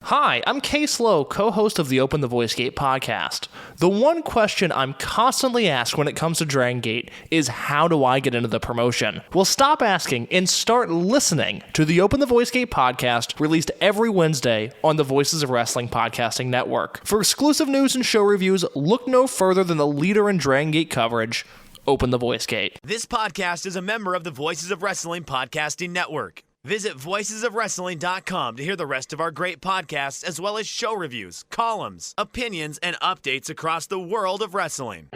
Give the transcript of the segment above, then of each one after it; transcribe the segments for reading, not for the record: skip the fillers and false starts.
Hi, I'm Case Lowe, co-host of the Open the Voice Gate podcast. The one question I'm constantly asked when it comes to Dragon Gate is how do I get into the promotion? Well, stop asking and start listening to the Open the Voice Gate podcast, released every Wednesday on the Voices of Wrestling podcasting network. For exclusive news and show reviews, look no further than the leader in Dragon Gate coverage, Open the Voice Gate. This podcast is a member of the Voices of Wrestling podcasting network. Visit voicesofwrestling.com to hear the rest of our great podcasts, as well as show reviews, columns, opinions, and updates across the world of wrestling.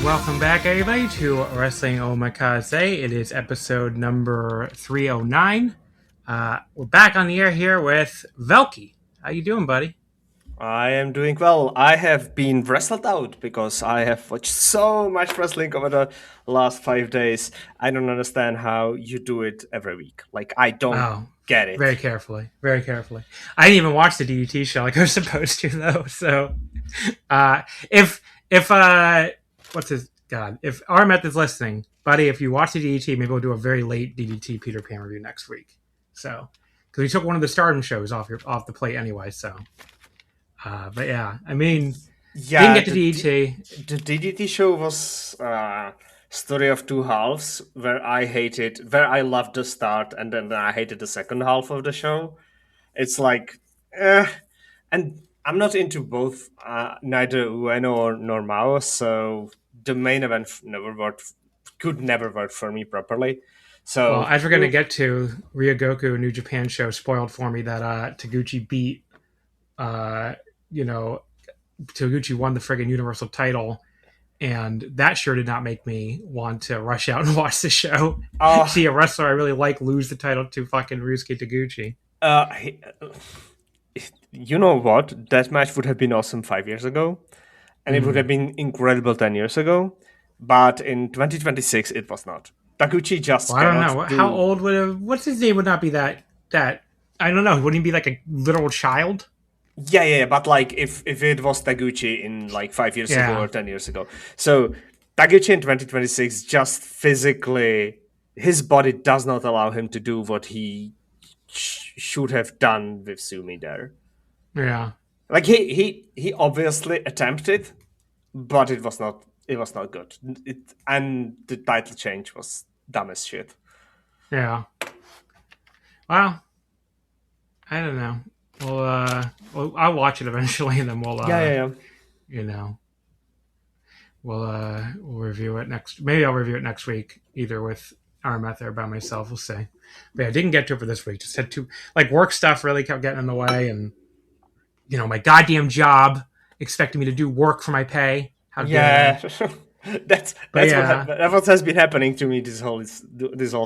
Welcome back, everybody, to Wrestling Omakase. It is episode number 309. We're back on the air here with Velkej. How you doing, buddy? I am doing well. I have been wrestled out because I have watched so much wrestling over the last 5 days. I don't understand how you do it every week. Like, I don't get it. Very carefully. Very carefully. I didn't even watch the DDT show like I was supposed to, though. So, if Armet is listening, buddy, if you watch the DDT, maybe we'll do a very late DDT Peter Pan review next week. So, because we took one of the STARDOM shows off the plate anyway. So, but yeah, I mean, didn't get the DDT. The DDT show was story of two halves, where I loved the start, and then I hated the second half of the show. It's like, and I'm not into both, neither Ueno nor Mao, so the main event could never work for me properly. So, well, as we're going to get to, Ryogoku New Japan show spoiled for me that Taguchi beat, Taguchi won the friggin' Universal title, and that sure did not make me want to rush out and watch the show. See a wrestler I really like lose the title to fucking Ryusuke Taguchi. You know what? That match would have been awesome 5 years ago, and it would have been incredible 10 years ago, but in 2026 it was not. Taguchi just I don't know. How old what's his name would not be that I don't know, wouldn't he be like a literal child? Yeah, but like if it was Taguchi in like 5 years ago or 10 years ago. So Taguchi in 2026 just physically, his body does not allow him to do what he should have done with Sumi there. Yeah. Like he obviously attempted, but it was not good. And the title change was dumb as shit. Yeah. Well, I don't know. Well, I'll watch it eventually, and then we'll we'll review it next. Maybe I'll review it next week, either with Armet or by myself. We'll see. But yeah, I didn't get to it for this week. Just had to work stuff really kept getting in the way, and my goddamn job expecting me to do work for my pay. How dare you? That's what has been happening to me this whole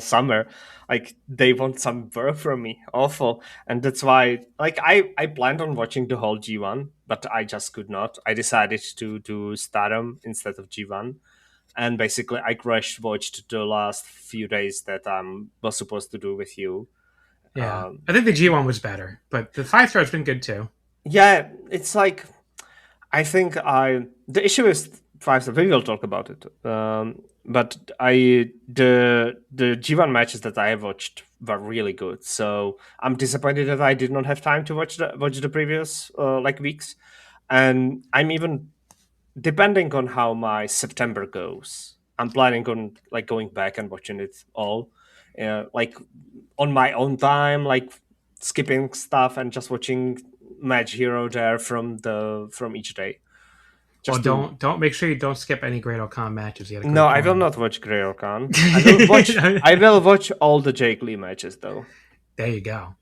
summer. Like, they want some work from me, awful, and that's why. Like, I planned on watching the whole G1, but I just could not. I decided to do STARDOM instead of G1, and basically I crash watched the last few days that I was supposed to do with you. Yeah, I think the G1 was better, but the 5-star's been good too. Yeah, it's like, I think the issue is 5-star. We will talk about it. But the G1 matches that I have watched were really good. So I'm disappointed that I did not have time to watch the previous weeks. And I'm even, depending on how my September goes, I'm planning on like going back and watching it all, like on my own time, like skipping stuff and just watching match here or there from each day. Just don't make sure you don't skip any Great O'Khan matches. No, I will not watch Great O'Khan. I will watch all the Jake Lee matches though. There you go.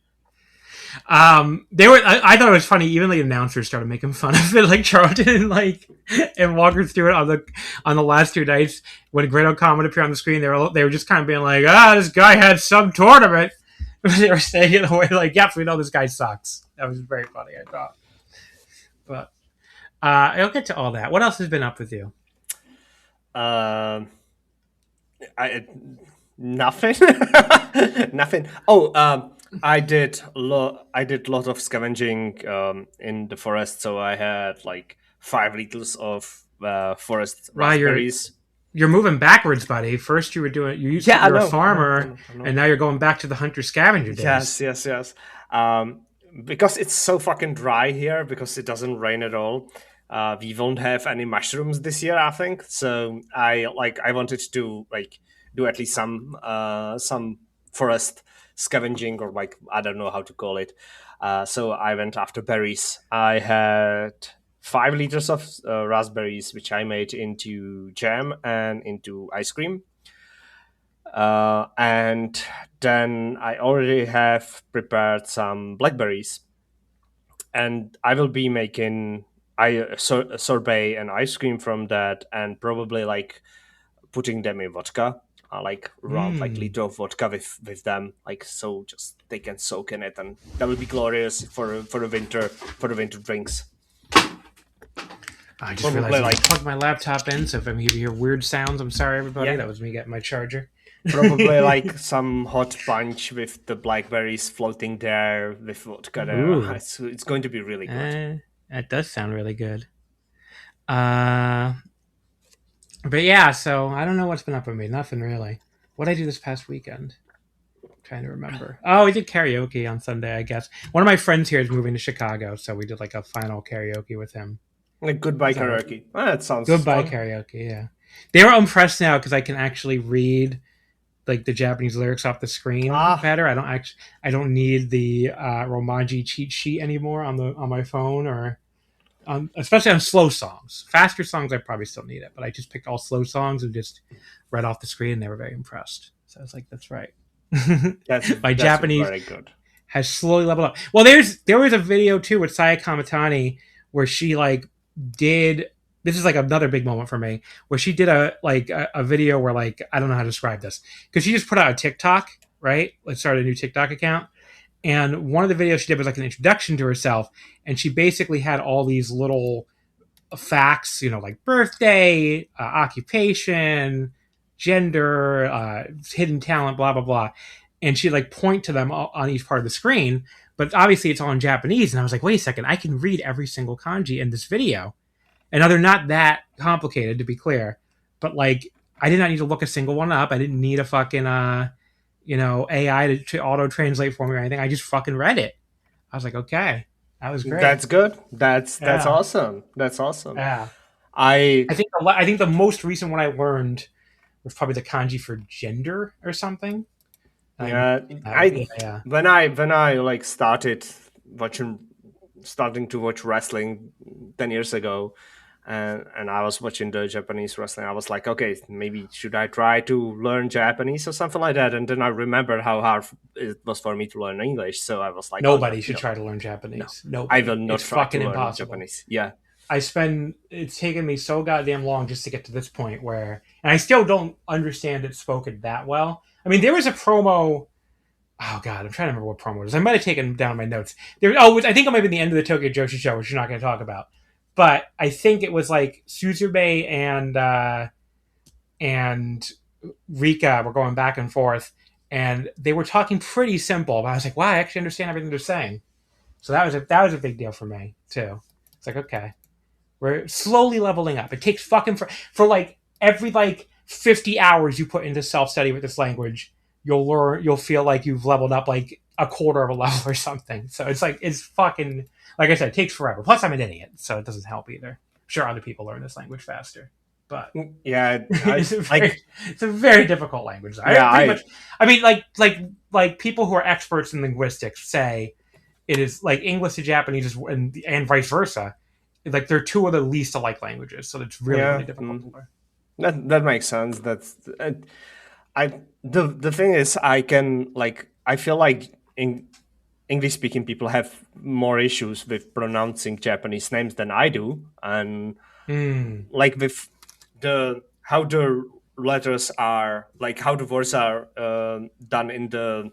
They were. I thought it was funny. Even the announcers started making fun of it, like Charlton and Walker Stewart on the last 2 nights when Great O'Khan would appear on the screen. They were just kind of being like, this guy had some tournament. They were saying it in a way like, yep, we know this guy sucks. That was very funny, I thought. But I'll get to all that. What else has been up with you? Nothing. Nothing. Oh, I did a lot of scavenging in the forest, so I had like 5 liters of forest raspberries. You're moving backwards, buddy. First you used to be a farmer, and now you're going back to the hunter-scavenger days. Yes. Because it's so fucking dry here, because it doesn't rain at all. We won't have any mushrooms this year, I think. So I wanted to like do at least some forest scavenging, or like I don't know how to call it. So I went after berries. I had 5 liters of raspberries, which I made into jam and into ice cream. And then I already have prepared some blackberries, and I will be making sorbet and ice cream from that, and probably like putting them in vodka, like around like liter of vodka with them, like so just they can soak in it, and that would be glorious for the winter drinks. I just realized I plugged my laptop in, so if I'm hear weird sounds, I'm sorry, everybody. Yeah. That was me getting my charger. Probably like some hot punch with the blackberries floating there with vodka there. It's going to be really good. That does sound really good. But yeah, so I don't know what's been up with me. Nothing really. What did I do this past weekend? I'm trying to remember. Oh, we did karaoke on Sunday, I guess. One of my friends here is moving to Chicago, so we did like a final karaoke with him. Like goodbye karaoke. That sounds goodbye fun. Karaoke. Yeah, they were impressed now because I can actually read like the Japanese lyrics off the screen better. I don't need the Romaji cheat sheet anymore on my phone, or especially on slow songs. Faster songs, I probably still need it, but I just picked all slow songs and just read off the screen, and they were very impressed. So I was like, "That's right." That's Japanese very good. Has slowly leveled up. Well, there was a video too with Saya Kamatani where she like did. This is like another big moment for me, where she did a video where like I don't know how to describe this, because she just put out a TikTok, right? Like started a new TikTok account, and one of the videos she did was like an introduction to herself, and she basically had all these little facts, like birthday, occupation, gender, hidden talent, blah blah blah, and she'd like point to them on each part of the screen, but obviously it's all in Japanese, and I was like, wait a second, I can read every single kanji in this video. And now they're not that complicated, to be clear, but like I did not need to look a single one up. I didn't need a fucking AI to auto translate for me or anything. I just fucking read it. I was like, okay, that was great. That's good. That's awesome. That's awesome. Yeah. I think the most recent one I learned was probably the kanji for gender or something. When I like starting to watch wrestling 10 years ago, and I was watching the Japanese wrestling, I was like, okay, maybe should I try to learn Japanese or something like that? And then I remembered how hard it was for me to learn English, so I was like, nobody should try to learn Japanese. No, I will not try fucking to learn impossible. Japanese. Yeah, it's taken me so goddamn long just to get to this point where, and I still don't understand it spoken that well. I mean, there was a promo. Oh God, I'm trying to remember what promo it is. I might have taken down my notes. I think it might be the end of the Tokyo Joshi show, which you're not going to talk about. But I think it was like Suzube and Rika were going back and forth, and they were talking pretty simple. But I was like, wow, I actually understand everything they're saying. So that was a big deal for me too. It's like, okay, we're slowly leveling up. It takes fucking for like every like 50 hours you put into self-study with this language, you'll feel like you've leveled up like a quarter of a level or something. So it's fucking, like I said, it takes forever. Plus I'm an idiot, so it doesn't help either. I'm sure other people learn this language faster. But yeah, it's a very difficult language. Like people who are experts in linguistics say it is like English to Japanese and vice versa. Like they're two of the least alike languages, so it's really difficult to learn. That makes sense. The thing is, I feel like English speaking people have more issues with pronouncing Japanese names than I do, and like with how the letters are, like how the words are done in the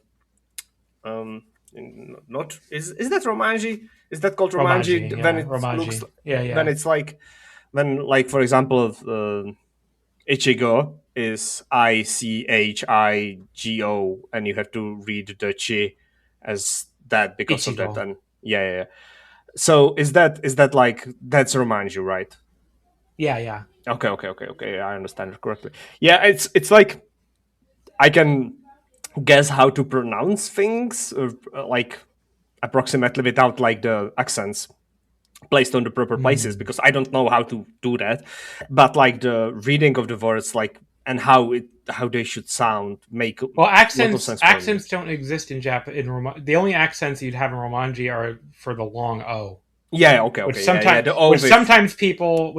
not is that Romanji? Is that called Romanji? Romanji, When it Romanji. looks Yeah. when it's like for example Ichigo is Ichigo, and you have to read the chi as that because Ichigo. of that. And yeah. So is that like that's Romanji, right? Yeah. Okay. I understand it correctly. Yeah, it's like I can guess how to pronounce things, like approximately without like the accents placed on the proper places, because I don't know how to do that. But like the reading of the words, like and how they should sound, make accents don't exist in Japan. The only accents you'd have in Romanji are for the long O. Yeah, okay. Which sometimes people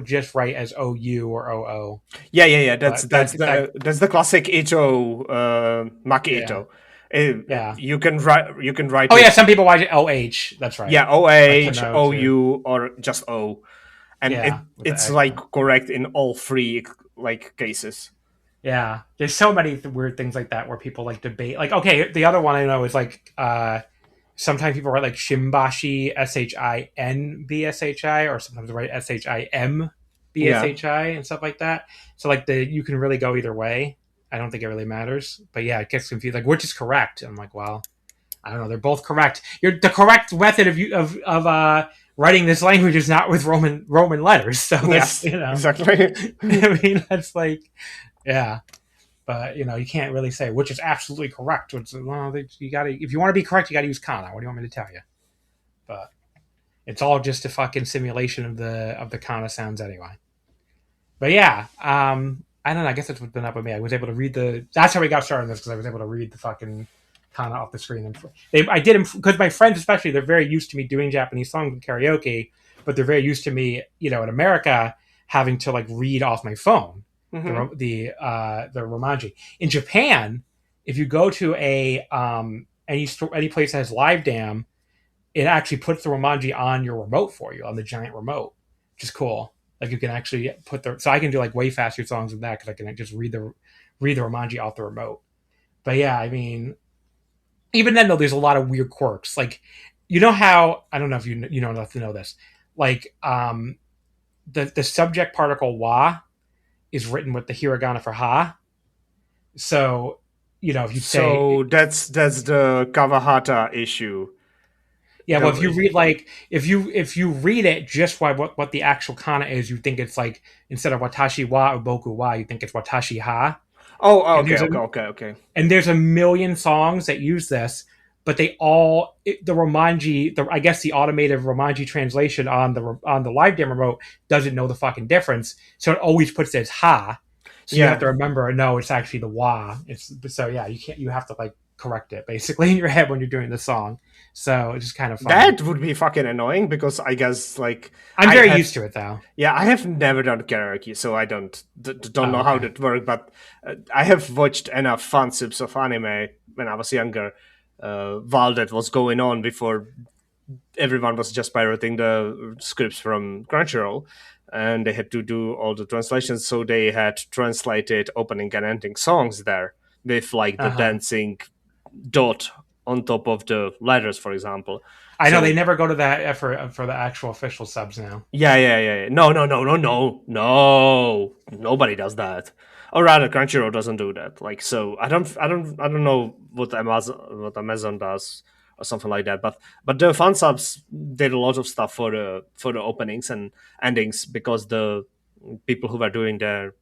just write as OU or OO. Yeah. That's the classic Ito, Maki Ito. You can write. Oh yeah, some people write it OH. That's right. Yeah, OH, OU, or just O, and it's like correct in all three like cases. Yeah, there's so many weird things like that where people like debate. Like, okay, the other one I know is like sometimes people write like Shimbashi SHINBSHI, or sometimes they write SHIMBSHI and stuff like that. So like you can really go either way. I don't think it really matters, but yeah, it gets confused. Like, which is correct? I'm like, well, I don't know. They're both correct. The correct method of writing this language is not with Roman letters. So that's, exactly. I mean, that's like, yeah. But you can't really say which is absolutely correct. You got to, if you want to be correct, you got to use kana. What do you want me to tell you? But it's all just a fucking simulation of the kana sounds anyway. But yeah, I don't know. I guess that's what's been up with me. I was able to read that's how we got started on this, because I was able to read the fucking kana off the screen. I did them because my friends, especially, they're very used to me doing Japanese songs in karaoke, but they're very used to me, in America, having to like read off my phone. Mm-hmm. The Romanji. In Japan, if you go to any place that has live dam, it actually puts the Romanji on your remote for you, on the giant remote, which is cool. Like you can actually so I can do like way faster songs than that because I can just read the Romanji off the remote. But yeah, I mean, even then though, there's a lot of weird quirks. Like, how, I don't know if you know enough to know this. Like, the subject particle wa is written with the hiragana for ha. So, if you say... So that's the Kawahata issue. Yeah, well, if you read if you read it just by what the actual kana is, you think it's like, instead of watashi wa or boku wa, you think it's watashi ha. Oh, okay. And there's a million songs that use this, but they all the Romanji, I guess the automated Romanji translation on the live dam remote doesn't know the fucking difference, so it always puts it as ha. So you have to remember, no, it's actually the wa. You have to like correct it basically in your head when you're doing the song. So it's just kind of fun. That would be fucking annoying, because I guess like I'm very used to it though. Yeah, I have never done karaoke, so I don't know how that works. But I have watched enough fan subs of anime when I was younger, while that was going on, before everyone was just pirating the scripts from Crunchyroll, and they had to do all the translations. So they had translated opening and ending songs there with like the dancing dot on top of the letters, for example. I know they never go to that effort for the actual official subs now. Yeah. No. Nobody does that. Or rather, Crunchyroll doesn't do that. Like, so I don't know what Amazon does or something like that. But the fan subs did a lot of stuff for the openings and endings, because the people who were doing them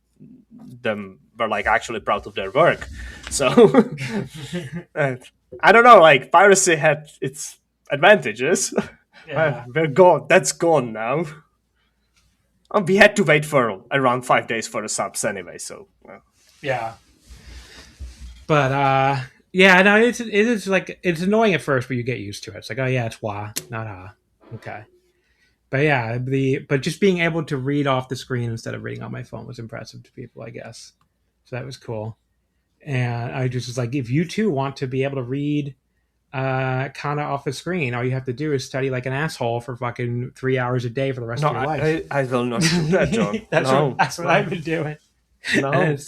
were like actually proud of their work. So I don't know, like piracy had its advantages. Yeah. We're gone. That's gone now. We had to wait for around 5 days for the subs anyway, so... Yeah. But, yeah, no, it is like, it's annoying at first, but you get used to it. It's like, oh yeah, it's wah, not ah. Okay. But yeah, but just being able to read off the screen instead of reading on my phone was impressive to people, I guess. So that was cool. And I just was like, if you too want to be able to read kana off the screen, all you have to do is study like an asshole for fucking 3 hours a day for the rest of your life. I will not do that, John. That's what I've been doing. No. And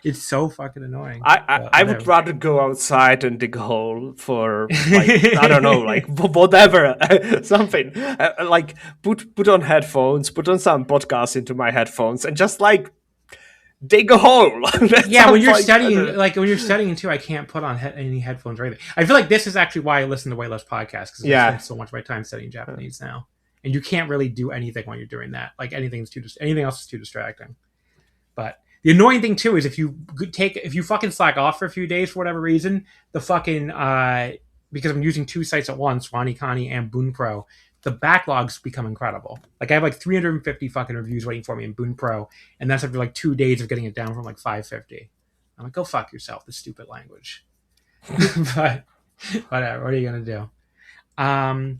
it's so fucking annoying. I would rather go outside and dig a hole for, like, I don't know, like whatever, something. Like put on headphones, put on some podcasts into my headphones, and just like dig a hole. Yeah, when you're studying too, I can't put on any headphones or anything. I feel like this is actually why I listen to way less podcasts, because I spend so much of my time studying Japanese now, and you can't really do anything while you're doing that. Like anything else is too distracting. But the annoying thing too is if you fucking slack off for a few days for whatever reason, the fucking because I'm using two sites at once, WaniKani and Bunpro, the backlogs become incredible. Like I have like 350 fucking reviews waiting for me in Bunpro, and that's after like 2 days of getting it down from like 550. I'm like, go fuck yourself, this stupid language. But whatever. What are you gonna do? I'm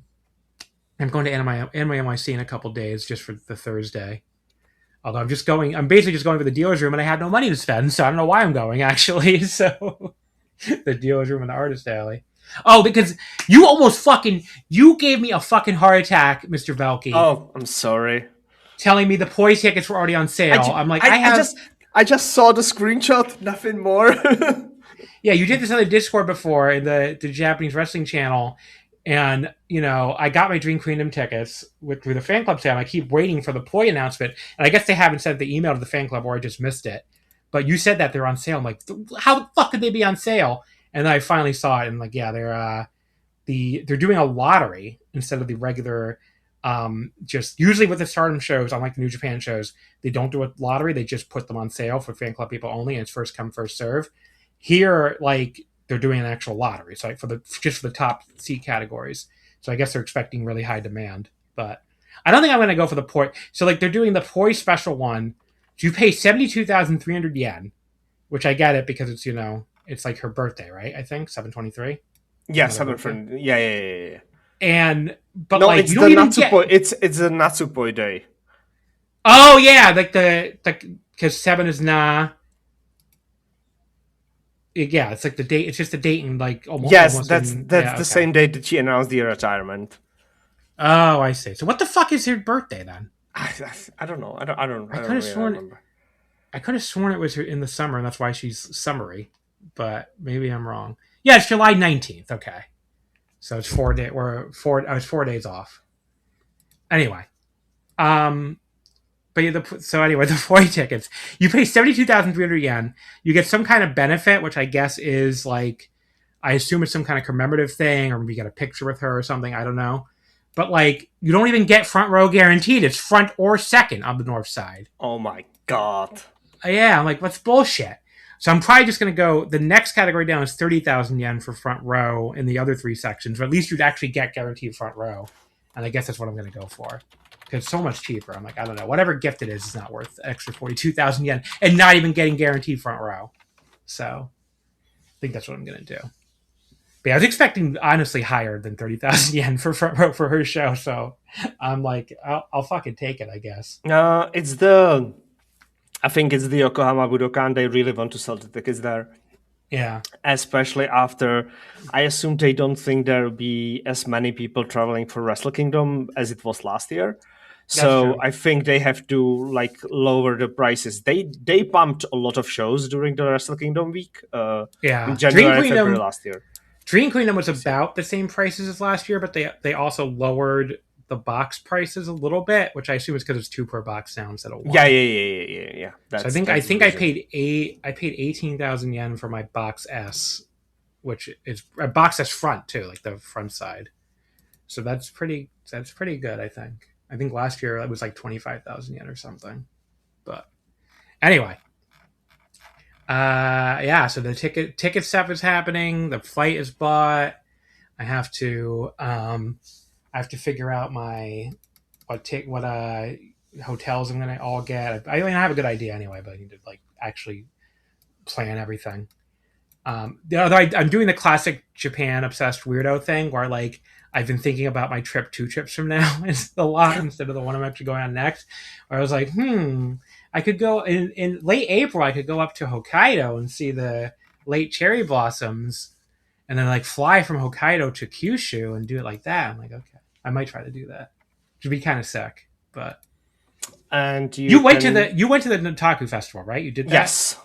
going to Anime NYC in a couple days just for the Thursday. Although I'm basically just going to the dealer's room, and I had no money to spend, so I don't know why I'm going, actually. So, the dealer's room and the artist alley. Oh, because you gave me a fucking heart attack, Mr. Velkej. Oh, I'm sorry. Telling me the Poi tickets were already on sale. I just saw the screenshot, nothing more. Yeah, you did this on the Discord before, in the Japanese wrestling channel. And, I got my Dream Kingdom tickets through the fan club sale. I keep waiting for the Poi announcement. And I guess they haven't sent the email to the fan club, or I just missed it. But you said that they're on sale. I'm like, how the fuck could they be on sale? And then I finally saw it. And like, yeah, they're doing a lottery instead of the regular, just usually with the Stardom shows, unlike the New Japan shows, they don't do a lottery. They just put them on sale for fan club people only. And it's first come, first serve. Here, like, they're doing an actual lottery, so like for the top seat categories. So I guess they're expecting really high demand, but I don't think I'm going to go for the Poi. So like they're doing the Poi special one. So you pay 72,300 yen, which I get it because it's it's like her birthday, right? I think 7/23. Yeah, 7/23. Yeah. And but no, like it's you don't even get. It's a Natsupoi day. Oh yeah, like because 7 is na. Yeah, it's like the date. It's just the date and like almost. Yes, that's the same date that she announced the retirement. Oh, I see. So what the fuck is her birthday then? I don't know. I don't. I could have sworn it was in the summer, and that's why she's summery. But maybe I'm wrong. Yeah, it's July 19th. Okay, so it's 4 days. I was 4 days off. Anyway, But the Poi tickets, you pay 72,300 yen. You get some kind of benefit, which I guess is like, I assume it's some kind of commemorative thing, or maybe you get a picture with her or something. I don't know. But like, you don't even get front row guaranteed. It's front or second on the north side. Oh my god. Yeah, I'm like, what's bullshit? So I'm probably just going to go, the next category down is 30,000 yen for front row in the other three sections, or at least you'd actually get guaranteed front row. And I guess that's what I'm going to go for. Because it's so much cheaper. I'm like, I don't know. Whatever gift it is not worth the extra 42,000 yen and not even getting guaranteed front row. So I think that's what I'm going to do. But yeah, I was expecting, honestly, higher than 30,000 yen for front row for her show. So I'm like, I'll fucking take it, I guess. I think it's the Yokohama Budokan. They really want to sell the tickets there. Yeah. Especially after, I assume they don't think there'll be as many people traveling for Wrestle Kingdom as it was last year. So I think they have to like lower the prices. They pumped a lot of shows during the Wrestle Kingdom week. In January, February last year. Dream Kingdom was about the same prices as last year, but they also lowered the box prices a little bit, which I assume is because it's 2 per box now instead of 1. Yeah. So I think I paid 18,000 yen for my box S, which is a box S front too, like the front side. So that's pretty good, I think. I think last year it was like 25,000 yen or something. But anyway. So the ticket stuff is happening, the flight is bought. I have to figure out hotels I'm gonna all get. I have a good idea anyway, but I need to like actually plan everything. I'm doing the classic Japan obsessed weirdo thing where like I've been thinking about my trip 2 trips from now a lot instead of the one I'm actually going on next. Where I was like, I could go in late April. I could go up to Hokkaido and see the late cherry blossoms, and then like fly from Hokkaido to Kyushu and do it like that. I'm like, okay, I might try to do that. Which would be kind of sick, but. And you went to the Nontaku festival, right? You did that? Yes.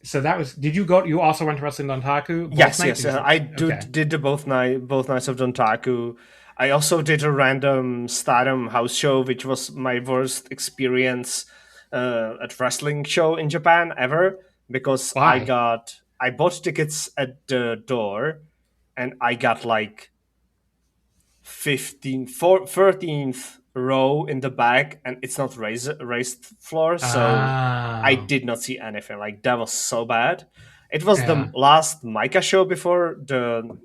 So that was. Did you go? You also went to Wrestling Dontaku? Yes. I did the both nights of Dontaku. I also did a random STARDOM house show, which was my worst experience at wrestling show in Japan ever, because Why? I bought tickets at the door, and I got like 13th row in the back, and it's not raised floor, so I did not see anything. Like, that was so bad. It was the last Micah show before the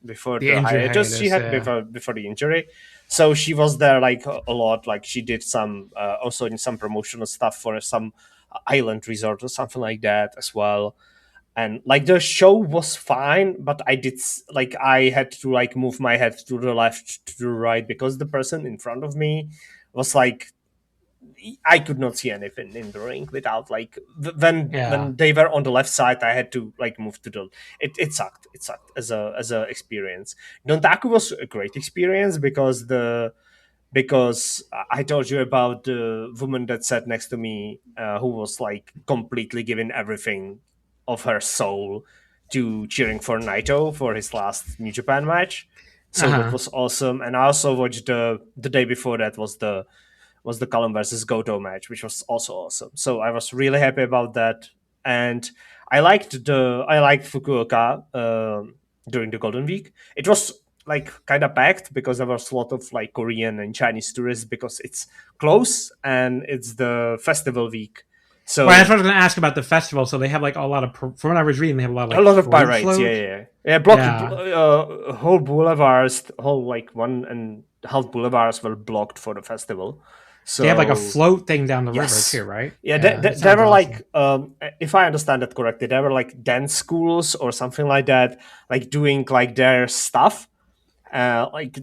hiatus she had, before the injury. So she was there like a lot. Like, she did some also in some promotional stuff for some island resort or something like that as well. And like, the show was fine, but I had to like move my head to the left, to the right, because the person in front of me was like, I could not see anything in the ring without like when they were on the left side, I had to like move to the. It sucked. It sucked as a experience. Dontaku was a great experience because I told you about the woman that sat next to me, who was like completely giving everything of her soul to cheering for Naito for his last New Japan match. So that was awesome. And I also watched the day before that was the Cullen versus Goto match, which was also awesome. So I was really happy about that. And I liked Fukuoka during the Golden Week. It was like kind of packed because there was a lot of like Korean and Chinese tourists, because it's close and it's the festival week. So that's what I was going to ask about the festival. So they have like a lot of, from what I was reading, they have a lot of parades. Floats. Whole boulevards, whole like 1.5 boulevards were blocked for the festival. So they have like a float thing down the river too, right? Yeah, they were awesome. Like, if I understand that correctly, they were like dance schools or something like that, like doing like their stuff. And they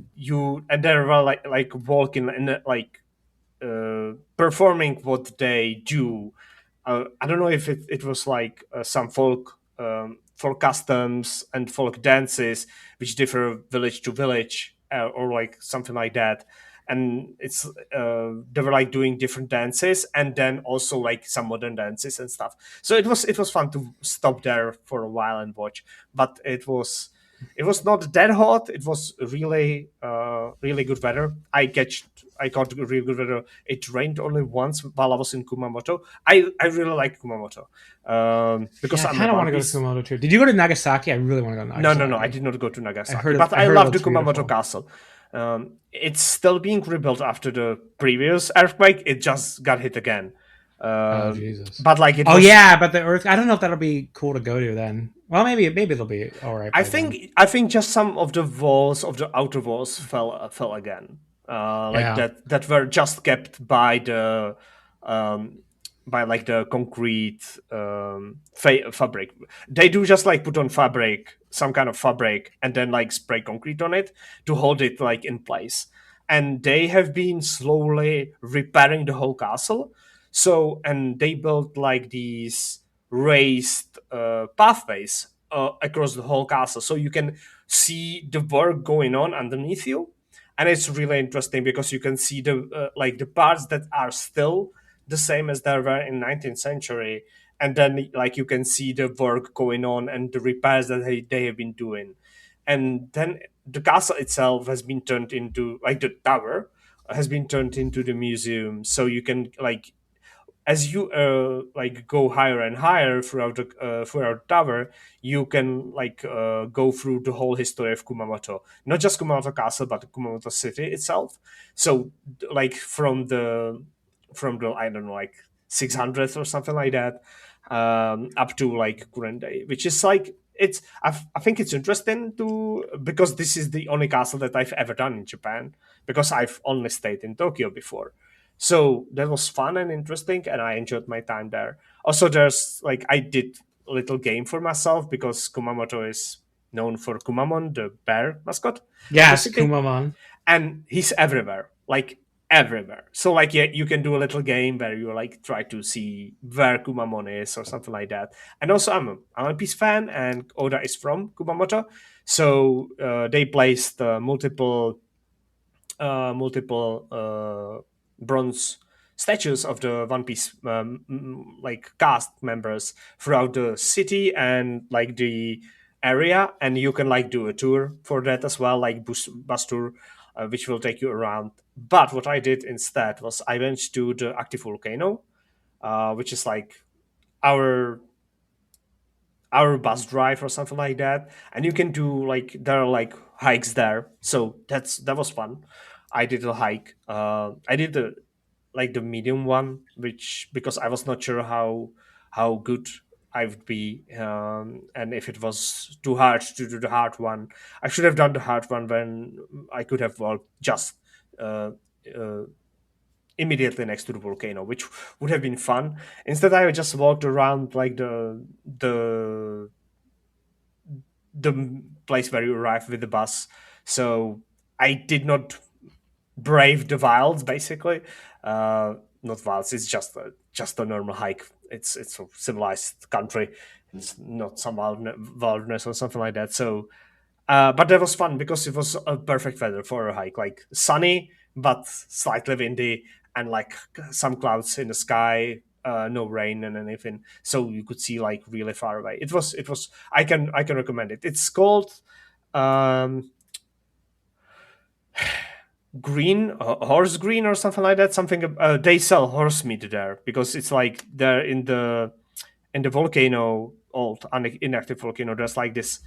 were like walking and like performing what they do. I don't know if it was like some folk customs and folk dances which differ village to village, or like something like that. And it's they were like doing different dances, and then also like some modern dances and stuff. So it was fun to stop there for a while and watch. But it was not that hot. It was really really good weather. I got really good weather. It rained only once while I was in Kumamoto. I really like Kumamoto because I kind of want to go to Kumamoto too. Did you go to Nagasaki? I really want to go to Nagasaki. No, I did not go to Nagasaki. I love the Kumamoto castle. It's still being rebuilt after the previous earthquake. It just got hit again. Jesus! But like it. But the earth. I don't know if that'll be cool to go to then. Well, maybe it'll be all right. I think just some of the walls of the outer walls fell again. That were just kept by the like the concrete fabric. They do just like put on some kind of fabric, and then like spray concrete on it to hold it like in place. And they have been slowly repairing the whole castle. So, and they built like these raised pathways across the whole castle, so you can see the work going on underneath you. And it's really interesting because you can see the like the parts that are still the same as they were in 19th century, and then like you can see the work going on and the repairs that they have been doing. And then the castle itself has been turned into, like, the tower has been turned into the museum, so you can like, as you like go higher and higher throughout the tower, you can like go through the whole history of Kumamoto, not just Kumamoto Castle, but Kumamoto City itself. So like from the I don't know, like 600s or something like that, up to like current day, which is like, I think it's interesting because this is the only castle that I've ever done in Japan, because I've only stayed in Tokyo before. So that was fun and interesting, and I enjoyed my time there. Also, there's like I did a little game for myself because Kumamoto is known for Kumamon, the bear mascot of the Yes, city, Kumamon. and he's everywhere, like everywhere. So like yeah, you can do a little game where you like try to see where Kumamon is or something like that. And also, I'm a One Piece fan, and Oda is from Kumamoto, so they placed multiple bronze statues of the One Piece like cast members throughout the city and like the area, and you can like do a tour for that as well, like bus tour, which will take you around. But what I did instead was I went to the active volcano, which is like our bus drive or something like that, and you can do like there are like hikes there, so that was fun. I did a hike. I did the medium one, which because I was not sure how good I would be, and if it was too hard to do the hard one. I should have done the hard one when I could have walked just uh, uh, immediately next to the volcano, which would have been fun. Instead, I just walked around like the place where you arrive with the bus. So I did not brave the wilds, basically. Not wilds. It's just a normal hike. It's a civilized country. It's not some wilderness or something like that. So, but that was fun because it was a perfect weather for a hike. Like sunny but slightly windy, and like some clouds in the sky. No rain and anything, so you could see like really far away. It was. I can recommend it. It's called um, green horse green or something like that. Something they sell horse meat there because it's like they're in the volcano, old inactive volcano. There's like this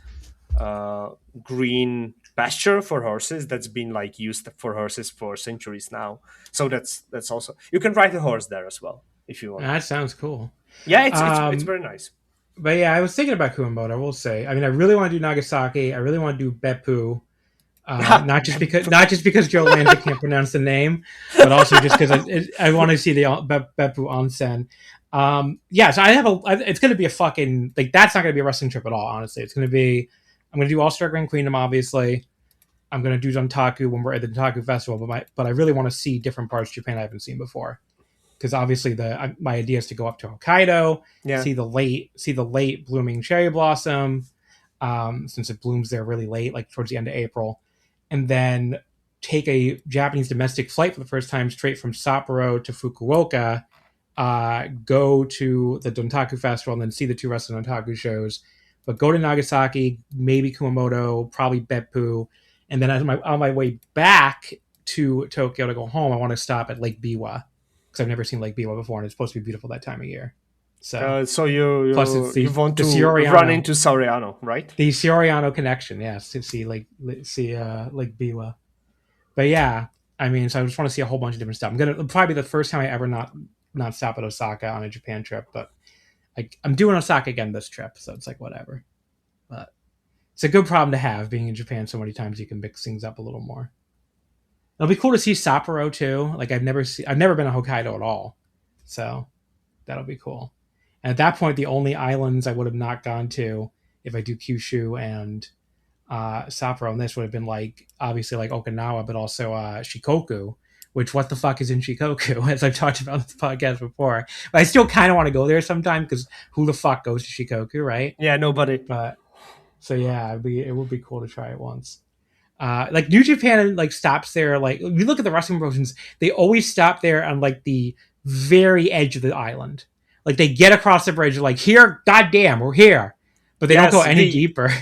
green pasture for horses that's been like used for horses for centuries now. So that's also, you can ride a horse there as well if you want. That sounds cool. Yeah, it's very nice. But yeah, I was thinking about Kumamoto. I will say. I mean, I really want to do Nagasaki. I really want to do Beppu. Not just because Joe Lanza can't pronounce the name, but also just because I want to see the Beppu Onsen. So it's going to be a fucking like that's not going to be a wrestling trip at all. Honestly, it's going to be. I'm going to do All Star Grand Queendom, obviously. I'm going to do Dontaku when we're at the Dontaku Festival, but I really want to see different parts of Japan I haven't seen before. Because obviously my idea is to go up to Hokkaido, see the late blooming cherry blossom, since it blooms there really late, like towards the end of April, and then take a Japanese domestic flight for the first time straight from Sapporo to Fukuoka, go to the Dontaku Festival, and then see the two rest of the Dontaku shows. But go to Nagasaki, maybe Kumamoto, probably Beppu, and then on my way back to Tokyo to go home, I want to stop at Lake Biwa. Because I've never seen Lake Biwa before, and it's supposed to be beautiful that time of year. So you want to Soriano, run into Soriano, right? The Soriano connection, yes, to see Lake Biwa. But yeah, I mean, so I just want to see a whole bunch of different stuff. It'll probably be the first time I ever not stop at Osaka on a Japan trip, but I'm doing Osaka again this trip, so it's like whatever. But it's a good problem to have, being in Japan so many times. You can mix things up a little more. It'll be cool to see Sapporo too. Like I've never been to Hokkaido at all, so that'll be cool. And at that point, the only islands I would have not gone to if I do Kyushu and Sapporo, and this would have been like obviously like Okinawa, but also Shikoku. Which what the fuck is in Shikoku? As I've talked about in this podcast before, but I still kind of want to go there sometime because who the fuck goes to Shikoku, right? Yeah, nobody. But so yeah, it would be cool to try it once. Like New Japan like stops there. Like you look at the wrestling promotions, they always stop there on like the very edge of the island. Like they get across the bridge, like here, goddamn, we're here, but they don't go any deeper.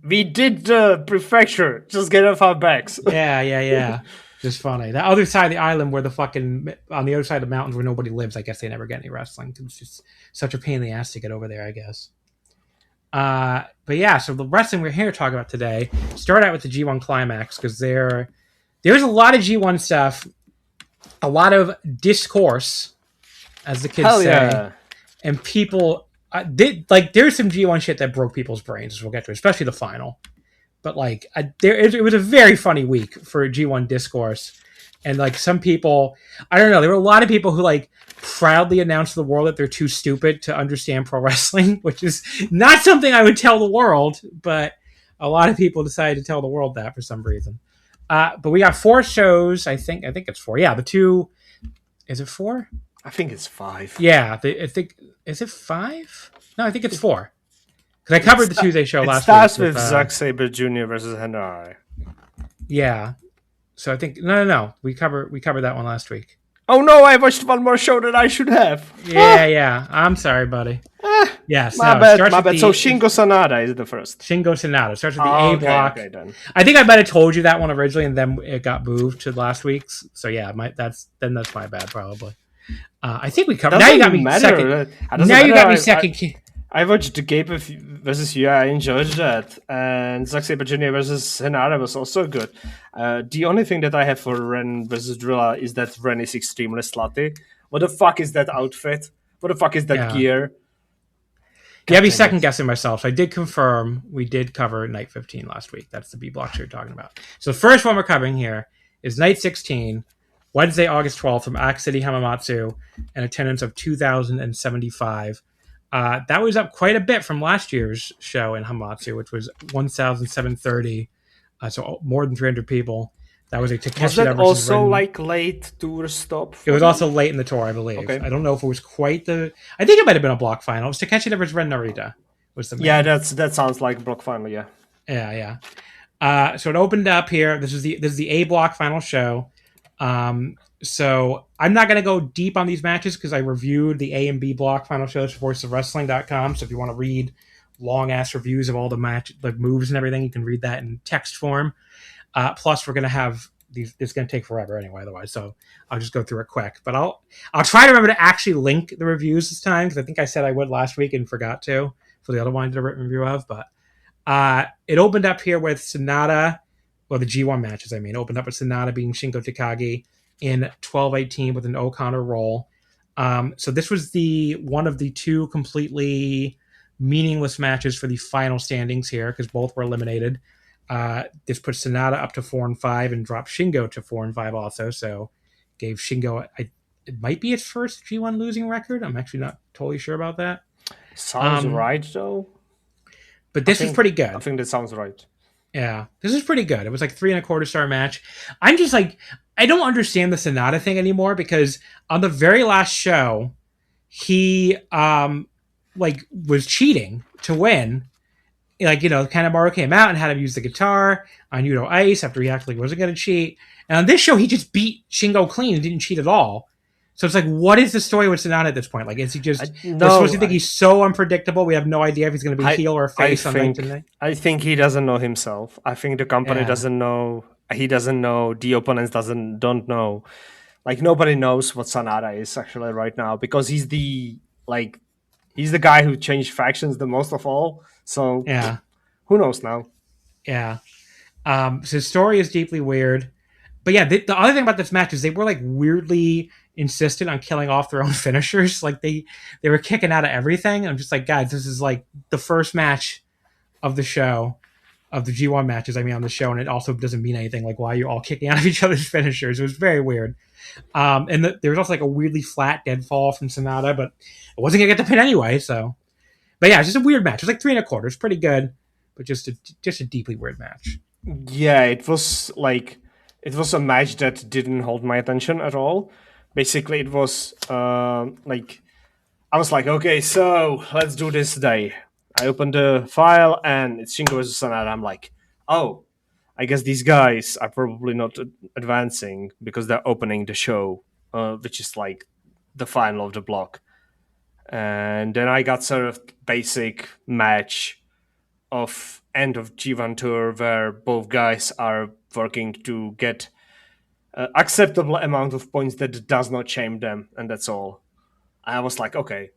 We did the prefecture. Just get off our backs. Yeah. Just funny. The other side of the island, where on the other side of the mountains where nobody lives, I guess they never get any wrestling. It's just such a pain in the ass to get over there, I guess. But yeah, so the wrestling we're here to talk about today, start out with the G1 Climax, because there's a lot of G1 stuff, a lot of discourse, as the kids say, yeah. And people there's some G1 shit that broke people's brains, as we'll get to, especially the final. But like it was a very funny week for G1 discourse. And like some people, I don't know, there were a lot of people who like proudly announced to the world that they're too stupid to understand pro wrestling, which is not something I would tell the world, but a lot of people decided to tell the world that for some reason. But we got 4 shows. I think it's 4. Yeah, the 2. Is it 4? I think it's 5. Yeah, I think is it 5? No, I think it's 4. Because I covered the Tuesday show last week. It starts with Zack Sabre Jr. versus Henry. Yeah. So I think no. We covered that one last week. Oh no, I watched one more show that I should have. Yeah. I'm sorry, buddy. Yes, my bad. So Shingo Sanada is the first. Shingo Sanada starts with the A block. Okay, then. I think I might have told you that one originally, and then it got moved to last week's. So yeah, that's my bad probably. I think we covered. Now you got me second. Now you got me second. I watched the Gabe versus you. I enjoyed that, and Zack Sabre Jr. versus Henare was also good. The only thing that I have for Ren versus Drilla is that Ren is extremely slutty. What the fuck is that outfit? What the fuck is that gear? Yeah, I'd be second guessing myself. So I did confirm we did cover Night 15 last week. That's the B block you're talking about. So the first one we're covering here is Night 16, Wednesday, August 12th from Ak City Hamamatsu, an attendance of 2,075. That was up quite a bit from last year's show in Hamamatsu, which was 1,730. So more than 300 people. That was a Takeshita versus Ren. Was that also Ren. like late tour stop? It was also late in the tour, I believe. Okay. I don't know if it was quite the... I think it might have been a block final. It was Takeshita versus Ren Narita. Was the main. Yeah, that sounds like a block final, yeah. Yeah. So it opened up here. This is the A block final show. So I'm not going to go deep on these matches because I reviewed the A and B block final shows for voiceofwrestling.com. So if you want to read long-ass reviews of all the moves and everything, you can read that in text form. Plus, we're going to have these. It's going to take forever anyway, otherwise. So I'll just go through it quick. But I'll try to remember to actually link the reviews this time because I think I said I would last week and forgot to for the other one I did a written review of. But it opened up here with Sonata, well, the G1 matches. Opened up with Sonata being Shingo Takagi in 12-18 with an O'Connor roll. So this was one of the 2 completely meaningless matches for the final standings here because both were eliminated. This put Sonata up to 4-5 and dropped Shingo to 4-5 also. So gave Shingo, it might be his first G1 losing record. I'm actually not totally sure about that. Sounds right, though. But this was pretty good. I think that sounds right. Yeah, this is pretty good. It was like 3.25 star match. I'm just like, I don't understand the Sonata thing anymore because on the very last show, he was cheating to win. Kanemaru came out and had him use the guitar on Yudo Ice after he actually wasn't going to cheat. And on this show, he just beat Shingo clean and didn't cheat at all. So it's like, what is the story with Sonata at this point? Like, is he just... we're supposed to think he's so unprecedented. We have no idea if he's going to be heel or face on night tonight. I think he doesn't know himself. I think the company doesn't know. He doesn't know. The opponents don't know. Like, nobody knows what Sonata is actually right now because he's the guy who changed factions the most of all. So who knows now? Yeah. So his story is deeply weird. But yeah, the other thing about this match is they were like weirdly insistent on killing off their own finishers. Like they were kicking out of everything. I'm just like, guys, this is like the first match of the show, of the G1 matches, on the show, and it also doesn't mean anything. Like, why are you all kicking out of each other's finishers? It was very weird. And there was also like a weirdly flat dead fall from Sonata, but it wasn't gonna get the pin anyway. So, but yeah, it's just a weird match. It was like 3.25. It's pretty good, but just a deeply weird match. Yeah, it was a match that didn't hold my attention at all. Basically, it was I was like, okay, so let's do this today. I opened the file and it's Shingo versus Sonata. I'm like, oh, I guess these guys are probably not advancing because they're opening the show, which is like the final of the block. And then I got sort of basic match of end of G1 tour where both guys are working to get acceptable amount of points that does not shame them, and that's all. I was like, okay,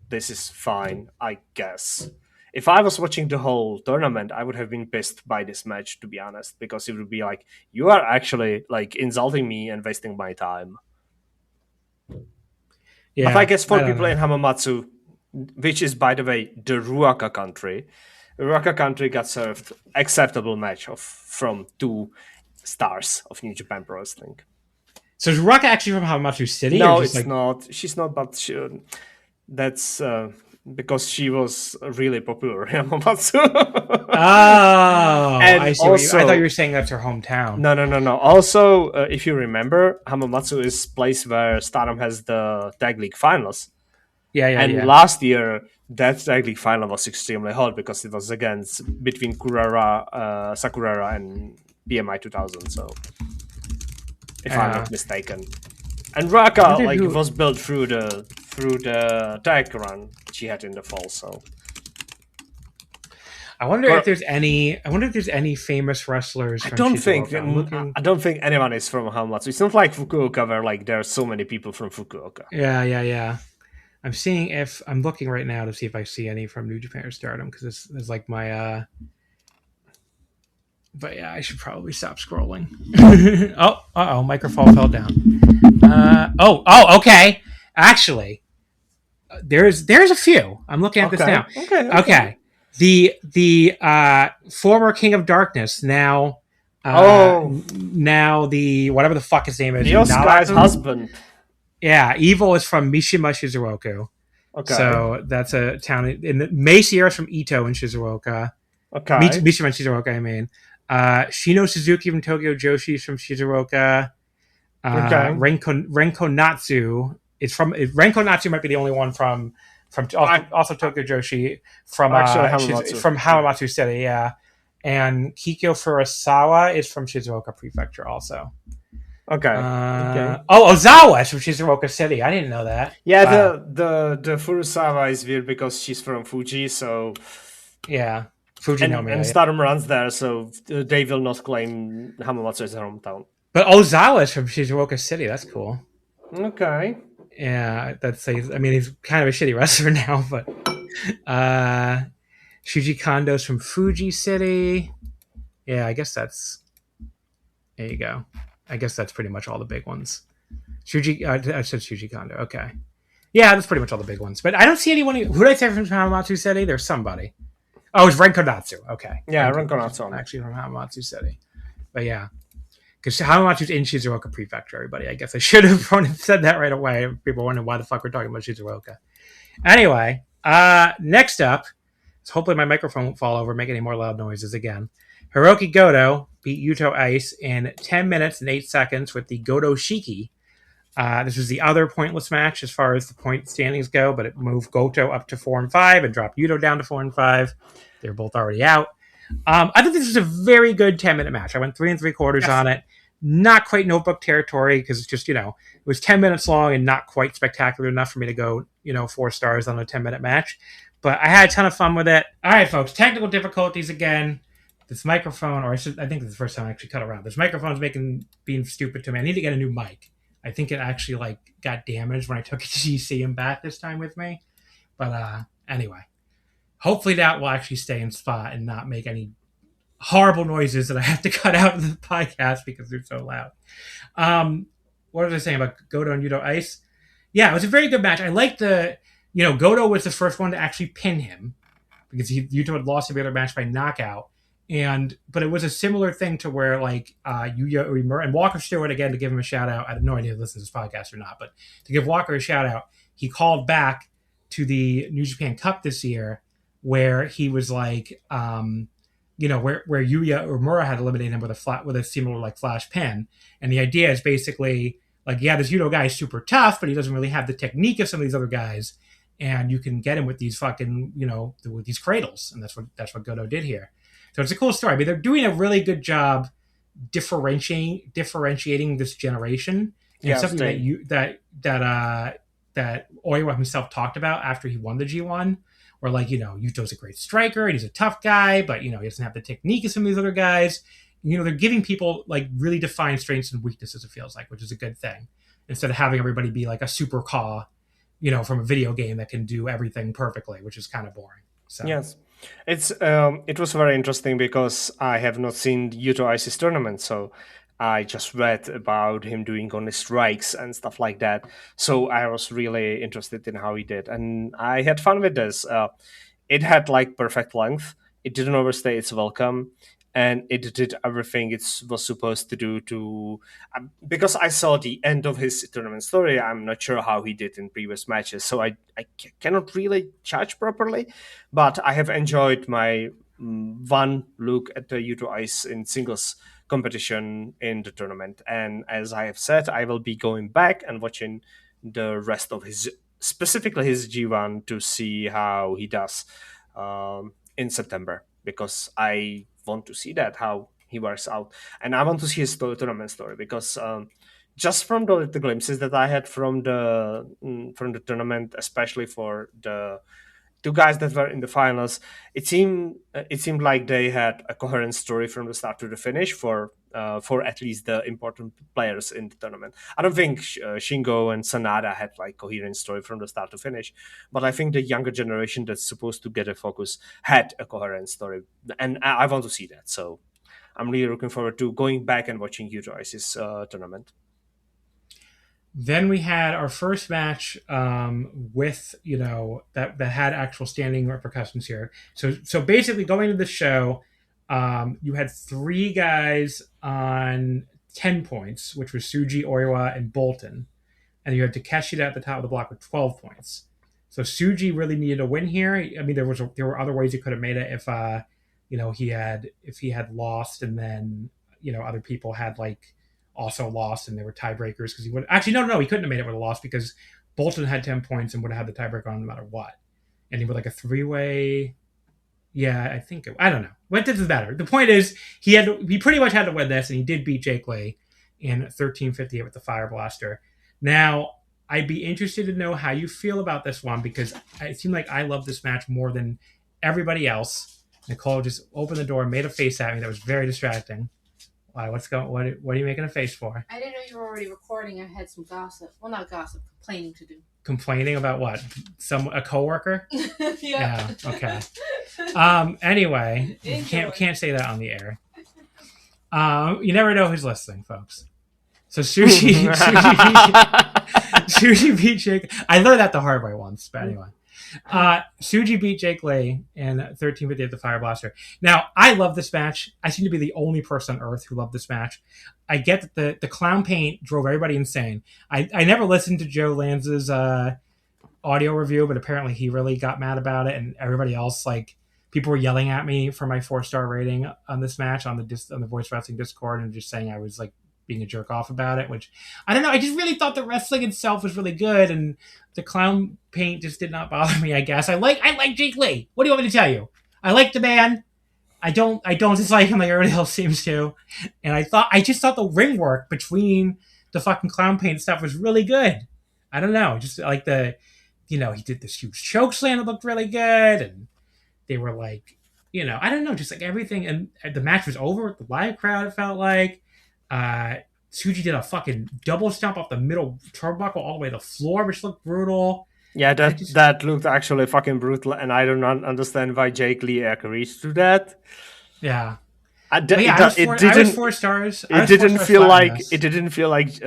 this is fine, I guess. If I was watching the whole tournament, I would have been pissed by this match, to be honest, because it would be like, you are actually like insulting me and wasting my time. Yeah, but I guess for people in Hamamatsu, which is, by the way, the Ruaka country, got served acceptable match from 2 stars of New Japan Pro Wrestling. So is Ruaka actually from Hamamatsu City? No, or just it's not. She's not, but that's because she was really popular in Hamamatsu. Oh, And I see. also, I thought you were saying that's her hometown. No. Also, if you remember, Hamamatsu is place where Stardom has the tag league finals. And last year, that tag league final was extremely hot because it was between Sakurara, and BMI 2000. So, if I'm not mistaken, and Raka was built through the tag run she had in the fall. So, I wonder if there's any famous wrestlers. I don't think anyone is from Hamamatsu. It's not like Fukuoka, where there are so many people from Fukuoka. Yeah. I'm looking right now to see if I see any from New Japan or Stardom, because this is like my but yeah, I should probably stop scrolling. Microphone fell down. Okay. Actually, there's a few. I'm looking at this now. Okay. The former King of Darkness, now the whatever the fuck his name is, the guy's husband. Yeah, Evil is from Mishima Shizuoka. Okay. So that's a town in the Macy is from Ito in Shizuoka. Okay. Mishima Shizuoka, I mean. Shino Suzuki from Tokyo Joshi is from Shizuoka. Renko Natsu is from Renko Natsu might be the only one from also Tokyo Joshi from Hamamatsu City, yeah. And Kikyo Furusawa is from Shizuoka Prefecture also. Okay. Ozawa is from Shizuoka City. I didn't know that. Yeah, wow. the Furusawa is weird because she's from Fuji, so yeah. And Stardom runs there, so they will not claim Hamamatsu as their hometown. But Ozawa is from Shizuoka City. That's cool. Okay. Yeah, he's kind of a shitty wrestler now, but Shuji Kondo's from Fuji City. Yeah, I guess there you go. I guess that's pretty much all the big ones. I said Shuji Kondo. Okay. Yeah, that's pretty much all the big ones. But I don't see anyone. Who did I say from Hamamatsu City? There's somebody. Oh, it's Renko Natsu. Okay. Yeah, Renko Natsu. Actually from Hamamatsu City. But yeah. Because Hamamatsu's in Shizuoka Prefecture, everybody. I guess I should have said that right away. People wondering why the fuck we're talking about Shizuoka. Anyway, next up, hopefully my microphone won't fall over, make any more loud noises again. Hiroki Goto beat Yuto Ice in 10 minutes and 8 seconds with the Goto Shiki. This was the other pointless match as far as the point standings go, but it moved Goto up to 4-5 and dropped Yuto down to 4-5. They're both already out. I think this was a very good 10-minute match. I went 3 3/4 on it. Not quite notebook territory because it's just, it was 10 minutes long and not quite spectacular enough for me to go, 4 stars on a 10-minute match. But I had a ton of fun with it. All right, folks, technical difficulties again. This microphone, I think this is the first time I actually cut around. This microphone's being stupid to me. I need to get a new mic. I think it actually got damaged when I took it to GC and back this time with me. But anyway, hopefully that will actually stay in spot and not make any horrible noises that I have to cut out of the podcast because they're so loud. What was I saying about Goto and Yuto Ice? Yeah, it was a very good match. I liked Goto was the first one to actually pin him because Yuto had lost the other match by knockout. But it was a similar thing to where Yuya Uemura and Walker Stewart, again, to give him a shout out. I have no idea if he listens to this podcast or not, but to give Walker a shout out, he called back to the New Japan Cup this year where he was where Yuya Uemura had eliminated him with a similar flash pin. And the idea is basically this Yuto guy is super tough, but he doesn't really have the technique of some of these other guys. And you can get him with these fucking, with these cradles. And that's what Goto did here. So it's a cool story. I mean, they're doing a really good job differentiating this generation. And something that Oiwa himself talked about after he won the G1, where Yuto's a great striker and he's a tough guy, but he doesn't have the technique of some of these other guys. They're giving people really defined strengths and weaknesses, it feels like, which is a good thing. Instead of having everybody be a super caw, from a video game that can do everything perfectly, which is kind of boring. So yes. It was very interesting because I have not seen Yuto Ice's tournament, so I just read about him doing only strikes and stuff like that. So I was really interested in how he did, and I had fun with this. It had perfect length. It didn't overstay its welcome, and it did everything it was supposed to do. Because I saw the end of his tournament story, I'm not sure how he did in previous matches, so I cannot really judge properly. But I have enjoyed my one look at the Yuto Ice in singles competition in the tournament, and as I have said, I will be going back and watching the rest of specifically his G1 to see how he does in September, because I want to see that how he works out, and I want to see his tournament story, because just from the glimpses that I had from the tournament, especially for the two guys that were in the finals, it seemed like they had a coherent story from the start to the finish for at least the important players in the tournament. I don't think Shingo and Sanada had like coherent story from the start to finish, but I think the younger generation that's supposed to get a focus had a coherent story, and I want to see that. So I'm really looking forward to going back and watching Yuto Ice's tournament. Then we had our first match with, that had actual standing repercussions here. So basically going to the show, you had 3 guys on 10 points, which was Tsuji, Oiwa, and Bolton. And you had Takeshita at the top of the block with 12 points. So Tsuji really needed a win here. I mean, there were other ways he could have made it if he had lost, and then other people had also lost and they were tiebreakers, because he would actually no he couldn't have made it with a loss, because Bolton had 10 points and would have had the tiebreaker on no matter what, and he would a 3-way. I don't know what doesn't matter. The point is he pretty much had to win this, and he did beat Jake Lee in 13:58 with the Fire Blaster. Now I'd be interested to know how you feel about this one, because it seemed like I love this match more than everybody else. Nicole just opened the door and made a face at me that was very distracting. Why? What are you making a face for? I didn't know you were already recording. I had some gossip. Well, not gossip, complaining to do. Complaining about what? A coworker? Yeah. Okay. Anyway, can't say that on the air. You never know who's listening, folks. So Sushi beat Jake. I learned that the hard way once, but anyway. Tsuji beat Jake Lee in 13:58 at the Fire Blaster. Now, I love this match. I seem to be the only person on earth who loved this match. I get that the clown paint drove everybody insane. I never listened to Joe Lanza's audio review, but apparently he really got mad about it, and everybody else, people were yelling at me for my 4-star rating on this match on the Voice Wrestling Discord, and just saying I was being a jerk off about it, which I don't know. I just really thought the wrestling itself was really good, and the clown paint just did not bother me, I guess. I like Jake Lee. What do you want me to tell you? I like the man. I don't dislike him like everybody else seems to. And I just thought the ring work between the fucking clown paint stuff was really good. I don't know. Just he did this huge choke slam that looked really good, and they were I don't know, just everything. And the match was over with the live crowd, it felt like. Tsuji did a fucking double stomp off the middle turnbuckle all the way to the floor, which looked brutal. Yeah, that looked actually fucking brutal, and I don't understand why Jake Lee agreed to that. Yeah. I was 4 stars. It didn't feel like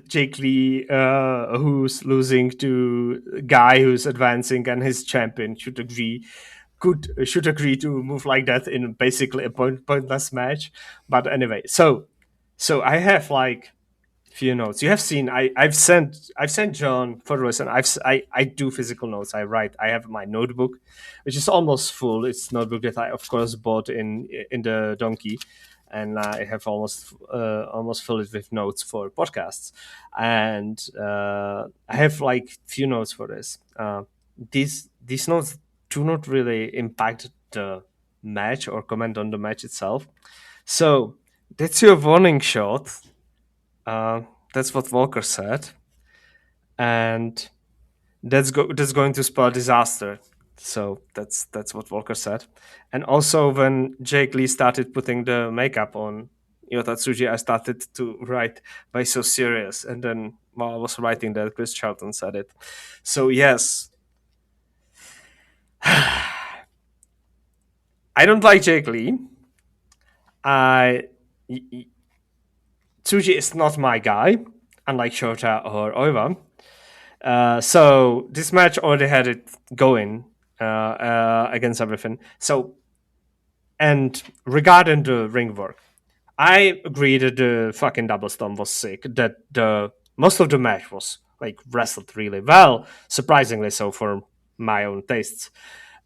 Jake Lee, who's losing to a guy who's advancing and his champion should agree to move like that in basically a pointless match. But anyway, so I have few notes. You have seen I've sent John photos, and I do physical notes. I write. I have my notebook, which is almost full. It's a notebook that I of course bought in the Donkey, and I have almost filled it with notes for podcasts. And I have few notes for this. These notes do not really impact the match or comment on the match itself. So that's your warning shot. That's what Walker said, and that's going to spell disaster. So that's what Walker said. And also, when Jake Lee started putting the makeup on Yota Tsuji, I started to write, "Why so serious?" And then while I was writing that, Chris Charlton said it. So yes, I don't like Jake Lee. Tsuji is not my guy, unlike Shota or Oiwa. So this match already had it going against everything. So And regarding the ring work, I agree that the fucking double stomp was sick. That the most of the match was like wrestled really well, surprisingly so for my own tastes.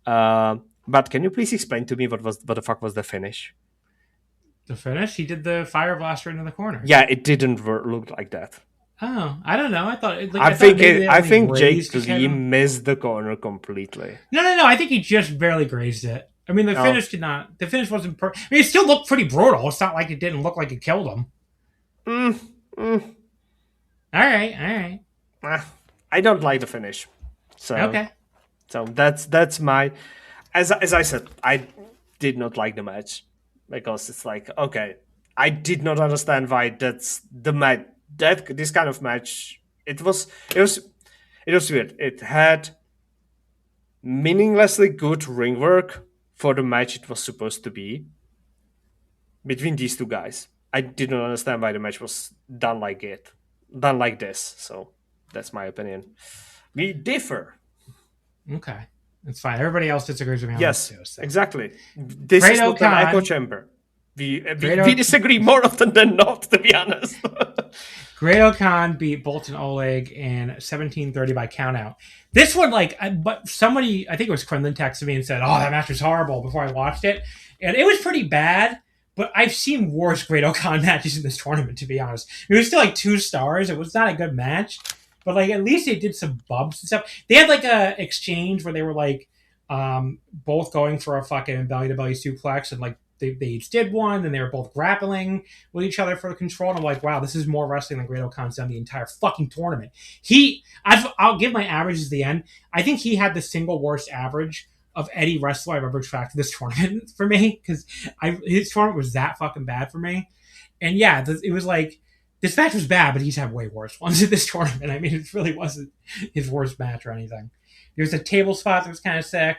But can you please explain to me what the fuck was the finish? The finish? He did the fire blast right into the corner. Yeah, it didn't look like that. Oh, I don't know. I thought. I think Jake Lee missed the corner completely. No. I think he just barely grazed it. I mean, the finish did not. The finish wasn't. I mean, it still looked pretty brutal. It's not like it didn't look like it killed him. All right. I don't like the finish. So okay. So that's my. As I said, I did not like the match because it's like, okay, I did not understand why that's the match. This kind of match, it was weird. It had meaninglessly good ring work for the match it was supposed to be between these two guys. I did not understand why the match was done like this. So that's my opinion. We differ. Okay, that's fine. Everybody else disagrees with me on yes, this too. So. Exactly. This is not an echo chamber. We disagree more often than not, to be honest. Great-O-Khan beat Boltin Oleg in 17:30 by countout. This one, but somebody, I think it was Quinlan, texted me and said, "Oh, that match was horrible," before I watched it, and it was pretty bad. But I've seen worse Great-O-Khan matches in this tournament, to be honest. It was still 2 stars. It was not a good match, but at least they did some bumps and stuff. They had a exchange where they were both going for a fucking belly to belly suplex, and they each did one, and they were both grappling with each other for the control. And I'm like, wow, this is more wrestling than Great-O-Khan's done the entire fucking tournament. I'll give my averages at the end. I think he had the single worst average of any wrestler I've ever tracked this tournament for me, because his tournament was that fucking bad for me. And yeah, it was this match was bad, but he's had way worse ones in this tournament. I mean, it really wasn't his worst match or anything. There was a table spot that was kind of sick.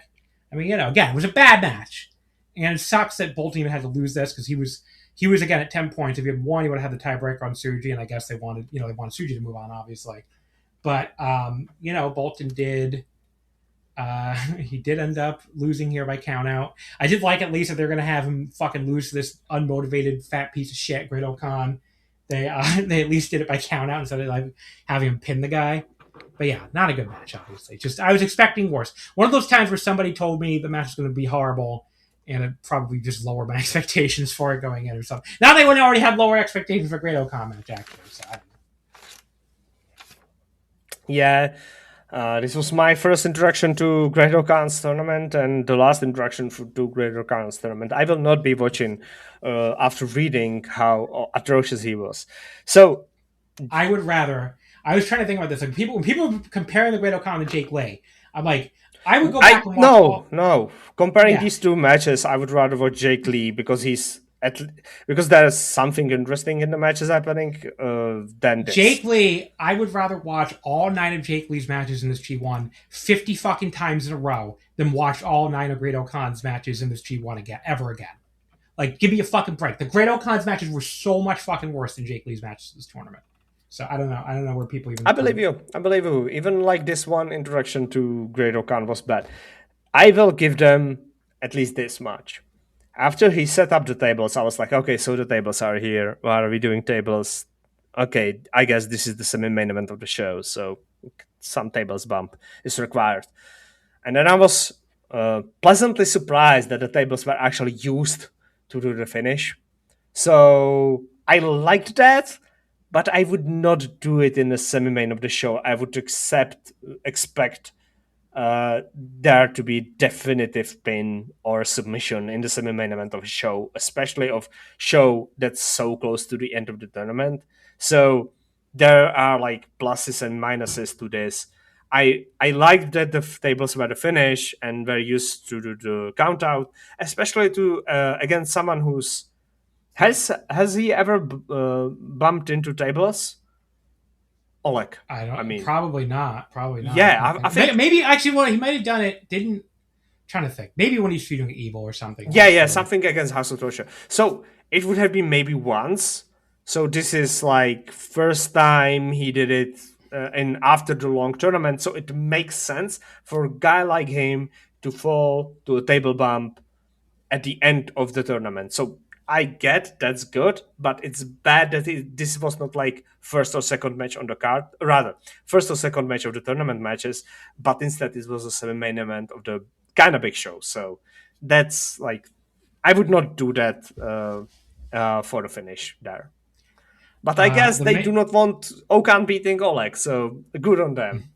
I mean, again, it was a bad match. And it sucks that Boltin even had to lose this, because he was again at 10 points. If he had won, he would have had the tiebreaker on Tsuji, and I guess they wanted Tsuji to move on, obviously. But Boltin did. He did end up losing here by countout. I did like at least that they're going to have him fucking lose to this unmotivated fat piece of shit, Great-O-Khan. They at least did it by countout instead of having him pin the guy. But yeah, not a good match, obviously. Just I was expecting worse. One of those times where somebody told me the match was going to be horrible, and it probably just lowered my expectations for it going in or something. Now they would already have lower expectations for Great-O-Khan match, actually. So I don't know. Yeah. This was my first introduction to Great-O-Khan's tournament and the last introduction to Great-O-Khan's tournament. I will not be watching after reading how atrocious he was. So I would rather. I was trying to think about this. When people were comparing the Great-O-Khan to Jake Lee, I'm like, I would go back and watch. No. Comparing these two matches, I would rather watch Jake Lee because because there's something interesting in the matches happening than this. Jake Lee, I would rather watch all 9 of Jake Lee's matches in this G1 50 fucking times in a row than watch all 9 of Great-O-Khan's matches in this G1 ever again. Give me a fucking break. The Great-O-Khan's matches were so much fucking worse than Jake Lee's matches this tournament. So I don't know where people even. I believe you. Even this one introduction to Great-O-Khan was bad. I will give them at least this much. After he set up the tables, I was like, okay, so the tables are here. Why are we doing tables? Okay, I guess this is the semi-main event of the show, so some tables bump is required. And then I was pleasantly surprised that the tables were actually used to do the finish. So I liked that, but I would not do it in the semi-main of the show. I would expect there to be definitive pin or submission in the semi-main event of a show, especially of show that's so close to the end of the tournament. So there are pluses and minuses to this. I liked that the tables were the finish and were used to do the count out, especially to against someone who's has he ever bumped into tables? Oleg. I mean, probably not. Yeah, I think maybe actually he might have done it. Trying to think. Maybe when he's feuding Evil or something. Yeah, something against House of Tosha. So it would have been maybe once. So this is first time he did it and after the long tournament. So it makes sense for a guy like him to fall to a table bump at the end of the tournament. So I get that's good, but it's bad that this was not like first or second match on the card. Rather, first or second match of the tournament matches, but instead it was a semi-main event of the kind of big show. So that's like, I would not do that for the finish there. But I guess they do not want Okan beating Oleg, so good on them.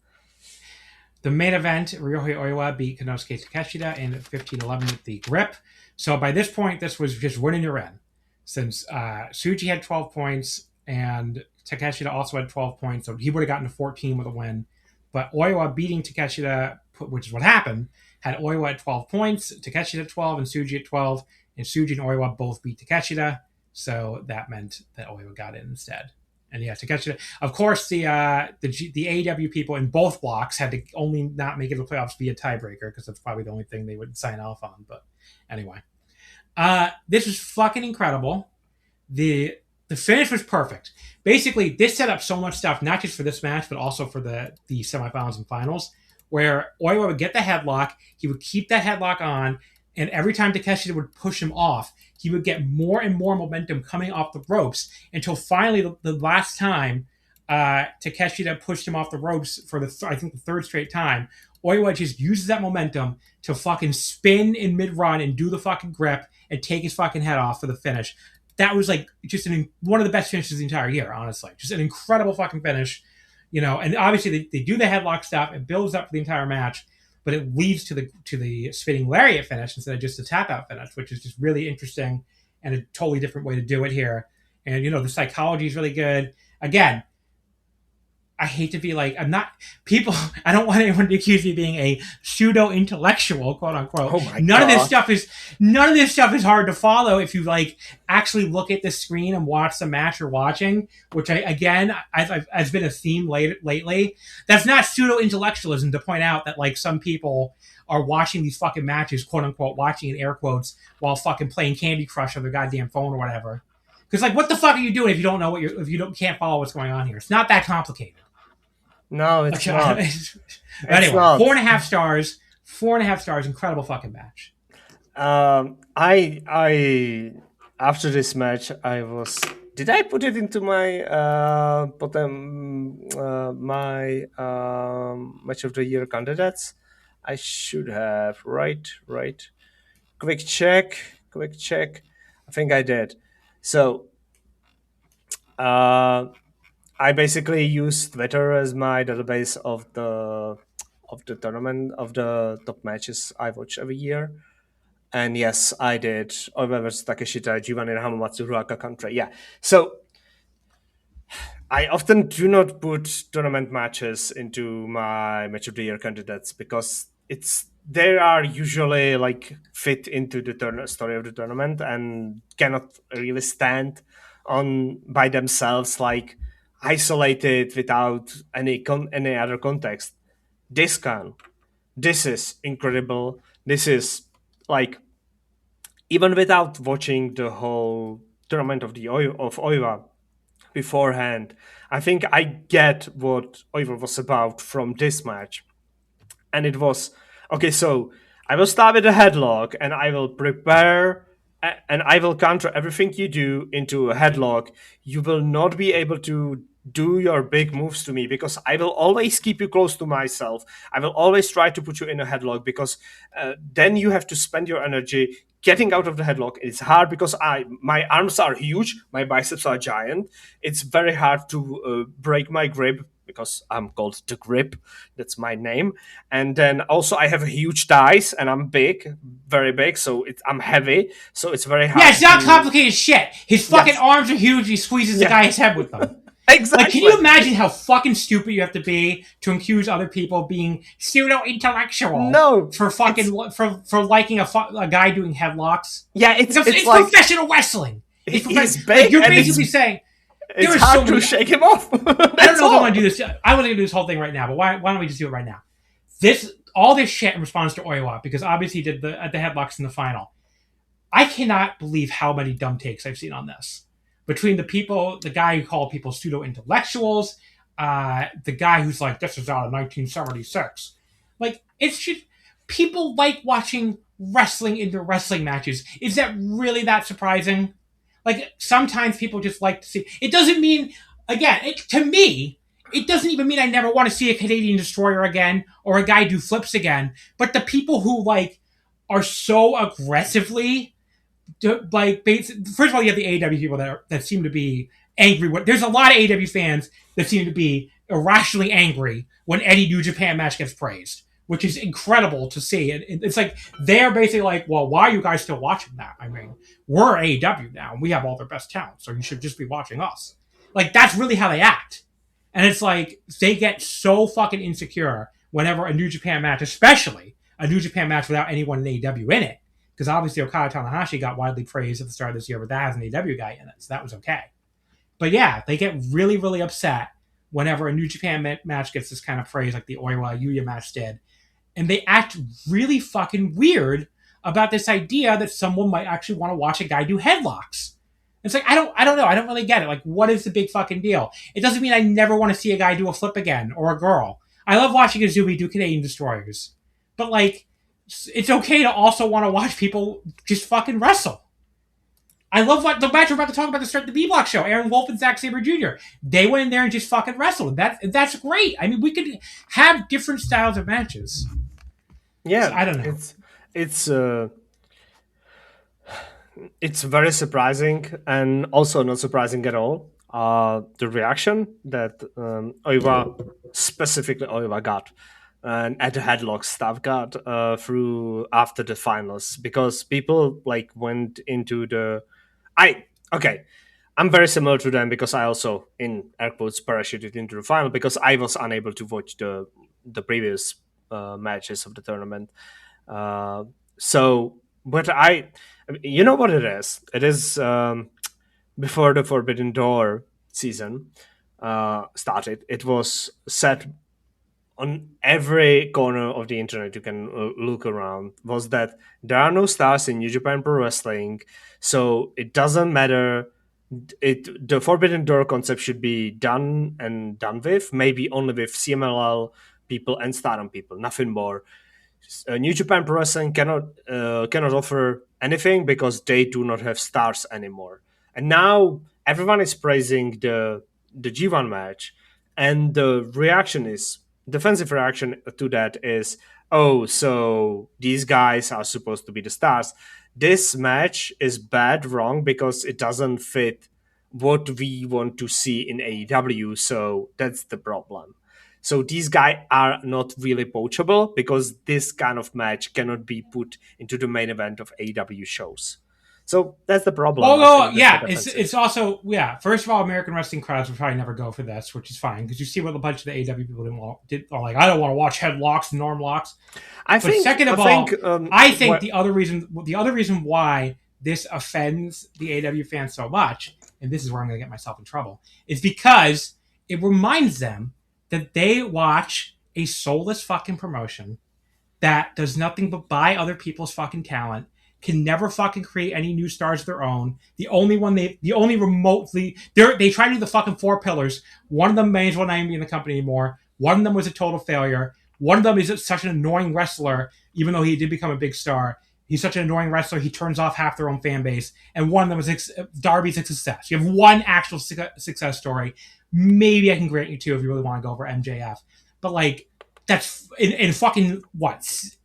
The main event, Ryohei Oiwa beat Konosuke Takeshita in 15-11 with the grip. So by this point, this was just winning your in. Since Tsuji had 12 points and Takeshita also had 12 points, so he would have gotten to 14 with a win. But Oiwa beating Takeshita, which is what happened, had Oiwa at 12 points, Takeshita at 12, and Tsuji at 12. And Tsuji and Oiwa both beat Takeshita. So that meant that Oiwa got in instead. And yeah, Takeshita. Of course, the AEW people in both blocks had to only not make it to the playoffs via tiebreaker because that's probably the only thing they would sign off on. But anyway, this was fucking incredible. The finish was perfect. Basically, this set up so much stuff, not just for this match, but also for the semifinals and finals, where Oiwa would get the headlock. He would keep that headlock on. And every time Takeshita would push him off, he would get more and more momentum coming off the ropes until finally the last time Takeshita pushed him off the ropes for the third straight time, Oiwa just uses that momentum to fucking spin in mid-run and do the fucking grip and take his fucking head off for the finish. That was like just one of the best finishes of the entire year, honestly. Just an incredible fucking finish. And obviously they do the headlock stuff. It builds up for the entire match. But it leads to the spinning lariat finish instead of just a tap out finish, which is just really interesting and a totally different way to do it here. And the psychology is really good. Again, I hate to be like, I don't want anyone to accuse me of being a pseudo intellectual, quote unquote. Oh my none God. of this stuff is hard to follow if you like actually look at the screen and watch the match you're watching, which has been a theme lately. That's not pseudo intellectualism to point out that like some people are watching these fucking matches, quote unquote, watching in air quotes while fucking playing Candy Crush on their goddamn phone or whatever. Because like, what the fuck are you doing if you don't know can't follow what's going on here? It's not that complicated. No, it's not. Anyway, 4.5 stars. 4.5 stars. Incredible fucking match. I after this match, did I put it into my my match of the year candidates? I should have. Right. Quick check. I think I did. So, I basically use Twitter as my database of the tournament, of the top matches I watch every year. And yes, I did. Oiwa vs. Takeshita, G1 in Hamamatsu, Ruaka Country. Yeah. So I often do not put tournament matches into my match of the year candidates because they are usually like fit into the story of the tournament and cannot really stand on by themselves, like isolated without any other context. This is incredible. This is like, even without watching the whole tournament of Oiwa beforehand, I think I get what Oiwa was about from this match. And it was, okay, so I will start with a headlock and I will prepare and I will counter everything you do into a headlock. You will not be able to do your big moves to me because I will always keep you close to myself. I will always try to put you in a headlock because then you have to spend your energy getting out of the headlock. It's hard because my arms are huge, my biceps are giant. It's very hard to break my grip because I'm called The Grip. That's my name. And then also I have huge thighs and I'm big, very big. So I'm heavy. So it's very hard. Yeah, it's not complicated shit. His fucking arms are huge. He squeezes the guy's head with them. Exactly. Like, can you imagine how fucking stupid you have to be to accuse other people of being pseudo-intellectual? No. For fucking, for liking a guy doing headlocks? Yeah, it's like, professional wrestling. He's big. Like, you're basically saying, it's hard to shake him off. I don't know if I want to do this. I want to do this whole thing right now, but why don't we just do it right now? All this shit in response to Oiwa, because obviously he did the headlocks in the final. I cannot believe how many dumb takes I've seen on this. Between the guy who called people pseudo-intellectuals, the guy who's like, this is out of 1976. Like, it's just, people like watching wrestling into wrestling matches. Is that really that surprising? Like, sometimes people just like to see... It doesn't mean... Again, to me, it doesn't even mean I never want to see a Canadian Destroyer again or a guy do flips again. But the people who, like, are so aggressively... Like, first of all, you have the AEW people that seem to be angry. There's a lot of AEW fans that seem to be irrationally angry when any New Japan match gets praised, which is incredible to see. It's like they're basically like, well, why are you guys still watching that? I mean, we're AEW now, and we have all their best talent, so you should just be watching us. Like, that's really how they act. And it's like, they get so fucking insecure whenever a New Japan match, especially a New Japan match without anyone in AEW in it, because obviously Okada Tanahashi got widely praised at the start of this year, but that has an AEW guy in it, so that was okay. But yeah, they get really, really upset whenever a New Japan match gets this kind of praise, like the Oiwa Yuya match did. And they act really fucking weird about this idea that someone might actually want to watch a guy do headlocks. It's like, I don't know. I don't really get it. Like, what is the big fucking deal? It doesn't mean I never want to see a guy do a flip again, or a girl. I love watching Azumi do Canadian Destroyers. But, like, it's okay to also want to watch people just fucking wrestle. I love what the match we're about to talk about to start the B-Block show. Aaron Wolf and Zack Sabre Jr. They went in there and just fucking wrestled. That's great. I mean, we could have different styles of matches. Yeah, so, I don't know. It's very surprising and also not surprising at all. The reaction that Oiwa, specifically Oiwa, got and at the headlock stuff got through after the finals, because people like went into the I'm very similar to them, because I also, in air quotes, parachuted into the final because I was unable to watch the previous matches of the tournament. You know what it is? It is before the Forbidden Door season started. It was set on every corner of the internet you can look around, was that there are no stars in New Japan Pro Wrestling, so it doesn't matter. The Forbidden Door concept should be done and done with, maybe only with CMLL people and Stardom people, nothing more. New Japan Pro Wrestling cannot offer anything because they do not have stars anymore. And now everyone is praising the G1 match, and the defensive reaction to that is, oh, so these guys are supposed to be the stars. This match is wrong, because it doesn't fit what we want to see in AEW, so that's the problem. So these guys are not really poachable, because this kind of match cannot be put into the main event of AEW shows. So that's the problem. Oh, no, yeah. It's also, yeah. First of all, American wrestling crowds would probably never go for this, which is fine, because you see what a bunch of the AEW people are like, I don't want to watch headlocks and norm locks. I think the other reason why this offends the AEW fans so much, and this is where I'm going to get myself in trouble, is because it reminds them that they watch a soulless fucking promotion that does nothing but buy other people's fucking talent, can never fucking create any new stars of their own. They try to do the fucking 4 pillars. One of them may as well not even be in the company anymore. One of them was a total failure. One of them is such an annoying wrestler, even though he did become a big star. He's such an annoying wrestler, he turns off half their own fan base. And one of them was Darby's a success. You have one actual success story. Maybe I can grant you 2 if you really want to go over MJF. But, like, that's in fucking,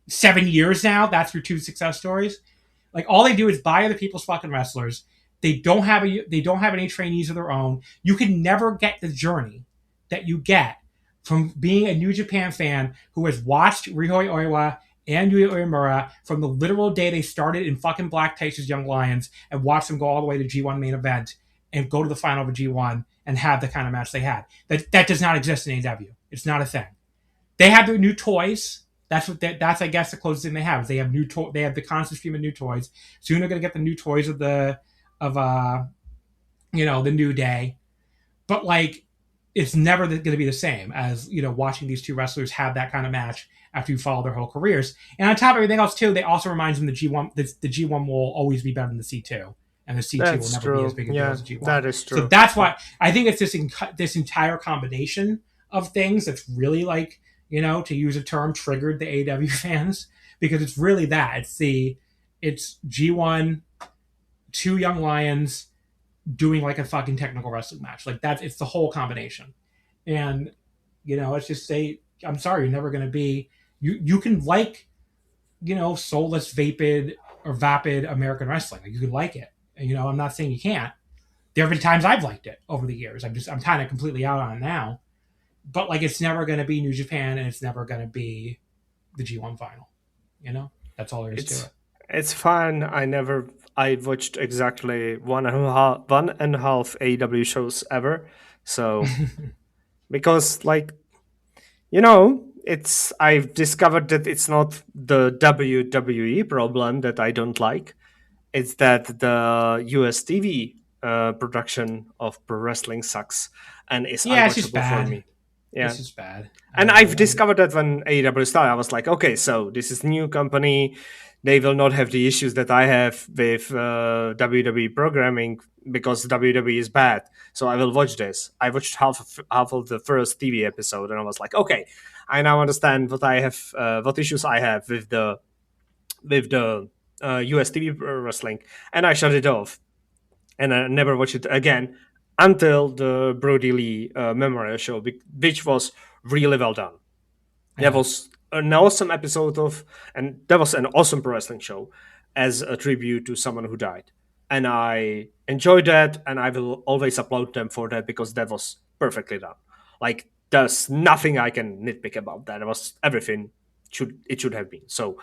7 years now? That's your 2 success stories? Like, all they do is buy other people's fucking wrestlers. They don't have any trainees of their own. You can never get the journey that you get from being a New Japan fan who has watched Rihoi Oiwa and Yuya Uemura from the literal day they started in fucking black tights as young lions, and watched them go all the way to G1 main event and go to the final of a G1 and have the kind of match they had. That does not exist in AEW. It's not a thing. They have their new toys. That's I guess the closest thing they have. Is they have they have the constant stream of new toys. Soon they're gonna get the new toys of the New Day. But, like, it's never going to be the same as, watching these 2 wrestlers have that kind of match after you follow their whole careers. And on top of everything else, too, they also reminds them the G1 will always be better than the C2. And the C2 will never be as big a deal as the G1. That is true. So that's why I think it's this entire combination of things that's really, like, to use a term, triggered the AEW fans. because it's really that. It's G1, two young lions doing like a fucking technical wrestling match. Like it's the whole combination. And, let's just say, I'm sorry, you're never going to be, you can like, soulless, vapid American wrestling. Like, you can like it. And, I'm not saying you can't. There have been times I've liked it over the years. I'm kind of completely out on it now. But, like, it's never going to be New Japan, and it's never going to be the G1 final. That's all there is to it. It's fun. I watched exactly one and a half AEW shows ever. So, because I've discovered that it's not the WWE problem that I don't like. It's that the US TV production of pro wrestling sucks and is unwatchable for me. Yeah, it's just bad. And I've discovered that when AEW started, I was like, okay, so this is a new company. They will not have the issues that I have with WWE programming because WWE is bad. So I will watch this. I watched half of the first TV episode, and I was like, okay, I now understand what issues I have with the US TV wrestling, and I shut it off, and I never watched it again until the Brody Lee memorial show, which was really well done. That was an awesome episode and that was an awesome pro wrestling show as a tribute to someone who died. And I enjoyed that, and I will always applaud them for that because that was perfectly done. Like, there's nothing I can nitpick about that. It was everything it should have been. So,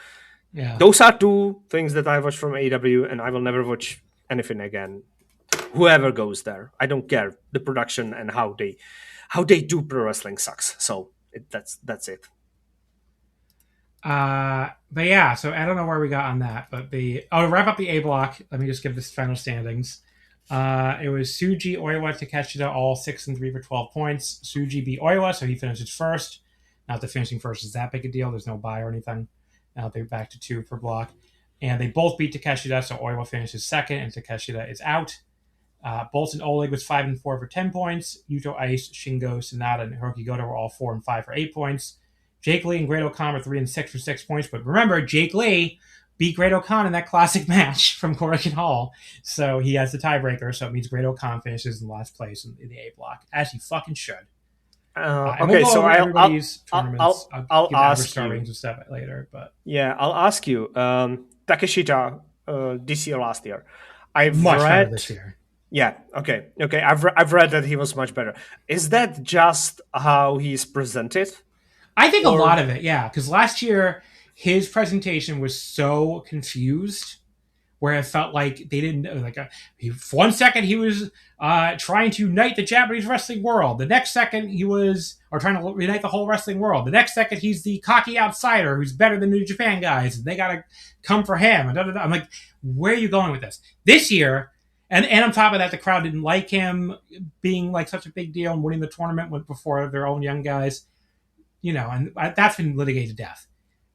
yeah, those are two things that I watched from AEW, and I will never watch anything again. Whoever goes there, I don't care. The production and how they do pro wrestling sucks. So that's it. But yeah, so I don't know where we got on that, but to wrap up the A block, let me just give this final standings. It was Tsuji, Oiwa, Takeshita, all 6-3 for 12 points. Tsuji beat Oiwa, so he finishes first. Not that finishing first is that big a deal. There's no bye or anything. Now they're back to 2 per block. And they both beat Takeshita, so Oiwa finishes second, and Takeshita is out. Bolton Oleg was 5-4 for 10 points. Yuto Ice, Shingo, Sonata, and Hiroki Goto were all 4-5 for 8 points. Jake Lee and Great O'Connor were 3-6 for 6 points. But remember, Jake Lee beat Great O'Connor in that classic match from Korakuen Hall. So he has the tiebreaker. So it means Great O'Connor finishes in last place in the A block, as he fucking should. Okay, so I'll ask you and stuff later. But yeah, I'll ask you. Takeshita, this year, last year, I've much read better this year. Yeah. Okay. I've read that he was much better. Is that just how he's presented? I think a lot of it, yeah. Because last year his presentation was so confused, where it felt like they didn't for 1 second he was trying to unite the Japanese wrestling world. The next second he was trying to unite the whole wrestling world. The next second he's the cocky outsider who's better than New Japan guys, and they gotta come for him. And I'm like, where are you going with this? This year. And on top of that, the crowd didn't like him being like such a big deal and winning the tournament before their own young guys, and that's been litigated to death.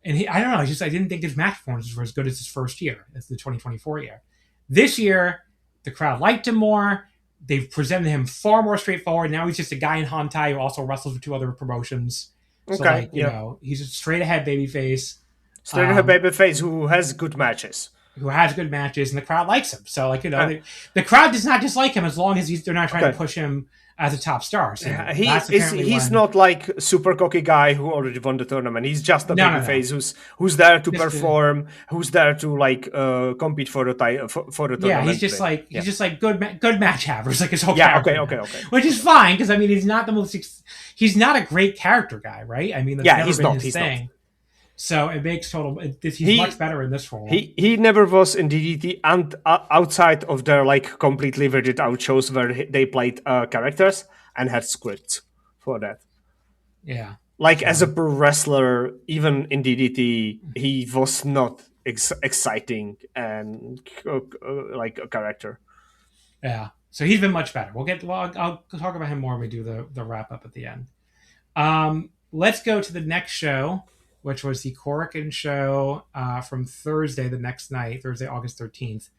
And I don't know, I didn't think his match performances were as good as his first year, as the 2024 year. This year, the crowd liked him more. They've presented him far more straightforward. Now he's just a guy in Hantai who also wrestles with 2 other promotions. Okay, so he's a straight ahead babyface. Straight ahead babyface who has good matches. Who has good matches, and the crowd likes him. So, the crowd does not dislike him as long as they're not trying to push him as a top star. So he's not like super cocky guy who already won the tournament. He's just a babyface who's there to perform, who's there to compete for the tournament. Yeah, he's just good match average, like his whole character. Okay. Which is fine because he's not the most. He's not a great character guy, right? I mean, that's never he's been not. his thing. Not. So it makes he's much better in this role. He never was in DDT and outside of their completely vetted out shows where they played characters and had scripts for that. Yeah. As a pro wrestler, even in DDT, he was not exciting and like a character. Yeah. So he's been much better. I'll talk about him more when we do the wrap up at the end. Let's go to the next show, which was the Korakuen show from Thursday, the next night, Thursday, August 13th.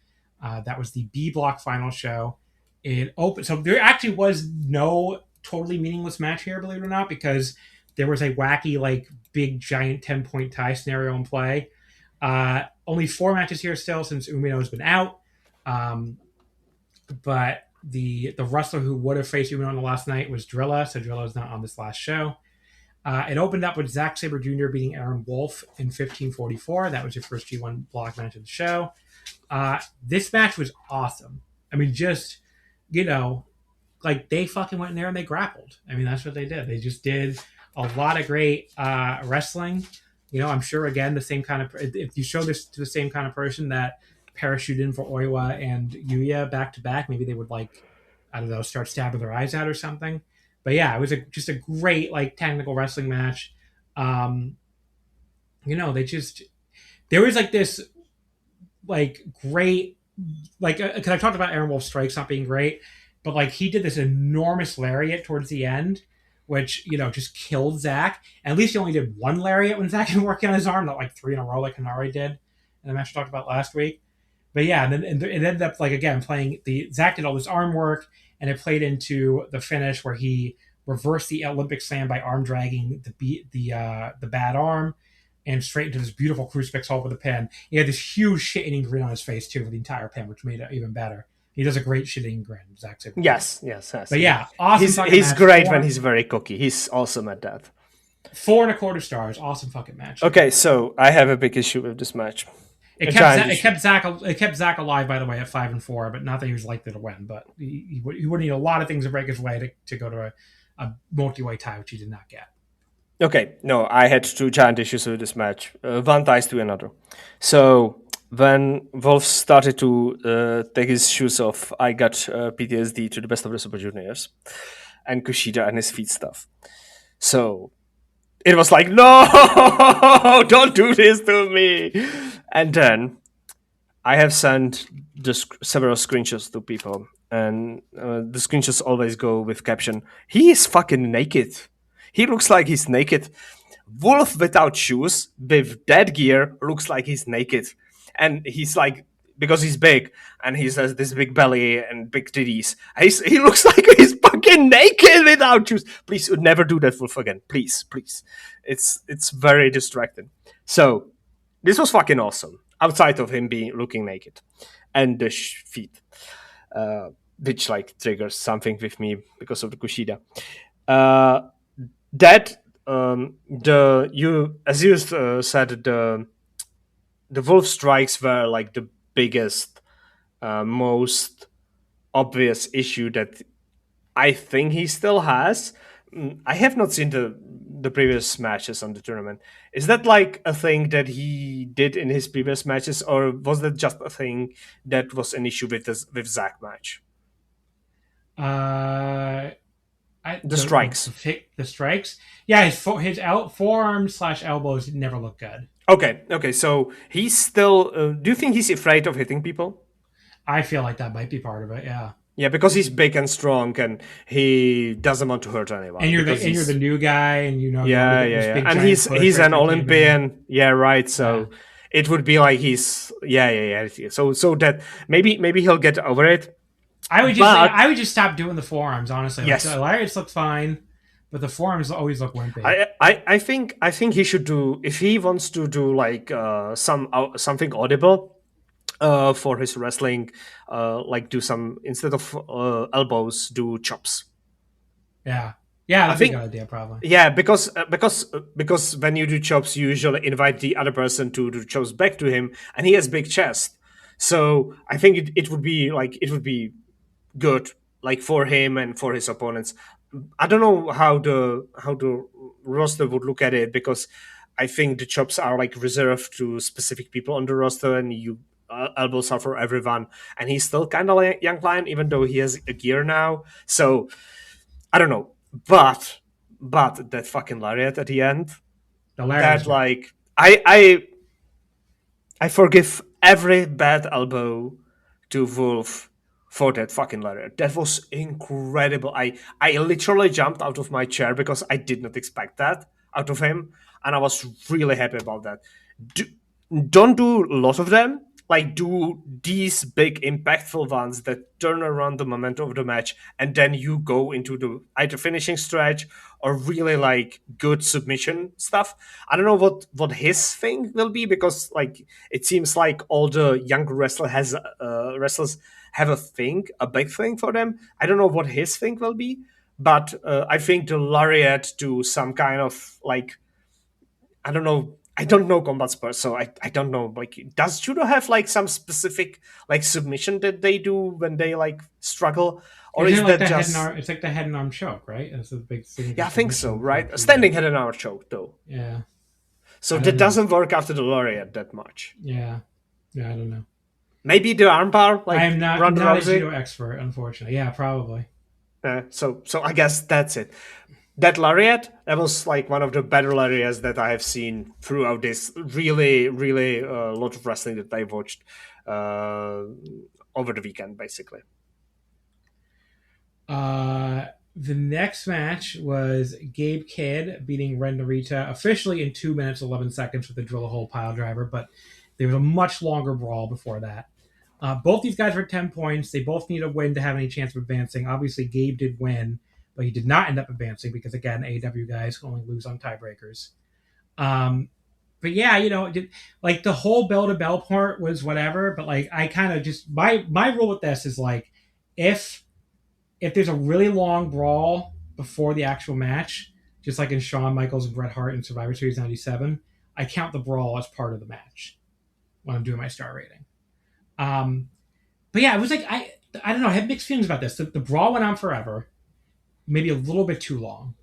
That was the B block final show. It opened, so there actually was no totally meaningless match here, believe it or not, because there was a wacky, big, giant 10-point tie scenario in play. Only 4 matches here still since Umino's been out. But the wrestler who would have faced Umino on the last night was Drilla, so Drilla's not on this last show. It opened up with Zack Sabre Jr. beating Aaron Wolf in 15:44. That was your first G1 block match of the show. This match was awesome. I mean, just, like they fucking went in there and they grappled. I mean, that's what they did. They just did a lot of great wrestling. I'm sure, again, the same kind of, if you show this to the same kind of person that parachute in for Oiwa and Yuya back to back, maybe they would, like, I don't know, start stabbing their eyes out or something. But yeah, it was just a great, like, technical wrestling match. There was like this, like, great, like, because I talked about Aaron Wolf's strikes not being great, but like he did this enormous lariat towards the end, which, just killed Zach. And at least he only did one lariat when Zach didn't work on his arm, not like 3 in a row like Hanare did in the match we talked about last week. But yeah, and then it ended up, like, again, Zach did all this arm work, and it played into the finish where he reversed the Olympic slam by arm dragging the bad arm and straight into this beautiful crucifix hold with the pin. He had this huge shit-eating grin on his face too for the entire pin, which made it even better. He does a great shit-eating grin, Zach Sabre. Yes. But yeah, awesome. He's great when he's very cocky. He's awesome at that. 4.25 stars. Awesome fucking match. Okay, so I have a big issue with this match. It kept Zach alive, by the way, at 5-4, but not that he was likely to win. But he would need a lot of things to break his way to go to a multi-way tie, which he did not get. Okay, no, I had 2 giant issues with this match. One ties to another. So when Wolf started to take his shoes off, I got PTSD to the best of the Super Juniors and Kushida and his feet stuff. So it was like, no, don't do this to me. And then I have sent several screenshots to people, and the screenshots always go with caption, he is fucking naked. He looks like he's naked. Wolf without shoes, with dead gear, looks like he's naked. And he's like, because he's big, and he has this big belly and big titties, he looks like he's fucking naked without shoes. Please, never do that, Wolf, again. Please. It's very distracting. So, this was fucking awesome, outside of him looking naked. And the feet, which, like, triggers something with me because of the Kushida. As you said, the Wolf strikes were like the biggest, most obvious issue that I think he still has. I have not seen the previous matches on the tournament. Is that like a thing that he did in his previous matches, or was that just a thing that was an issue with Zach match? The strikes. The strikes? Yeah, his forearms/elbows never look good. Okay. So he's still. Do you think he's afraid of hitting people? I feel like that might be part of it. Yeah. Yeah, because he's big and strong, and he doesn't want to hurt anyone. And you're the new guy, and Yeah. And he's an Olympian. Yeah, right. So it would be like he's So that maybe he'll get over it. I would just stop doing the forearms, honestly. Yes. Like, the lariats look fine, but the forearms always look wimpy. I think he should do, if he wants to do like something audible for his wrestling, like do some, instead of elbows, do chops. Yeah, that's a good idea, probably. Yeah, because when you do chops, you usually invite the other person to do chops back to him, and he has big chest. So I think it would be good, like, for him and for his opponents. I don't know how the roster would look at it, because I think the chops are like reserved to specific people on the roster, and elbows are for everyone. And he's still kind of like Young Lion, even though he has a gear now. So I don't know, but that fucking lariat at the end, that, like, I forgive every bad elbow to Wolf for that fucking lariat. That was incredible. I literally jumped out of my chair because I did not expect that out of him, and I was really happy about that. Don't do a lot of them, like do these big impactful ones that turn around the momentum of the match, and then you go into the either finishing stretch or really like good submission stuff. I don't know what his thing will be, because like it seems like all the younger wrestlers have a big thing for them. I don't know what his thing will be, but I think the lariat to some kind of like, I don't know. I don't know combat sports, so I don't know. Like, does judo have like some specific like submission that they do when they like struggle, or is that just? It's like the head and arm choke, right? That's the big thing. Yeah, I think so. Right, a standing head and arm choke though. Yeah. So that doesn't work after the lariat that much. Yeah. I don't know. Maybe the armbar. Like I'm not a judo expert, unfortunately. Yeah, probably. So I guess that's it. That lariat, that was like one of the better lariats that I have seen throughout this really, really lot of wrestling that I watched over the weekend, basically. The next match was Gabe Kidd beating Ren Narita officially in 2 minutes 11 seconds with the drill a hole pile driver, but there was a much longer brawl before that. Both these guys were 10 points. They both need a win to have any chance of advancing. Obviously, Gabe did win, but he did not end up advancing because, again, AEW guys only lose on tiebreakers. But yeah, like the whole bell-to-bell part was whatever, but like I kind of just, my rule with this is like, if there's a really long brawl before the actual match, just like in Shawn Michaels and Bret Hart in Survivor Series 97, I count the brawl as part of the match when I'm doing my star rating. But yeah, it was like, I don't know, I had mixed feelings about this. The brawl went on forever, maybe a little bit too long,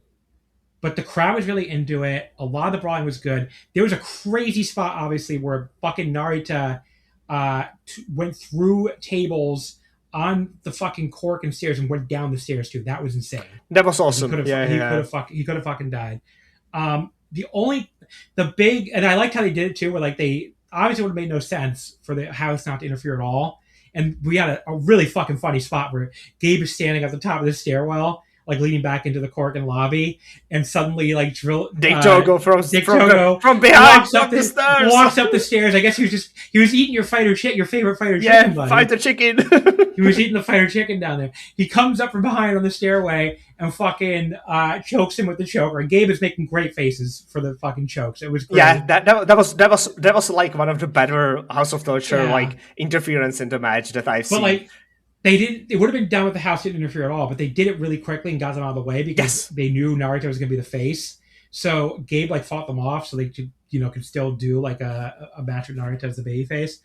but the crowd was really into it. A lot of the brawling was good. There was a crazy spot, obviously, where fucking Narita went through tables on the fucking cork and stairs and went down the stairs too. That was insane. That was awesome. He could have fucking died. The big, and I liked how they did it too, where like they obviously would have made no sense for the house not to interfere at all. And we had a really fucking funny spot where Gabe is standing at the top of the stairwell, like leading back into the cork and lobby, and suddenly like Dick Togo from behind walks up the stairs. I guess he was eating your favorite fighter chicken. Yeah, fighter chicken. He was eating the fighter chicken down there. He comes up from behind on the stairway and fucking chokes him with the choker. And Gabe is making great faces for the fucking chokes. It was great. Yeah, that was like one of the better House of Torture like interference in the match that I've seen. But like it would have been done with the house didn't interfere at all, but they did it really quickly and got them out of the way because they knew Naruto was going to be the face. So Gabe like fought them off so they could still do like a match with Naruto as the baby face.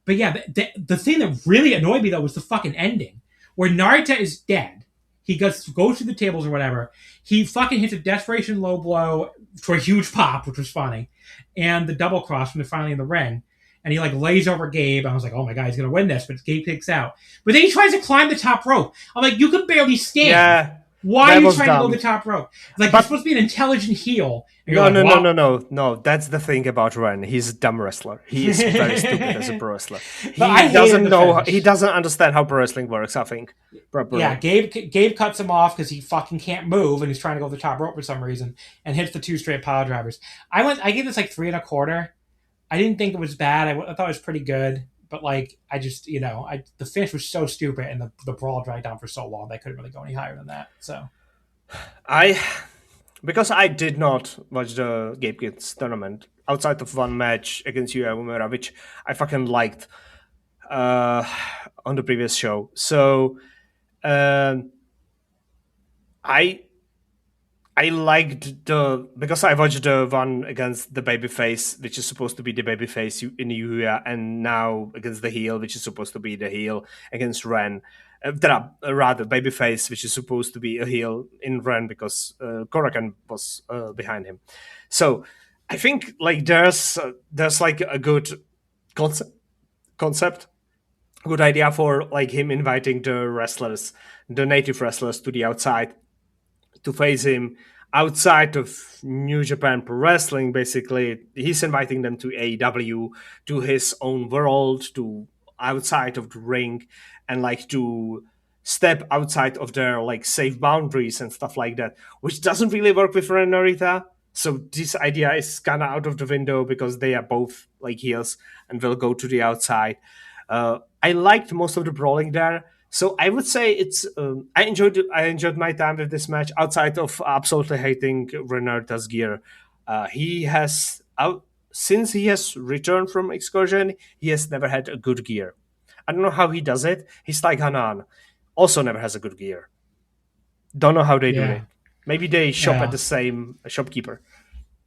But yeah, the thing that really annoyed me though was the fucking ending where Naruto is dead. He goes through the tables or whatever. He fucking hits a desperation low blow for a huge pop, which was funny, and the double cross when they're finally in the ring. And he like lays over Gabe. I was like, oh my God, he's going to win this. But Gabe kicks out. But then he tries to climb the top rope. I'm like, you could barely stand. Yeah. Why are you trying to go the top rope? Like, you're supposed to be an intelligent heel. No. That's the thing about Ren. He's a dumb wrestler. He is very stupid as a pro wrestler. He doesn't understand how pro wrestling works, I think. Properly. Yeah, Gabe cuts him off because he fucking can't move and he's trying to go the top rope for some reason and hits the 2 straight pile drivers. I gave this like 3 1/4. I didn't think it was bad. I thought it was pretty good. But like, I just, the finish was so stupid and the brawl dragged on for so long, they couldn't really go any higher than that. So, because I did not watch the Gabe Kids tournament outside of one match against Uemura, which I fucking liked on the previous show. So, I liked because I watched the one against the babyface, which is supposed to be the babyface in Yuya, and now against the heel, which is supposed to be the heel against Ren. Rather, babyface, which is supposed to be a heel in Ren because Korakuen was behind him. So I think like there's like a good concept, good idea for like him inviting the native wrestlers to the outside, to face him outside of New Japan Pro Wrestling. Basically, he's inviting them to AEW, to his own world, to outside of the ring, and like to step outside of their like safe boundaries and stuff like that, which doesn't really work with Ren Narita. So this idea is kind of out of the window because they are both like heels and will go to the outside. I liked most of the brawling there. So I would say it's I enjoyed my time with this match outside of absolutely hating Renata's gear. He has since he has returned from excursion, he has never had a good gear. I don't know how he does it. He's like Hanan, also never has a good gear. Don't know how they do it. Maybe they shop at the same shopkeeper.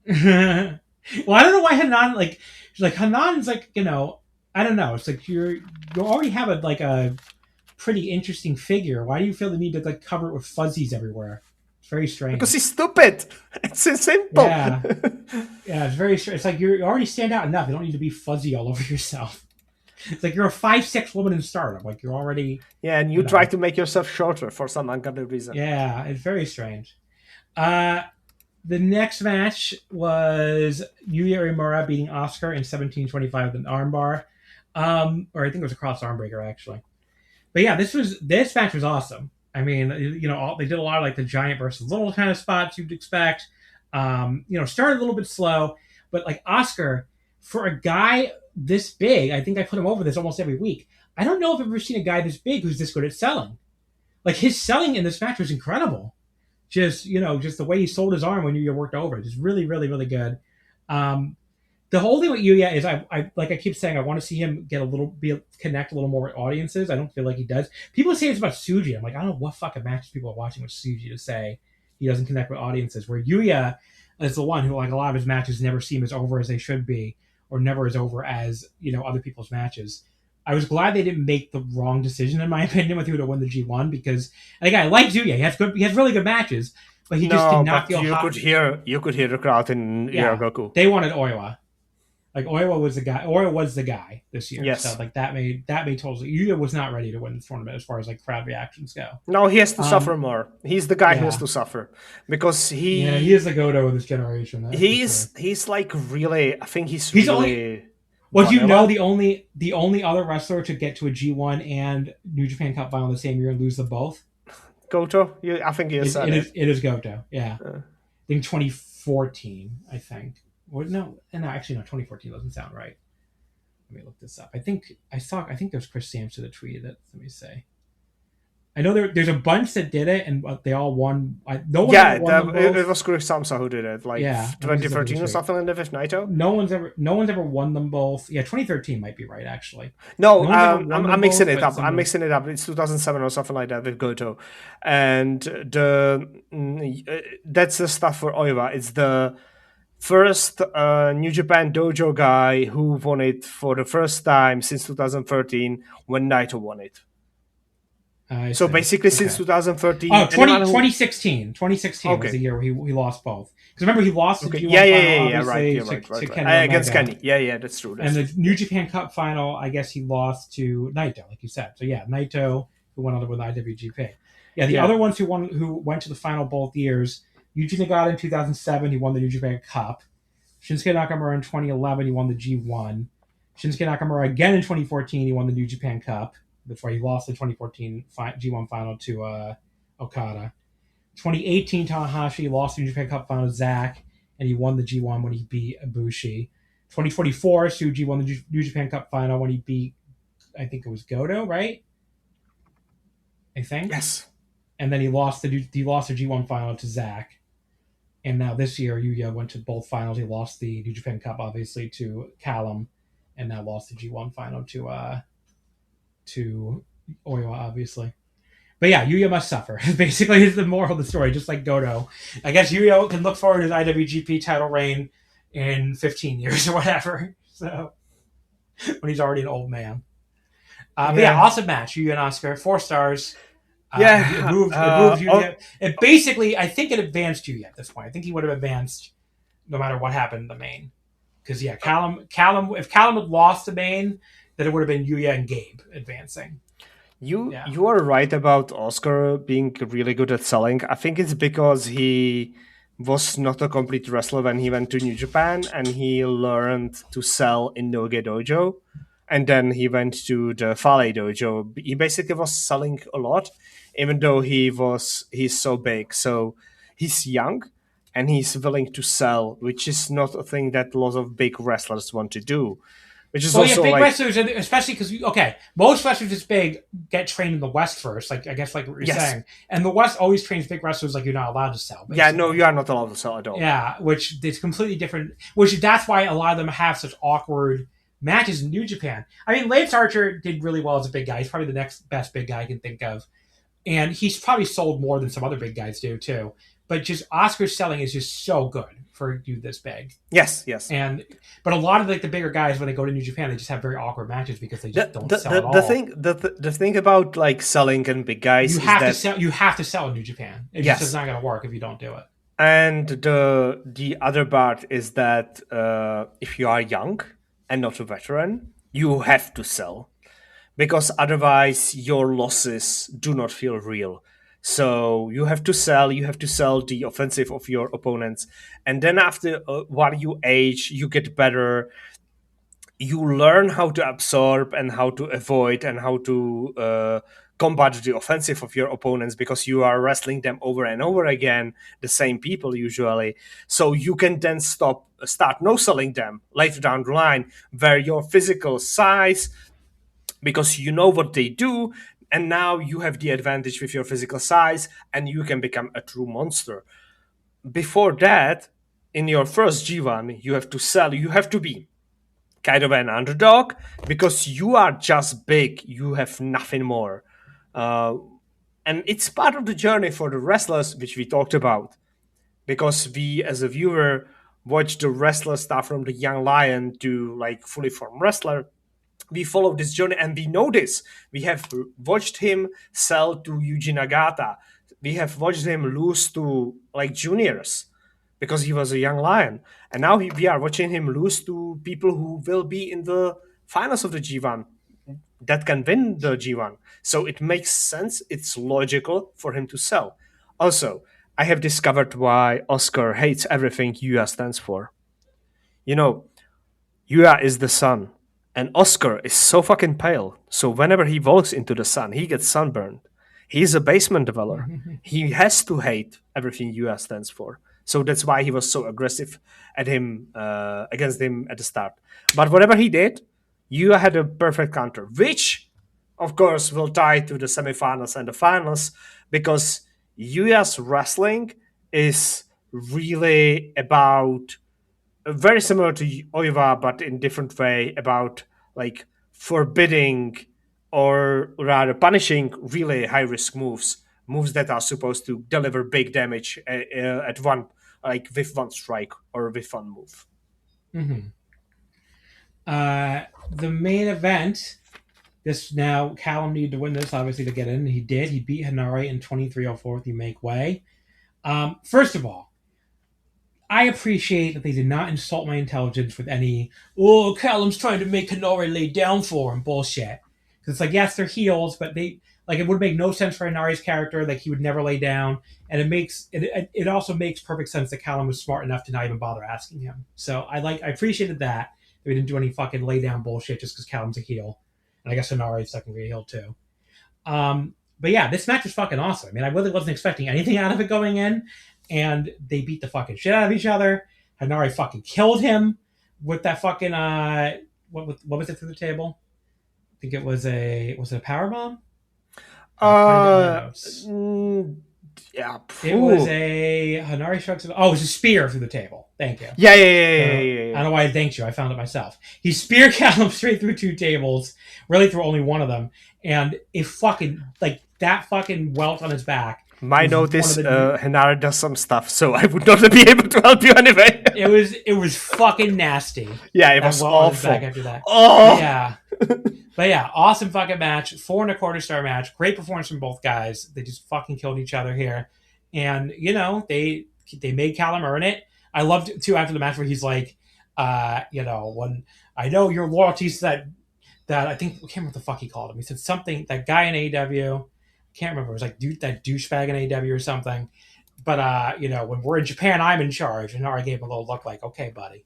Well, I don't know why Hanan Hanan's like, you know, I don't know. It's like you already have a pretty interesting figure. Why do you feel the need to like cover it with fuzzies everywhere? It's very strange. Because he's stupid. It's so simple. Yeah, it's very strange. It's like you already stand out enough. You don't need to be fuzzy all over yourself. It's like you're a 5'6" woman in Stardom. Like you're already. Yeah, and you try to make yourself shorter for some ungodly reason. Yeah, it's very strange. The next match was Yuya Uemura beating Oscar in 17:25 with an armbar. Or I think it was a cross arm breaker actually. But yeah, this match was awesome. I mean, you know, they did a lot of like the giant versus little kind of spots you'd expect. You know, started a little bit slow, but like Oscar, for a guy this big, I think I put him over this almost every week. I don't know if I've ever seen a guy this big who's this good at selling. Like his selling in this match was incredible. Just, you know, just the way he sold his arm when Yuya worked over. Just really, really, really good. The whole thing with Yuya is I like I keep saying I want to see him connect a little more with audiences. I don't feel like he does. People say it's about Suji. I'm like, I don't know what fucking matches people are watching with Suji to say he doesn't connect with audiences. Where Yuya is the one who, like, a lot of his matches never seem as over as they should be, or never as over as, you know, other people's matches. I was glad they didn't make the wrong decision, in my opinion, with who to win the G1 because, again, I like Yuya. He has really good matches, but he just did not feel hot. You could hear the crowd in Yaragoku. They wanted Oiwa. Like Oiwa was the guy. Oiwa was the guy this year. Yes. So like that made totally. Yuya was not ready to win this tournament as far as like crowd reactions go. No, he has to suffer more. He's the guy who has to suffer because he is the Goto of this generation. He's like really. I think he's really. Well, you know, the only other wrestler to get to a G1 and New Japan Cup final the same year and lose them both. Goto, I think he is. It is Goto. Yeah, I think 2014. I think. Or no, actually no. 2014 doesn't sound right. Let me look this up. I think there's Chris Sampson that tweeted it. Let me say. I know there's a bunch that did it, and they all won. It was Chris Sampson who did it, 2013 or something like that with Naito. No one's ever won them both. Yeah, 2013 miuld be right, actually. No, I'm mixing it up. I'm mixing it up. It's 2007 or something like that with Goto, and that's the stuff for Oiwa. It's the first New Japan Dojo guy who won it for the first time since 2013 when Naito won it. So basically, since 2013. 2016. 2016 was the year where he lost both. Because remember, he lost the G1 final, right. Against Kenny. Yeah, that's true. And the New Japan Cup final, I guess he lost to Naito, like you said. So yeah, Naito, who went on to win the IWGP. Yeah, the other ones who went to the final both years, Yuji Nagata in 2007, he won the New Japan Cup. Shinsuke Nakamura in 2011, he won the G1. Shinsuke Nakamura again in 2014, he won the New Japan Cup before he lost the 2014 G1 final to Okada. 2018, Tanahashi lost the New Japan Cup final to Zack, and he won the G1 when he beat Ibushi. 2024, Suji won the New Japan Cup final when he beat, I think it was Goto, right? I think. Yes. And then he lost the G1 final to Zack. And now this year, Yuya went to both finals. He lost the New Japan Cup, obviously, to Callum, and now lost the G1 final to Oiwa, obviously. But yeah, Yuya must suffer. Basically, is the moral of the story, just like Goto. I guess Yuya can look forward to his IWGP title reign in 15 years or whatever. So, when he's already an old man. But yeah, awesome match. Yuya and Oscar, 4 stars. It moved Yuya. It basically, I think it advanced Yuya at this point. I think he would have advanced no matter what happened in the main. Because if Callum had lost the main, then it would have been Yuya and Gabe advancing. You are right about Oscar being really good at selling. I think it's because he was not a complete wrestler when he went to New Japan, and he learned to sell in Noge Dojo. And then he went to the Fale Dojo. He basically was selling a lot, even though he's so big. So he's young, and he's willing to sell, which is not a thing that lots of big wrestlers want to do. Which is also big like, wrestlers, especially because most wrestlers this big get trained in the West first, like I guess like what you're saying, and the West always trains big wrestlers like you're not allowed to sell. Basically. Yeah, no, you are not allowed to sell at all. Yeah, which is completely different. Which that's why a lot of them have such awkward matches in New Japan. I mean, Lance Archer did really well as a big guy. He's probably the next best big guy I can think of, and he's probably sold more than some other big guys do too. But just Oscar's selling is just so good for a dude this big. Yes. But a lot of like the bigger guys, when they go to New Japan, they just have very awkward matches because they just don't sell at all. The thing about like selling and big guys you have to sell in New Japan. It's just not going to work if you don't do it. And the other part is that if you are young and not a veteran, you have to sell, because otherwise your losses do not feel real. So you have to sell the offensive of your opponents. And then after while you age, you get better. You learn how to absorb and how to avoid and how to combat the offensive of your opponents, because you are wrestling them over and over again, the same people usually. So you can then start no-selling them later down the line, where your physical size, because you know what they do, and now you have the advantage with your physical size, and you can become a true monster. Before that, in your first G1, you have to sell, you have to be kind of an underdog, because you are just big, you have nothing more. And it's part of the journey for the wrestlers, which we talked about, because we, as a viewer, watch the wrestler start from the young lion to like fully formed wrestler. We follow this journey, and we know this. We have watched him sell to Yuji Nagata. We have watched him lose to like juniors, because he was a young lion. And now we are watching him lose to people who will be in the finals of the G1, that can win the G1. So it makes sense. It's logical for him to sell. Also, I have discovered why Oscar hates everything UA stands for. You know, UA is the sun. And Oscar is so fucking pale. So whenever he walks into the sun, he gets sunburned. He's a basement dweller. He has to hate everything UA stands for. So that's why he was so aggressive against him at the start. But whatever he did, UA had a perfect counter, which, of course, will tie to the semifinals and the finals, because UA's wrestling is really about, very similar to Oiwa, but in different way, about like forbidding, or rather punishing, really high risk moves that are supposed to deliver big damage at one, like with one strike or with one move. Mm-hmm. The main event. This now, Callum needed to win this, obviously, to get in. He did. He beat Hanare in 23:04 to make way. First of all, I appreciate that they did not insult my intelligence with any, Callum's trying to make Hanare lay down for him bullshit. Because it's like, yes, they're heels, but they, like, it would make no sense for Hanare's character. Like, he would never lay down. And it also makes perfect sense that Callum was smart enough to not even bother asking him. So I appreciated that we didn't do any fucking lay down bullshit just because Callum's a heel. And I guess Hanare's secondary heel too. But yeah, this match was fucking awesome. I mean, I really wasn't expecting anything out of it going in. And they beat the fucking shit out of each other. Hanare fucking killed him with that fucking what was it through the table? I think it was a powerbomb? Yeah. It was a Hanare shrugs. It was a spear through the table. Thank you. Yeah. I don't know why I thanked you. I found it myself. He spear Callum straight through two tables, really through only one of them, and it fucking, like, that fucking welt on his back. My notice, Hanare does some stuff, so I would not be able to help you anyway. It was fucking nasty. Yeah, it was awful. After that. Oh! Yeah. But yeah, awesome fucking match. 4.25 star match. Great performance from both guys. They just fucking killed each other here. And, you know, they made Callum earn it. I loved, too, after the match where he's like, when I know your loyalties that I think, I can't remember what the fuck he called him. He said something, that guy in AEW, can't remember. It was like that douchebag in AEW or something. But when we're in Japan, I'm in charge. And I gave him a little look like, okay, buddy.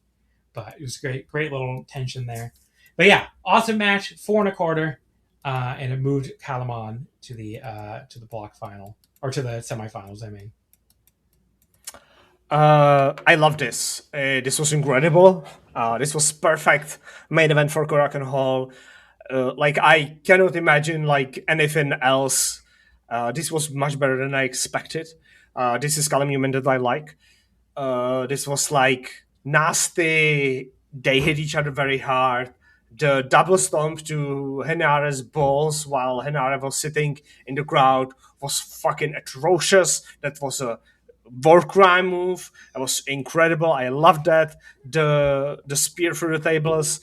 But it was great little tension there. But yeah, awesome match, 4.25, and it moved Callum on to the block final, or to the semifinals. I mean, I love this. This was incredible. This was perfect main event for Korakuen Hall. Like I cannot imagine like anything else. This was much better than I expected. This is Callum Newman that I like. This was like nasty. They hit each other very hard. The double stomp to Henare's balls while Henare was sitting in the crowd was fucking atrocious. That was a war crime move. It was incredible. I loved that. The spear through the tables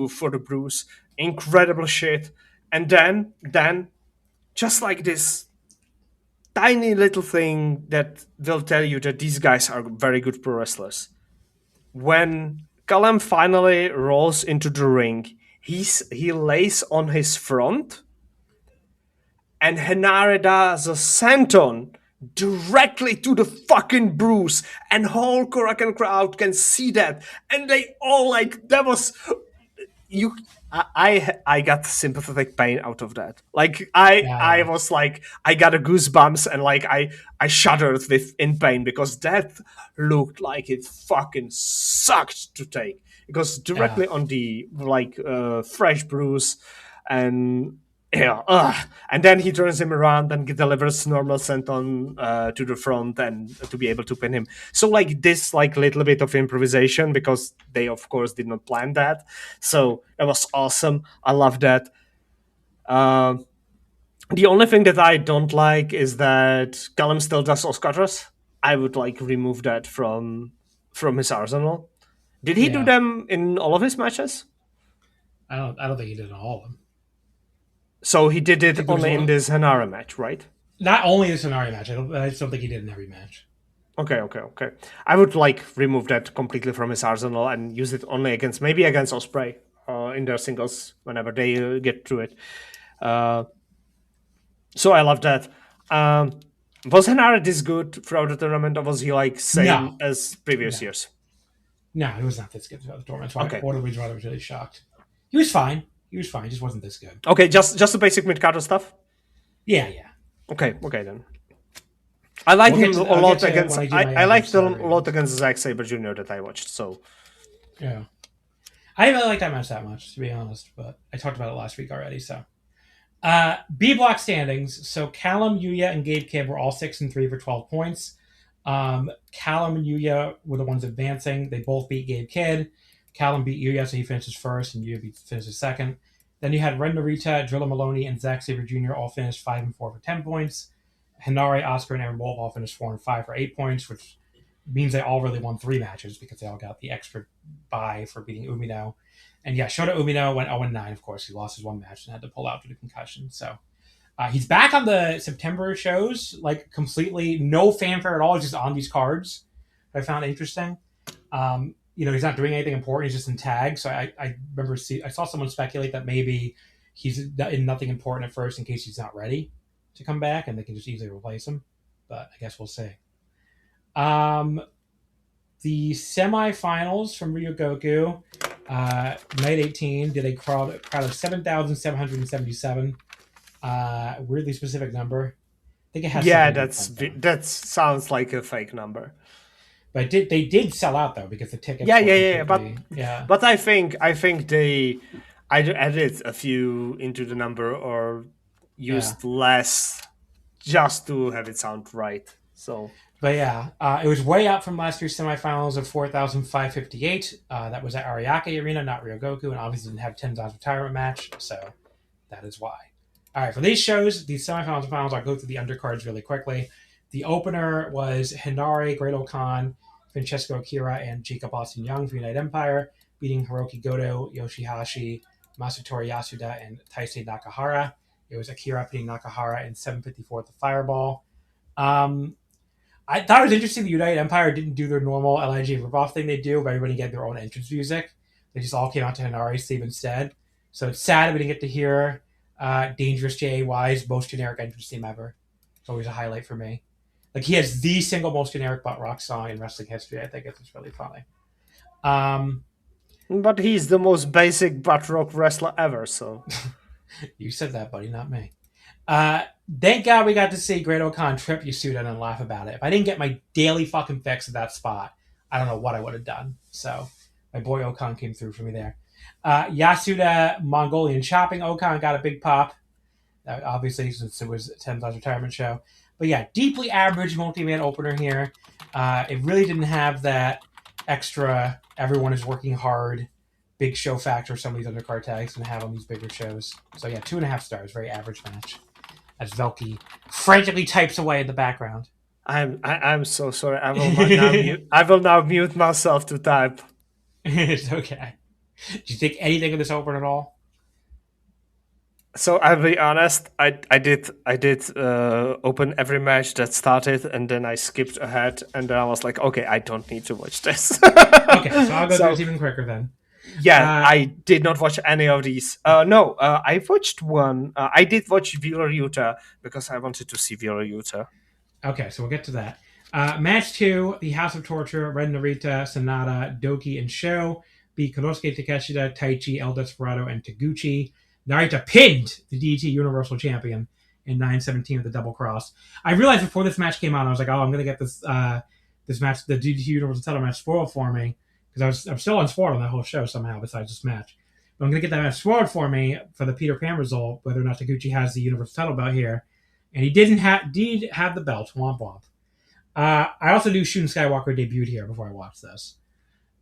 for the bruise. Incredible shit. And then just like this tiny little thing that will tell you that these guys are very good pro wrestlers. When Callum finally rolls into the ring, he lays on his front, and Henare does a senton directly to the fucking bruise, and whole Korakuen crowd can see that, and they all like that was you. I got sympathetic pain out of that. Like I was like I got a goosebumps and like I shuddered in pain because that looked like it fucking sucked to take. It goes directly on the like fresh bruise and and then he turns him around and delivers normal senton to the front and to be able to pin him. So like this like little bit of improvisation because they of course did not plan that. So that was awesome. I love that. The only thing that I don't like is that Callum still does Oscars. I would like remove that from his arsenal. Did he do them in all of his matches? I don't think he did in all of them. So he did it only in this Henare match, right? Not only the scenario match. I just don't think he did in every match. Okay. I would like remove that completely from his arsenal and use it only against Ospreay in their singles whenever they get through it. So I love that. Was Henare this good throughout the tournament, or was he like same as previous years? No, he was not this good throughout the tournament. That's why one of the reasons why I was really shocked. He was fine. He just wasn't this good. Okay, just the basic mid-carder stuff? Yeah. Okay then. I like him a lot against. I liked him a lot against Zack Sabre Jr. that I watched. So yeah, I didn't really like that match that much, to be honest. But I talked about it last week already. So B block standings. So Callum, Yuya, and Gabe Kidd were all 6-3 for 12 points. Callum and Yuya were the ones advancing. They both beat Gabe Kidd. Callum beat Yuya, so he finishes first, and Yuya finishes second. Then you had Ren Narita, Drilla Maloney, and Zack Sabre Jr. all finished 5-4 for 10 points. Henare, Oscar, and Aaron Wolf all finished 4-5 for 8 points, which means they all really won 3 matches because they all got the extra bye for beating Umino. And yeah, Shota Umino went 0-9, of course. He lost his one match and had to pull out due to concussion. So he's back on the September shows, like completely no fanfare at all, just on these cards. I found interesting. He's not doing anything important. He's just in tag. So I remember I saw someone speculate that maybe he's in nothing important at first in case he's not ready to come back and they can just easily replace him. But I guess we'll see. The semifinals from Ryogoku, night 18, did a crowd of 7,777. Weirdly specific number. I think it has. Yeah, that sounds like a fake number. But they did sell out though because the tickets. Yeah. But I think they either added a few into the number or used less just to have it sound right. So. But it was way up from last year's semifinals of 4,558. That was at Ariake Arena, not Ryogoku, and obviously didn't have Tenza's retirement match, so that is why. All right, for these shows, these semifinals and finals, I'll go through the undercards really quickly. The opener was Henare, Great Okan, Francesco Akira, and Jacob Austin Young for United Empire, beating Hiroki Goto, Yoshihashi, Masatori Yasuda, and Taisei Nakahara. It was Akira beating Nakahara in 7:54 at the Fireball. I thought it was interesting the United Empire didn't do their normal LIG ripoff thing they do, where everybody get their own entrance music. They just all came out to Henare's theme instead. So it's sad we didn't get to hear Dangerous JAY's most generic entrance theme ever. It's always a highlight for me. Like, he has the single most generic butt rock song in wrestling history. I think it's really funny. But he's the most basic butt rock wrestler ever, so. You said that, buddy, not me. Thank God we got to see Great Okan trip Yasuda and laugh about it. If I didn't get my daily fucking fix at that spot, I don't know what I would have done. So my boy Okan came through for me there. Yasuda Mongolian chopping. Okan got a big pop. Obviously, since it was Tenza's retirement show. But yeah, deeply average multi-man opener here. It really didn't have that extra everyone is working hard big show factor some of these undercard tags can have on these bigger shows. So yeah, 2.5 stars, very average match. As Velkej frantically types away in the background. I'm so sorry. I will now mute myself to type. It's okay. Did you think anything of this open at all? So I'll be honest. I did open every match that started, and then I skipped ahead, and then I was like, okay, I don't need to watch this. Okay, so I'll go through this even quicker then. Yeah, I did not watch any of these. No, I watched one. I did watch Wheeler Yuta because I wanted to see Wheeler Yuta. Okay, so we'll get to that. Match 2, the House of Torture, Red Narita, Sanada, Doki, and Sho beat Konosuke Takeshita, Taichi, El Desperado, and Taguchi. Narita pinned the DDT Universal Champion in 9:17 with the double cross. I realized before this match came on, I was like, oh, I'm going to get this match, the DDT Universal title match, spoiled for me. Because I'm still unspoiled on that whole show somehow besides this match. But I'm going to get that match spoiled for me for the Peter Pan result, whether or not Taguchi has the Universal title belt here. And he did have the belt. Womp womp. I also knew Shun Skywalker debuted here before I watched this.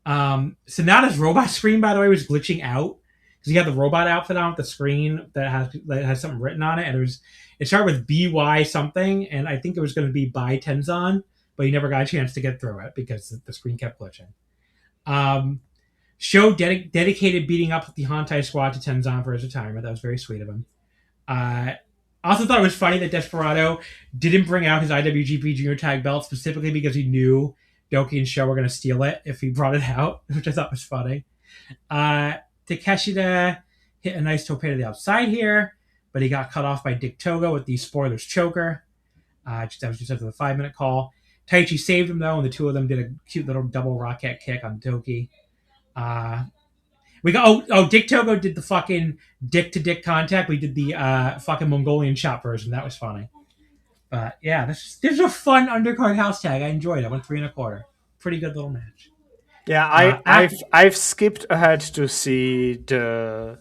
Sonata's robot screen, by the way, was glitching out. Because he had the robot outfit on with the screen that has something written on it. And it started with BY something. And I think it was going to be by Tenzan. But he never got a chance to get through it because the screen kept glitching. Sho dedicated beating up the Hantai squad to Tenzan for his retirement. That was very sweet of him. I also thought it was funny that Desperado didn't bring out his IWGP Junior Tag belt specifically because he knew Doki and Sho were going to steal it if he brought it out, which I thought was funny. Takeshita hit a nice tope to the outside here, but he got cut off by Dick Togo with the Spoilers choker. That was just after the 5-minute call. Taichi saved him, though, and the two of them did a cute little double rocket kick on Doki. Dick Togo did the fucking dick-to-dick contact. We did the fucking Mongolian chop version. That was funny. But, yeah, this is a fun undercard house tag. I enjoyed it. I went 3.25. Pretty good little match. Yeah, I've skipped ahead to see the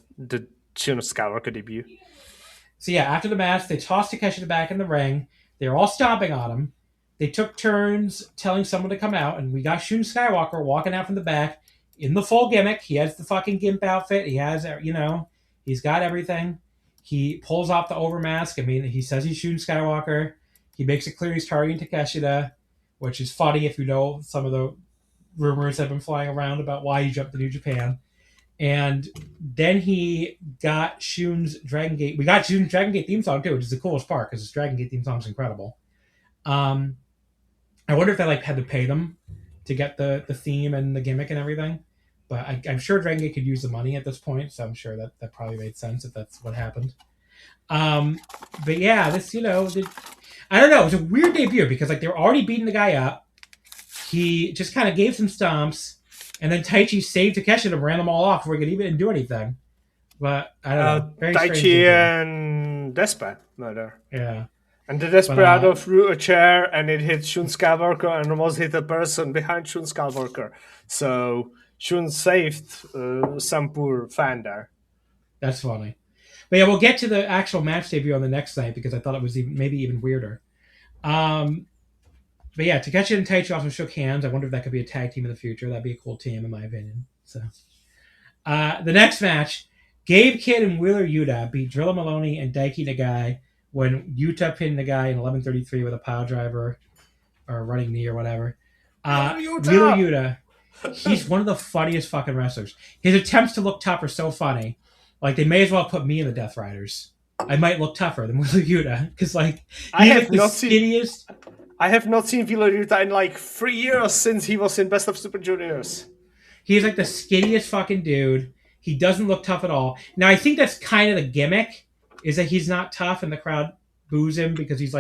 Shun Skywalker debut. So, yeah, after the match, they tossed Takeshita back in the ring. They were all stomping on him. They took turns telling someone to come out, and we got Shun Skywalker walking out from the back in the full gimmick. He has the fucking gimp outfit. He has, he's got everything. He pulls off the overmask. I mean, he says he's Shun Skywalker. He makes it clear he's targeting Takeshita, which is funny if you know some of the rumors that have been flying around about why he jumped to New Japan. And then he got Shun's Dragon Gate. We got Shun's Dragon Gate theme song, too, which is the coolest part because his Dragon Gate theme song is incredible. I wonder if they had to pay them to get the theme and the gimmick and everything. But I'm sure Dragon Gate could use the money at this point, so I'm sure that probably made sense if that's what happened. But yeah, this, I don't know. It was a weird debut because they were already beating the guy up. He just kind of gave some stomps, and then Taichi saved Takeshita and ran them all off before he could even do anything. But I don't know. Very Taichi and Despa murder. Yeah. And the Desperado threw a chair and it hit Shun Skywalker and almost hit a person behind Shun Skywalker. So Shun saved some poor fan there. That's funny. But yeah, we'll get to the actual match debut on the next night because I thought it was maybe even weirder. But yeah, Takeshi and Taichi also shook hands. I wonder if that could be a tag team in the future. That'd be a cool team in my opinion. So the next match, Gabe Kidd and Wheeler Yuta beat Drilla Maloney and Daiki Nagai when Yuta pinned the guy in 11:33 with a pile driver or running knee or whatever. Wheeler Yuta, he's one of the funniest fucking wrestlers. His attempts to look tough are so funny. They may as well put me in the Death Riders. I might look tougher than Wheeler Yuta because I have not seen Wheeler Yuta in 3 years since he was in Best of Super Juniors. He's the skinniest fucking dude. He doesn't look tough at all. Now I think that's kind of the gimmick. Is that he's not tough and the crowd boos him because he's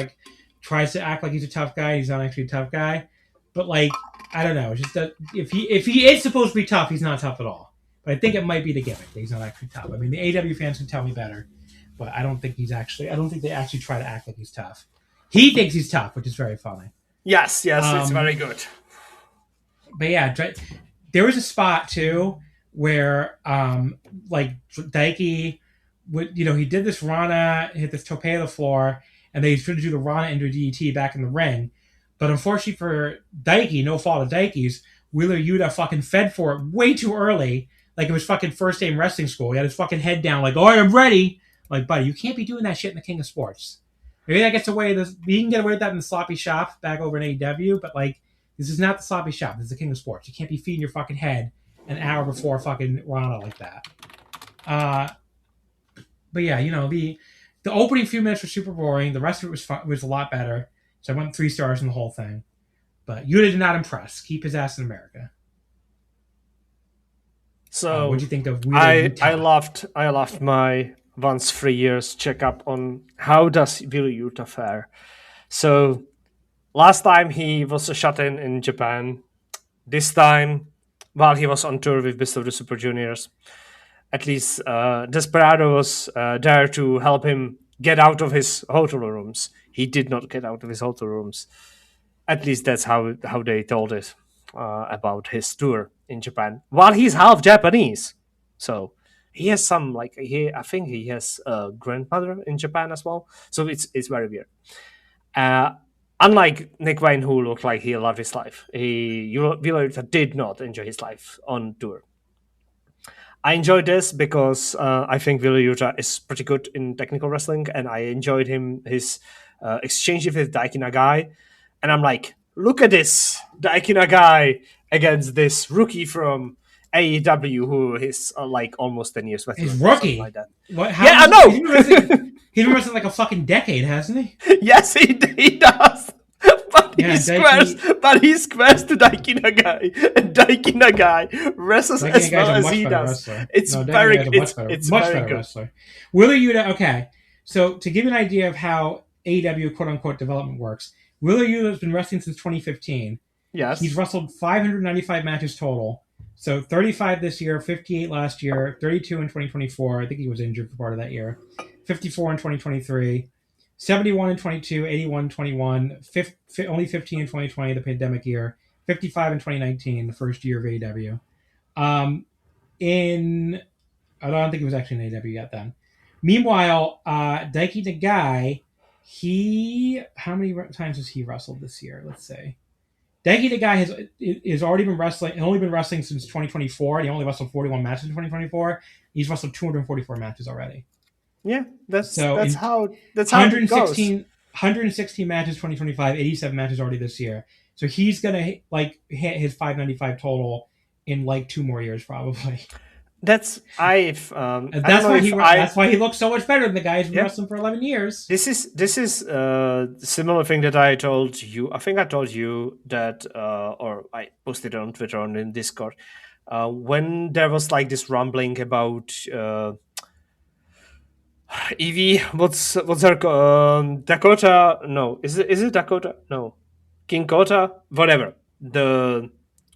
tries to act like he's a tough guy and he's not actually a tough guy. But I don't know. It's just that if he is supposed to be tough, he's not tough at all. But I think it might be the gimmick that he's not actually tough. I mean, the AW fans can tell me better. but I don't think they actually try to act like he's tough. He thinks he's tough, which is very funny. Yes, it's very good. But yeah, there was a spot too where like Daiki would, he did this Rana, hit this tope to the floor, and they tried to do the Rana into a DDT back in the ring. But unfortunately for Daiki, no fault of Daiki's, Wheeler Yuta fucking fed for it way too early. Like it was fucking first day in wrestling school. He had his fucking head down like, all right, I'm ready. Like, buddy, you can't be doing that shit in the King of Sports. Maybe that gets away. You can get away with that in the sloppy shop back over in AEW, but like, this is not the sloppy shop. This is the King of Sports. You can't be feeding your fucking head an hour before fucking Rana like that. But yeah, the opening few minutes were super boring. The rest of it was a lot better. So I went 3 stars in the whole thing. But Yuta did not impress. Keep his ass in America. So what do you think of I loved my once 3 years checkup on how does Wheeler Yuta fare. So last time he was shut in Japan. This time, while he was on tour with Best of the Super Juniors, at least Desperado was there to help him get out of his hotel rooms. He did not get out of his hotel rooms. At least that's how they told it about his tour in Japan. While he's half Japanese, so he has some I think he has a grandmother in Japan as well. So it's very weird. Unlike Nick Wayne, who looked like he loved his life, Wheeler did not enjoy his life on tour. I enjoyed this because I think Wheeler Yuta is pretty good in technical wrestling, and I enjoyed his exchange with Daiki Nagai. And I'm like, look at this, Daiki Nagai against this rookie from AEW who is like almost 10 years veteran. He's rookie. Like that. I know. He's been wrestling like a fucking decade, hasn't he? Yes, he does. But he squares to Daiki Nagai, and Daiki Nagai wrestles Daiki as Nagai's well a as much he better does. Wrestler. It's no, very it's much very better good. Wrestler. Wheeler Yuta, okay. So to give you an idea of how AEW quote unquote development works, Wheeler Yuta has been wrestling since 2015. Yes. He's wrestled 595 matches total. So 35 this year, 58 last year, 32 in 2024. I think he was injured for part of that year. 54 in 2023. 71 in 22, 81 in 21, only 15 in 2020, the pandemic year, 55 in 2019, the first year of AEW. I don't think it was actually in AEW yet then. Meanwhile, Daiki Nagai, how many times has he wrestled this year? Let's say. Daiki Nagai has already been wrestling, only been wrestling since 2024. He only wrestled 41 matches in 2024. He's wrestled 244 matches already. Yeah, that's how 116, it goes. 116 matches 2025, 87 matches already this year. So he's gonna hit his 595 total in 2 more years probably. That's why he looks so much better than the guy who's been wrestling for 11 years. This is a similar thing that I told you. I think I told you that, or I posted it on Twitter and in Discord, when there was this rumbling about Evie. What's her Dakota? No, is it Dakota? No, King Kota. Whatever, the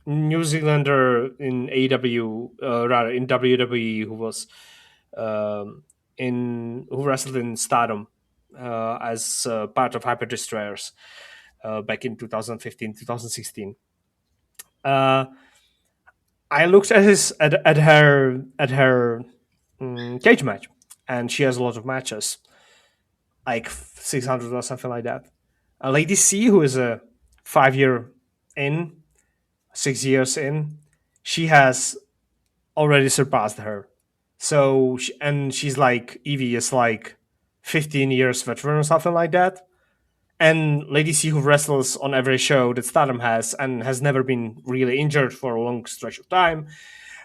New Zealander in AEW, rather in WWE, who was who wrestled in Stardom as part of Hyper Destroyers back in 2015, 2016. I looked at her cage match, and she has a lot of matches, like 600 or something like that. Lady C, who is a 6 years in, she has already surpassed her. So, she's Evie is 15 years veteran or something like that. And Lady C, who wrestles on every show that Stardom has and has never been really injured for a long stretch of time,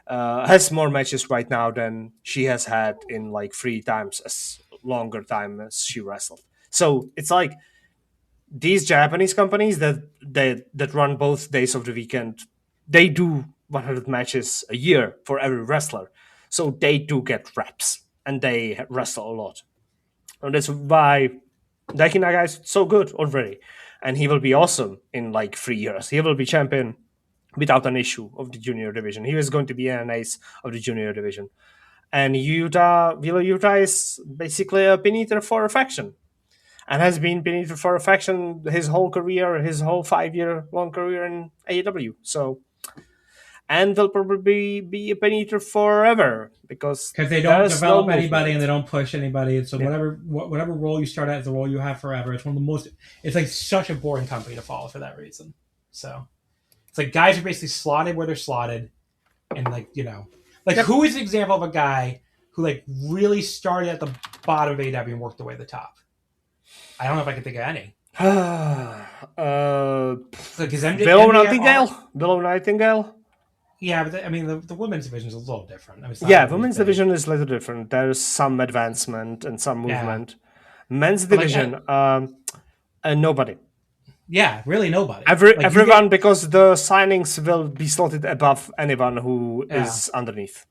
has more matches right now than she has had in 3 times as longer time as she wrestled. So it's these Japanese companies that run both days of the weekend, they do 100 matches a year for every wrestler. So they do get reps and they wrestle a lot. And that's why Daiki Nagai is so good already. And he will be awesome in 3 years. He will be champion without an issue of the junior division. He was going to be an ace of the junior division. And Wheeler Yuta is basically a pin eater for a faction, and has been pin eater for a faction his whole 5-year-long career in AEW. So, and they'll probably be a pin eater forever because they don't there's no develop anybody movement. and they don't push anybody. So Yeah. whatever role you start at is the role you have forever. It's one of the most. It's like such a boring company to follow for that reason. So it's like guys are basically slotted where they're slotted, and like who is an example of a guy who like really started at the bottom of AEW and worked their way to the top? I don't know if I can think of any. Like is Willow Nightingale. Yeah, but the women's division is a little different. I mean, Women's division is a little different. There's some advancement and some movement. Yeah. Men's division, nobody. Yeah, really nobody. Everyone, because the signings will be slotted above anyone who is underneath.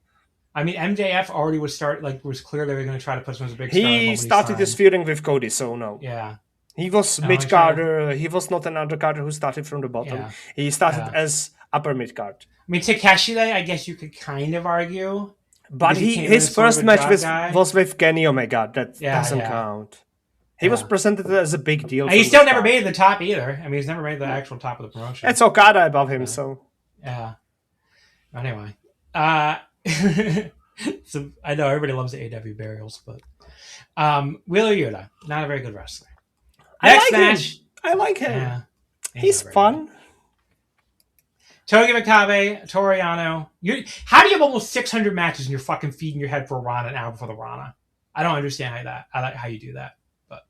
I mean, MJF already was clear they were going to try to put him as a big star. He started his feuding with Cody, so no. Yeah. He was mid-carder. He was not an undercarder who started from the bottom. Yeah. He started as upper mid-card. I mean, Takeshi, I guess you could kind of argue. But his first match was with Kenny Omega. That doesn't count. He was presented as a big deal. He still never made the top either. I mean, he's never made the actual top of the promotion. It's Okada above him, so. Yeah. Anyway. So I know everybody loves the AW burials, but Wheeler Yuta, not a very good wrestler. Next match. I like him. Yeah. He's fun. Togi Makabe, Toru Yano. How do you have almost 600 matches and you're fucking feeding your head for Rana an hour before the Rana? I don't understand how you do that. But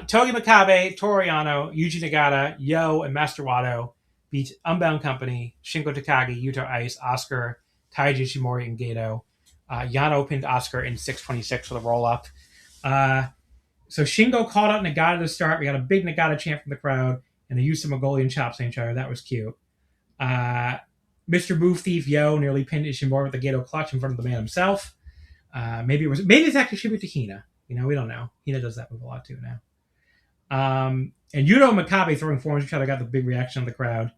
Togi Makabe, Toru Yano, Yuji Nagata, Yo, and Master Wato beat Unbound Company, Shingo Takagi, Yuto Ice, Asuka, Taiji Ishimori, and Gato. Yano pinned Asuka in 6:26 for the roll-up. So Shingo called out Nagata to start. We got a big Nagata chant from the crowd, and they used some Mongolian chops on each other. That was cute. Mr. Move Thief Yo nearly pinned Ishimori with the Gato clutch in front of the man himself. Maybe it's actually tribute to Hina. We don't know. Hina does that move a lot too now. And Yuto and Makabe throwing forms at each other got the big reaction of the crowd.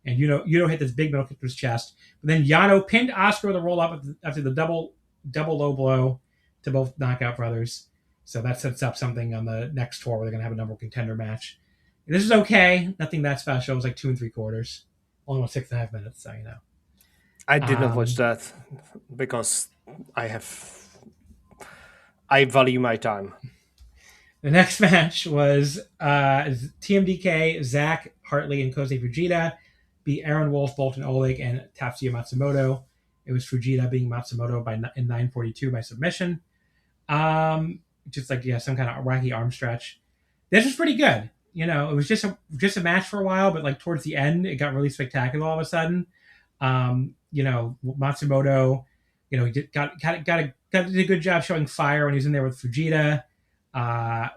And Yuto hit this big middle kick to his chest. But then Yano pinned Asuka with a roll up after the double low blow to both Knockout Brothers. So that sets up something on the next tour where they're going to have a number one contender match. And this is okay. Nothing that special. It was like 2 3/4. Almost 6.5 minutes, so I did not watch that because I value my time. The next match was TMDK, Zach, Hartley, and Kosei Fujita beat Aaron Wolf, Bolton Oleg, and Tatsuya Matsumoto. It was Fujita beating Matsumoto in 9:42 by submission. Just like some kind of wacky arm stretch. This was pretty good. It was just a match for a while, but like towards the end, it got really spectacular all of a sudden. Matsumoto, he did a good job showing fire when he was in there with Fujita.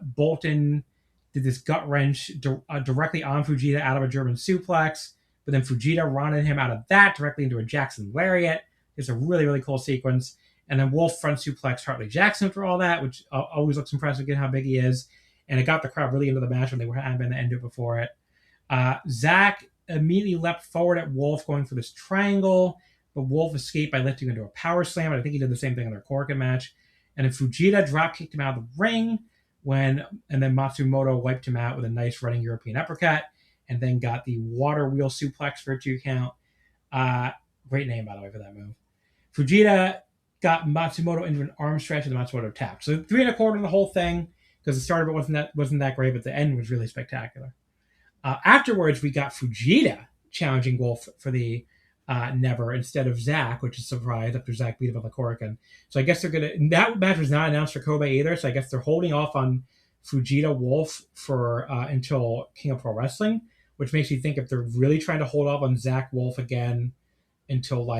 Bolton did this gut wrench directly on Fujita out of a German suplex, but then Fujita running him out of that directly into a Jackson lariat. It's a really, really cool sequence. And then Wolf front suplex Hartley Jackson for all that, which always looks impressive given how big he is. And it got the crowd really into the match when they hadn't been to end it before it. Zach immediately leapt forward at Wolf going for this triangle, but Wolf escaped by lifting into a power slam. And I think he did the same thing in their Korakuen match. And then Fujita drop kicked him out of the ring and then Matsumoto wiped him out with a nice running European uppercut and then got the water wheel suplex for a 2 count. Great name, by the way, for that move. Fujita got Matsumoto into an arm stretch and the Matsumoto tapped. So 3 1/4 the whole thing. Because the start of it wasn't that great, but the end was really spectacular. Afterwards, we got Fujita challenging Wolf for the Never instead of Zach, which is a surprise after Zach beat him on the Korakuen. So I guess they're gonna. That match was not announced for Kobe either. So I guess they're holding off on Fujita Wolf for until King of Pro Wrestling, which makes me think if they're really trying to hold off on Zach Wolf again until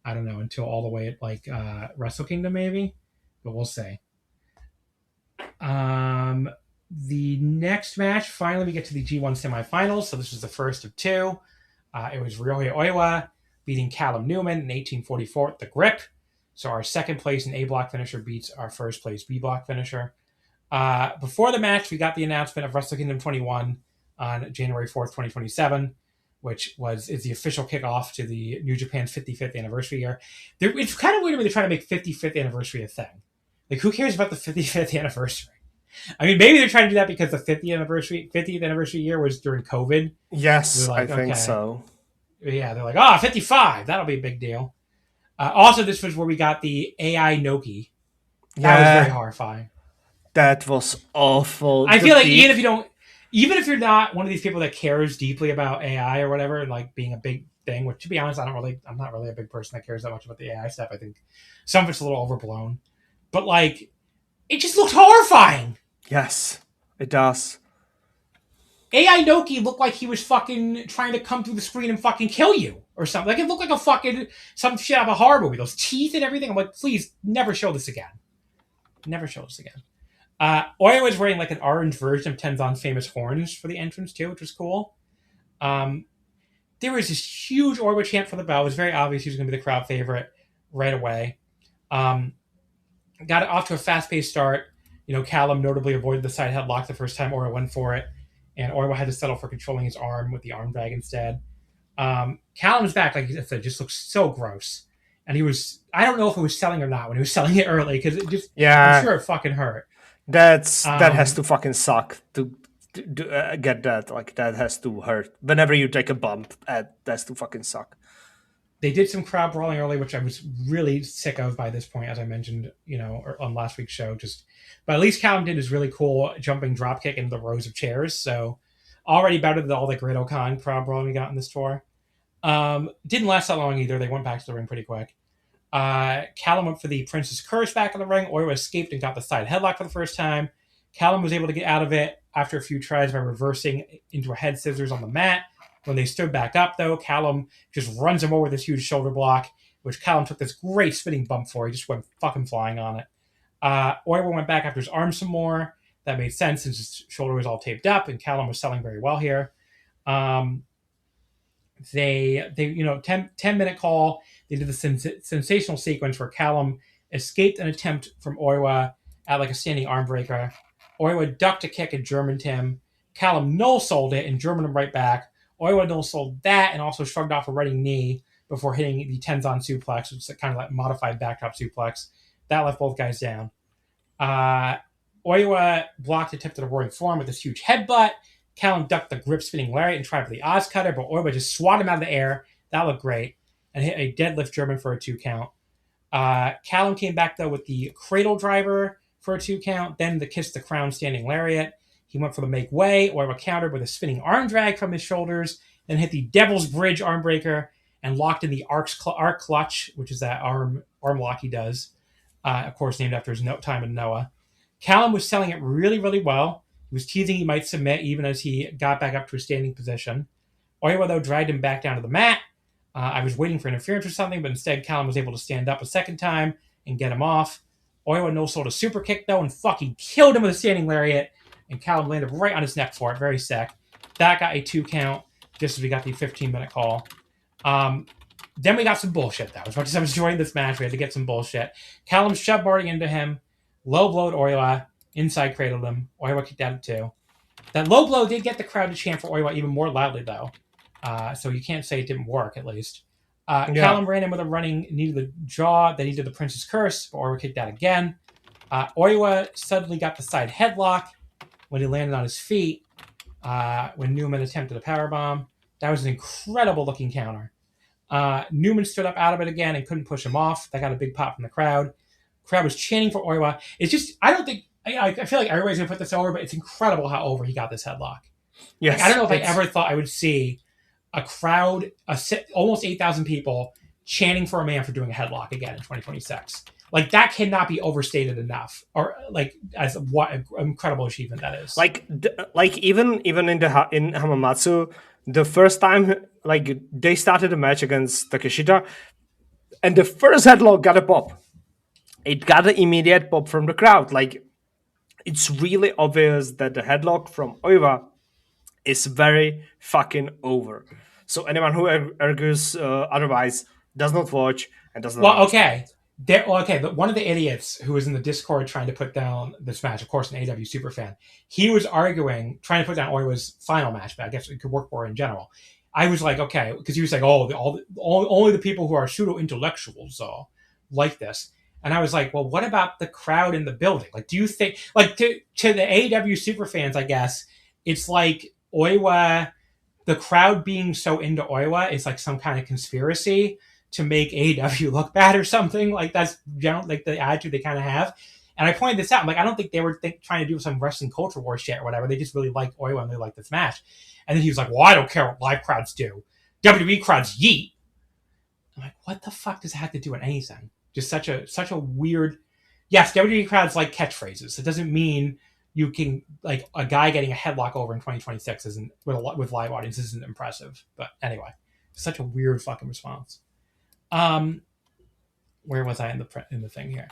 until all the way at Wrestle Kingdom maybe, but we'll see. The next match, finally we get to the G1 semifinals. So this was the first of 2. It was Ryohei Oiwa beating Callum Newman in 1844 at the grip. So our second place in A block finisher beats our first place B block finisher. Before the match, we got the announcement of Wrestle Kingdom 21 on January 4th, 2027. which is the official kickoff to the New Japan's 55th anniversary year. It's kind of weird when they try to make 55th anniversary a thing. Like, who cares about the 55th anniversary? I mean, maybe they're trying to do that because the 50th anniversary year was during COVID. Yes, Like, I think so. Yeah, they're like, 55, that'll be a big deal. Also, this was where we got the AI Noki. That was very horrifying. That was awful. I feel like even if you're not one of these people that cares deeply about AI or whatever, and like being a big thing, which to be honest, I'm not really a big person that cares that much about the AI stuff. I think some of it's a little overblown. But like, it just looked horrifying. Yes, it does. AI Noki looked like he was fucking trying to come through the screen and fucking kill you or something. Like, it looked like a fucking some shit out of a horror movie. Those teeth and everything. I'm like, please, never show this again. Never show this again. Oiwa was wearing like an orange version of Tenzan's famous horns for the entrance too, which was cool. There was this huge Oiwa chant for the bell. It was very obvious he was going to be the crowd favorite right away. Got it off to a fast-paced start. You know, Callum notably avoided the side headlock the first time Oiwa went for it, and Oiwa had to settle for controlling his arm with the arm drag instead. Callum's back, like I said, just looks so gross. And I don't know if it was selling or not when he was selling it early, because it just, I'm sure it fucking hurt. That has to fucking suck to get that. Like, that has to hurt. Whenever you take a bump, that has to fucking suck. They did some crowd brawling early, which I was really sick of by this point, as I mentioned, on last week's show. But at least Callum did his really cool jumping dropkick into the rows of chairs. So already better than all the Great Okan crowd brawling we got in this tour. Didn't last that long either. They went back to the ring pretty quick. Callum went for the Princess Curse back in the ring. Oiwa escaped and got the side headlock for the first time. Callum was able to get out of it after a few tries by reversing into a head scissors on the mat. When they stood back up, though, Callum just runs him over with this huge shoulder block, which Callum took this great spinning bump for. He just went fucking flying on it. Oiwa went back after his arm some more. That made sense since his shoulder was all taped up, and Callum was selling very well here. They 10-minute call. They did the sensational sequence where Callum escaped an attempt from Oiwa at like a standing arm breaker. Oiwa ducked a kick and Germaned him. Callum no-sold it and Germaned him right back. Oiwa no-sold that and also shrugged off a running knee before hitting the Tenzan suplex, which is kind of like modified backdrop suplex. That left both guys down. Oiwa blocked a tip to the roaring form with this huge headbutt. Callum ducked the grip spinning lariat and tried for the Oz cutter, but Oiwa just swatted him out of the air. That looked great. And hit a deadlift German for a 2 count. Callum came back, though, with the cradle driver for a 2 count, then the kiss the crown standing lariat. He went for the make way. Oiwa countered with a spinning arm drag from his shoulders, then hit the Devil's Bridge arm breaker and locked in the arc clutch, which is that arm lock he does, of course, named after his time in Noah. Callum was selling it really, really well. He was teasing he might submit even as he got back up to a standing position. Oiwa, though, dragged him back down to the mat. I was waiting for interference or something, but instead Callum was able to stand up a second time and get him off. Oiwa no-sold a super kick, though, and fucking killed him with a standing lariat, and Callum landed right on his neck for it. Very sick. That got a 2 count, just as we got the 15-minute call. Then we got some bullshit, though. As much as I was enjoying this match, we had to get some bullshit. Callum shoved Marty into him, low blowed Oiwa, inside cradled him. Oiwa kicked out at 2. That low blow did get the crowd to chant for Oiwa even more loudly, though. So you can't say it didn't work, at least. Callum ran in with a running knee to the jaw. Then he did the Princess Curse, but Oiwa kicked out again. Oiwa suddenly got the side headlock when he landed on his feet when Newman attempted a powerbomb. That was an incredible-looking counter. Newman stood up out of it again and couldn't push him off. That got a big pop from the crowd. Crowd was chanting for Oiwa. It's just, I don't think, I feel like everybody's going to put this over, but it's incredible how over he got this headlock. Yes, I don't know if I ever thought I would see a crowd, almost 8,000 people chanting for a man for doing a headlock again in 2026. Like, that cannot be overstated enough, or like as what an incredible achievement that is. Like even in Hamamatsu, the first time like they started a match against Takeshita, and the first headlock got a pop. It got an immediate pop from the crowd. Like, it's really obvious that the headlock from Oiwa is very fucking over. So anyone who argues otherwise does not watch and does not. Well, okay. One of the idiots who was in the Discord trying to put down this match, of course, an AW superfan, he was arguing, trying to put down Oiwa's final match, but I guess it could work for in general. I was like, okay, because he was like, oh, only the people who are pseudo intellectuals like this. And I was like, well, what about the crowd in the building? Like, do you think, like, to the AEW superfans, I guess, it's like Oiwa, the crowd being so into Oiwa is like some kind of conspiracy to make AEW look bad or something. Like, that's like the attitude they kind of have. And I pointed this out. I'm like, I don't think they were trying to do some wrestling culture war shit or whatever. They just really liked Oiwa and they liked this match. And then he was like, well, I don't care what live crowds do. WWE crowds yeet. I'm like, what the fuck does that have to do with anything? Just such a weird. Yes, WWE crowds like catchphrases. It doesn't mean you can, like, a guy getting a headlock over in 2026 isn't with live audiences isn't impressive. But anyway, such a weird fucking response. Where was I in the thing here?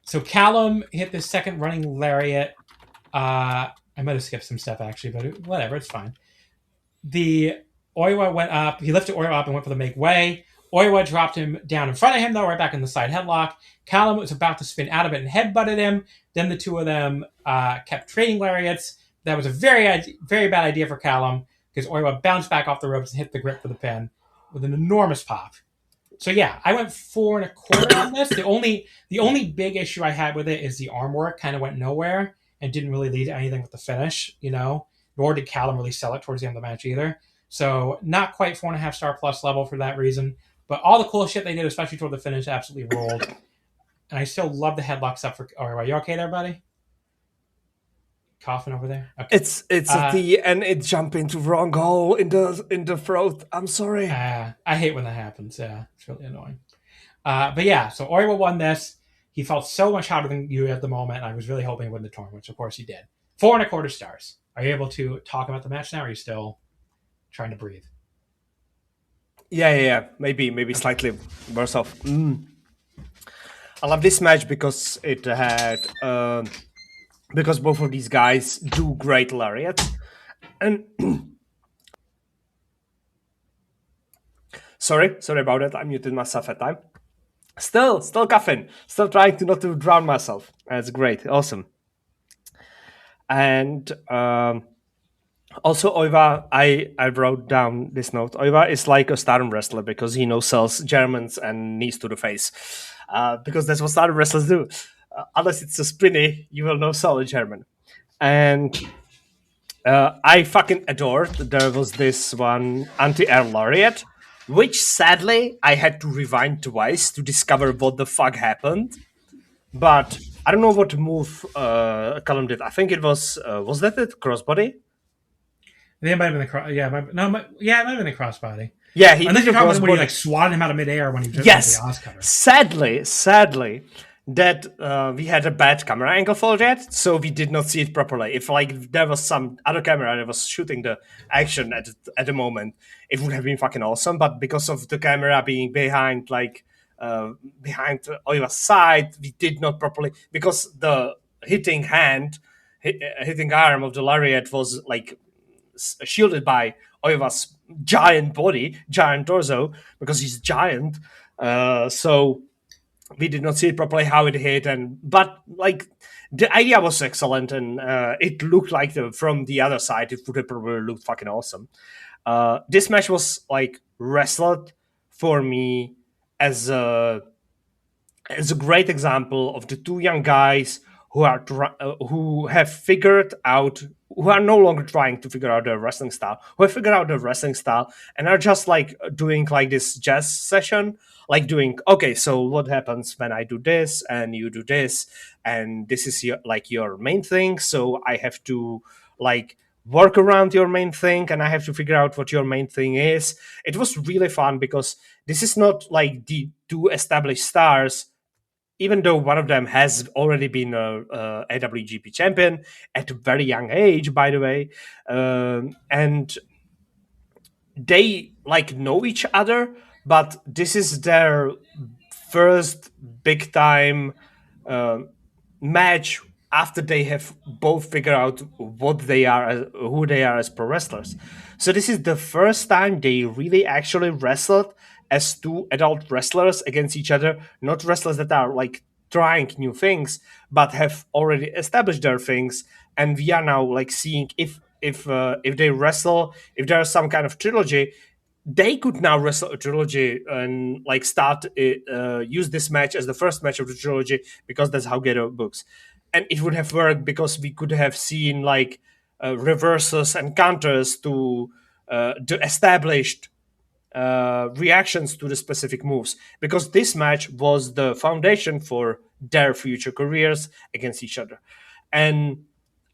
So Callum hit the second running lariat. I might have skipped some stuff actually, but whatever, it's fine. The Oiwa went up. He lifted Oiwa up and went for the make way. Oiwa dropped him down in front of him, though, right back in the side headlock. Callum was about to spin out of it and headbutted him. Then the two of them kept trading lariats. That was a very, very bad idea for Callum because Oiwa bounced back off the ropes and hit the grip for the pin with an enormous pop. So yeah, I went 4 1/4 on this. The only big issue I had with it is the arm work kind of went nowhere and didn't really lead to anything with the finish, nor did Callum really sell it towards the end of the match either. So not quite 4.5 star plus level for that reason. But all the cool shit they did, especially toward the finish, absolutely rolled. And I still love the headlock stuff for. Are you okay there, buddy? Coughing over there. Okay. It's the and it jumped into wrong hole in the throat. I'm sorry. I hate when that happens. Yeah, it's really annoying. But yeah, so Oiwa won this. He felt so much hotter than you at the moment. I was really hoping he win the tournament, which of course he did. 4 1/4 stars. Are you able to talk about the match now? Or are you still trying to breathe? Yeah. Maybe slightly worse off. I love this match because it had because both of these guys do great lariats, and sorry about that. I muted myself at time. Still coughing. Still trying to not to drown myself. That's great, awesome. And also, Oiwa, I wrote down this note. Oiwa is like a Stardom wrestler because he sells Germans and knees to the face. Because that's what Stardom wrestlers do. Unless it's a spinny, you will no-sell a German. And I fucking adored. There was this one anti-air lariat, which sadly I had to rewind twice to discover what the fuck happened. But I don't know what move Callum did. I think it was that it crossbody? It might have been the cross. Yeah, it might have been the crossbody. Yeah, he unless did you're talking when he swatted him out of midair when he just yes. The Oz cutter. Sadly, that we had a bad camera angle for that, so we did not see it properly. If there was some other camera that was shooting the action at the moment, it would have been fucking awesome. But because of the camera being behind Oiwa's side, we did not properly, because the hitting arm of the lariat was shielded by Oiwa's giant body, giant torso, because he's giant. So we did not see it properly how it hit, but the idea was excellent, and it looked like from the other side it would have probably looked fucking awesome. This match was wrestled for me as a great example of the two young guys who are who are no longer trying to figure out their wrestling style, who have figured out their wrestling style and are just doing this jazz session, doing, okay, so what happens when I do this and you do this, and this is your main thing, so I have to work around your main thing, and I have to figure out what your main thing is. It was really fun because this is not the two established stars, even though one of them has already been a AWGP champion at a very young age, by the way, and they know each other, but this is their first big time match after they have both figured out what they are, who they are as pro wrestlers. So this is the first time they really actually wrestled as two adult wrestlers against each other, not wrestlers that are trying new things, but have already established their things. And we are now seeing if if they wrestle, if there's some kind of trilogy, they could now wrestle a trilogy and like start use this match as the first match of the trilogy, because that's how Gedo books, and it would have worked because we could have seen like reverses and counters to the established reactions to the specific moves, because this match was the foundation for their future careers against each other. And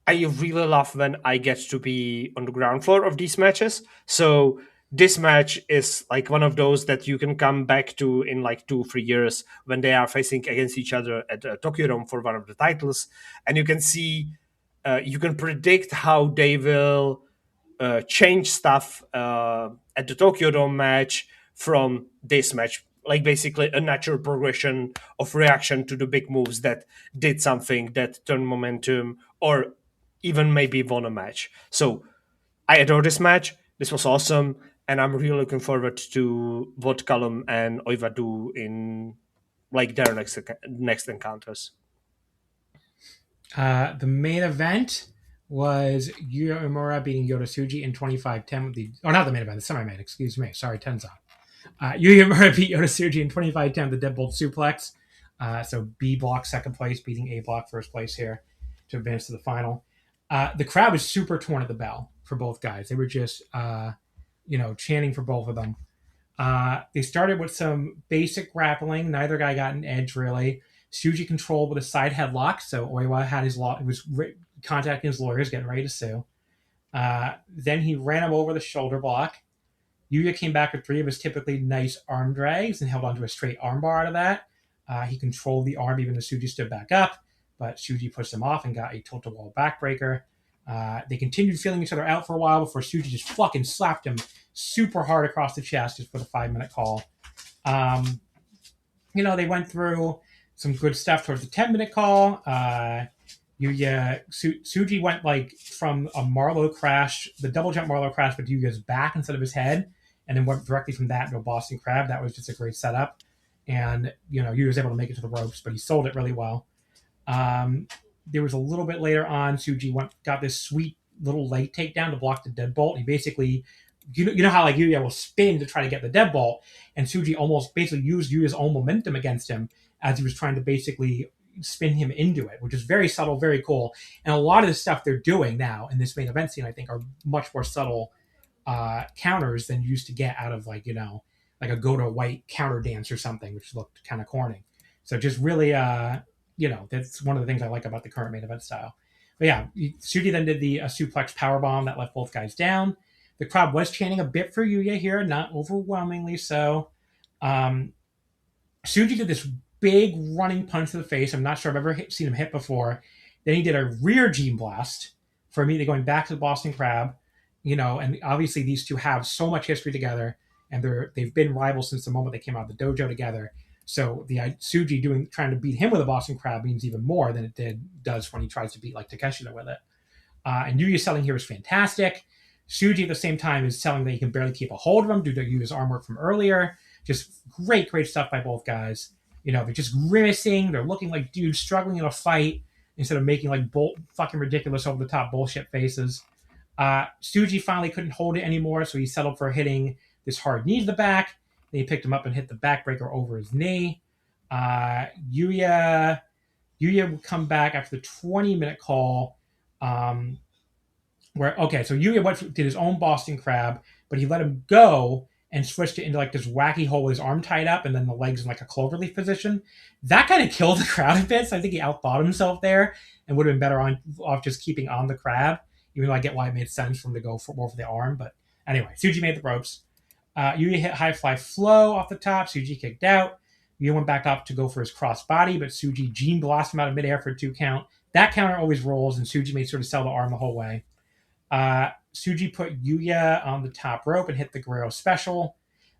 I really love when I get to be on the ground floor of these matches. So this match is like one of those that you can come back to in like 2-3 years when they are facing against each other at Tokyo Dome for one of the titles, and you can see, you can predict how they will change stuff at the Tokyo Dome match from this match. Like basically a natural progression of reaction to the big moves that did something, that turned momentum, or even maybe won a match. So I adore this match. This was awesome. And I'm really looking forward to what Callum and Oiwa do in like their next encounters. The main event was Uemura beating Yoda-Tsuji in 25-10 with not the main event, the semi-main, excuse me. Sorry, Tenzan. Uemura beat Yoda-Tsuji in 25-10 with the deadbolt suplex. So B block second place, beating A block first place here to advance to the final. The crowd was super torn at the bell for both guys. They were just, chanting for both of them. They started with some basic grappling. Neither guy got an edge, really. Tsuji controlled with a side headlock, so Oiwa had was contacting his lawyers, getting ready to sue. Then he ran him over the shoulder block. Yuya came back with 3 of his typically nice arm drags and held onto a straight armbar out of that. He controlled the arm even as Tsuji stood back up, but Tsuji pushed him off and got a tilt-a-wall backbreaker. They continued feeling each other out for a while before Tsuji just fucking slapped him super hard across the chest just for the 5-minute call. They went through some good stuff towards the 10-minute call. Tsuji went like from a Marlowe crash, the double jump Marlowe crash, but Yuya's back instead of his head, and then went directly from that to a Boston Crab. That was just a great setup. And, Yuya was able to make it to the ropes, but he sold it really well. There was a little bit later on, Tsuji got this sweet little leg takedown to block the deadbolt. He basically, you know how like Yuya will spin to try to get the deadbolt, and Tsuji almost basically used Yuya's own momentum against him as he was trying to basically spin him into it, which is very subtle, very cool. And a lot of the stuff they're doing now in this main event scene, I think, are much more subtle counters than you used to get out of like a Goto White counter dance or something, which looked kind of corny. So just really, that's one of the things I like about the current main event style. But yeah, Tsuji then did the suplex powerbomb that left both guys down. The crowd was chanting a bit for Yuya here, not overwhelmingly so. Tsuji did this big running punch to the face. I'm not sure I've ever seen him hit before. Then he did a rear Gene Blast for immediately going back to the Boston Crab. And obviously these two have so much history together, and they've been rivals since the moment they came out of the dojo together. So the Tsuji trying to beat him with a Boston Crab means even more than it does when he tries to beat like Takeshita with it. And Yuya's selling here is fantastic. Tsuji at the same time is selling that he can barely keep a hold of him due to Yuya's arm work from earlier. Just great stuff by both guys. They're just grimacing. They're looking like dudes struggling in a fight instead of making like fucking ridiculous over the top bullshit faces. Tsuji finally couldn't hold it anymore, so he settled for hitting this hard knee to the back. Then he picked him up and hit the backbreaker over his knee. Yuya would come back after the 20-minute call. So Yuya did his own Boston Crab, but he let him go and switched it into like this wacky hole with his arm tied up and then the legs in like a cloverleaf position. That kind of killed the crowd a bit, so I think he outthought himself there and would have been better off just keeping on the crab, even though I get why it made sense for him to go more for the arm. But anyway, Tsuji made the ropes. Yuya hit high fly flow off the top. Tsuji kicked out. Yuya went back up to go for his cross body, but Tsuji Gene blasted him out of midair for a 2 count. That counter always rolls, and Tsuji made sure to sell the arm the whole way. Tsuji put Yuya on the top rope and hit the Guerrero special.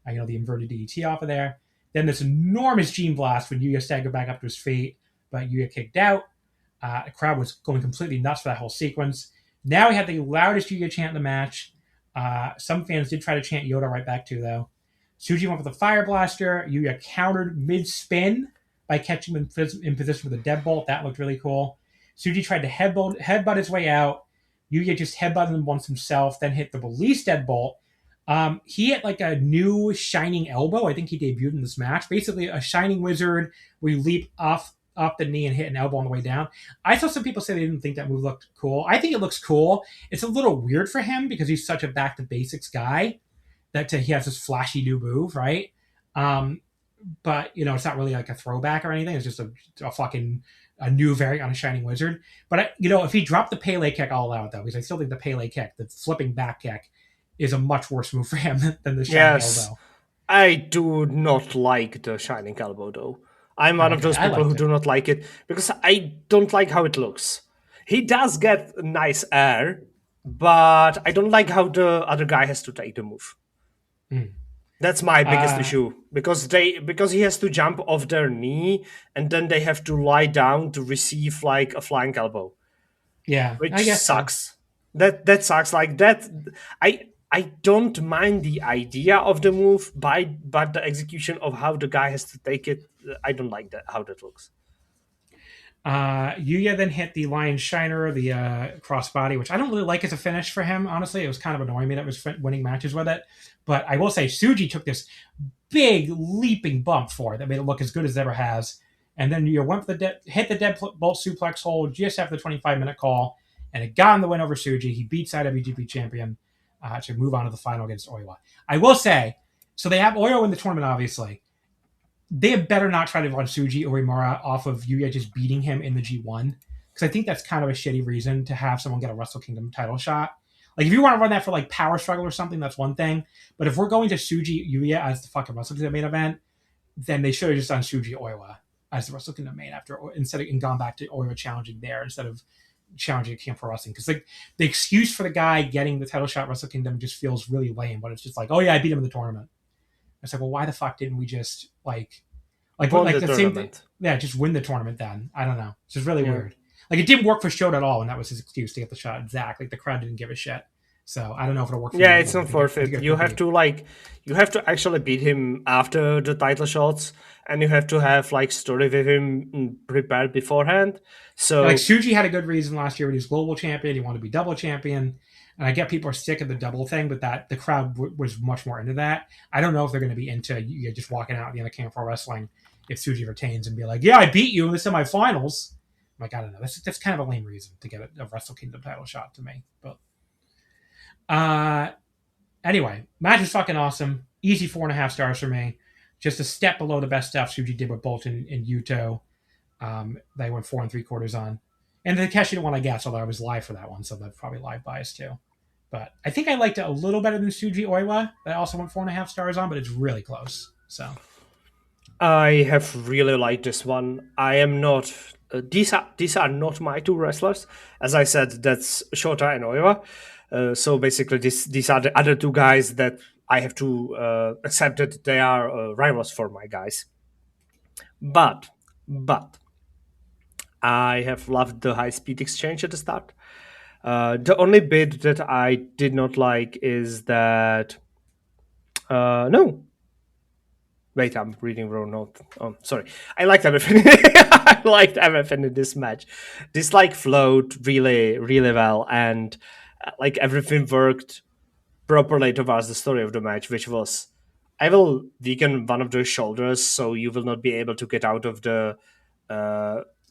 The inverted DDT off of there. Then this enormous Gene blast when Yuya staggered back up to his feet, but Yuya kicked out. The crowd was going completely nuts for that whole sequence. Now we had the loudest Yuya chant in the match. Some fans did try to chant Yoda right back too, though. Tsuji went for the Fire Blaster. Yuya countered mid-spin by catching him in position with a deadbolt. That looked really cool. Tsuji tried to headbutt his way out, Yuya just headbutted him once himself, then hit the release deadbolt. He hit like a new shining elbow. I think he debuted in this match. Basically, a shining wizard where you leap up the knee and hit an elbow on the way down. I saw some people say they didn't think that move looked cool. I think it looks cool. It's a little weird for him because he's such a back to basics guy that he has this flashy new move, right? But it's not really like a throwback or anything. It's just a new variant on a shining wizard. But if he dropped the Pele kick, I'll allow it though, because I still think the Pele kick, the flipping back kick, is a much worse move for him than the shining elbow. I do not like the shining elbow though. I'm one of those people who do not like it because I don't like how it looks. He does get nice air, but I don't like how the other guy has to take the move. That's my biggest issue because he has to jump off their knee and then they have to lie down to receive like a flying elbow. Yeah, which I guess sucks. So. That sucks. Like that, I don't mind the idea of the move, but the execution of how the guy has to take it, I don't like that how that looks. Yuya then hit the Lion Shiner, the crossbody, which I don't really like as a finish for him. Honestly, it was kind of annoying me that was winning matches with it. But I will say, Tsuji took this big leaping bump for it that made it look as good as it ever has. And then Yuya went for hit the deadbolt suplex hold just after the 25-minute call, and it got him the win over Tsuji. He beats IWGP champion to move on to the final against Oiwa. I will say, so they have Oiwa in the tournament, obviously. They had better not try to run Tsuji or Uemura off of Yuya just beating him in the G1, because I think that's kind of a shitty reason to have someone get a Wrestle Kingdom title shot. Like, if you want to run that for, like, Power Struggle or something, that's one thing. But if we're going to Tsuji Yuya as the fucking Wrestle Kingdom main event, then they should have just done Tsuji Oiwa as the Wrestle Kingdom main and gone back to Oiwa challenging there instead of challenging Camp Pro Wrestling. Because, like, the excuse for the guy getting the title shot Wrestle Kingdom just feels really lame. But it's just like, oh, yeah, I beat him in the tournament. It's like, well, why the fuck didn't we just, like the same thing? Yeah, just win the tournament then. I don't know. It's just really weird. Like, it didn't work for Shota at all, and that was his excuse to get the shot at Zach. Like, the crowd didn't give a shit. So I don't know if it'll work for him. Yeah, it's not worth it. You have to actually beat him after the title shots, and you have to have like story with him prepared beforehand. So like Tsuji had a good reason last year when he was global champion. He wanted to be double champion. And I get people are sick of the double thing, but that the crowd was much more into that. I don't know if they're going to be into just walking out at the end of Camp Pro Wrestling if Tsuji retains and be like, yeah, I beat you in the semifinals. I'm like, I don't know. That's kind of a lame reason to get a Wrestle Kingdom title shot to me. But anyway, match is fucking awesome. Easy 4.5 stars for me. Just a step below the best stuff Tsuji did with Bolton and Yuto. They went 4 3/4 on. And the Takeshi one, I guess, although I was live for that one, so that's probably live bias too. But I think I liked it a little better than Tsuji Oiwa. That I also went 4.5 stars on, but it's really close. So I have really liked this one. I am not. These are not my two wrestlers. As I said, that's Shota and Oiwa. So basically, these are the other two guys that I have to accept that they are rivals for my guys. But I have loved the high-speed exchange at the start. The only bit that I did not like is that... no. Wait, I'm reading wrong note. Oh, sorry. I liked everything. I liked everything in this match. This, like, flowed really, really well. And, like, everything worked properly towards the story of the match, which was... I will weaken one of the shoulders, so you will not be able to get out of the...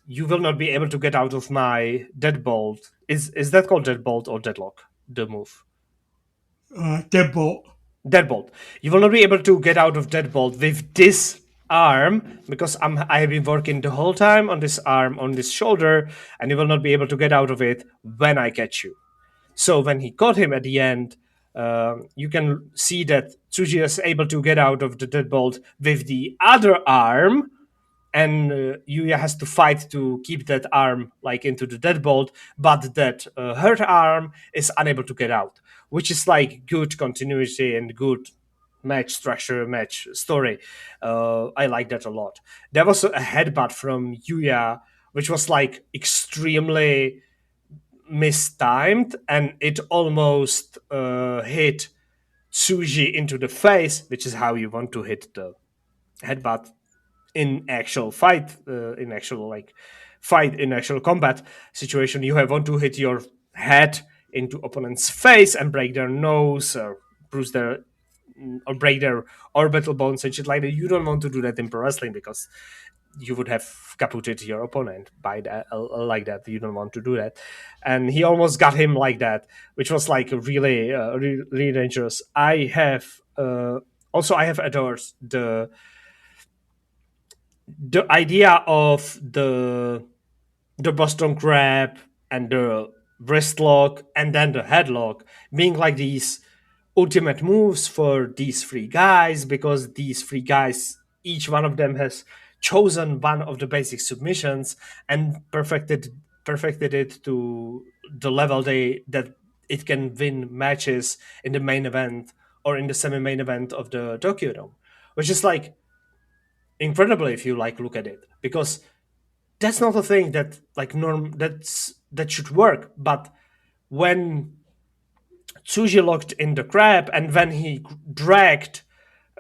you will not be able to get out of my deadbolt. Is that called deadbolt or deadlock? The move. Deadbolt. Deadbolt. You will not be able to get out of deadbolt with this arm because I have been working the whole time on this arm, on this shoulder, and you will not be able to get out of it when I catch you. So when he caught him at the end, you can see that Tsuji is able to get out of the deadbolt with the other arm. And Yuya has to fight to keep that arm like into the deadbolt, but that hurt arm is unable to get out, which is like good continuity and good match structure, match story. I like that a lot. There was a headbutt from Yuya, which was like extremely mistimed, and it almost hit Tsuji into the face, which is how you want to hit the headbutt in actual fight, in actual combat situation. You want to hit your head into opponent's face and break their nose or bruise their or break their orbital bones and shit like that. You don't want to do that in pro wrestling because you would have caputed your opponent by that like that. You don't want to do that, and he almost got him like that, which was like really really dangerous. I have adored the idea of the Boston Crab and the wrist lock and then the headlock being like these ultimate moves for these three guys, because these three guys, each one of them has chosen one of the basic submissions and perfected it to the level that it can win matches in the main event or in the semi-main event of the Tokyo Dome, which is like incredible if you like look at it, because that's not a thing that like that should work. But when Tsuji locked in the crab and when he dragged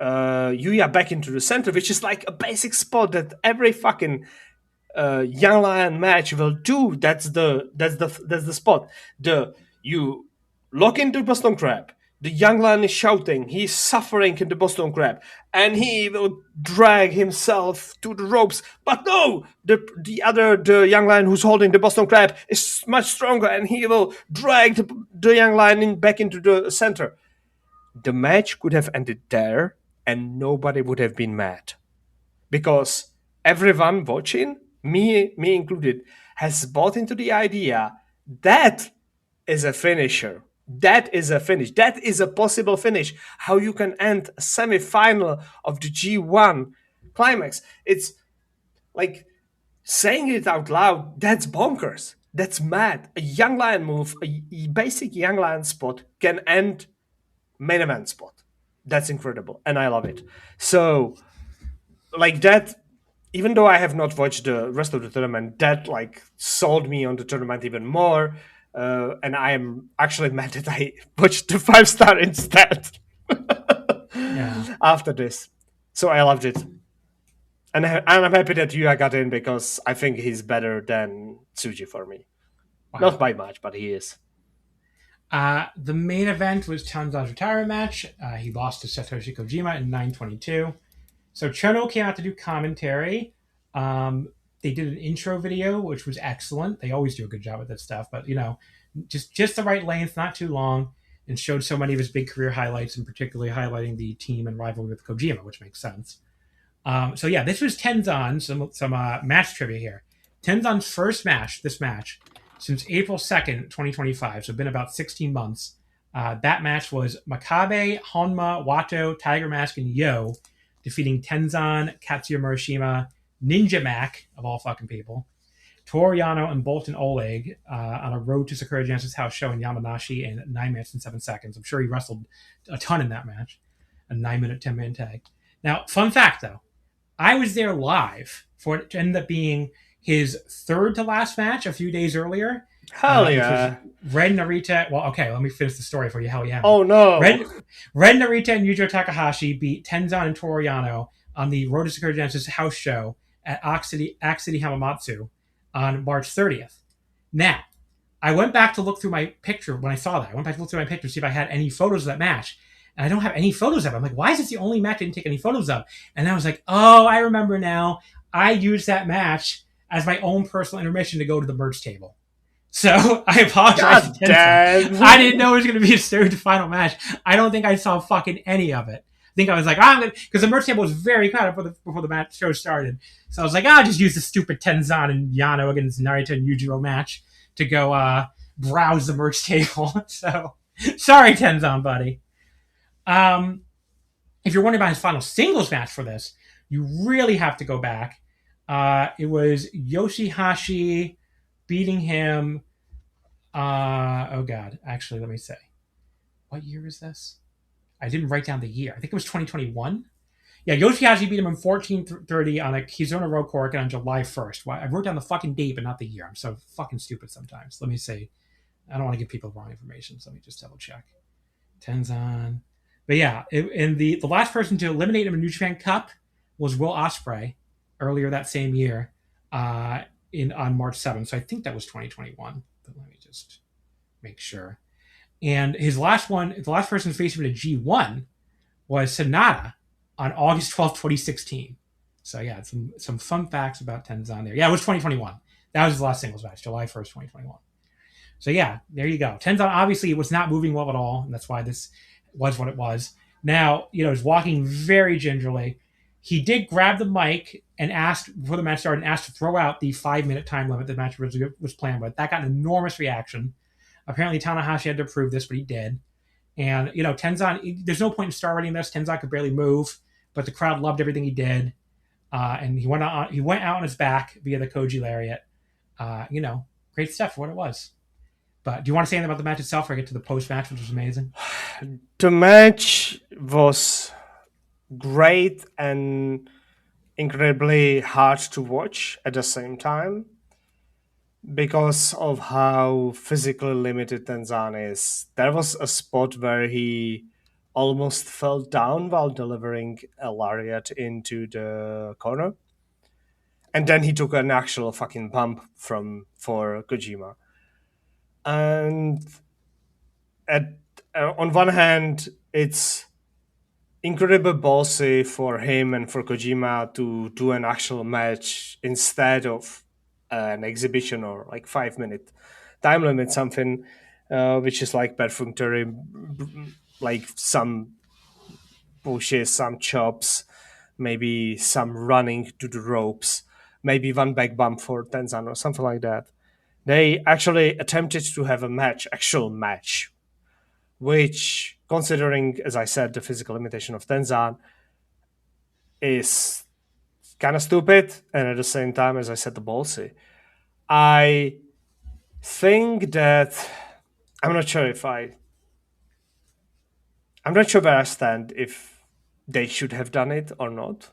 Yuya back into the center, which is like a basic spot that every fucking Young Lion match will do. That's the spot. You lock into Boston Crab. The Young Lion is shouting. He's suffering in the Boston Crab, and he will drag himself to the ropes. But no, the Young Lion who's holding the Boston Crab is much stronger, and he will drag the Young Lion back into the center. The match could have ended there, and nobody would have been mad, because everyone watching, me included, has bought into the idea that is a finisher. That is a finish. That is a possible finish. How you can end a semi-final of the G1 Climax. It's like saying it out loud. That's bonkers. That's mad. A Young Lion move, a basic Young Lion spot can end main event spot. That's incredible, and I love it. So, like that, even though I have not watched the rest of the tournament, that like sold me on the tournament even more. And I am actually mad that I watched the 5-star instead after this. So I loved it. And I'm happy that Yuya got in, because I think he's better than Tsuji for me. Wow. Not by much, but he is. The main event was Tanzan's retirement match. He lost to Satoshi Kojima in 9:22. So Chono came out to do commentary. They did an intro video, which was excellent. They always do a good job with that stuff, but just the right length, not too long, and showed so many of his big career highlights, and particularly highlighting the team and rivalry with Kojima, which makes sense. This was Tenzan. Some match trivia here. Tenzan's first match, since April 2nd, 2025, so been about 16 months. That match was Makabe, Honma, Wato, Tiger Mask, and Yo, defeating Tenzan, Katsuya Murashima, Ninja Mac, of all fucking people, Toru Yano, and Bolton Oleg on a Road to Sakura Genesis house show in Yamanashi in 9 minutes and 7 seconds. I'm sure he wrestled a ton in that match. A 9-minute, 10-minute tag. Now, fun fact, though. I was there live for it to end up being his third to last match a few days earlier. Hell yeah. Red Narita. Well, okay, let me finish the story for you. Hell yeah. Oh, no. Red Narita and Yujo Takahashi beat Tenzan and Toru Yano on the Road to Sakura Genesis house show at Axidi Hamamatsu on March 30th. Now, I went back to look through my picture when I saw that. I went back to look through my picture to see if I had any photos of that match. And I don't have any photos of it. I'm like, why is this the only match I didn't take any photos of? And I was like, oh, I remember now. I used that match as my own personal intermission to go to the merch table. So I apologize. I didn't know it was going to be a third to final match. I don't think I saw fucking any of it. I think I was like, because the merch table was very crowded before the match show started. So I was like, I'll just use the stupid Tenzan and Yano against Narita and Yujiro match to go browse the merch table. So sorry, Tenzan, buddy. If you're wondering about his final singles match for this, you really have to go back. It was Yoshihashi beating him. Oh God, actually, let me say, what year is this? I didn't write down the year. I think it was 2021. Yeah, Yoshihashi beat him in 14:30 on a Kizuna Road Korakuen on July 1st. I wrote down the fucking date, but not the year. I'm so fucking stupid sometimes. Let me say, I don't want to give people the wrong information, so let me just double check. Tenzan. But yeah, the last person to eliminate him in New Japan Cup was Will Ospreay earlier that same year on March 7th. So I think that was 2021. But let me just make sure. And the last person to face him in a G1 was Sonata on August 12th, 2016. So yeah, some fun facts about Tenzan there. Yeah, it was 2021. That was his last singles match, July 1st, 2021. So yeah, there you go. Tenzan obviously was not moving well at all, and that's why this was what it was. Now, he's walking very gingerly. He did grab the mic and asked, before the match started, to throw out the 5-minute time limit the match was planned with. That got an enormous reaction. Apparently, Tanahashi had to approve this, but he did. And, Tenzan, there's no point in star rating this. Tenzan could barely move, but the crowd loved everything he did. And he went out on his back via the Koji Lariat. Great stuff for what it was. But do you want to say anything about the match itself, or get to the post-match, which was amazing? The match was great and incredibly hard to watch at the same time because of how physically limited Tenzan is. There was a spot where he almost fell down while delivering a lariat into the corner. And then he took an actual fucking bump for Kojima. And on one hand, it's incredibly ballsy for him and for Kojima to do an actual match instead of an exhibition or like 5-minute time limit, something which is like perfunctory, like some pushes, some chops, maybe some running to the ropes, maybe one back bump for Tenzan or something like that. They actually attempted to have actual match, which, considering, as I said, the physical limitation of Tenzan, is kind of stupid, and at the same time, as I said, the ballsy. I think that I'm not sure where I stand if they should have done it or not,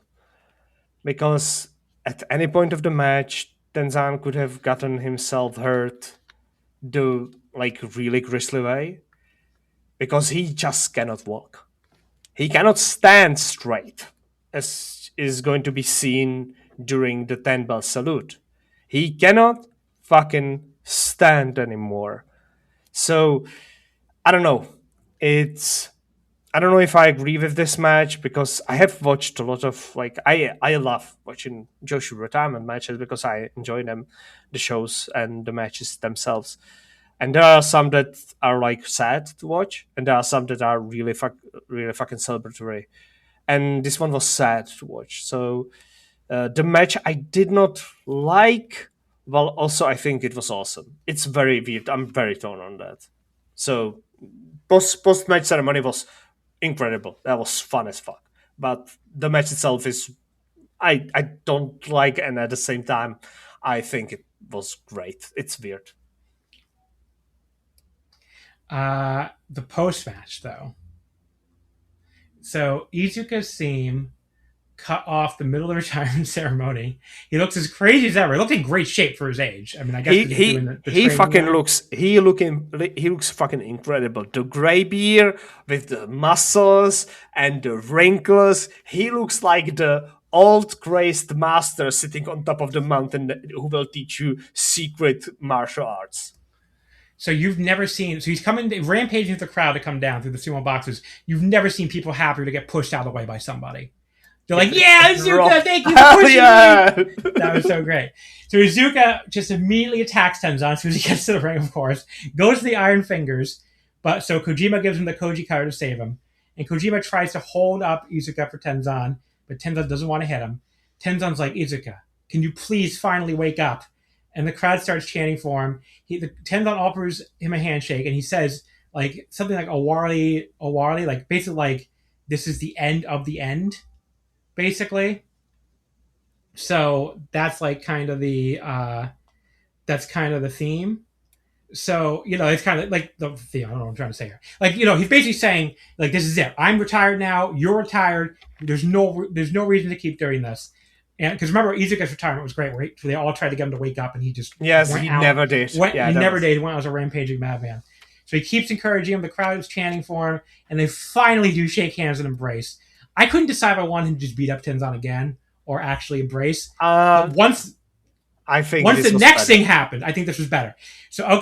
because at any point of the match, Tenzan could have gotten himself hurt the really grisly way, because he just cannot walk. He cannot stand straight, as is going to be seen during the 10-bell salute. He cannot fucking stand anymore. So, I don't know. I don't know if I agree with this match, because I have watched a lot of, I love watching Joshi retirement matches because I enjoy them, the shows and the matches themselves. And there are some that are sad to watch, and there are some that are really fucking celebratory. And this one was sad to watch. So the match I did not like. Well, also I think it was awesome. It's very weird. I'm very torn on that. So post match ceremony was incredible. That was fun as fuck. But the match itself is I don't like, and at the same time I think it was great. It's weird. The post-match, though. So, Iizuka's theme cut off the middle of the retirement ceremony. He looks as crazy as ever. He looks in great shape for his age. I mean, I guess he looks fucking incredible. The gray beard with the muscles and the wrinkles. He looks like the old crazed master sitting on top of the mountain who will teach you secret martial arts. So you've never seen... So he's rampaging through the crowd to come down through the sumo boxes. You've never seen people happier to get pushed out of the way by somebody. They're like, yeah, Iizuka, thank you for pushing me. That was so great. So Iizuka just immediately attacks Tenzan as soon as he gets to the ring, of course. Goes to the Iron Fingers. But so Kojima gives him the Koji cutter to save him. And Kojima tries to hold up Iizuka for Tenzan, but Tenzan doesn't want to hit him. Tenzan's like, Iizuka, can you please finally wake up? And the crowd starts chanting for him. Tenzan offers him a handshake, and he says something like "Owari," basically this is the end of the end, basically. So that's kind of the theme. So it's kind of like the theme. I don't know what I'm trying to say here. He's basically saying this is it. I'm retired now. You're retired. There's no reason to keep doing this. And because remember, Iizuka's retirement was great, where they all tried to get him to wake up, and he just never did. He never did. He went out as a rampaging madman. So he keeps encouraging him. The crowd is chanting for him, and they finally do shake hands and embrace. I couldn't decide if I wanted him to just beat up Tenzan again or actually embrace. Once the next thing happened, I think this was better. So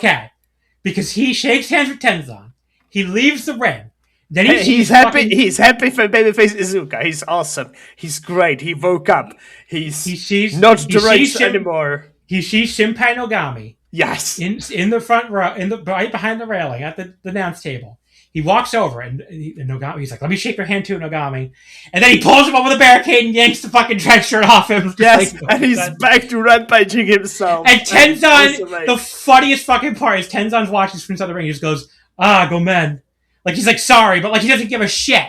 because he shakes hands with Tenzan, He leaves the ring. Then he's happy. He's happy for babyface Iizuka. He's awesome. He's great. He woke up. He's not deranged anymore. He sees Shinpai Nogami. Yes. In the front row, right behind the railing at the announce table. He walks over and Nogami, he's like, "Let me shake your hand too, Nogami." And then he pulls him over the barricade and yanks the fucking trench shirt off him. Yes, and he's back to rampaging himself. And Tenzan, the funniest fucking part is Tenzan's watching from inside the ring. He just goes, "Go men." Like, he's like, sorry, but like, he doesn't give a shit.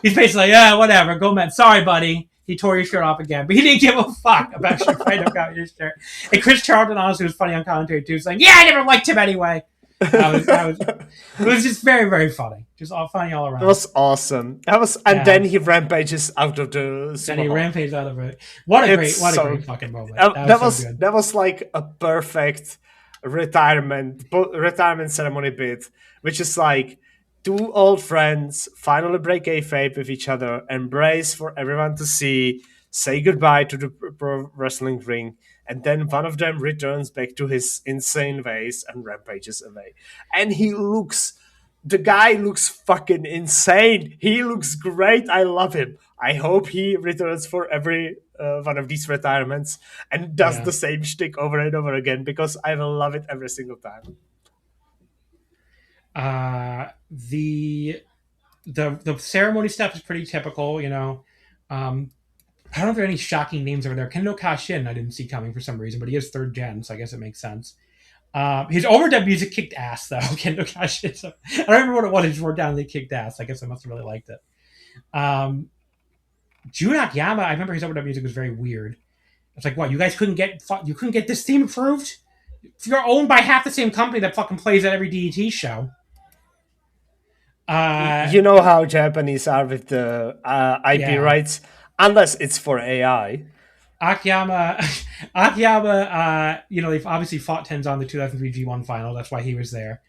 He's basically like, "Yeah, whatever, go men. Sorry, buddy." He tore your shirt off again, but he didn't give a fuck about your shirt. And Chris Charlton honestly was funny on commentary too. He's like, "Yeah, I never liked him anyway." It was just very, very funny. Just all funny all around. It was awesome. Then he rampages out of the. Then he rampages out of it. What a great fucking moment. That was like a perfect retirement ceremony bit, which is like two old friends finally break kayfabe with each other, embrace for everyone to see, say goodbye to the pro wrestling ring. And then one of them returns back to his insane ways and rampages away. And the guy looks fucking insane. He looks great. I love him. I hope he returns for every one of these retirements and does the same shtick over and over again, because I will love it every single time. The ceremony stuff is pretty typical, you know. I don't know if there are any shocking names over there. Kendo Kashin I didn't see coming for some reason, but he is 3rd gen, so I guess it makes sense. His overdub music kicked ass, though. Kendo Kashin. So, I don't remember what it was. He just wrote down they kicked ass. I guess I must have really liked it. Jun Akiyama, I remember his overdub music was very weird. It's like, what, you guys couldn't get this theme approved? If you're owned by half the same company that fucking plays at every DDT show. You know how Japanese are with the IP rights, unless it's for AI. Akiyama, they've obviously fought Tenzan in the 2003 G1 final. That's why he was there.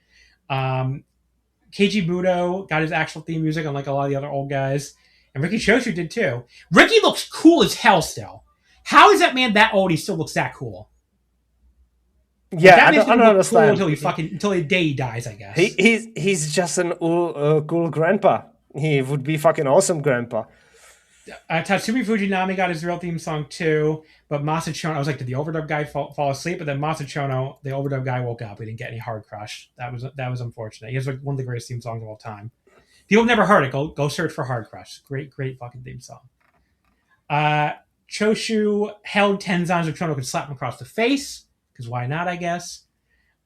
Keiji Muto got his actual theme music, unlike a lot of the other old guys. And Ricky Choshu did too. Ricky looks cool as hell still. How is that man that old? He still looks that cool. Yeah, I don't understand. Cool until the day he dies, I guess. He's just an cool grandpa. He would be fucking awesome grandpa. Tatsumi Fujinami got his real theme song too, but Masachono, I was like, did the overdub guy fall asleep? But then Masachono, the overdub guy, woke up. We didn't get any Hard Crush. That was unfortunate. He has like one of the greatest theme songs of all time. If you've never heard it, go search for Hard Crush. Great fucking theme song. Choshu held Tenzan so Chono could slap him across the face, because why not, I guess.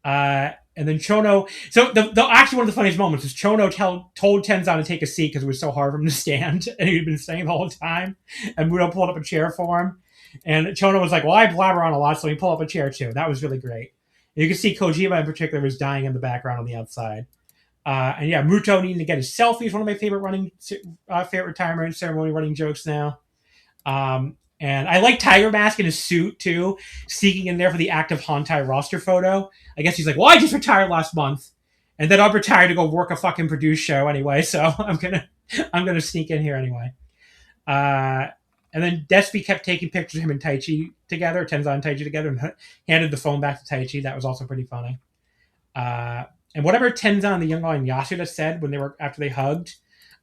And then Chono... So, actually, one of the funniest moments is Chono told Tenzan to take a seat because it was so hard for him to stand, and he'd been staying the whole time. And Muto pulled up a chair for him. And Chono was like, well, I blabber on a lot, so he pulled up a chair, too. That was really great. And you can see Kojima, in particular, was dying in the background on the outside. And yeah, Muto needing to get his selfie is one of my favorite retirement ceremony running jokes now. And I like Tiger Mask in his suit, too, sneaking in there for the active Hontai roster photo. I guess he's like, well, I just retired last month. And then I'll retire to go work a fucking produce show anyway, so I'm gonna sneak in here anyway. And then Despy kept taking pictures of him and Taichi together, Tenzan and Taichi together, and handed the phone back to Taichi. That was also pretty funny. And whatever Tenzan, the young guy, and Yasuda said after they hugged,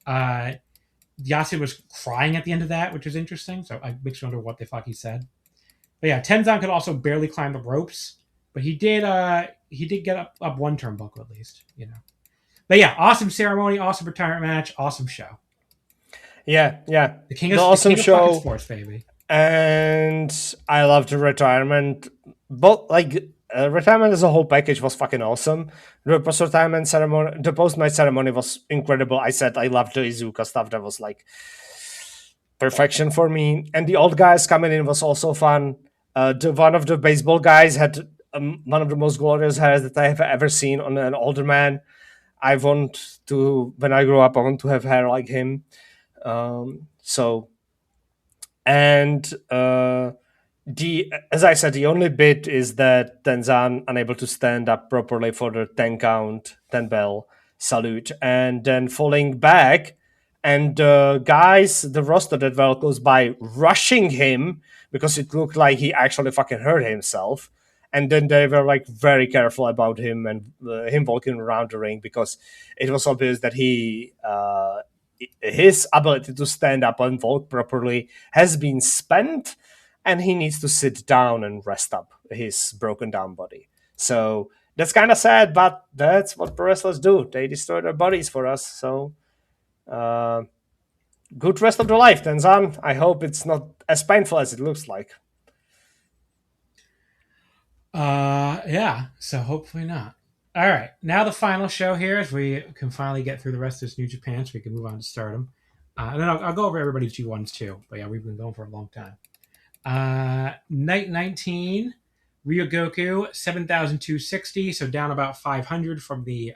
Yasuda was crying at the end of that, which was interesting. So I makes me wonder what the fuck he said. But yeah, Tenzan could also barely climb the ropes, but he did get up one turnbuckle at least, you know. But yeah, awesome ceremony, awesome retirement match, awesome show. Yeah. The king of fucking sports, baby. And I loved the retirement. But retirement as a whole package was fucking awesome. The post-retirement ceremony, the post-match ceremony was incredible. I said I loved the Iizuka stuff. That was like perfection for me. And the old guys coming in was also fun. One of the baseball guys had one of the most glorious hairs that I have ever seen on an older man. When I grow up, I want to have hair like him. As I said, the only bit is that Tenzan unable to stand up properly for the 10 count, 10 bell salute, and then falling back, and the roster that well goes by rushing him because it looked like he actually fucking hurt himself, And then they were like very careful about him and him walking around the ring, because it was obvious that his ability to stand up and walk properly has been spent, and he needs to sit down and rest up his broken down body. So that's kind of sad, but that's what pro wrestlers do. They destroy their bodies for us. So good rest of the life, Tenzan. I hope it's not as painful as it looks like. Yeah, so hopefully not. All right, now the final show here, as we can finally get through the rest of this New Japan, so we can move on to Stardom. And then I'll go over everybody's G1s too. But yeah, we've been going for a long time. Night 19, Ryogoku, 7,260, so down about 500 from the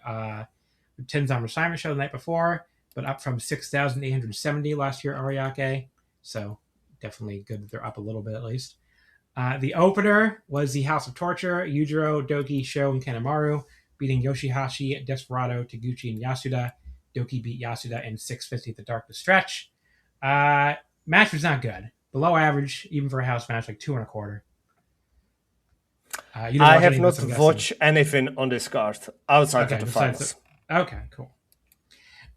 Tenzan Retirement show the night before, but up from 6,870 last year, Ariake. So definitely good that they're up a little bit at least. The opener was the House of Torture, Yujiro, Doki, Sho, and Kanemaru, beating Yoshihashi, Desperado, Taguchi, and Yasuda. Doki beat Yasuda in 650 at the Darkest Stretch. Match was not good. Below average, even for a house match, like 2.25. I have not watched anything on this card outside of the finals. Okay, cool.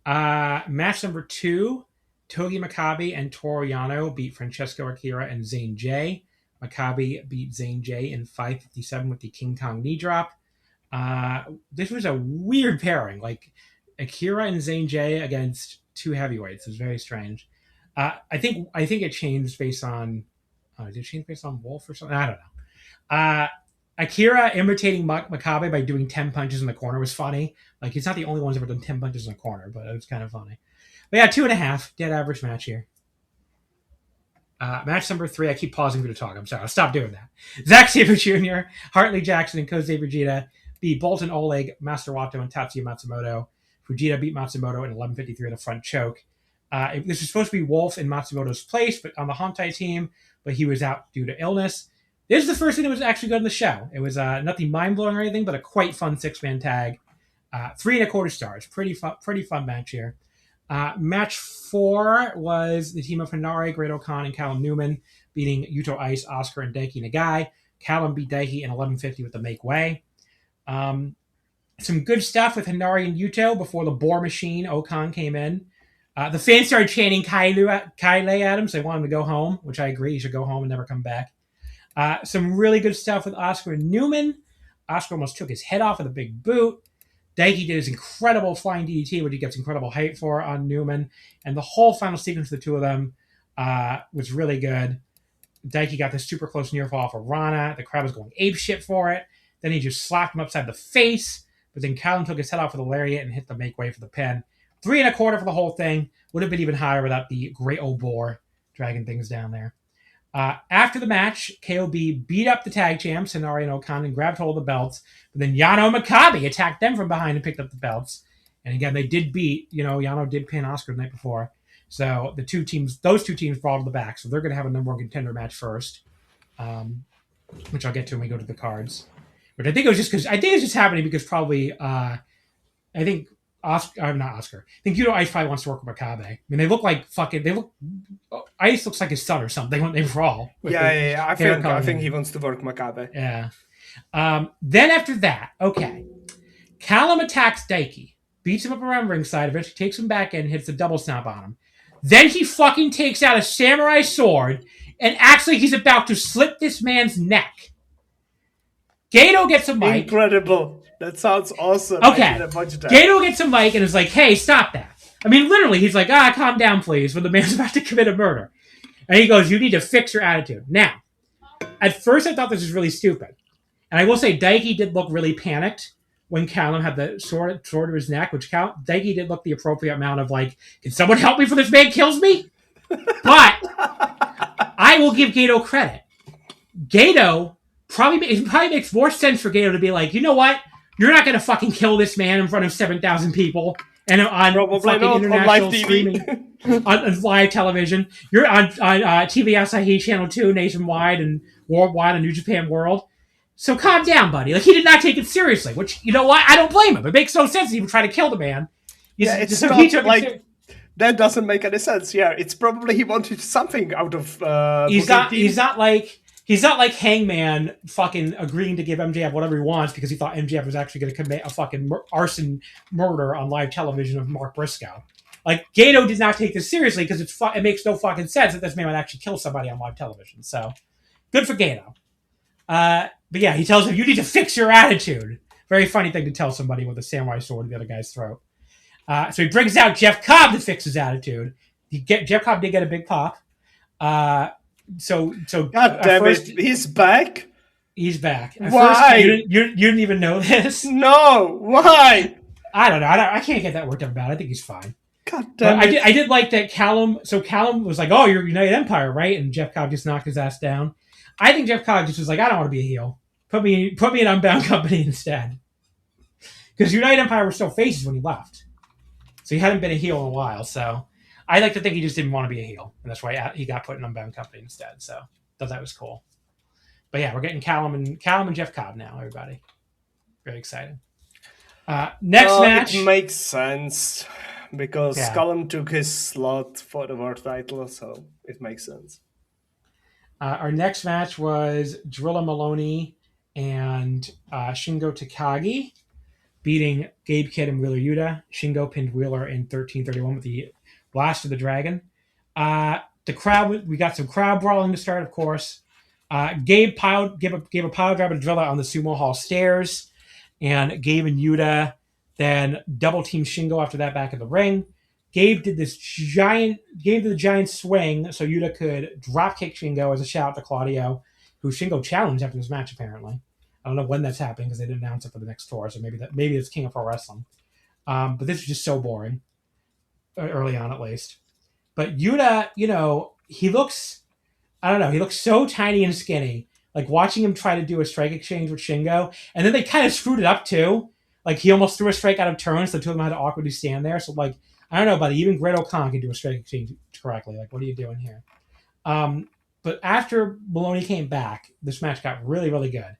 Match number 2, Togi Makabe and Toru Yano beat Francesco Akira and Zane J. Makabe beat Zane J in 5:57 with the King Kong knee drop. This was a weird pairing, like Akira and Zane J against two heavyweights. It was very strange. I think it changed based on. Did it change based on Wolf or something? I don't know. Akira imitating Makabe by doing 10 punches in the corner was funny. Like, he's not the only one who's ever done 10 punches in the corner, but it was kind of funny. But yeah, 2.5, dead average match here. Match number 3, I keep pausing for you to talk. I'm sorry, I'll stop doing that. Zack Sabre Jr., Hartley Jackson, and Kosei Fujita beat Bolton Oleg, Master Wato, and Tatsuya Matsumoto. Fujita beat Matsumoto in 11:53 at a front choke. This was supposed to be Wolf in Matsumoto's place, but on the Hontai team, but he was out due to illness. This is the first thing that was actually good in the show. It was nothing mind-blowing or anything, but a quite fun 6-man tag. 3.25 stars. Pretty fun match here. Match 4 was the team of Hinare, Great-O-Khan, and Callum Newman beating Yuto Ice, Oscar, and Daiki Nagai. Callum beat Daiki in 11:50 with the make way. Some good stuff with Hinare and Yuto before the Boar Machine, Okan, came in. The fans started chanting Kaile at him, so they want him to go home, which I agree. He should go home and never come back. Some really good stuff with Oscar and Newman. Oscar almost took his head off with a big boot. Daiki did his incredible flying DDT, which he gets incredible height for on Newman. And the whole final sequence of the two of them was really good. Daiki got this super close near fall off of Rana. The crowd was going apeshit for it. Then he just slapped him upside the face. But then Callum took his head off with a lariat and hit the make way for the pin. 3.25 for the whole thing. Would have been even higher without the great old boar dragging things down there. After the match, KOB beat up the tag champs, Hinare and Okan, and grabbed hold of the belts. But then Yano and Makabe attacked them from behind and picked up the belts. And again, they did beat, Yano did pin Oscar the night before. So those two teams brought to the back. So they're going to have a number one contender match first, which I'll get to when we go to the cards. But I think it was just happening because probably, I think not Oscar. I think Yuto Ice probably wants to work with Makabe. I mean, they look like Ice looks like his son or something when they brawl. Yeah. I think he wants to work Makabe. Yeah. Then after that, okay. Callum attacks Daiki, beats him up around ringside, eventually takes him back in and hits a double stomp on him. Then he fucking takes out a samurai sword and acts like he's about to slit this man's neck. Gato gets a mic. Incredible. That sounds awesome. Okay. Gato gets a mic and is like, hey, stop that. I mean, literally, he's like, calm down, please, when the man's about to commit a murder. And he goes, you need to fix your attitude. Now, at first I thought this was really stupid. And I will say, Daiki did look really panicked when Callum had the sword to his neck, which Daiki did look the appropriate amount of like, can someone help me before this man kills me? But I will give Gato credit. Gato, it probably makes more sense for Gato to be like, you know what? You're not going to fucking kill this man in front of 7,000 people and on fucking international streaming, on live television. You're on TV Asahi Channel 2 nationwide and worldwide on New Japan World. So calm down, buddy. Like, he did not take it seriously, which, you know what? I don't blame him. It makes no sense to even try to kill the man. That doesn't make any sense. Yeah, it's probably he wanted something out of... He's not like... He's not like Hangman fucking agreeing to give MJF whatever he wants because he thought MJF was actually going to commit a fucking arson murder on live television of Mark Briscoe. Like, Gato did not take this seriously because it makes no fucking sense that this man would actually kill somebody on live television. So, good for Gato. But yeah, he tells him, you need to fix your attitude. Very funny thing to tell somebody with a samurai sword in the other guy's throat. So he brings out Jeff Cobb to fix his attitude. Jeff Cobb did get a big pop. So God damn it, he's back? He's back. At why? First, you didn't even know this? No, why? I don't know. I can't get that worked up about it. I think he's fine. God damn it. I did like that Callum was like, oh, you're United Empire, right? And Jeff Cobb just knocked his ass down. I think Jeff Cobb just was like, I don't want to be a heel. Put me in Unbound Company instead. Because United Empire were still faces when he left. So he hadn't been a heel in a while, so I like to think he just didn't want to be a heel, and that's why he got put in Unbound Company instead. So thought that was cool. But yeah, we're getting Callum and Jeff Cobb now. Everybody, very exciting. Next match, it makes sense because Callum took his slot for the world title, so it makes sense. Our next match was Drilla Maloney and Shingo Takagi beating Gabe Kidd and Wheeler Yuta. Shingo pinned Wheeler in 13:31 with the Blast of the Dragon. The crowd, we got some crowd brawling to start, of course. Gabe gave a pile driver to Drilla on the Sumo Hall stairs, and Gabe and Yuta then double teamed Shingo after that back in the ring. Gabe did the giant swing so Yuta could drop kick Shingo as a shout out to Claudio, who Shingo challenged after this match apparently. I don't know when that's happening because they didn't announce it for the next tour, so maybe it's King of Pro Wrestling. But this is just so boring, early on at least. But Yuta, he looks so tiny and skinny. Like, watching him try to do a strike exchange with Shingo, and then they kind of screwed it up too. Like, he almost threw a strike out of turn, so the two of them had to awkwardly stand there. So, like, I don't know, buddy, even Great O'Khan can do a strike exchange correctly. Like, what are you doing here? But after Maloney came back, this match got really, really good.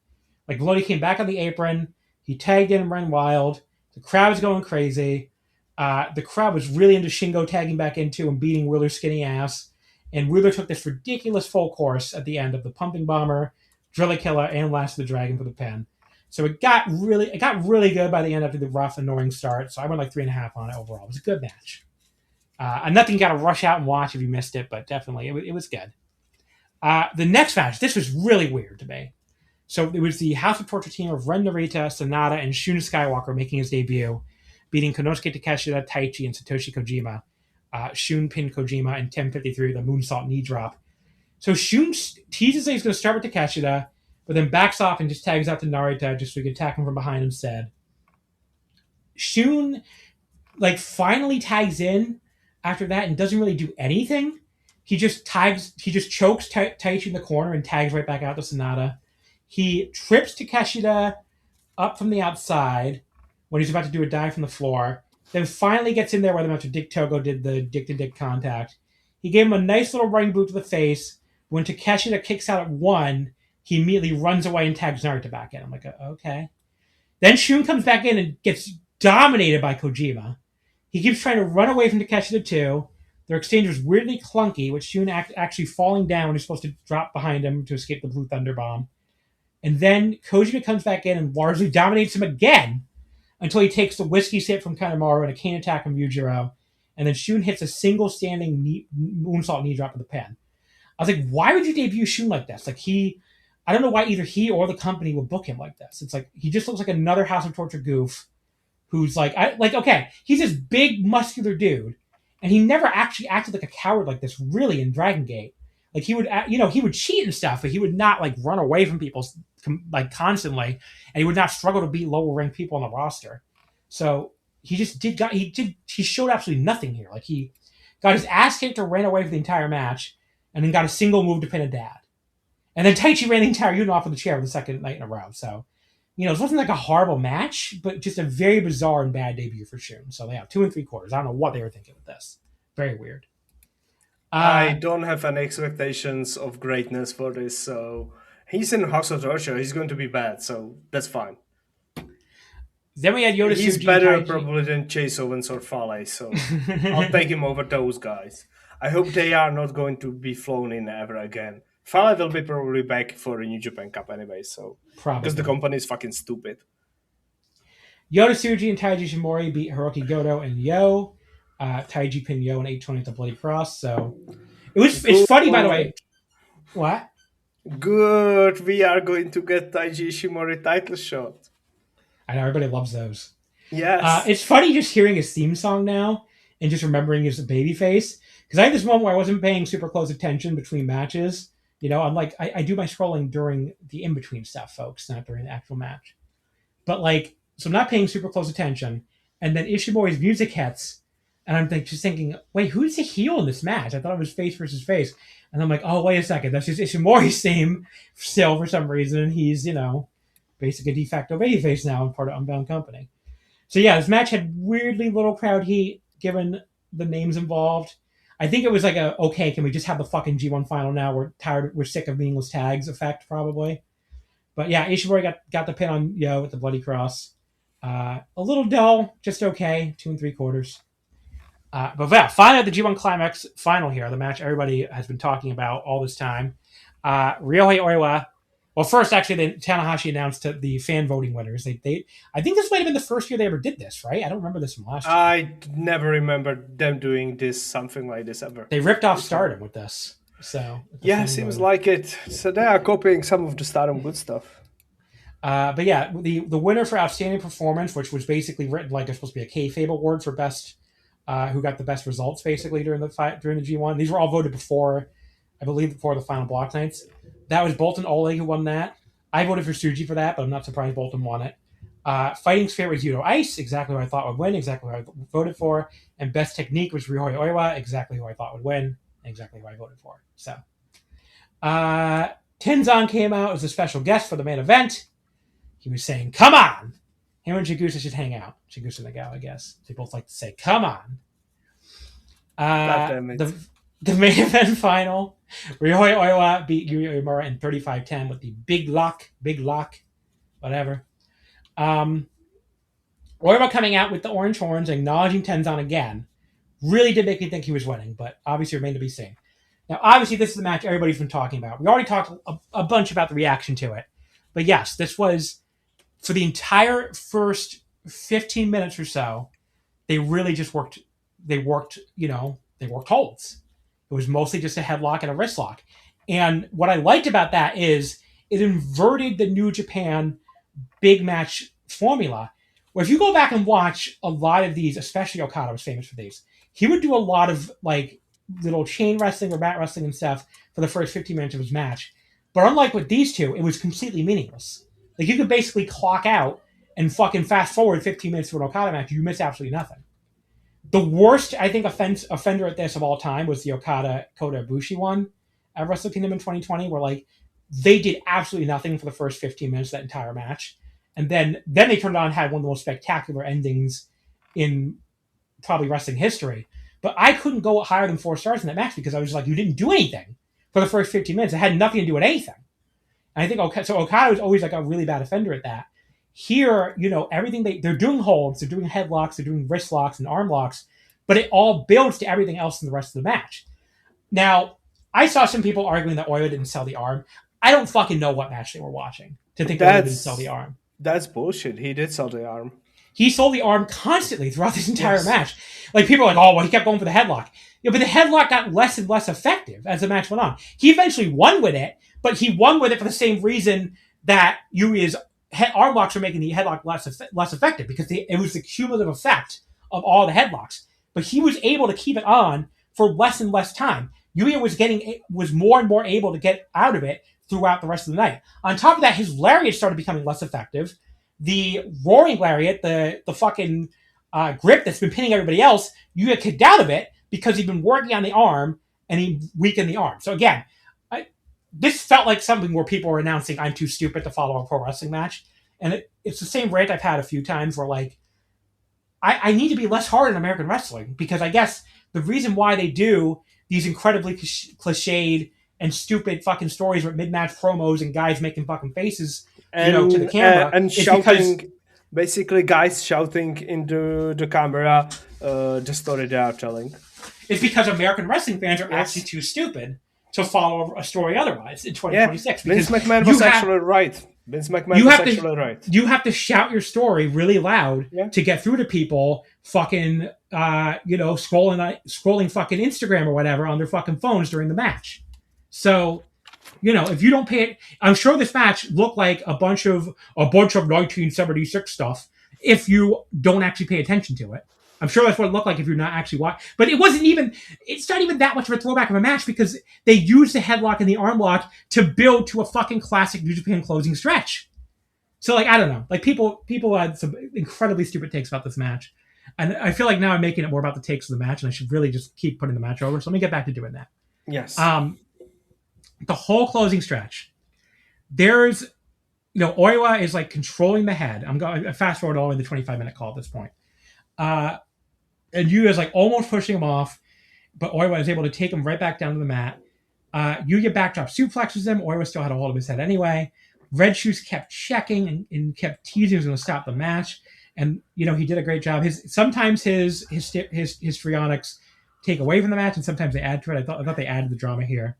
Like, Maloney came back on the apron. He tagged in and ran wild. The crowd was going crazy. The crowd was really into Shingo tagging back into and beating Wheeler's skinny ass. And Wheeler took this ridiculous full course at the end of the Pumping Bomber, Drilla Killer, and Last of the Dragon for the pin. So it got really good by the end after the rough, annoying start. So I went like 3.5 on it overall. It was a good match. And nothing you got to rush out and watch if you missed it, but definitely it was good. The next match, this was really weird to me. So it was the House of Torture team of Ren Narita, Sonata, and Shun Skywalker making his debut, beating Konosuke Takeshita, Taichi, and Satoshi Kojima. Shun pinned Kojima in 10:53 with a moonsault knee drop. So Shun teases that he's going to start with Takeshita, but then backs off and just tags out to Narita just so he can attack him from behind instead. Shun, finally tags in after that and doesn't really do anything. He just chokes Taichi in the corner and tags right back out to Sonata. He trips Takeshita up from the outside when he's about to do a dive from the floor. Then finally gets in there where after Dick Togo did the dick-to-dick contact. He gave him a nice little running boot to the face. When Takeshita kicks out at 1, he immediately runs away and tags Narita back in. I'm like, okay. Then Shun comes back in and gets dominated by Kojima. He keeps trying to run away from Takeshita too. Their exchange was weirdly clunky, with Shun actually falling down when he's supposed to drop behind him to escape the Blue Thunder Bomb. And then Kojima comes back in and largely dominates him again until he takes the whiskey sip from Kanemaru and a cane attack from Yujiro. And then Shun hits a single standing moonsault knee drop of the pin. I was like, why would you debut Shun like this? I don't know why either he or the company would book him like this. It's like, he just looks like another House of Torture goof who's okay, he's this big, muscular dude, and he never actually acted like a coward like this, really, in Dragon Gate. Like, he would, he would cheat and stuff, but he would not, run away from people, constantly, and he would not struggle to beat lower-ranked people on the roster. So, he showed absolutely nothing here. He got his ass kicked or ran away for the entire match, and then got a single move to pin a dad. And then Taichi ran the entire unit off of the chair for the second night in a row. So, it wasn't a horrible match, but just a very bizarre and bad debut for Shun. So, yeah, 2 3/4. I don't know what they were thinking with this. Very weird. I don't have any expectations of greatness for this, so he's in House of Torture. He's going to be bad, so that's fine. Then we had Yoda. He's better probably than Chase Owens or Fale, so I'll take him over those guys. I hope they are not going to be flown in ever again. Fale will be probably back for the New Japan Cup anyway, so Probably. Because the company is fucking stupid. Yota Tsuji and Taiji Shimori beat Hiroki Goto and Yo. Taiji pinned Yo and 820 at the Bloody Cross. So it's funny, by the way. What? Good. We are going to get Taiji Ishimori title shot. I know everybody loves those. Yes. It's funny just hearing his theme song now and just remembering his babyface. Because I had this moment where I wasn't paying super close attention between matches. You know, I'm like, I do my scrolling during the in-between stuff, folks, not during the actual match. But like, so I'm not paying super close attention. And then Ishimori's music hits. And I'm just thinking, wait, who's the heel in this match? I thought it was face versus face. And I'm like, oh, wait a second. That's just Ishimori's theme still for some reason. He's, you know, basically a de facto babyface now and part of Unbound Company. So yeah, this match had weirdly little crowd heat given the names involved. I think it was like okay, can we just have the fucking G1 final now? We're sick of meaningless tags effect, probably. But yeah, Ishimori got the pin on Yo with the Bloody Cross. A little dull, just okay, 2 3/4. But yeah, finally the G1 Climax final here, the match everybody has been talking about all this time. Ryohei Oiwa. Well, first, actually, Tanahashi announced the fan voting winners. I think this might have been the first year they ever did this, right? I don't remember this from last year. I never remember them doing something like this ever. They ripped off Stardom with this. So yeah, seems like it. So they are copying some of the Stardom good stuff. But yeah, the winner for outstanding performance, which was basically written like it's supposed to be a kayfabe award for best, who got the best results basically during the G1. These were all voted before the final block nights. That was Bolton Ole who won that. I voted for Tsuji for that, but I'm not surprised Bolton won it. Fighting Spirit was Yuto Ice, exactly who I thought would win, exactly who I voted for. And Best Technique was Ryohei Oiwa, exactly who I thought would win, exactly who I voted for. So, Tenzan came out as a special guest for the main event. He was saying, come on! Him and Chigusa should hang out. Chigusa and Nagao, I guess. They both like to say, come on. The main event final, Ryohei Oiwa beat Uemura in 35-10 with the big lock, whatever. Oiwa coming out with the orange horns, acknowledging Tenzan again, really did make me think he was winning, but obviously remained to be seen. Now, obviously, this is the match everybody's been talking about. We already talked a bunch about the reaction to it. But yes, this was, for the entire first 15 minutes or so, they really just worked holds. It was mostly just a headlock and a wrist lock. And what I liked about that is it inverted the New Japan big match formula, where if you go back and watch a lot of these, especially Okada was famous for these, he would do a lot of like little chain wrestling or mat wrestling and stuff for the first 15 minutes of his match. But unlike with these two, it was completely meaningless. Like you could basically clock out and fucking fast forward 15 minutes to an Okada match, you miss absolutely nothing. The worst, I think, offender at this of all time was the Okada Kota Ibushi one at Wrestle Kingdom in 2020, where like they did absolutely nothing for the first 15 minutes of that entire match. And then they turned on and had one of the most spectacular endings in probably wrestling history. But I couldn't go higher than 4 stars in that match because I was like, you didn't do anything for the first 15 minutes. It had nothing to do with anything. And I think Okada was always like a really bad offender at that. Here, everything they're doing holds, they're doing headlocks, they're doing wrist locks and arm locks, but it all builds to everything else in the rest of the match. Now, I saw some people arguing that Oiwa didn't sell the arm. I don't fucking know what match they were watching to think that Oiwa didn't sell the arm. That's bullshit. He did sell the arm. He sold the arm constantly throughout this entire match. Like, people are like, oh, well, he kept going for the headlock. Yeah, but the headlock got less and less effective as the match went on. He eventually won with it, but he won with it for the same reason that Yui's arm locks were making the headlock less effective, because it was the cumulative effect of all the headlocks. But he was able to keep it on for less and less time. Yuya was more and more able to get out of it throughout the rest of the night. On top of that, his lariat started becoming less effective. The roaring lariat, the fucking grip that's been pinning everybody else, Yuya kicked out of it because he'd been working on the arm and he weakened the arm. So again, this felt like something where people were announcing, I'm too stupid to follow a pro wrestling match. And it's the same rant I've had a few times where, like, I need to be less hard on American wrestling, because I guess the reason why they do these incredibly cliched and stupid fucking stories with mid-match promos and guys making fucking faces, to the camera. And shouting, basically guys shouting into the camera the story they are telling. It's because American wrestling fans are actually too stupid to follow a story otherwise in 2026. Yeah, Vince McMahon was actually right. Vince McMahon was actually right. You have to shout your story really loud to get through to people fucking, scrolling fucking Instagram or whatever on their fucking phones during the match. So, if you don't pay it, I'm sure this match looked like a bunch of 1976 stuff if you don't actually pay attention to it. I'm sure that's what it looked like if you're not actually watching. But it's not even that much of a throwback of a match because they used the headlock and the arm lock to build to a fucking classic New Japan closing stretch. So, I don't know. People had some incredibly stupid takes about this match. And I feel like now I'm making it more about the takes of the match and I should really just keep putting the match over. So let me get back to doing that. Yes. The whole closing stretch. There's, Oiwa is controlling the head. I'm going to fast forward all the way to the 25-minute call at this point. And Yuya's almost pushing him off, but Oiwa is able to take him right back down to the mat. Yuya backdrop suplexes him. Oiwa still had a hold of his head anyway. Red Shoes kept checking and kept teasing he was going to stop the match. And, he did a great job. Sometimes his histrionics take away from the match, and sometimes they add to it. I thought they added the drama here.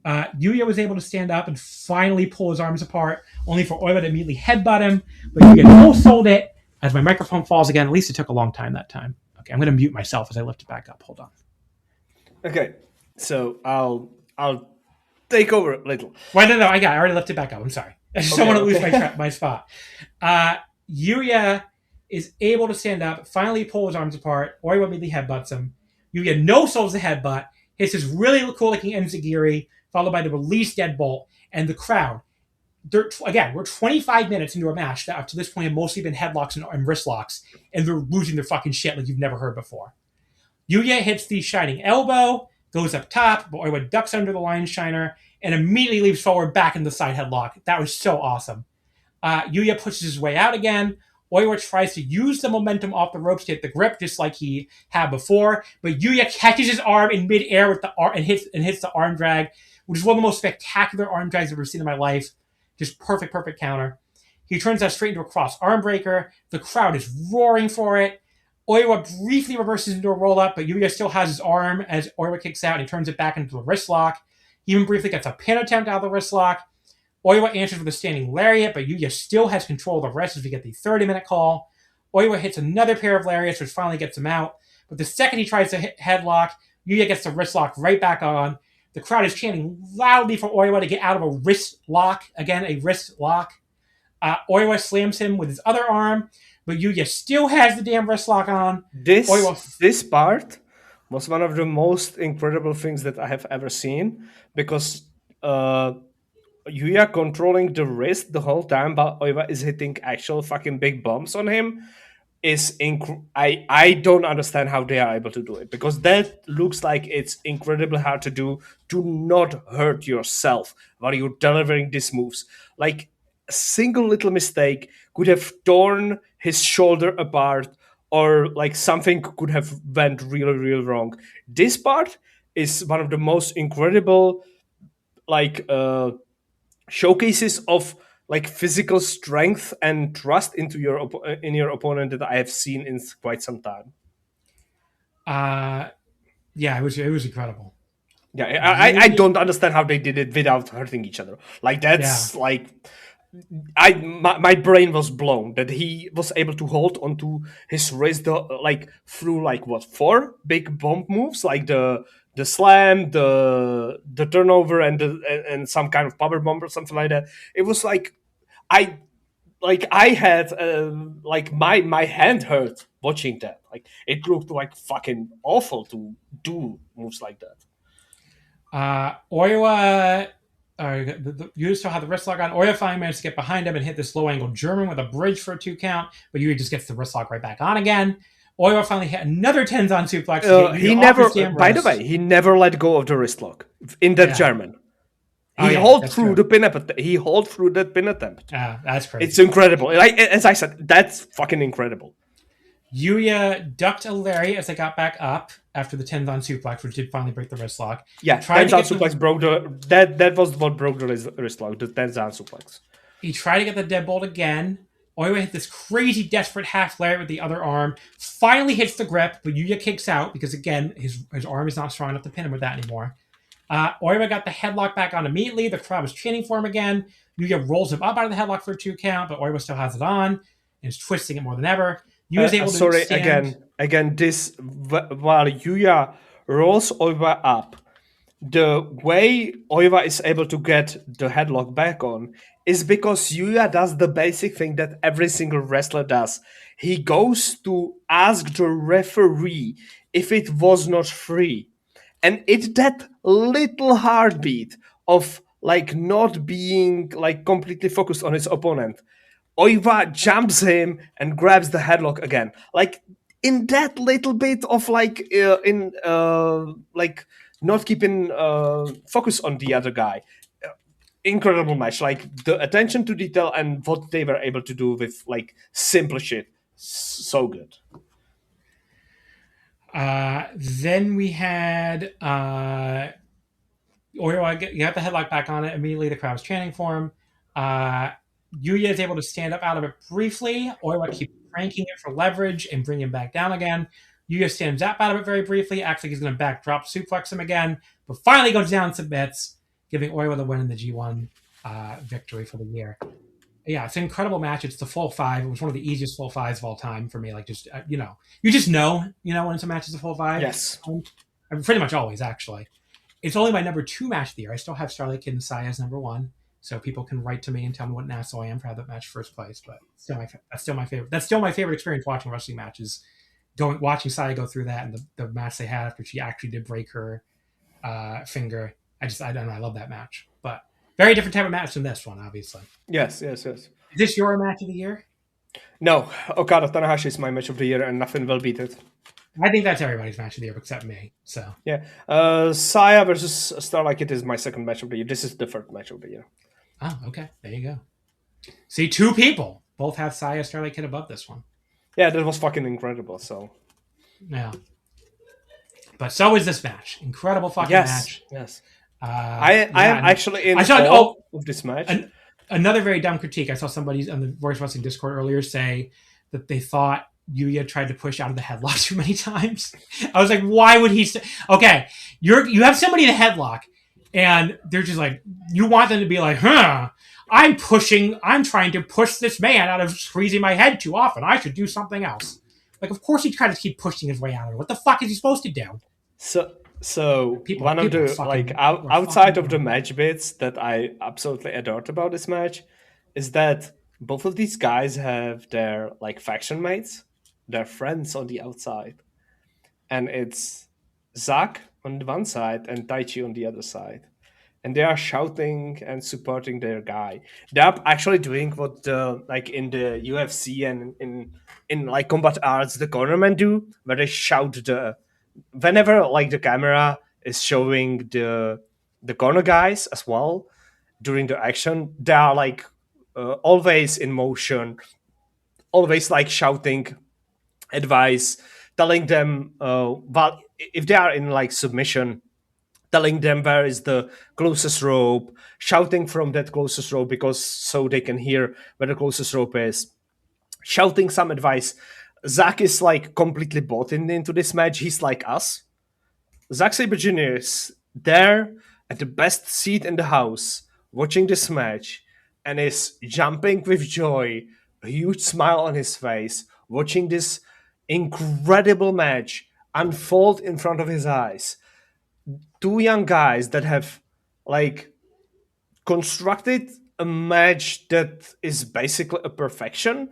Yuya was able to stand up and finally pull his arms apart, only for Oiwa to immediately headbutt him. But Yuya no-sold it. As my microphone falls again, at least it took a long time that time. Okay, I'm going to mute myself as I lift it back up. Hold on. Okay, so I'll take over a little. Well, no, I got it. I already lifted it back up. I'm sorry. I just don't want to lose my spot. Yuya is able to stand up, finally pull his arms apart. Oiwa immediately headbutts him. Yuya no-solds the headbutt, hits his really cool-looking enzigiri, followed by the release deadbolt, and the crowd. We're 25 minutes into a match that up to this point have mostly been headlocks and wrist locks, and they're losing their fucking shit like you've never heard before. Yuya hits the shining elbow, goes up top, but Oiwa ducks under the lion shiner, and immediately leaps forward back into the side headlock. That was so awesome. Yuya pushes his way out again. Oiwa tries to use the momentum off the ropes to hit the grip, just like he had before, but Yuya catches his arm in midair with the arm and hits the arm drag, which is one of the most spectacular arm drags I've ever seen in my life. Just perfect counter. He turns that straight into a cross arm breaker. The crowd is roaring for it. Oiwa briefly reverses into a roll-up, but Yuya still has his arm as Oiwa kicks out and he turns it back into a wrist lock. He even briefly gets a pin attempt out of the wrist lock. Oiwa answers with a standing lariat, but Yuya still has control of the rest as we get the 30-minute call. Oiwa hits another pair of lariats, which finally gets him out. But the second he tries to headlock, Yuya gets the wrist lock right back on. The crowd is chanting loudly for Oiwa to get out of a wrist lock. Again, a wrist lock. Oiwa slams him with his other arm, but Yuya still has the damn wrist lock on. This part was one of the most incredible things that I have ever seen, because Yuya controlling the wrist the whole time, but Oiwa is hitting actual fucking big bumps on him. I don't understand how they are able to do it, because that looks like it's incredibly hard to do, to not hurt yourself while you're delivering these moves. A single little mistake could have torn his shoulder apart, or something could have went really, really wrong. This part is one of the most incredible showcases of physical strength and trust into your opponent that I have seen in quite some time. Yeah, it was incredible. Yeah, I don't understand how they did it without hurting each other. My brain was blown that he was able to hold onto his wrist through 4 big bump moves, the slam, the turnover, and some kind of power bomb or something like that. It was I had my hand hurt watching that. It looked fucking awful to do moves like that. Oiwa, you still have the wrist lock on. Oiwa finally managed to get behind him and hit this low angle German with a bridge for a 2 count, but Yuya just gets the wrist lock right back on again. Oiwa finally hit another Tenzan suplex. By the way, he never let go of the wrist lock in that German. He held through the pin attempt. He held through that pin attempt. That's crazy. It's incredible. As I said, that's fucking incredible. Yuya ducked a lariat as they got back up after the Tenzan suplex, which did finally break the wrist lock. Yeah, Tenzan suplex broke that was what broke the wrist lock, the Tenzan suplex. He tried to get the deadbolt again. Oiwa hit this crazy, desperate half lariat with the other arm. Finally hits the grip, but Yuya kicks out because, again, his arm is not strong enough to pin him with that anymore. Oiwa got the headlock back on immediately. The crowd was chanting for him again. Yuya rolls him up out of the headlock for a 2 count, but Oiwa still has it on and is twisting it more than ever. Yuya's able to sorry, stand. again, this while Yuya rolls Oiwa up, the way Oiwa is able to get the headlock back on is because Yuya does the basic thing that every single wrestler does. He goes to ask the referee if it was not free. And it's that little heartbeat of like not being like completely focused on his opponent. Oiwa jumps him and grabs the headlock again. Like in that little bit of like like not keeping focus on the other guy. Incredible match. Like the attention to detail and what they were able to do with like simple shit. So good. Then we had Oiwa got the headlock back on it. Immediately the crowd was chanting for him. Yuya is able to stand up out of it briefly. Oiwa keeps cranking it for leverage and bring him back down again. Yuya stands up out of it very briefly, acts like he's going to backdrop suplex him again, but finally goes down and submits, giving Oiwa the win in the G1 victory for the year. Yeah, it's an incredible match. It's the full 5. It was one of the easiest full 5s of all time for me. Like, just, you just know, when it's a match is a full 5. Yes. Pretty much always, actually. It's only my number 2 match of the year. I still have Starlight Kid and Saya as number 1. So people can write to me and tell me what an asshole I am for having that match first place. But that's still my favorite. That's still my favorite experience watching wrestling matches. Watching Saya go through that and the match they had after she actually did break her finger. I don't know. I love that match. But very different type of match than this one, obviously. Yes. Is this your match of the year? No, Okada Tanahashi is my match of the year, and nothing will beat it. I think that's everybody's match of the year except me. So yeah, Saya versus Starlight Kid is my second match of the year. This is the third match of the year. Oh, okay. There you go. See, 2 people both have Saya Starlight Kid above this one. Yeah, that was fucking incredible. So yeah, but so is this match. Incredible fucking match. Yes. I am actually in awe of this match. Another very dumb critique. I saw somebody on the Voice Wrestling Discord earlier say that they thought Yuya tried to push out of the headlock too many times. I was like, why would he? Okay, you have somebody in a headlock, and they're just like, you want them to be like, I'm trying to push this man out of squeezing my head too often. I should do something else. Like, of course he tried to keep pushing his way out of it. What the fuck is he supposed to do? So one of the outside of the match bits that I absolutely adored about this match is that both of these guys have their like faction mates, their friends on the outside, and it's Zack on the one side and Taichi on the other side, and they are shouting and supporting their guy. They are actually doing what like in the UFC and in like combat arts the cornermen do, where they shout whenever like the camera is showing the corner guys as well during the action, they are like always in motion, always like shouting advice, telling them well, if they are in like submission, telling them where is the closest rope, shouting from that closest rope because so they can hear where the closest rope is, shouting some advice. Zack is like completely bought into this match. He's like us. Zack Sabre Jr. is there at the best seat in the house watching this match and is jumping with joy, a huge smile on his face, watching this incredible match unfold in front of his eyes. 2 young guys that have like constructed a match that is basically a perfection.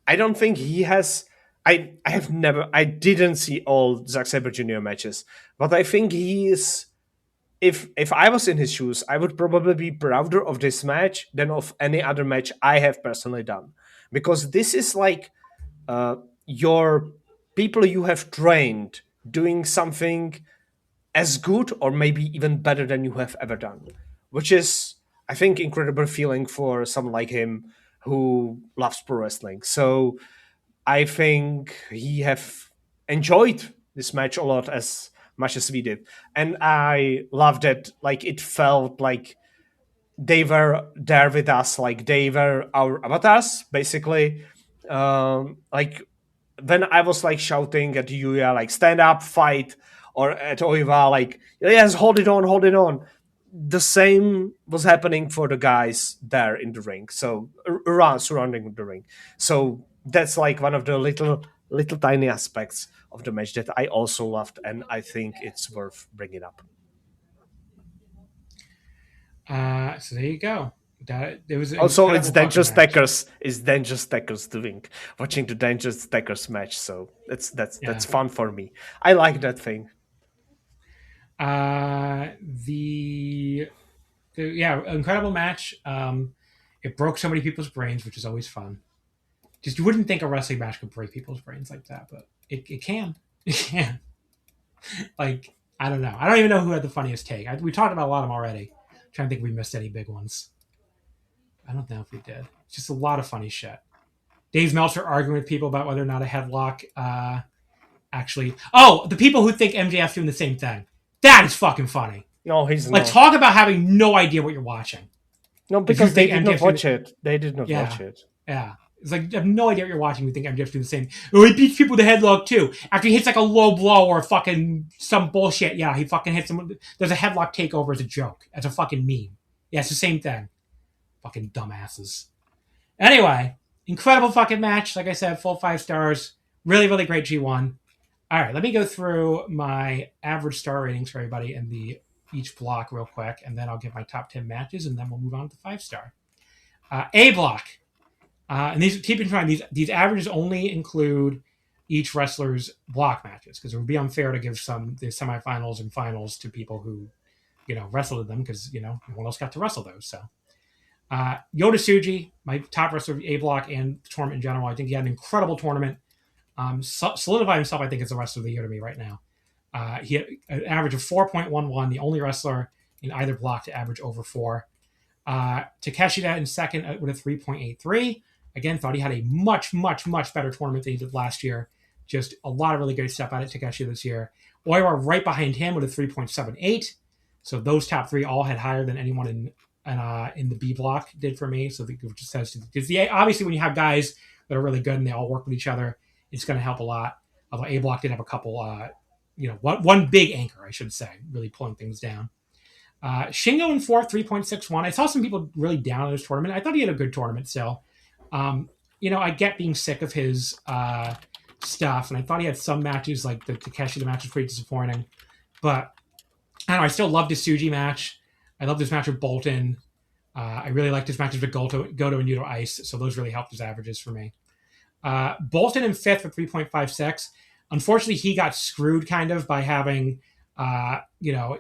I don't think he has. I didn't see all Zack Sabre Jr. matches, but I think he is. If I was in his shoes, I would probably be prouder of this match than of any other match I have personally done, because this is like your people you have trained doing something as good or maybe even better than you have ever done, which is, I think, incredible feeling for someone like him who loves pro wrestling. So I think he have enjoyed this match a lot as much as we did. And I loved it. Like, it felt like they were there with us. Like, they were our avatars, basically. Like, when I was, like, shouting at Yuya, like, stand up, fight, or at Oiwa, like, yes, hold it on. The same was happening for the guys there in the ring, so around surrounding the ring. So that's like one of the little tiny aspects of the match that I also loved, and I think it's worth bringing up. So there you go. There was also it's Dangerous Stackers. It's Dangerous Stackers doing watching the Dangerous Stackers match. So that's fun for me. I like that thing. Incredible match. It broke so many people's brains, which is always fun. Just you wouldn't think a wrestling match could break people's brains like that, but it can. It can. Like, I don't know. I don't even know who had the funniest take. We talked about a lot of them already. I'm trying to think if we missed any big ones. I don't know if we did. It's just a lot of funny shit. Dave Meltzer arguing with people about whether or not a headlock actually... Oh, the people who think MJF's doing the same thing. That is fucking funny. No, he's not. Like, talk about having no idea what you're watching. No, because they did not watch it. They did not watch it. Yeah. It's like, you have no idea what you're watching. You think MJF's doing the same. Oh, he beats people with a headlock too. After he hits like a low blow or fucking some bullshit. Yeah, he fucking hits them. There's a headlock takeover as a joke. As a fucking meme. Yeah, it's the same thing. Fucking dumbasses. Anyway, incredible fucking match. Like I said, full 5 stars. Really, really great G1. All right, let me go through my average star ratings for everybody in each block real quick, and then I'll give my top 10 matches, and then we'll move on to 5-star. A block. And keep in mind, these averages only include each wrestler's block matches, because it would be unfair to give the semifinals and finals to people who, wrestled them, because, no one else got to wrestle those, so. Yota Tsuji, my top wrestler of A block and the tournament in general. I think he had an incredible tournament. Solidified himself, I think, as the wrestler of the year to me right now. He had an average of 4.11, the only wrestler in either block to average over 4. Takeshita in second with a 3.83. Again, thought he had a much, much, much better tournament than he did last year. Just a lot of really good stuff out of Takeshita this year. Oiwa right behind him with a 3.78. So those top 3 all had higher than anyone in the B block did for me. So it just says, because obviously when you have guys that are really good and they all work with each other, it's going to help a lot. Although A block did have a couple, one big anchor, I should say, really pulling things down. Shingo in fourth, 3.61. I saw some people really down on his tournament. I thought he had a good tournament still. I get being sick of his stuff, and I thought he had some matches, like the Takeshita match was pretty disappointing. But I don't know, I still loved his Tsuji match. I loved his match with Bolton. I really liked his matches with Goto and Yuto Ice, so those really helped his averages for me. Bolton in fifth with 3.56. Unfortunately, he got screwed kind of by having, he had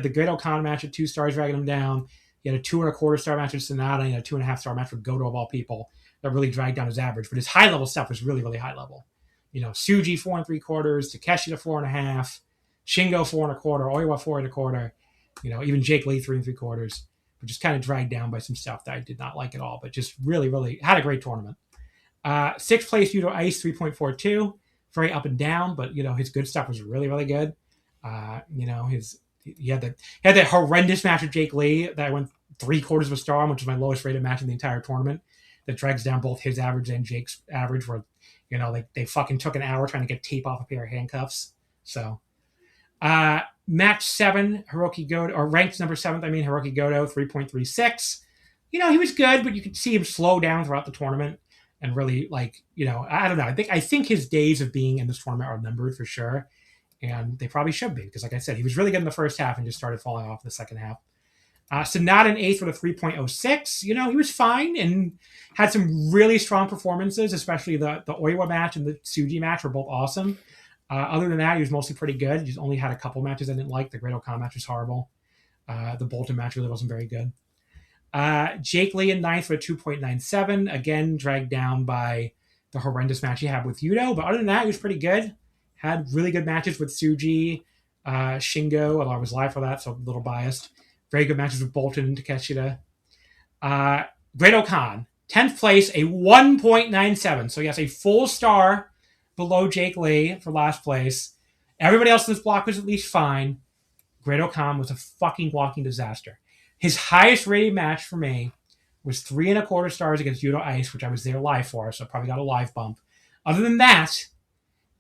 the Great O'Connor match at 2 stars dragging him down. He had a 2.25 star match with Sonata and a 2.5 star match with Goto of all people that really dragged down his average. But his high level stuff was really, really high level. Tsuji 4.75, Takeshita 4.5, Shingo 4.25, Oiwa 4.25. Even Jake Lee 3.75, but just kind of dragged down by some stuff that I did not like at all, but just really, really had a great tournament. 6th place, Yuto Ice 3.42, very up and down, but his good stuff was really, really good. He had that horrendous match with Jake Lee that I went 3/4 of a star on, which was my lowest rated match in the entire tournament. That drags down both his average and Jake's average, where they fucking took an hour trying to get tape off a pair of handcuffs. So. Match 7, Hiroki Goto, or ranked number 7th, Hiroki Goto, 3.36. He was good, but you could see him slow down throughout the tournament and really, I don't know. I think his days of being in this tournament are numbered for sure, and they probably should be, because like I said, he was really good in the first half and just started falling off in the second half. Sonata in 8th with a 3.06. He was fine and had some really strong performances, especially the Oiwa match and the Tsuji match were both awesome. Other than that, he was mostly pretty good. He just only had a couple matches I didn't like. The Great O'Connor match was horrible. The Bolton match really wasn't very good. Jake Lee in 9th with 2.97. Again, dragged down by the horrendous match he had with Yuto. But other than that, he was pretty good. Had really good matches with Tsuji, Shingo, although I was live for that, so a little biased. Very good matches with Bolton and Takeshita. Great O'Connor, 10th place, a 1.97. So yes, a full star below Jake Lee for last place. Everybody else in this block was at least fine. Great O'Connor was a fucking walking disaster. His highest rated match for me was 3.25 stars against Yuto Ice, which I was there live for, so I probably got a live bump. Other than that,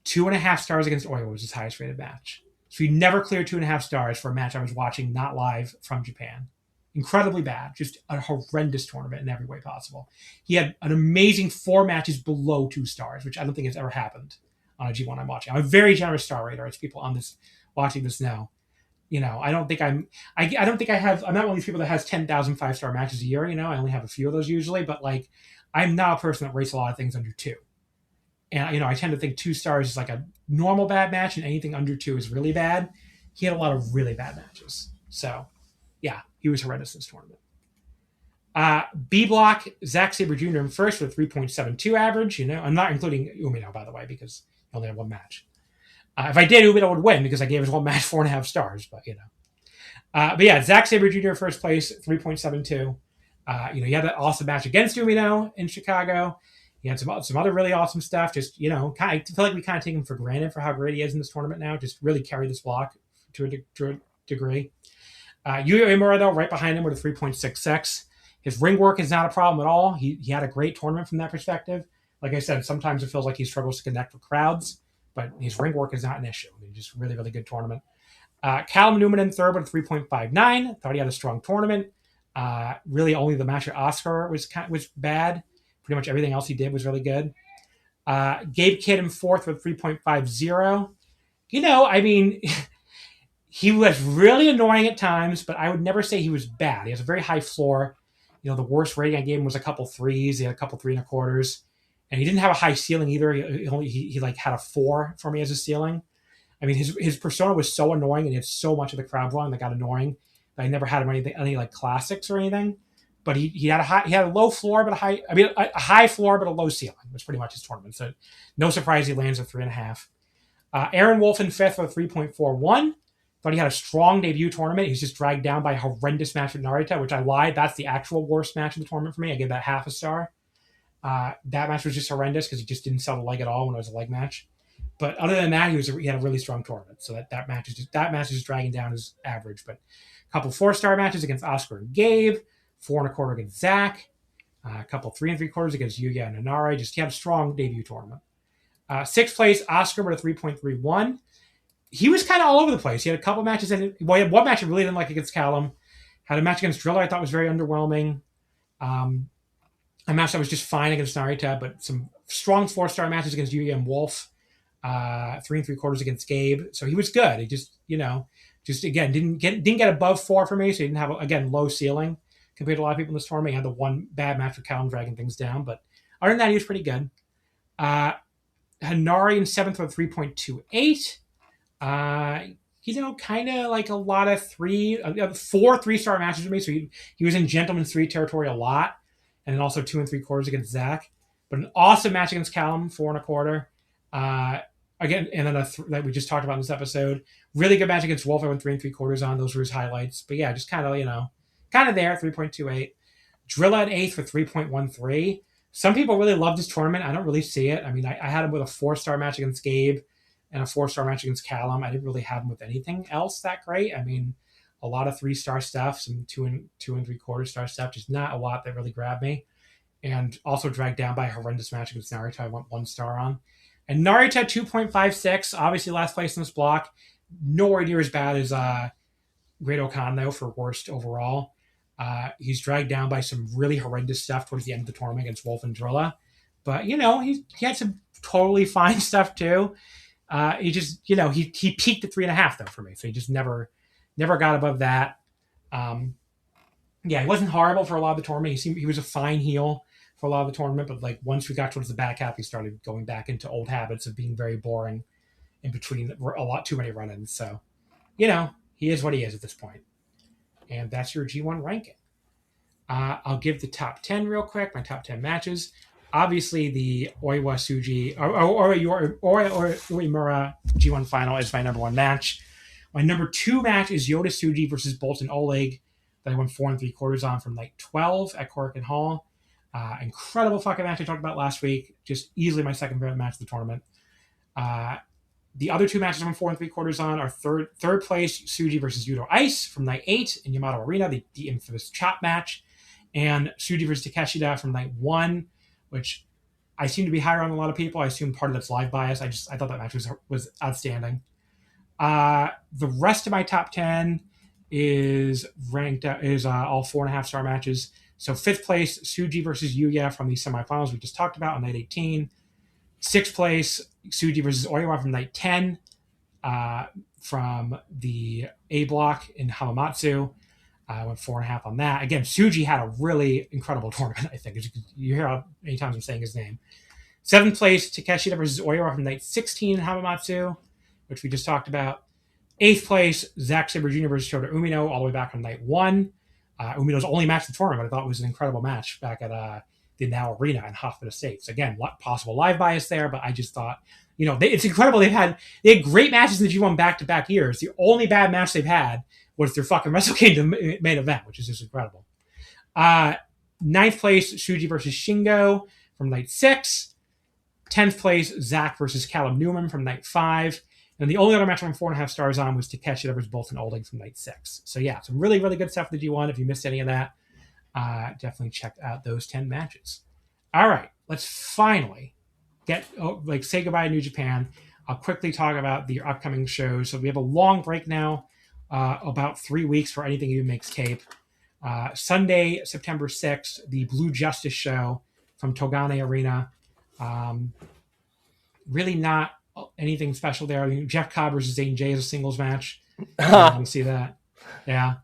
2.5 stars against Oiwa was his highest rated match. So he never cleared 2.5 stars for a match I was watching, not live, from Japan. Incredibly bad. Just a horrendous tournament in every way possible. He had an amazing 4 matches below 2 stars, which I don't think has ever happened on a G1 I'm watching. I'm a very generous star rater, as people on this watching this know. I don't think I'm not one of these people that has 10,000 5-star matches a year. I only have a few of those usually, but like, I'm not a person that rates a lot of things under 2. And, I tend to think 2 stars is like a normal bad match, and anything under 2 is really bad. He had a lot of really bad matches. So, yeah, he was horrendous in this tournament. B block, Zack Sabre Jr. in first with a 3.72 average. I'm not including Umino, by the way, because he only had 1 match. If I did, Umino would win because I gave his 1 match 4.5 stars. But, but yeah, Zack Sabre Jr. first place, 3.72. He had that awesome match against Umino in Chicago. He had some other really awesome stuff. Just, I feel like we kind of take him for granted for how great he is in this tournament now. Just really carried this block to a degree. Uemura, though, right behind him with a 3.66. His ring work is not a problem at all. He had a great tournament from that perspective. Like I said, sometimes it feels like he struggles to connect with crowds, but his ring work is not an issue. Just really, really good tournament. Callum Newman in third with a 3.59. Thought he had a strong tournament. Really only the match at Oscar was bad. Pretty much everything else he did was really good. Gabe Kidd in fourth with 3.50. He was really annoying at times, but I would never say he was bad. He has a very high floor. The worst rating I gave him was a couple 3s. He had a couple 3.25s. And he didn't have a high ceiling either. He had a 4 for me as a ceiling. His persona was so annoying, and he had so much of the crowd drawing that got annoying. I never had him any like classics or anything. But he had a low floor, but a high floor, but a low ceiling was pretty much his tournament. So no surprise he lands at 3.5. Aaron Wolf in fifth with 3.41. Thought he had a strong debut tournament. He's just dragged down by a horrendous match with Narita, which I lied. That's the actual worst match of the tournament for me. I gave that 0.5 star. That match was just horrendous because he just didn't sell the leg at all when it was a leg match. But other than that, he had a really strong tournament. So that match is just dragging down his average. But a couple 4-star matches against Oscar and Gabe, 4.25 against Zach, a couple 3.75 against Yuya and Inari. He had a strong debut tournament. Sixth place, Oscar with a 3.31. He was kind of all over the place. He had a couple matches in it. Well, he had one match I really didn't like against Callum. Had a match against Driller I thought was very underwhelming. A match that was just fine against Narita, but some strong 4-star matches against Yuya and Wolf. 3.75 against Gabe. So he was good. He just again didn't get above 4 for me. So he didn't have low ceiling compared to a lot of people in this tournament. He had the one bad match with Callum dragging things down, but other than that, he was pretty good. Hanari in 7th with 3.28. Kind of like a lot of 4 3-star matches with me. So he was in Gentleman's 3 territory a lot, and then also 2.75 against Zach. But an awesome match against Callum, 4.25. Again, and then that we just talked about in this episode. Really good match against Wolf. I went 3.75 on. Those were his highlights. But yeah, just kind of there, 3.28. Drilla at 8th for 3.13. Some people really loved this tournament. I don't really see it. I had him with a 4-star match against Gabe and a 4-star match against Callum. I didn't really have him with anything else that great. A lot of 3-star stuff, some 2.75 star stuff, just not a lot that really grabbed me. And also dragged down by a horrendous match against Narita. I went 1 star on. And Narita 2.56, obviously last place in this block. Nowhere near as bad as Great Okan, though, for worst overall. He's dragged down by some really horrendous stuff towards the end of the tournament against Wolf and Drilla. But, he had some totally fine stuff, too. He just, he peaked at 3.5, though, for me. So he just never got above that. He wasn't horrible for a lot of the tournament. He was a fine heel for a lot of the tournament, but once we got towards the back half, he started going back into old habits of being very boring in between too many run-ins. So, he is what he is at this point. And that's your G1 ranking. I'll give the top 10 real quick, my top 10 matches. Obviously, the Oiwa Suji or Uemura G1 final is my number 1 match. My number 2 match is Yota Tsuji versus Bolton Oleg that I won 4.75 on from night 12 at Corkin Hall. Incredible fucking match I talked about last week. Just easily my second favorite match of the tournament. The other 2 matches I'm 4.75 on are third place Tsuji versus Yudo Ice from night 8 in Yamato Arena, the infamous chop match, and Tsuji versus Takeshita from night 1, which I seem to be higher on a lot of people. I assume part of that's live bias. I thought that match was outstanding. The rest of my top 10 is ranked all 4.5-star matches. So 5th place, Tsuji versus Yuya from the semifinals we just talked about on night 18. 6th place, Tsuji versus Oiwa from night 10 from the A block in Hamamatsu. I went 4.5 on that. Again, Tsuji had a really incredible tournament, I think. You hear how many times I'm saying his name. 7th place, Takeshita versus Oiwa from night 16 in Hamamatsu, which we just talked about. 8th place, Zack Sabre Jr. versus Shota Umino, all the way back on night 1. Umino's only match in the tournament, I thought was an incredible match back at the Now Arena in Hospital Estates. Again, possible live bias there, but I just thought, it's incredible. They had great matches in the G1 back-to-back years. The only bad match they've had was their fucking Wrestle Kingdom main event, which is just incredible. 9th place, Tsuji versus Shingo from night 6. 10th place, Zack versus Callum Newman from night 5. And the only other match I'm 4.5 stars on was Takeshita versus Bolton Olding from night 6. So yeah, some really, really good stuff in the G1. If you missed any of that, definitely check out those 10 matches. All right, let's finally say goodbye to New Japan. I'll quickly talk about the upcoming shows. So we have a long break now, about 3 weeks for anything even makes tape. Sunday, September 6th, the Blue Justice show from Togane Arena. Really not anything special there. I mean, Jeff Cobb versus Zane Jay is a singles match. You can see that. Yeah.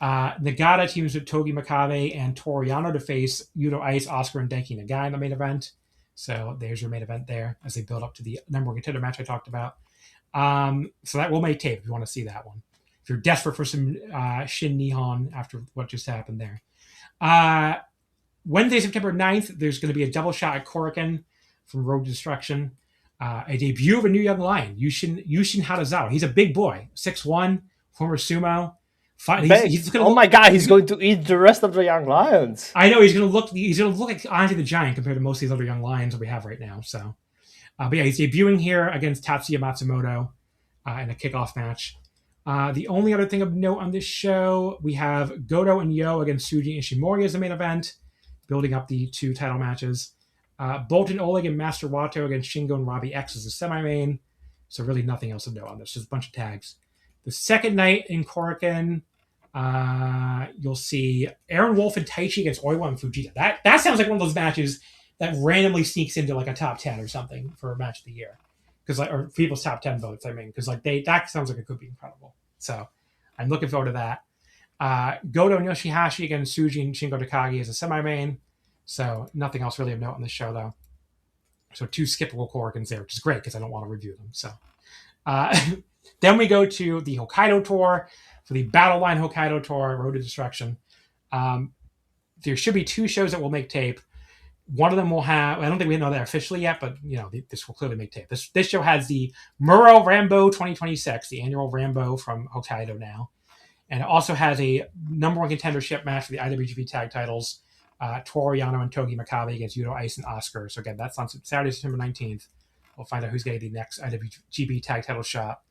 Nagata teams with Togi Makabe and Toru Yano to face Yuto Ice, Oscar, and Denki Nagai in the main event. So there's your main event there as they build up to the number 1 contender match I talked about. So that will make tape if you want to see that one. If you're desperate for some Shin Nihon after what just happened there. Wednesday, September 9th, there's going to be a double shot at Korakuen from Road to Destruction. A debut of a new young lion, Yushin Hadazawa. He's a big boy, 6'1", former sumo. He's going to eat the rest of the young lions. I know he's going to look like Andre the Giant compared to most of these other young lions that we have right now. So, but yeah, he's debuting here against Tatsuya Matsumoto in a kickoff match. The only other thing of note on this show, we have Goto and Yo against Suji and Ishimori as the main event, building up the 2 title matches. Bolton Oleg and Master Wato against Shingo and Robbie X as the semi-main. So really nothing else to know on this. Just a bunch of tags. The second night in Korakuen, you'll see Aaron Wolf and Taichi against Oiwa and Fujita. That sounds like one of those matches that randomly sneaks into like a top 10 or something for a match of the year. Or people's top 10 votes, I mean. Because that sounds like it could be incredible. So I'm looking forward to that. Goto and Yoshihashi against Suji and Shingo Takagi as a semi-main. So nothing else really of note on this show, though. So 2 skippable Korakuens there, which is great because I don't want to review them. So then we go to the Hokkaido Tour for the Battle Line Hokkaido Tour, Road to Destruction. There should be 2 shows that will make tape. One of them will have, I don't think we know that officially yet, but this will clearly make tape. This show has the Muro Rambo 2026, the annual Rambo from Hokkaido now. And it also has a number 1 contendership match for the IWGP tag titles. Toru Yano and Togi Makabe against Yuto Ice and Oscar. So again, that's on Saturday, September 19th. We'll find out who's getting the next IWGP tag title shot.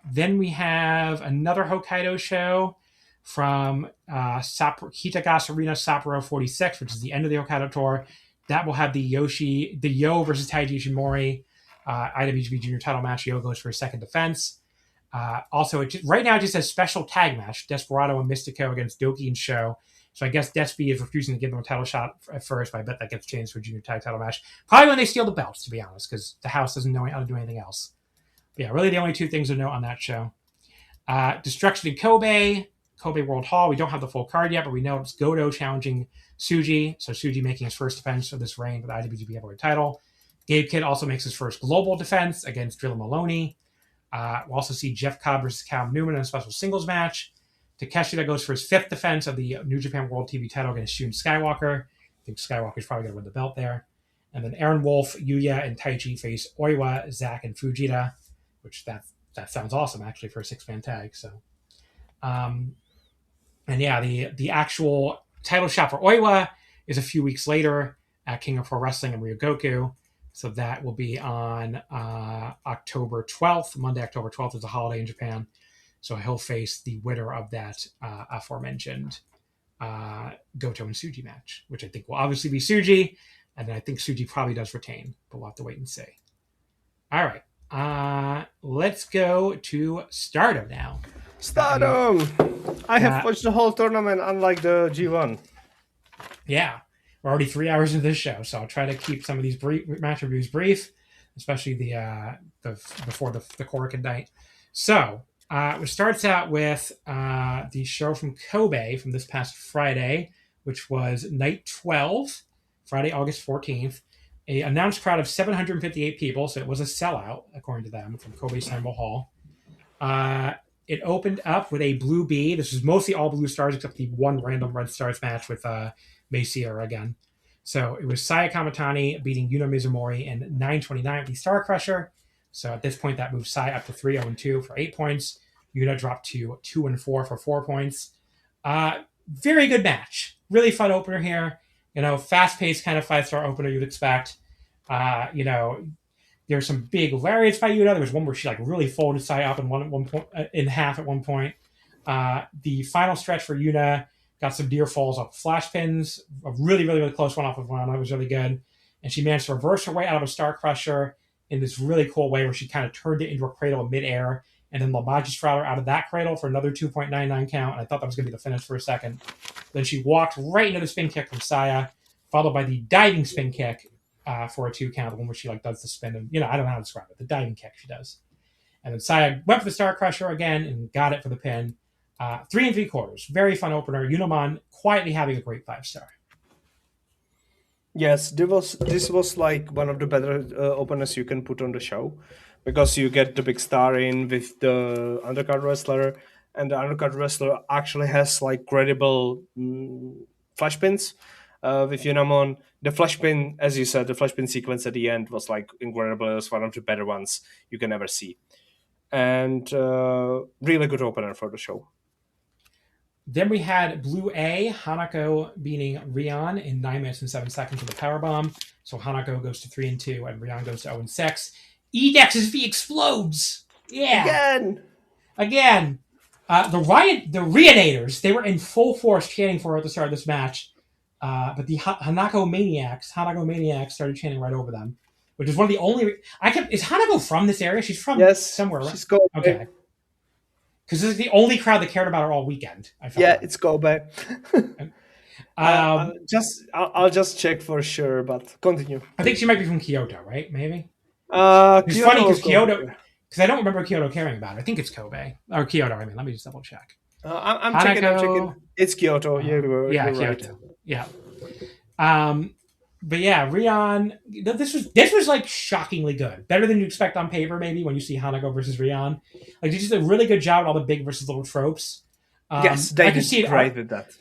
Then we have another Hokkaido show from Kitagawa Arena Sapporo 46, which is the end of the Hokkaido tour. That will have the Yo versus Taiji Ishimori IWGP Junior title match. Yo goes for his second defense. Also, right now it just says special tag match, Desperado and Mystico against Doki and Sho. So I guess Despy is refusing to give them a title shot at first, but I bet that gets changed for a junior tag title match. Probably when they steal the belts, to be honest, because the house doesn't know how to do anything else. But yeah, really the only 2 things to note on that show. Destruction in Kobe World Hall. We don't have the full card yet, but we know it's Goto challenging Tsuji. So Tsuji making his first defense of this reign for the IWGP Heavyweight title. Gabe Kidd also makes his first global defense against Drilla Maloney. We'll also see Jeff Cobb versus Callum Newman in a special singles match. Takeshita goes for his 5th defense of the New Japan World TV title against Shun Skywalker. I think Skywalker's probably going to win the belt there. And then Aaron Wolf, Yuya, and Taichi face Oiwa, Zack, and Fujita, which that sounds awesome, actually, for a 6-man tag. So, and yeah, the actual title shot for Oiwa is a few weeks later at King of Pro Wrestling in Ryogoku. So that will be on October 12th. Monday, October 12th is a holiday in Japan. So he'll face the winner of that aforementioned Goto and Tsuji match, which I think will obviously be Tsuji. And then I think Tsuji probably does retain, but we'll have to wait and see. All right. Let's go to Stardom now. Stardom! I have watched the whole tournament, unlike the G1. Yeah. We're already 3 hours into this show, so I'll try to keep some of these match reviews brief, especially the before the Korakuen night. So it starts out with the show from Kobe from this past Friday, which was Night 12, Friday, August 14th. An announced crowd of 758 people, so it was a sellout, according to them, from Kobe Sanbo Hall. It opened up with a Blue B. This was mostly all Blue Stars, except the one random Red Stars match with Mei Sierra again. So it was Saya Kamatani beating Yuna Mizumori in 9:29 with the Star Crusher. So at this point, that moves Saya up to 3-0-2 for 8 points. Yuna dropped to 2-4 for 4 points. Very good match. Really fun opener here. Fast-paced kind of 5-star opener you'd expect. There's some big lariats by Yuna. There was one where she really folded Saya up in half at one point. The final stretch for Yuna got some deer falls off flash pins. A really, really, really close one off of one. That was really good. And she managed to reverse her way out of a Star Crusher in this really cool way where she kind of turned it into a cradle in midair. And then La Magistrata out of that cradle for another 2.99 count. And I thought that was going to be the finish for a second. Then she walked right into the spin kick from Saya, followed by the diving spin kick for a 2 count, the one where she does the spin. And, I don't know how to describe it. The diving kick she does. And then Saya went for the Star Crusher again and got it for the pin. 3 3/4. Very fun opener. Unamon quietly having a great 5-star. Yes, this was one of the better openers you can put on the show, because you get the big star in with the undercard wrestler, and the undercard wrestler actually has credible flash pins. With Unamon, the flash pin, as you said, the flash pin sequence at the end was incredible. It was one of the better ones you can ever see, and really good opener for the show. Then we had Blue A, Hanako beating Rion in 9 minutes and 7 seconds with a powerbomb. So Hanako goes to 3-2 and Rion goes to 0-6. Edex's V explodes! Yeah! Again! The Rionators, they were in full force chanting for her at the start of this match. But the Hanako Maniacs started chanting right over them. Which is one of the only... Is Hanako from this area? She's from somewhere, right? She's Kobe. Okay. Because this is the only crowd that cared about her all weekend. It's Kobe. I'll just check for sure, but continue. I think she might be from Kyoto, right? Maybe. It's funny because Kyoto, because I don't remember Kyoto caring about it. I think it's Kobe or Kyoto. I mean, let me just double check. I'm checking. It's Kyoto. You're Kyoto. Right. Yeah. But yeah, Rion. This was shockingly good. Better than you expect on paper, maybe when you see Hanako versus Rion. They did a really good job at all the big versus little tropes. Yes, they did great with that.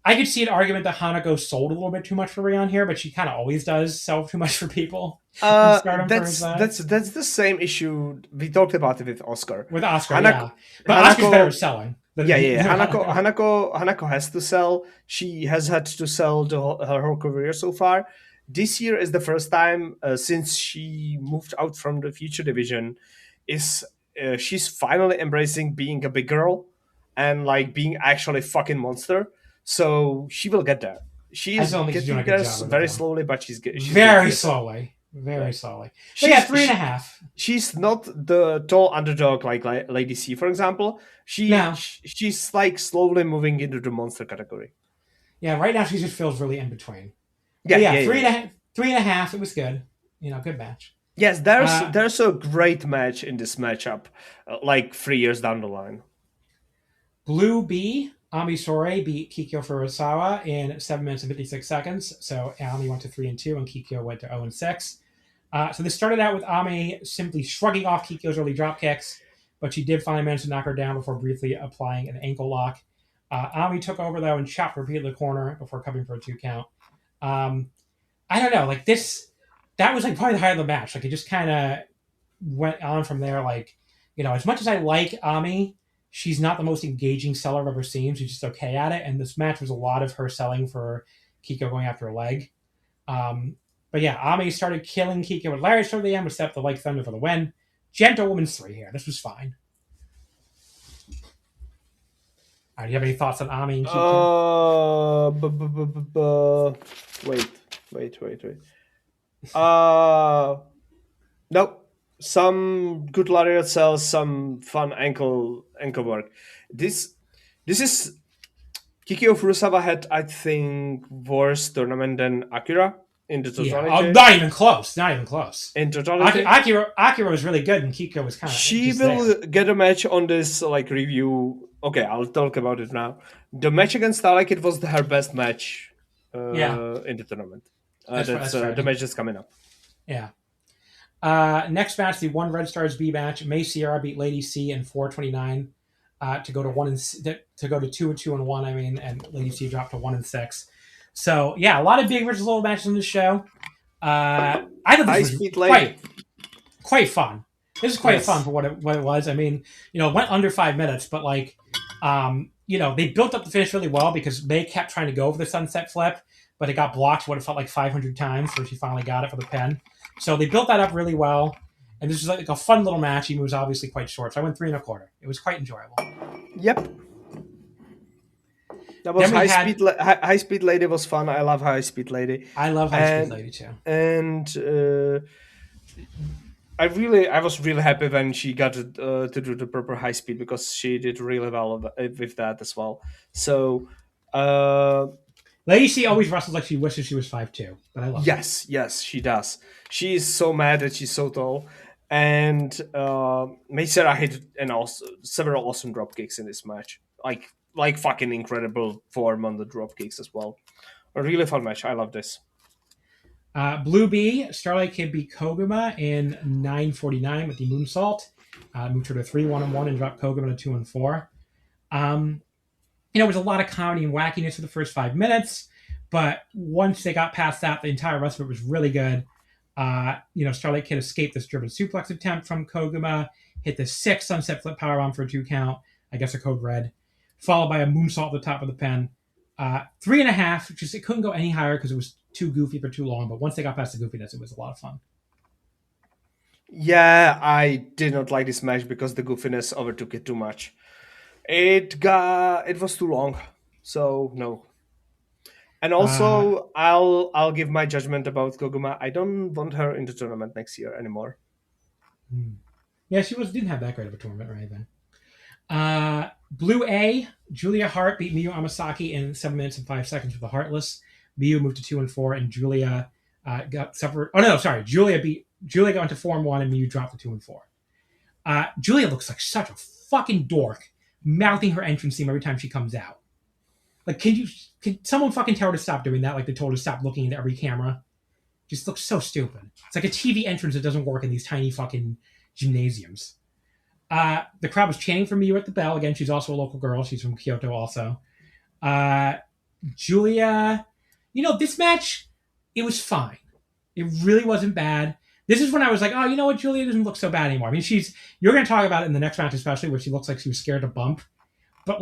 I could see an argument that Hanako sold a little bit too much for Rion here, but she kind of always does sell too much for people. That's the same issue we talked about it with Oscar. With Oscar, yeah. But Oscar's better at selling. Hanako has to sell. She has had to sell her whole career so far. This year is the first time since she moved out from the Future Division. She's finally embracing being a big girl and being actually a fucking monster. So she will get there. She's getting there very slowly, but she's very slowly. Very slowly. So 3.5. She's not the tall underdog like Lady C, for example. She's slowly moving into the monster category. Yeah, right now she just feels really in between. 3.5. It was good. Good match. Yes, there's a great match in this matchup, 3 years down the line. Blue B, Ami Sore beat Kikyo Furusawa in 7 minutes and 56 seconds. So Ami went to 3-2 and Kikyo went to 0-6. So this started out with Ami simply shrugging off Kikyo's early drop kicks, but she did finally manage to knock her down before briefly applying an ankle lock. Ami took over, though, and chopped repeatedly the corner before coming for a 2 count. I don't know. That was probably the height of the match. It just kind of went on from there. As much as I like Ami, she's not the most engaging seller I've ever seen. She's just okay at it. And this match was a lot of her selling for Kikyo going after a leg. But yeah, Ami started killing Kikyo with lariats toward the end, but set up the Like Thunder for the win. Gentlewoman's 3 here. This was fine. All right, do you have any thoughts on Ami and Kikyo? Wait. No, some good lariat cells, some fun ankle work. This is Kikyo Furusawa had, I think, worse tournament than Akira in the Yeah, totality. not even close. Not even close. In totality, Akira was really good, and Kiko was kind of. she will get a match on this review. Okay, I'll talk about it now. The match against Starlight Kid was her best match in the tournament. That's the match that's coming up. Yeah. Next match, the one Red Stars B match. May Sierra beat Lady C in 4:29 to go to 2-2-1. I mean, and Lady C dropped to 1-6. So yeah, a lot of big versus little matches on the show. I thought this was quite fun. This is quite fun for what it was. I mean, it went under 5 minutes, but they built up the finish really well because May kept trying to go over the sunset flip, but it got blocked what it felt like 500 times before she finally got it for the pin. So they built that up really well, and this was like a fun little match. Even though it was obviously quite short, so I went 3 1/4. It was quite enjoyable. Yep. That was high speed lady was fun. I love high speed lady. I love high speed lady too. And I was really happy when she got to do the proper high speed because she did really well with that as well. So Lady C always wrestles like she wishes she was 5'2", but I love it. Yes, she does. She is so mad that she's so tall. And May Sarah hit several awesome drop kicks in this match. Like fucking incredible form on the drop kicks as well. A really fun match. I love this. Blue B, Starlight Kid beat Koguma in 9:49 with the moonsault. Moved her to 3-1-1 and dropped Koguma to 2-4. It was a lot of comedy and wackiness for the first 5 minutes, but once they got past that, the entire rest of it was really good. Starlight Kid escaped this German suplex attempt from Koguma, hit the 6 sunset flip powerbomb for a 2 count, I guess a code red, followed by a moonsault at the top of the pen. 3.5, it couldn't go any higher because it was too goofy for too long, but once they got past the goofiness, it was a lot of fun. Yeah, I did not like this match because the goofiness overtook it too much. It was too long, so no. And also, I'll give my judgment about Koguma. I don't want her in the tournament next year anymore. Yeah, she didn't have that great of a tournament or anything. Blue A, Julia Hart beat Miyu Amasaki in 7 minutes and 5 seconds with the Heartless. Miyu moved to 2-4, and Julia Julia got into 4-1, and Miyu dropped to 2-4. Julia looks like such a fucking dork, mouthing her entrance theme every time she comes out. Like, can someone fucking tell her to stop doing that? Like they told her to stop looking into every camera. Just looks so stupid. It's like a TV entrance that doesn't work in these tiny fucking gymnasiums. The crowd was chanting for Miyu at the bell. Again, she's also a local girl. She's from Kyoto also. Julia, this match, it was fine. It really wasn't bad. This is when I was like, oh, you know what? Julia doesn't look so bad anymore. I mean, you're going to talk about it in the next match, especially where she looks like she was scared to bump. But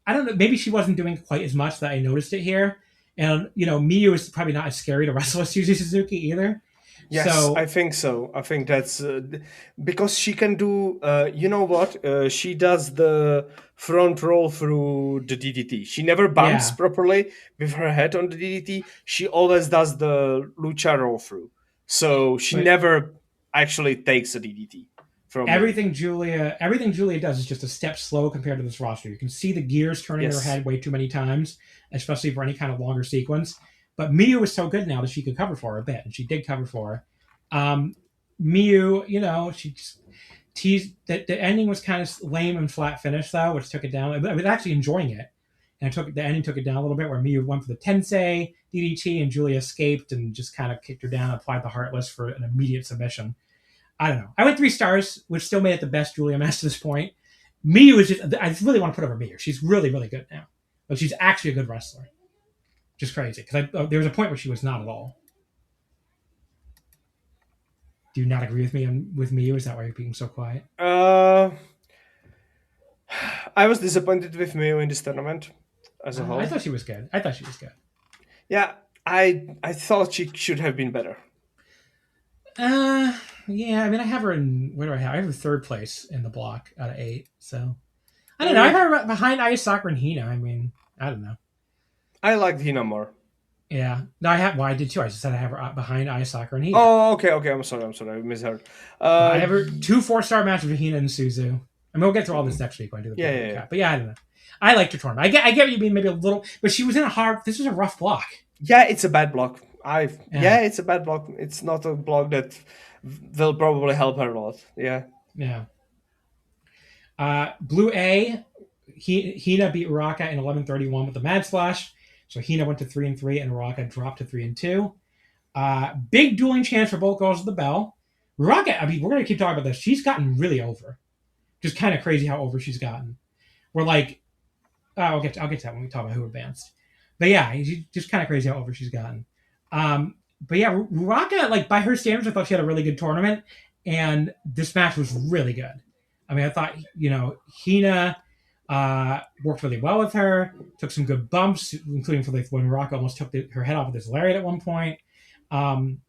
I don't know, maybe she wasn't doing quite as much that I noticed it here. And, Miyu is probably not as scary to wrestle as Suzy Suzuki either. Yes, I think so. I think that's because she can do, she does the front roll through the DDT. She never bumps properly with her head on the DDT. She always does the lucha roll through. So she never actually takes a DDT. Everything Julia does is just a step slow compared to this roster. You can see the gears turning in her head way too many times, especially for any kind of longer sequence. But Miyu is so good now that she could cover for her a bit, and she did cover for her. Miyu, she just teased that the ending was kind of lame and flat finish though, which took it down. I was actually enjoying it, and the ending took it down a little bit, where Miyu went for the Tensei DDT, and Julia escaped and just kind of kicked her down, applied the Heartless for an immediate submission. I don't know. I went 3 stars, which still made it the best Julia match to this point. Miyu is I just really want to put over Miyu. She's really, really good now. But she's actually a good wrestler. Just crazy. Because there was a point where she was not at all. Do you not agree with me with Miyu? Is that why you're being so quiet? I was disappointed with Miyu in this tournament as a whole. I thought she was good. Yeah, I thought she should have been better. Yeah, I mean, I have her in, where do I have? I have her 3rd place in the block out of 8. So I don't know. I have her behind Ayasaka and Hina. I mean, I don't know. I liked Hina more. Yeah. No, I did too. I just said I have her behind Ayasaka and Hina. Oh, okay. I'm sorry. I misheard. I have her 2 4-star matches with Hina and Suzu. I mean, we'll get through all this next week when I do the recap. Yeah. But yeah, I don't know. I liked her tournament. I get what you mean, maybe a little, but she was in this was a rough block. Yeah, it's a bad block. It's a bad block. It's not a block that will probably help her a lot. Yeah. Yeah. Blue A, Hina beat Uraka in 11:31 with the Mad Splash. So Hina went to 3-3 and Uraka dropped to 3-2. Big dueling chance for both girls at the bell. Uraka, I mean, we're gonna keep talking about this. She's gotten really over. Just kind of crazy how over she's gotten. We're like, I'll get to that when we talk about who advanced. But yeah, just kind of crazy how over she's gotten. But yeah, Uraka, like by her standards, I thought she had a really good tournament, and this match was really good. I mean, I thought Hina worked really well with her, took some good bumps, including for when Uraka almost took her head off with his lariat at one point. And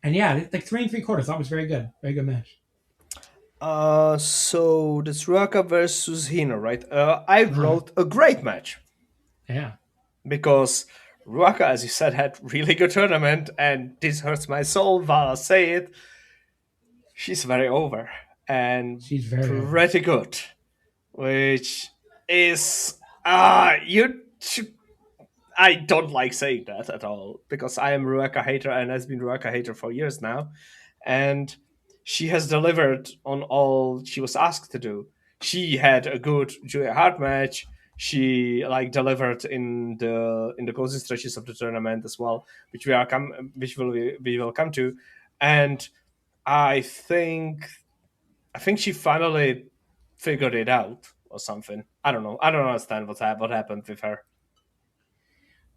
yeah, like 3 3/4, I thought was very good match. So that's Uraka versus Hina, right? I wrote a great match. Yeah. Because Ruaka, as you said, had really good tournament, and this hurts my soul while I say it. She's very over, and she's very pretty good, which is I don't like saying that at all, because I am Ruaka hater and has been Ruaka hater for years now, and she has delivered on all she was asked to do. She had a good Julia Hart match. She delivered in the closing stretches of the tournament as well, which we will come to, and I think she finally figured it out or something. I don't know. I don't understand what happened with her.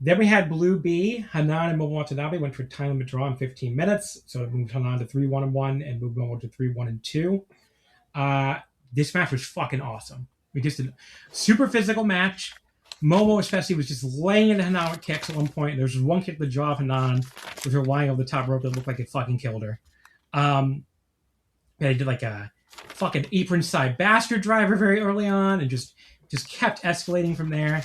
Then we had Blue B. Hanan and Momo Watanabe went for a time limit draw in 15 minutes, so it moved Hanan to 3-1-1 and moved Momo to 3-1-2. This match was fucking awesome. We just did a super physical match. Momo especially was just laying into Hanan with kicks at one point. There was one kick to the jaw of Hanan with her lying over the top rope that looked like it fucking killed her. They did like a fucking apron side bastard driver very early on and just kept escalating from there.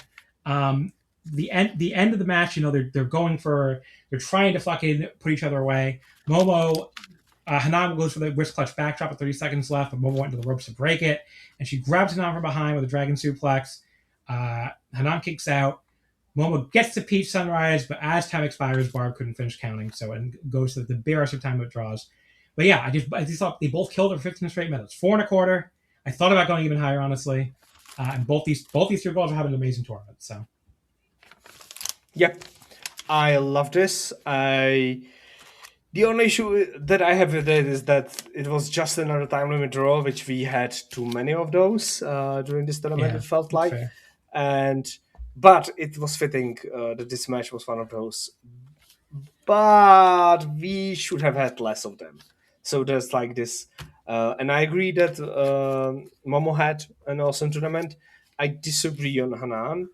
The end of the match, they're trying to fucking put each other away. Momo, Hanan goes for the wrist clutch backdrop with 30 seconds left, but Momo went to the ropes to break it, and she grabs Hanan from behind with a dragon suplex. Hanan kicks out. Momo gets to Peach Sunrise, but as time expires, Barb couldn't finish counting, so it goes to the barest of time it draws. But yeah, I just thought they both killed her for 15 straight minutes. 4.25. I thought about going even higher, honestly. And both these two girls are having an amazing tournament. So. Yep, I love this. The only issue that I have with it is that it was just another time limit draw, which we had too many of those during this tournament. It felt like, fair. But it was fitting that this match was one of those. But we should have had less of them. So there's like this, and I agree that Momo had an awesome tournament. I disagree on Hanan.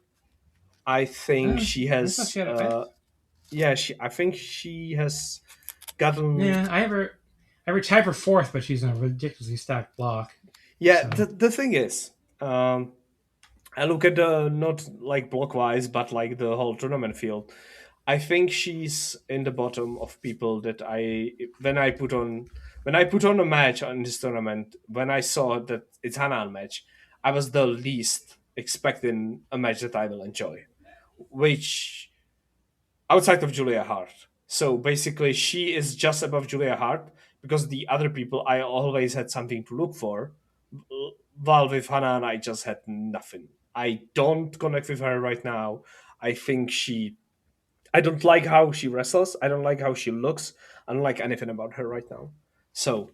I think she has. I think she has gotten. Yeah, I have her tied for 4th, but she's in a ridiculously stacked block. Yeah, so. The thing is, I look at the not like block wise, but like the whole tournament field. I think she's in the bottom of people that when I put on a match on this tournament, when I saw that it's Hanan match, I was the least expecting a match that I will enjoy, which outside of Julia Hart. So basically she is just above Julia Hart because the other people I always had something to look for, while with Hanan I just had nothing. I don't connect with her right now. I don't like how she wrestles. I don't like how she looks. I don't like anything about her right now. So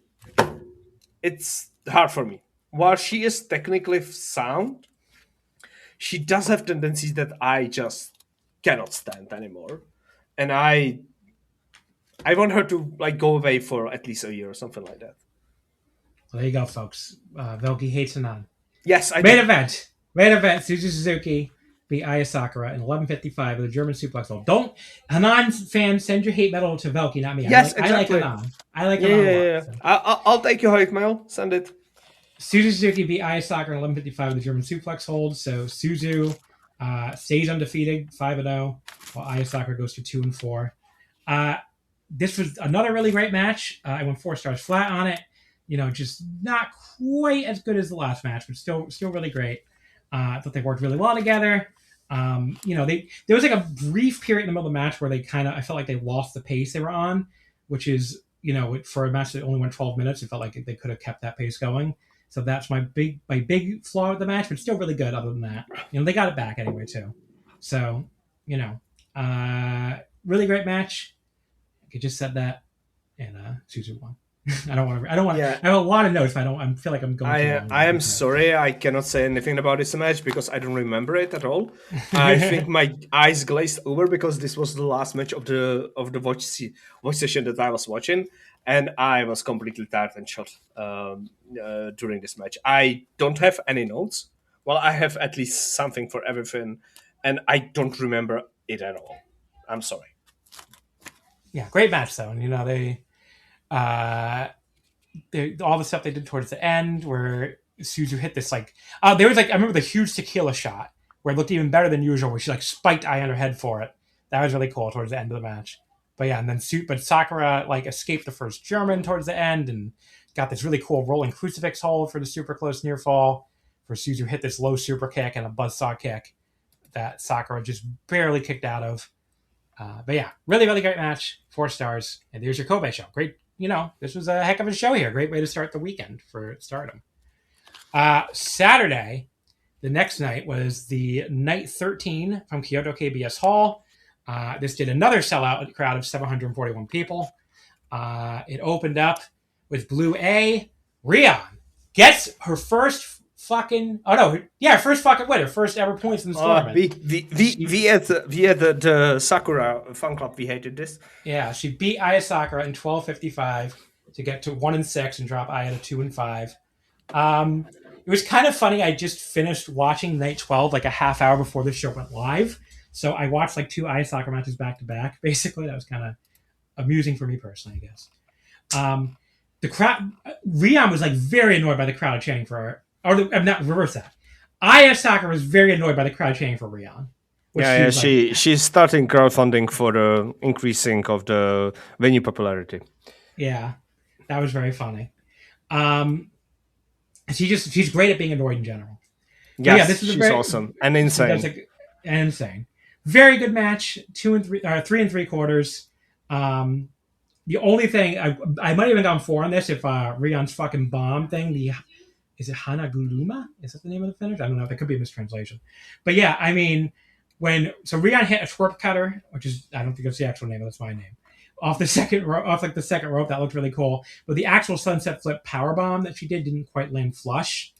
it's hard for me. While she is technically sound, she does have tendencies that I just cannot stand anymore. And I want her to go away for at least a year or something like that. Well, there you go, folks. Velkej hates Hanan. Yes, I Main event. Suzu Suzuki beat Aya Sakura in 11:55 with a German suplex hold. Don't, Hanan fans, send your hate metal to Velkej, not me. Yes, exactly. I like Hanan. Yeah. So. I'll take your hate mail. Send it. Suzu Suzuki beat Aya Sakura in 11:55 with a German suplex hold. So Suzu Stays undefeated, 5-0, while Aya Sakura goes to 2-4. This was another really great match. I went 4 stars flat on it. Just not quite as good as the last match, but still really great. I thought they worked really well together. There was like a brief period in the middle of the match where I felt like they lost the pace they were on, which is, for a match that only went 12 minutes, it felt like they could have kept that pace going. So that's my big flaw with the match, but still really good other than that. They got it back anyway too. So, really great match. I just said that, and Suzu won. I don't want. Yeah. I have a lot of notes, but I feel like I'm going too long. I am sorry, I cannot say anything about this match because I don't remember it at all. I think my eyes glazed over because this was the last match of the voice session that I was watching, and I was completely tired and shot during this match. I don't have any notes. Well, I have at least something for everything, and I don't remember it at all. I'm sorry. Yeah, great match though, and all the stuff they did towards the end where Suzu hit this there was I remember the huge tequila shot where it looked even better than usual where she spiked Eye on her head for it. That was really cool towards the end of the match. But yeah, and then Sakura escaped the first German towards the end and got this really cool rolling crucifix hold for the super close near fall. For Suzu hit this low super kick and a buzzsaw kick that Sakura just barely kicked out of. But yeah, really, really great match. 4 stars. And there's your Kobe show. Great. This was a heck of a show here. Great way to start the weekend for Stardom. Saturday, the next night, was the Night 13 from Kyoto KBS Hall. This did another sellout crowd of 741 people. It opened up with Blue A. Rion gets her first fucking winner, first ever points in the tournament. We at the Sakura fan club, we hated this. Yeah, she beat Aya Sakura in 12:55 to get to 1-6 and drop Aya to 2-5. It was kind of funny. I just finished watching Night 12 a half hour before the show went live, so I watched 2 Aya Sakura matches back to back. Basically, that was kind of amusing for me personally, I guess. The crowd, Rion was very annoyed by the crowd chanting for her. I'm not reverse that. Aya Sakura was very annoyed by the crowd chanting for Rion. She's starting crowdfunding for the increasing of the venue popularity. Yeah, that was very funny. She's great at being annoyed in general. Yes, she's awesome and insane. Insane. Very good match. 3 3/4. The only thing I might have even gone 4 on this if Rion's fucking bomb thing. Is it Hanaguruma? Is that the name of the finish? I don't know. That could be a mistranslation. But yeah, I mean, Rion hit a twerp cutter, which is, I don't think that's the actual name, that's my name, off the second rope, the second rope, that looked really cool. But the actual sunset flip powerbomb that she did didn't quite land flush.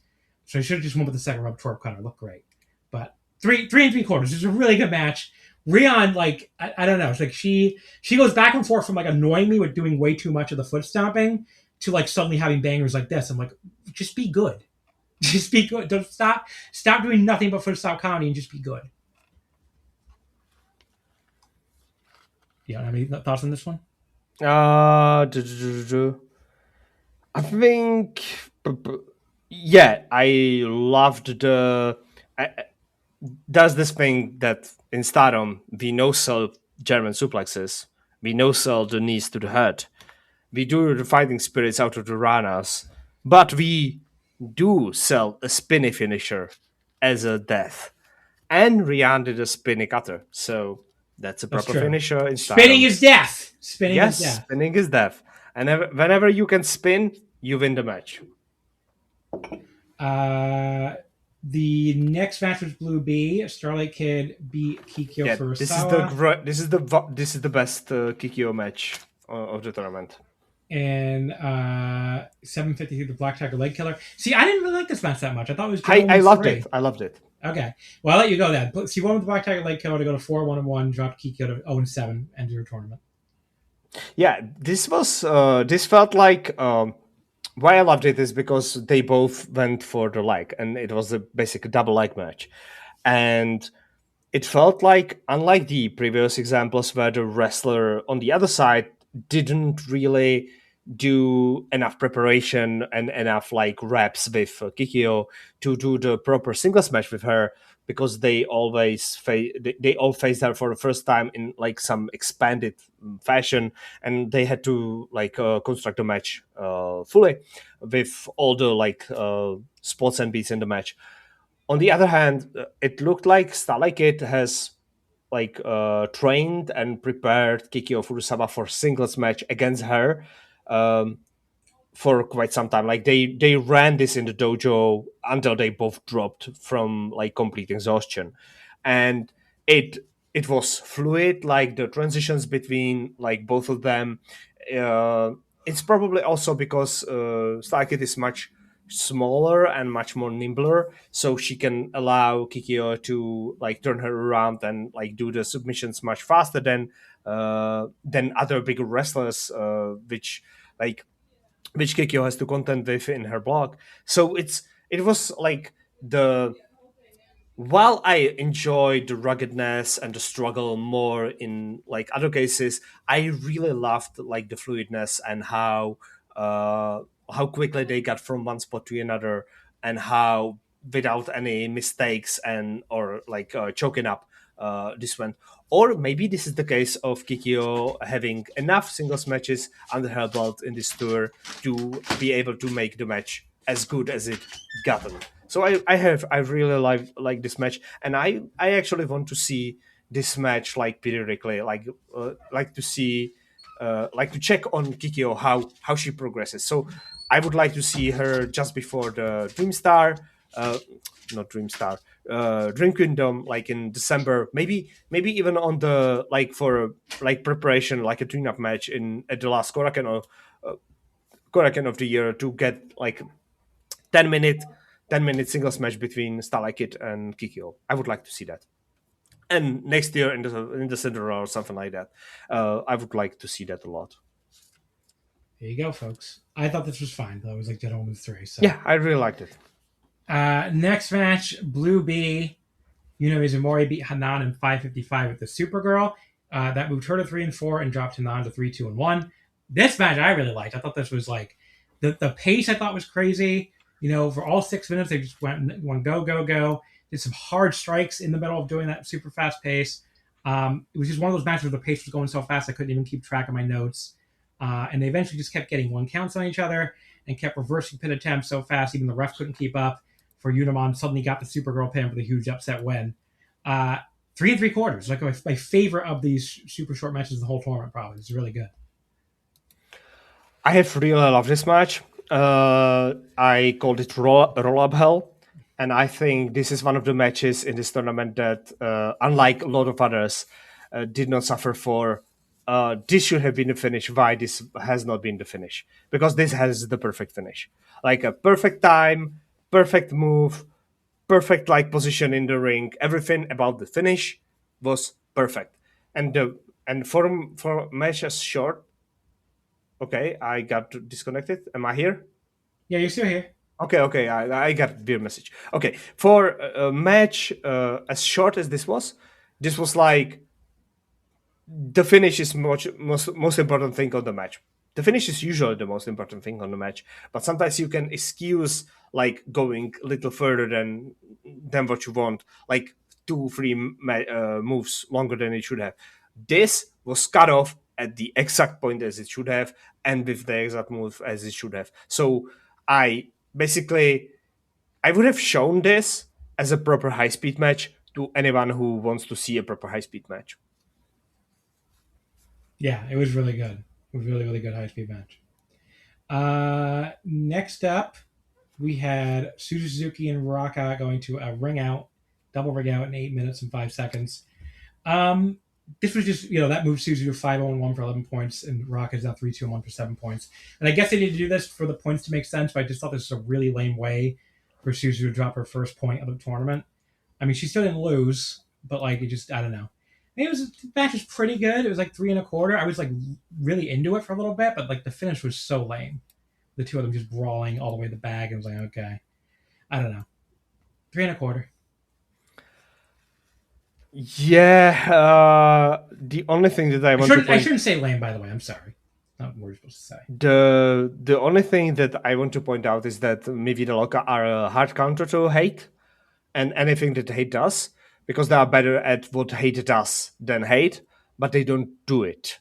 So she should have just went with the second rope twerp cutter. It looked great. But 3 3/4. It was a really good match. Rion, I don't know. It's she goes back and forth from annoying me with doing way too much of the foot stomping to suddenly having bangers like this. I'm just be good. Just be good. Don't stop doing nothing but foot stomp comedy and just be good. You have any thoughts on this one? I think, yeah, I loved does this thing that in Stardom we no-sell German suplexes, we no-sell the knees to the head, we do the fighting spirits out of the ranas, but we do sell a spinny finisher as a death. And Rion did a spinny cutter, so that's a proper finisher in Stardom. Spinning is death. Spinning is death. And whenever you can spin, you win the match. The next match was Blue B. Starlight Kid beat Kikyo Furusawa. This is the best Kikyo match of the tournament. And 7:53 the Black Tiger Leg Killer. See, I didn't really like this match that much. I thought it was. I loved it. I loved it. Okay, well I'll let you go then. She won with the Black Tiger Leg Killer to go to 4-1-1, dropped Kikyo to 0-7, end your tournament. Yeah, this felt like. Why I loved it is because they both went for the leg, and it was a basic double leg match. And it felt like, unlike the previous examples where the wrestler on the other side didn't really do enough preparation and enough reps with Kikyo to do the proper singles match with her, because they always they all faced her for the first time in like some expanded fashion, and they had to like construct the match fully with all the like spots and beats in the match. On the other hand, it looked like Starlight Kid has like trained and prepared Kikyo Furusawa for singles match against her for quite some time. Like they ran this in the dojo until they both dropped from like complete exhaustion, and it was fluid. Like the transitions between like both of them. It's probably also because Starlight Kid is much smaller and much more nimbler, so she can allow Kikyo to like turn her around and like do the submissions much faster than other bigger wrestlers, which Kikyo has to contend with in her block. So it was like the while I enjoyed the ruggedness and the struggle more in like other cases, I really loved like the fluidness and how quickly they got from one spot to another, and how without any mistakes and or like choking up this went. Or maybe this is the case of Kikyo having enough singles matches under her belt in this tour to be able to make the match as good as it gotten. So I really like this match, and I actually want to see this match like periodically, like to see like to check on Kikyo how she progresses. So I would like to see her just before the not Dreamstar, Dream Kingdom, like in December, maybe even on the like for like preparation, like a tune-up match in at the last Korakuen of the year to get like 10-minute singles match between Starlight Kid and Kikyo. I would like to see that. And next year in the Cinderella or something like that, I would like to see that a lot. There you go, folks. I thought this was fine. That was like Gentleman's 3. So. Yeah, I really liked it. Next match, Blue B. Yuno Mizumori beat Hanan in 5:55 with the Supergirl. That moved her to 3 and 4 and dropped Hanan to 3, 2, and 1. This match I really liked. I thought this was like the pace I thought was crazy. You know, for all 6 minutes, they just went go. Did some hard strikes in the middle of doing that super fast pace. It was just one of those matches where the pace was going so fast I couldn't even keep track of my notes. And they eventually just kept getting 1 counts on each other and kept reversing pin attempts so fast even the ref couldn't keep up. For Unimon suddenly got the Supergirl pin for the huge upset win. 3 3/4, like my favorite of these super short matches of the whole tournament. Probably it's really good. I have really loved this match. I called it roll up hell, and I think this is one of the matches in this tournament that, unlike a lot of others, did not suffer for. This should have been the finish. Why this has not been the finish? Because this has the perfect finish, like a perfect time, perfect move, perfect like position in the ring. Everything about the finish was perfect, and for matches short. Okay, I got disconnected. Am I here? Yeah, you're still here. Okay, I got a weird message. Okay, for a match as short as this was like the finish is most important thing on the match. The finish is usually the most important thing on the match, but sometimes you can excuse like going a little further than what you want, like 2-3 moves longer than it should have. This was cut off at the exact point as it should have, and with the exact move as it should have. So I would have shown this as a proper high-speed match to anyone who wants to see a proper high-speed match. Yeah, it was really good. It was really good high-speed match. Next up, we had Suzuki and Raka going to a double ring out in 8 minutes and 5 seconds. This was just, that moved Suzuki to 5-0-1 for 11 points, and Raka's now 3-2-1 for 7 points. And I guess they need to do this for the points to make sense, but I just thought this was a really lame way for Suzuki to drop her first point of the tournament. I mean, she still didn't lose, but I don't know. The match was pretty good. It was like 3 1/4. I was like really into it for a little bit, but like the finish was so lame. The two of them just brawling all the way to the bag. And I was like, okay, I don't know. 3 1/4. Yeah, the only thing that I shouldn't say lame, by the way. I'm sorry. Not what we're supposed to say. The only thing that I want to point out is that maybe the Loka are a hard counter to hate. and anything that hate does, because they are better at what hate does than hate, but they don't do it.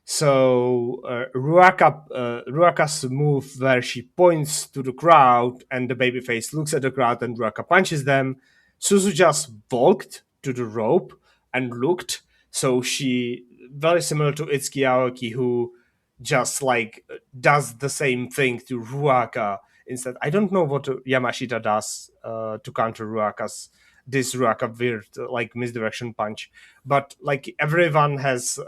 So Ruaka's move where she points to the crowd and the babyface looks at the crowd and Ruaka punches them. Suzu just walked to the rope and looked. So she, very similar to Itsuki Aoki, who just like does the same thing to Ruaka instead. I don't know what Yamashita does to counter this Ruaka weird like misdirection punch, but like everyone has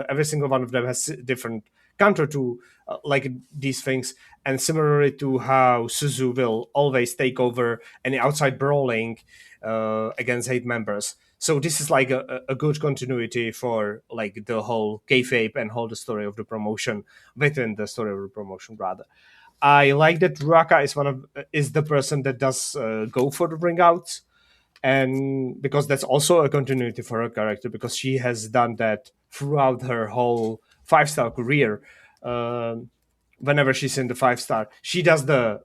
every single one of them has different counter to like these things, and similarly to how Suzu will always take over any outside brawling against hate members. So this is like a good continuity for like the whole kayfabe and whole the story of the promotion within the story of the promotion rather. I like that Ruaka is the person that does go for the ring outs, and because that's also a continuity for her character, because she has done that throughout her whole 5-star career. Whenever she's in the 5-star, she does the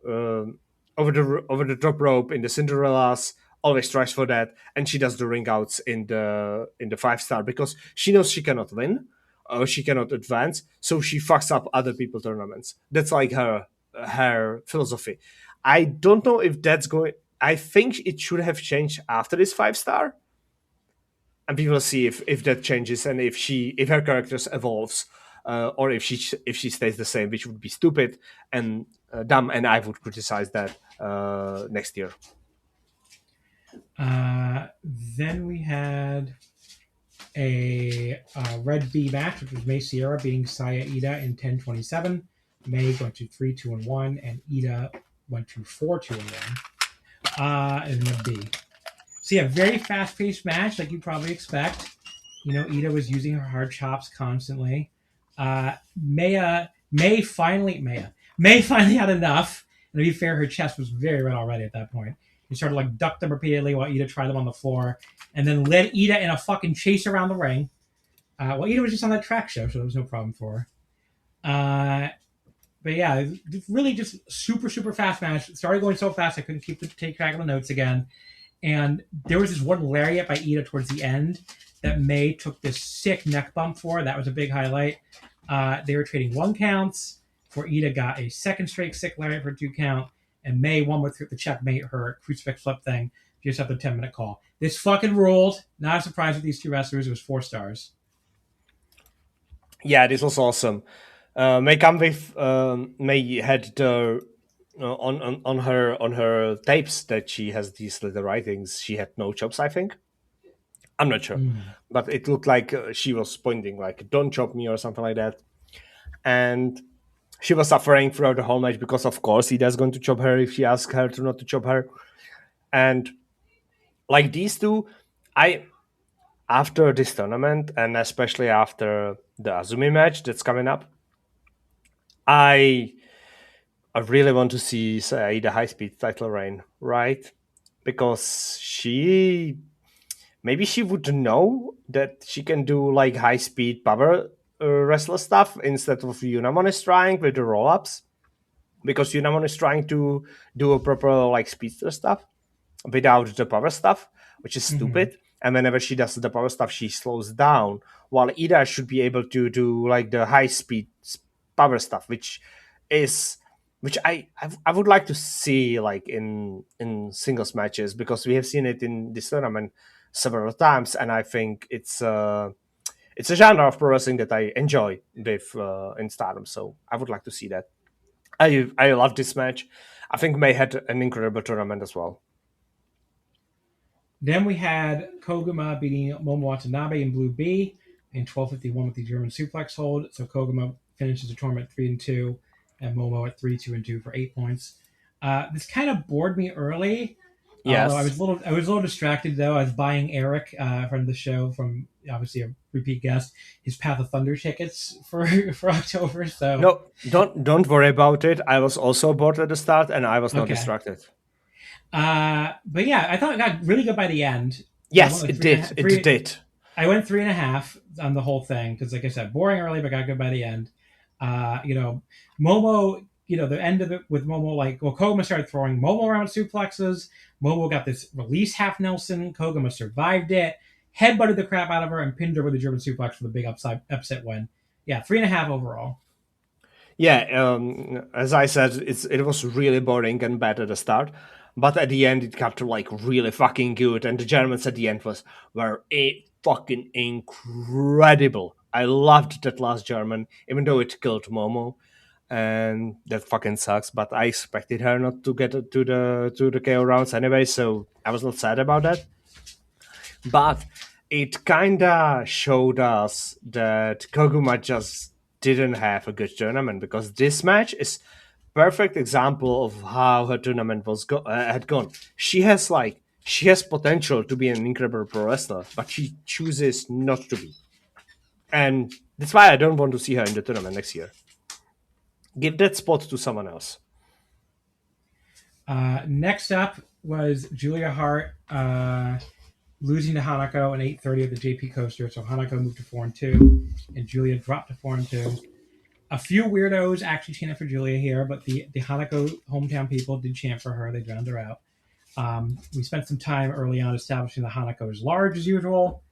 over the top rope in the Cinderellas, always tries for that, and she does the ring outs in the 5-star because she knows she cannot win or she cannot advance, so she fucks up other people's tournaments. That's like her philosophy. I don't know if that's going. I think it should have changed after this 5-star, and we will see if that changes and if her character evolves, or if she stays the same, which would be stupid and dumb, and I would criticize that next year. Then we had a Red B match, which was Mei Sierra beating Saya Ida in 10-27. Mei went to 3-2-1, and Ida went to 4-2-1. In Red B. So yeah, very fast-paced match, like you probably expect. You know, Ida was using her hard chops constantly. Mei finally had enough. And to be fair, her chest was very red already at that point. He started like duck them repeatedly while Ida tried them on the floor, and then led Ida in a fucking chase around the ring. Well, Ida was just on that track show, so there was no problem for her. But yeah, really just super, super fast match. It started going so fast I couldn't take track of the notes again. And there was this one lariat by Ida towards the end that Mei took this sick neck bump for. That was a big highlight. They were trading 1 counts, before Ida got a second straight sick lariat for a 2 count. And Mei won with the checkmate, her crucifix flip thing, just after the 10-minute call. This fucking ruled. Not a surprise with these 2 wrestlers. It was 4 stars. Yeah, this was awesome. Mei had the on her tapes that she has these little writings. She had no chops, I think. I'm not sure, but it looked like she was pointing like "Don't chop me" or something like that. And she was suffering throughout the whole match because, of course, Ida's going to chop her if she asks her to not to chop her. And like these two, after this tournament, and especially after the Azumi match that's coming up, I really want to see Ida high-speed title reign, right? Because maybe she would know that she can do like high-speed power wrestler stuff instead of Unamon is trying with the roll-ups, because Unamon is trying to do a proper like speedster stuff without the power stuff, which is stupid. And whenever she does the power stuff, she slows down, while Ida should be able to do like the high-speed power stuff, which I would like to see like in singles matches, because we have seen it in this tournament several times, and I think it's a genre of pro wrestling that I enjoy with in Stardom. So I would like to see that. I love this match. I think Mei had an incredible tournament as well. Then we had Koguma beating Momo Watanabe in Blue B in 12:51 with the German suplex hold. So Koguma finishes the tournament 3-2, and Momo at 3-2-2 for 8 points. This kind of bored me early. Yes, I was a little distracted though. I was buying Eric from the show, from obviously a repeat guest, his Path of Thunder tickets for October. So no, don't worry about it. I was also bored at the start, and I was not distracted. But yeah, I thought it got really good by the end. Yes, it did. It did. I went 3.5 on the whole thing because, like I said, boring early, but got good by the end. Momo the end of it with Momo, like, well, Koguma started throwing Momo around suplexes. Momo got this release half Nelson. Koguma survived it, headbutted the crap out of her, and pinned her with a German suplex for the big upset win. Yeah, 3.5 overall. Yeah, as I said, it was really boring and bad at the start, but at the end it got to like really fucking good, and the Germans at the end were fucking incredible. I loved that last German, even though it killed Momo, and that fucking sucks. But I expected her not to get to the KO rounds anyway, so I was not sad about that. But it kinda showed us that Koguma just didn't have a good tournament, because this match is perfect example of how her tournament had gone. She has potential to be an incredible pro wrestler, but she chooses not to be, and that's why I don't want to see her in the tournament next year. Give that spot to someone else. Next up was Julia Hart losing to Hanako in 8:30 of the JP Coaster. So Hanako moved to 4-2, and Julia dropped to 4-2. A few weirdos actually chanted for Julia here, but the Hanako hometown people did chant for her. They drowned her out. We spent some time early on establishing that Hanako is large as usual.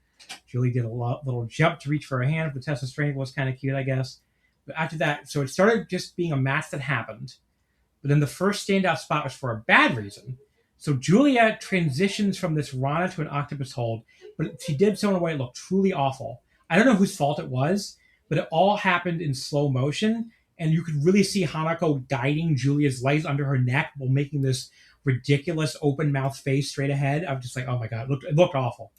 Julie did a little jump to reach for her hand. The test of strength was kind of cute, I guess. But after that, so it started just being a match that happened. But then the first standout spot was for a bad reason. So Julia transitions from this Rana to an octopus hold, but she did so in a way that looked truly awful. I don't know whose fault it was, but it all happened in slow motion, and you could really see Hanako guiding Julia's legs under her neck while making this ridiculous open mouth face straight ahead. I'm just like, oh my god, it looked awful.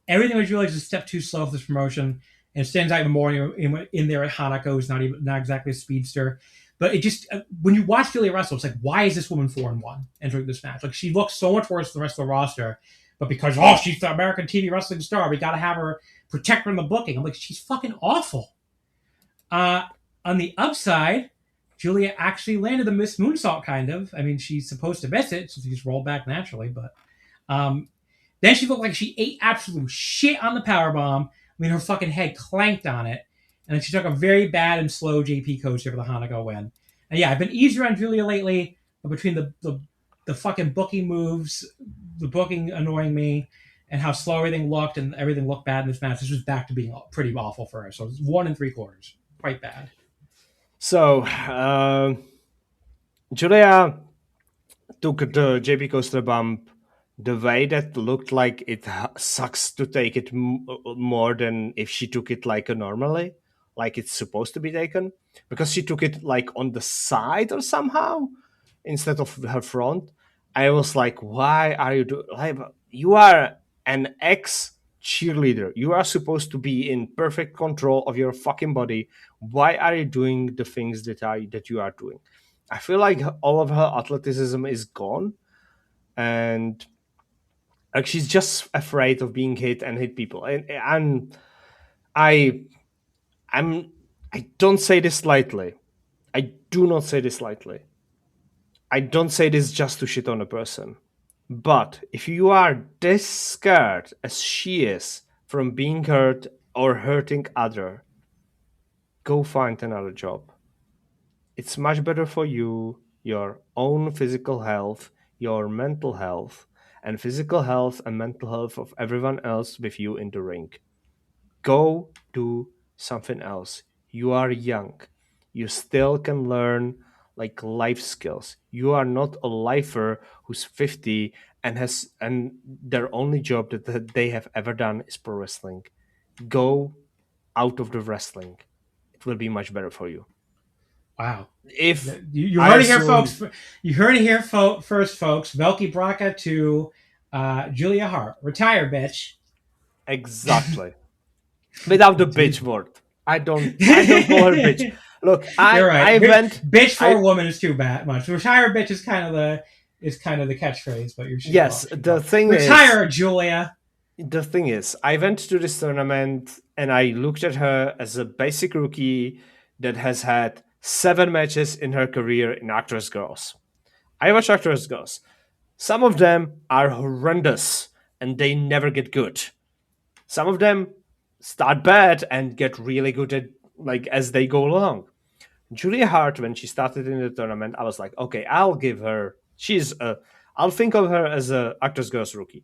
Everything with Julia is a step too slow for this promotion, and it stands out even more in there at Hanako, who's not exactly a speedster. But it just, when you watch Julia wrestle, it's like, why is this woman 4-1 entering this match? Like, she looks so much worse than the rest of the roster, but because, she's the American TV wrestling star, we got to have her protect her in the booking. I'm like, she's fucking awful. On the upside, Julia actually landed the Miss Moonsault, kind of. I mean, she's supposed to miss it, so she just rolled back naturally. But then she looked like she ate absolute shit on the powerbomb. I mean, her fucking head clanked on it. And then she took a very bad and slow JP coaster for the Hanako win. And yeah, I've been easier on Julia lately, but between the fucking booking moves, the booking annoying me, and how slow everything looked, and everything looked bad in this match, this was back to being pretty awful for her. So it's 1 3/4. Quite bad. So, Julia took the JP coaster bump the way that looked like it sucks to take it more than if she took it like normally, like it's supposed to be taken, because she took it like on the side or somehow instead of her front. I was like, why are you doing? Like, you are an ex-cheerleader. You are supposed to be in perfect control of your fucking body. Why are you doing the things that you are doing? I feel like all of her athleticism is gone, and like she's just afraid of being hit and hit people. And I don't say this lightly. I do not say this lightly. I don't say this just to shit on a person. But if you are this scared as she is from being hurt or hurting other, go find another job. It's much better for you, your own physical health, your mental health, and physical health and mental health of everyone else with you in the ring. Go do something else. You are young. You still can learn like life skills. You are not a lifer who's 50 and their only job that they have ever done is pro wrestling. Go out of the wrestling. It will be much better for you. Wow. If you heard it here, folks. You heard it here first, folks. Velkej Bracha to Julia Hart. Retire, bitch. Exactly. Without the bitch word. I don't call her bitch. Look, You're right. Bitch for a woman is too much. Retire, bitch is kind of the catchphrase, but you're yes. The thing is, retire, Julia. The thing is, I went to this tournament and I looked at her as a basic rookie that has had 7 matches in her career in Actress Girls. I watch Actress Girls. Some of them are horrendous and they never get good. Some of them start bad and get really good at as they go along. Julia Hart, when she started in the tournament, I was like, okay, I'll think of her as a Actors Girls Rookie.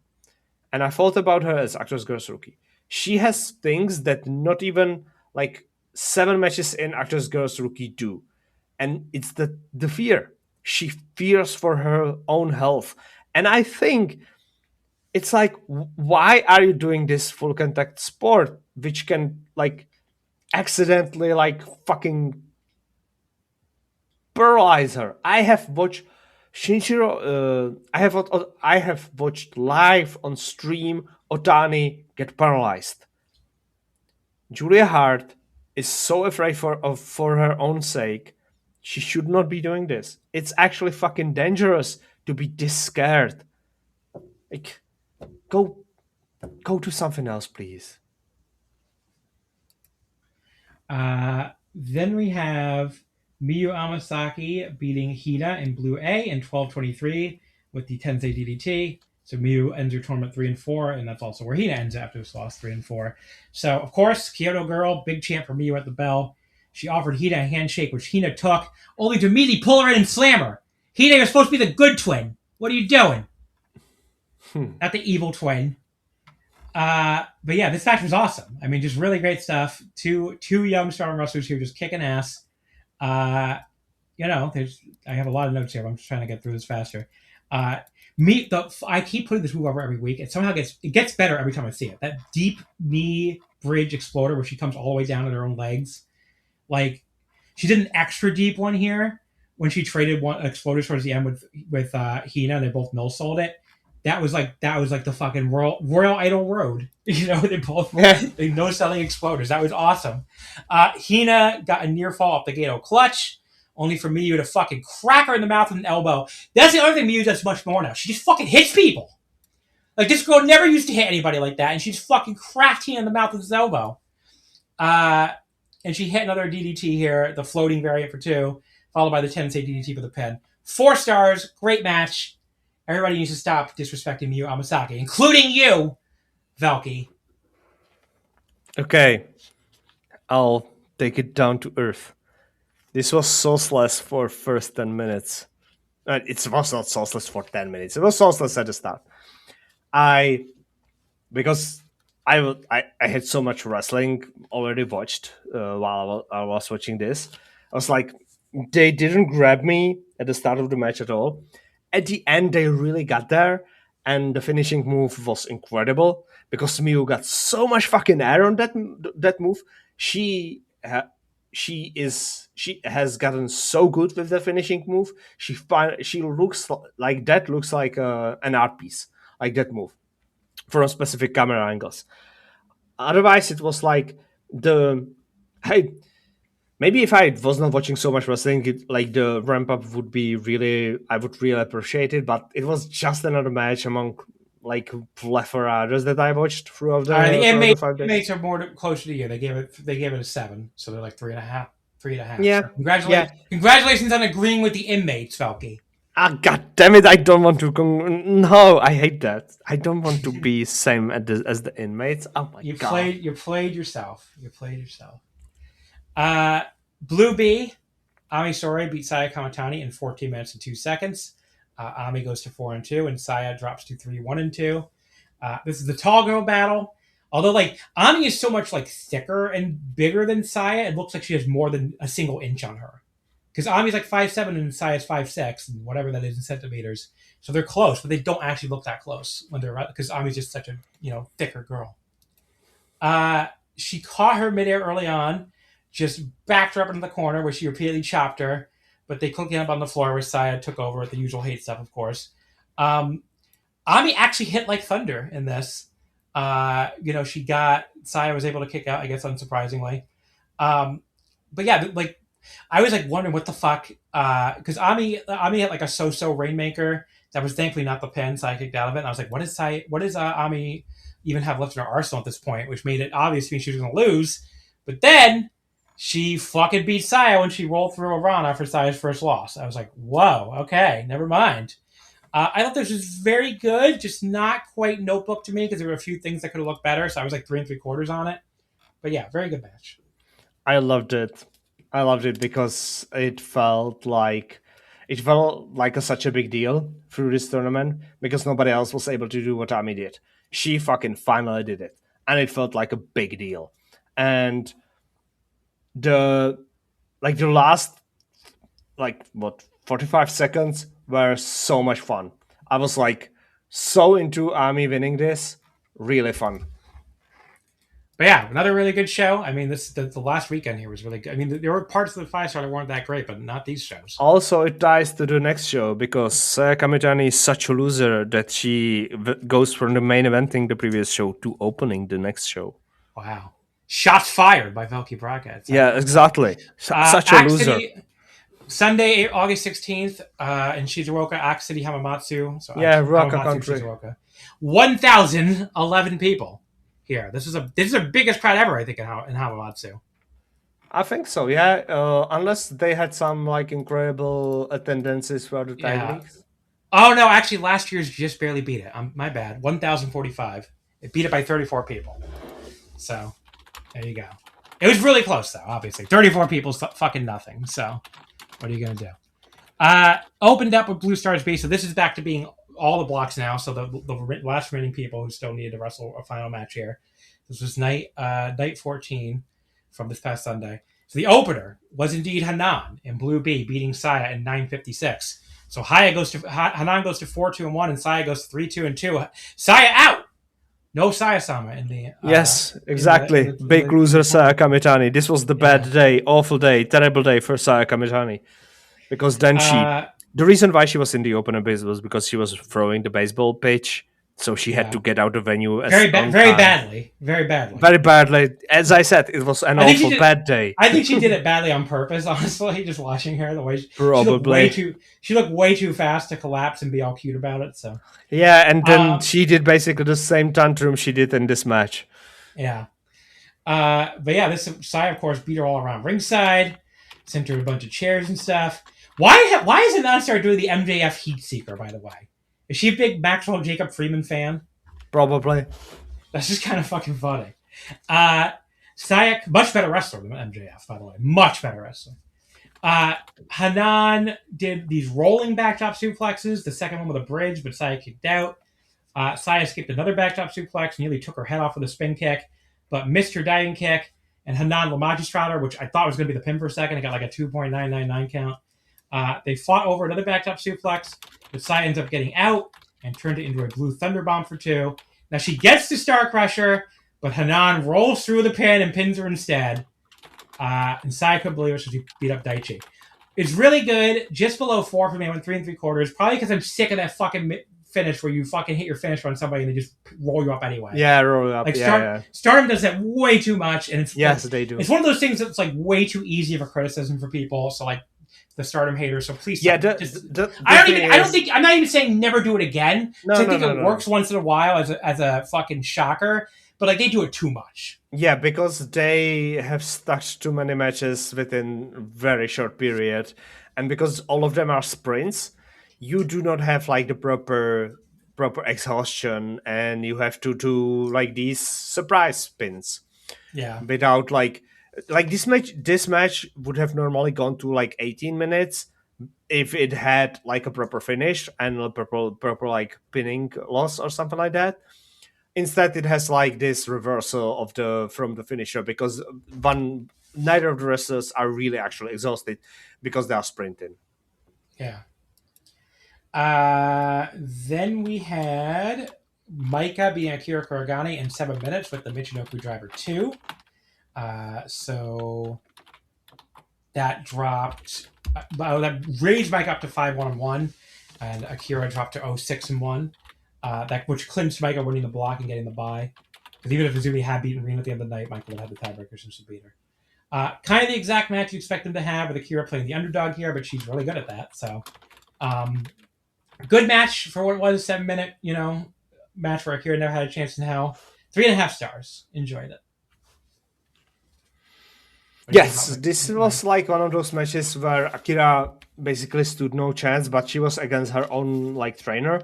And I thought about her as Actors Girls Rookie. She has things that not even like 7 matches in Actors Girls Rookie do. And it's the fear. She fears for her own health. And I think it's like, why are you doing this full contact sport, which can like accidentally like fucking paralyze her? I have watched Shinjiro. I have watched live on stream Otani get paralyzed. Julia Hart is so afraid for her own sake. She should not be doing this. It's actually fucking dangerous to be this scared. Like, go to something else, please. Then we have Miyu Amasaki beating Hina in Blue A in 12:23 with the Tensei DDT. So Miyu ends her tournament 3-4, and that's also where Hina ends after this loss 3-4. So of course, Kyoto Girl, big champ for Miyu at the bell. She offered Hina a handshake, which Hina took, only to immediately pull her in and slam her. Hina, you're supposed to be the good twin. What are you doing? Not the evil twin. But yeah, this match was awesome. I mean, just really great stuff. Two young strong wrestlers here just kicking ass. I have a lot of notes here, but I'm just trying to get through this faster. I keep putting this move over every week. It somehow gets better every time I see it. That deep knee bridge exploder where she comes all the way down to her own legs. Like, she did an extra deep one here when she traded one exploder towards the end with Hina. They both no sold it. That was like the fucking Royal Idol Road. They both they no selling exploders. That was awesome. Hina got a near fall off the Gato clutch, only for Miyu to fucking crack her in the mouth with an elbow. That's the other thing Miyu does much more now. She just fucking hits people. Like, this girl never used to hit anybody like that, and she just fucking cracked Hina in the mouth with his elbow. And she hit another DDT here, the floating variant for 2, followed by the Tensei DDT for the pin. 4 stars, great match. Everybody needs to stop disrespecting Miyu Amasaki, including you, Velkej. Okay, I'll take it down to earth. This was sauceless for first 10 minutes. It was not sauceless for 10 minutes. It was sauceless at the start. Because I had so much wrestling already watched while I was watching this. I was like, they didn't grab me at the start of the match at all. At the end, they really got there, and the finishing move was incredible because Miyu got so much fucking air on that move. She has gotten so good with the finishing move. She looks like that. Looks like an art piece, like that move, from specific camera angles. Otherwise, it was like maybe if I was not watching so much wrestling, the ramp up would be I would really appreciate it. But it was just another match among like plethora others that I watched throughout the 5 days. Inmates are more closer to you. They gave it a 7, so they're like 3.5. Yeah. So congratulations on agreeing with the inmates, Velkej. God damn it! I don't want to. No, I hate that. I don't want to be same as the inmates. Oh my god! You played yourself. Blue B, Ami Sourei beat Saya Kamatani in 14 minutes and 2 seconds. Ami goes to 4-2, and Saya drops to 3-1-2. This is the tall girl battle. Although, like, Ami is so much like thicker and bigger than Saya, it looks like she has more than a single inch on her. Because Ami's like 5'7" and Saya's 5'6", and whatever that is in centimeters. So they're close, but they don't actually look that close when they're because Ami's just such a thicker girl. She caught her midair early on, just backed her up into the corner where she repeatedly chopped her, but they couldn't get up on the floor where Saya took over with the usual hate stuff, of course. Ami actually hit like thunder in this. Saya was able to kick out, I guess, unsurprisingly. But yeah, like, I was like wondering what the fuck, because Ami had like a so-so Rainmaker that was thankfully not the pin. Saya kicked out of it, and I was like, what does Ami even have left in her arsenal at this point? Which made it obvious to me she was going to lose. But then she fucking beat Saya when she rolled through a Rana for Saya's first loss. I was like, whoa, okay, never mind. I thought this was very good, just not quite notebook to me because there were a few things that could have looked better. So I was like 3 3/4 on it. But yeah, very good match. I loved it. I loved it because it felt like such a big deal through this tournament because nobody else was able to do what Ami did. She fucking finally did it, and it felt like a big deal. And the last 45 seconds were so much fun. I was like so into Ami winning this, really fun. But yeah, another really good show. I mean, the last weekend here was really good. I mean, there were parts of the 5-star that weren't that great, but not these shows. Also, it ties to the next show because Kamitani is such a loser that she goes from the main eventing the previous show to opening the next show. Wow. Shots fired by Velkej Bracha. Yeah, exactly. Such a loser. Sunday, August 16th, in Shizuoka, Ak City, Hamamatsu. So yeah, Ruaka country. Shizuoka. 1,011 people here. This is the biggest crowd ever, I think, in Hamamatsu. I think so, yeah. Unless they had some incredible attendances for the tag leagues. Oh no, actually, last year's just barely beat it. My bad. 1,045. It beat it by 34 people. So there you go. It was really close, though. Obviously, 34 people's fucking nothing. So what are you gonna do? Opened up with Blue Stars B. So this is back to being all the blocks now. So the last remaining people who still needed to wrestle a final match here. This was night 14 from this past Sunday. So the opener was indeed Hanan in Blue B beating Saya in 9:56. So Hanan goes to 4-2-1 and Saya goes 3-2-2. Saya out. No Saya-sama in the... yes, exactly. Big loser Saya Kamitani. This was the bad day, awful day, terrible day for Saya Kamitani. Because then the reason why she was in the opener base was because she was throwing the baseball pitch. So she had to get out of the venue very badly. Very badly. As I said, it was an awful bad day. I think she did it badly on purpose, honestly, just watching her. The way she looked way too fast to collapse and be all cute about it. So yeah, and then she did basically the same tantrum she did in this match. Yeah. But yeah, this Sai, of course, beat her all around ringside, sent her a bunch of chairs and stuff. Why has Hanan started doing the MJF Heat Seeker, by the way? Is she a big Maxwell Jacob Freeman fan? Probably. That's just kind of fucking funny. Sayak, much better wrestler than MJF, by the way. Much better wrestler. Hanan did these rolling backdrop suplexes, the second one with a bridge, but Saya kicked out. Saya skipped another backdrop suplex, nearly took her head off with a spin kick, but missed her diving kick. And Hanan Lamagistrada, which I thought was going to be the pin for a second, it got like a 2.999 count. They fought over another backdrop suplex, but Saya ends up getting out and turned it into a blue thunder bomb for 2. Now she gets to Star Crusher, but Hanan rolls through the pin and pins her instead. And Saya couldn't believe it, so she beat up Daichi. It's really good, just below 4 for me. I went 3 3/4, probably because I'm sick of that fucking finish where you fucking hit your finish on somebody and they just roll you up anyway. Yeah, roll you up. Like yeah. Stardom does that way too much, and it's they do. It's one of those things that's like way too easy of a criticism for people. So like the Stardom haters. So please, I'm not even saying never do it again. I think it works once in a while as a fucking shocker, but like they do it too much. Yeah, because they have stuck too many matches within a very short period, and because all of them are sprints, you do not have like the proper exhaustion, and you have to do like these surprise spins. Yeah, without like this match would have normally gone to like 18 minutes if it had like a proper finish and a proper like pinning loss or something like that. Instead, it has like this reversal from the finisher because neither of the wrestlers are really actually exhausted because they are sprinting. Yeah. Then we had Maika being Akira Kuragane in 7 minutes with the Michinoku Driver 2. So that dropped. That raised Maika up to 5-1-1, and Akira dropped to 0-6-1. Which clinched Maika winning the block and getting the bye. Because even if Izumi had beaten Rina at the end of the night, Maika would have had the tiebreaker since she beat her. Kind of the exact match you expect them to have, with Akira playing the underdog here, but she's really good at that. So, good match for what it was, 7-minute, match where Akira never had a chance in hell. 3.5 stars. Enjoyed it. Yes, this was like one of those matches where Akira basically stood no chance, but she was against her own like trainer.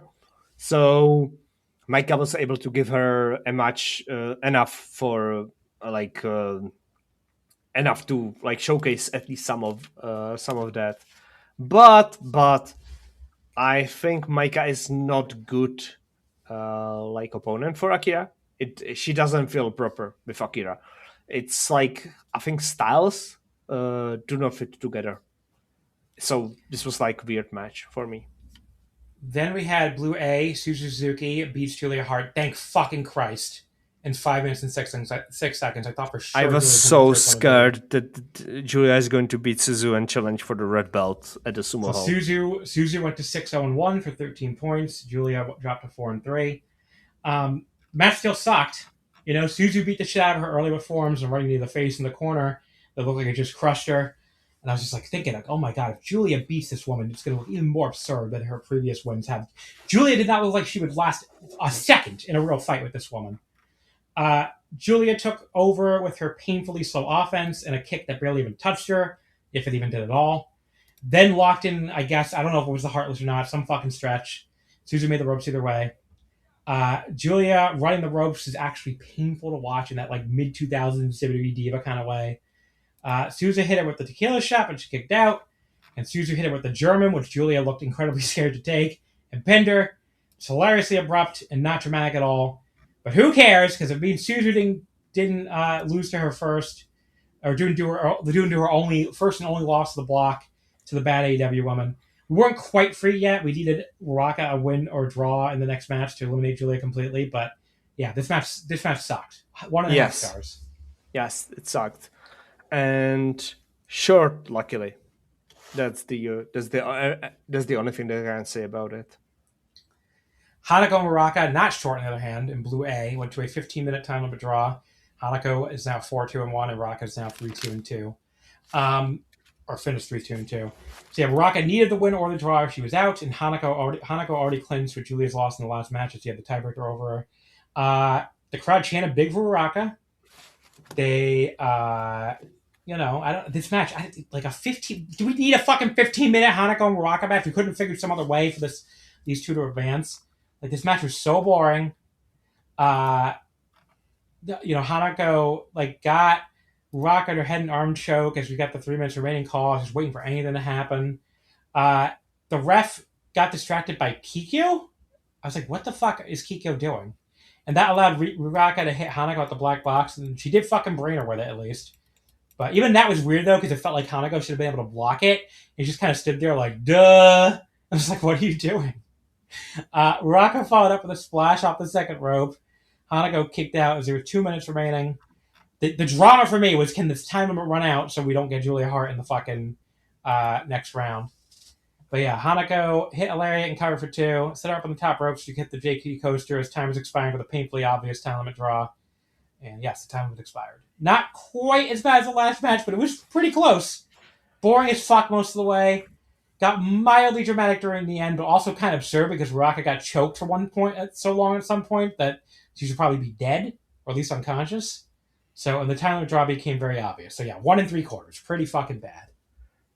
So Maika was able to give her a match enough for enough to like showcase at least some of that. But I think Maika is not good like opponent for Akira. She doesn't feel proper with Akira. It's like I think styles do not fit together. So this was like a weird match for me. Then we had Blue A, Suzuki beats Julia Hart. Thank fucking Christ. In 5 minutes and 6 seconds. I thought for sure. I was so scared that Julia is going to beat Suzu and challenge for the red belt at the Sumo Hall. Suzu went to 6-0-1 for 13 points. Julia dropped to 4-3. Match still sucked. You know, Suzu beat the shit out of her early with forms and running to the face in the corner. That looked like it just crushed her. And I was just like thinking, like, oh my god, if Julia beats this woman, it's going to look even more absurd than her previous wins have. Julia did not look like she would last a second in a real fight with this woman. Julia took over with her painfully slow offense and a kick that barely even touched her, if it even did at all. Then locked in, I guess, I don't know if it was the Heartless or not, some fucking stretch. Suzu made the ropes either way. Julia running the ropes is actually painful to watch in that like mid-2000s WWE Diva kind of way. Suzu hit her with the tequila shot, but she kicked out. And Suzu hit her with the German, which Julia looked incredibly scared to take, and pinned her. It's hilariously abrupt and not dramatic at all. But who cares? Because it means Suzu didn't lose to her first, or didn't do her only first and only loss of the block to the bad AEW woman. We weren't quite free yet. We needed Raka a win or draw in the next match to eliminate Julia completely. But yeah, this match sucked. 1.5 stars. Yes, it sucked, and short. Luckily, that's the only thing that I can say about it. Hanako Muraka, not short on the other hand, in Blue A, went to a 15-minute time limit draw. Hanako is now 4-2-1, and Raka is now 3-2-2. Or finished 3-2-2. So yeah, Muraka needed the win or the draw if she was out, and Hanako already clinched with Julia's loss in the last match as she had the tiebreaker over her. The crowd chanted big for Muraka. They, this match, like a 15. Do we need a fucking 15-minute Hanako and Muraka match? We couldn't figure some other way for these two to advance. Like, this match was so boring. Hanako, like, got Rock at her head and arm choke as we got the 3 minutes remaining call. Just waiting for anything to happen. The ref got distracted by Kikyo. I was like, what the fuck is Kikyo doing? And that allowed Raka to hit Hanako at the black box, and she did fucking brain her with it, at least. But even that was weird, though, because it felt like Hanako should have been able to block it. He just kind of stood there like, duh. I was like, what are you doing? Raka followed up with a splash off the second rope. Hanako kicked out as there were 2 minutes remaining. The drama for me was, can this time limit run out so we don't get Julia Hart in the fucking next round? But yeah, Hanako hit a lariat and covered for 2. Set her up on the top ropes to hit the JQ coaster as time was expiring with a painfully obvious time limit draw. And yes, the time limit expired. Not quite as bad as the last match, but it was pretty close. Boring as fuck most of the way. Got mildly dramatic during the end, but also kind of absurd because Raka got choked for one point so long at some point that she should probably be dead, or at least unconscious. So, and the time limit draw became very obvious. So yeah, 1 3/4. Pretty fucking bad.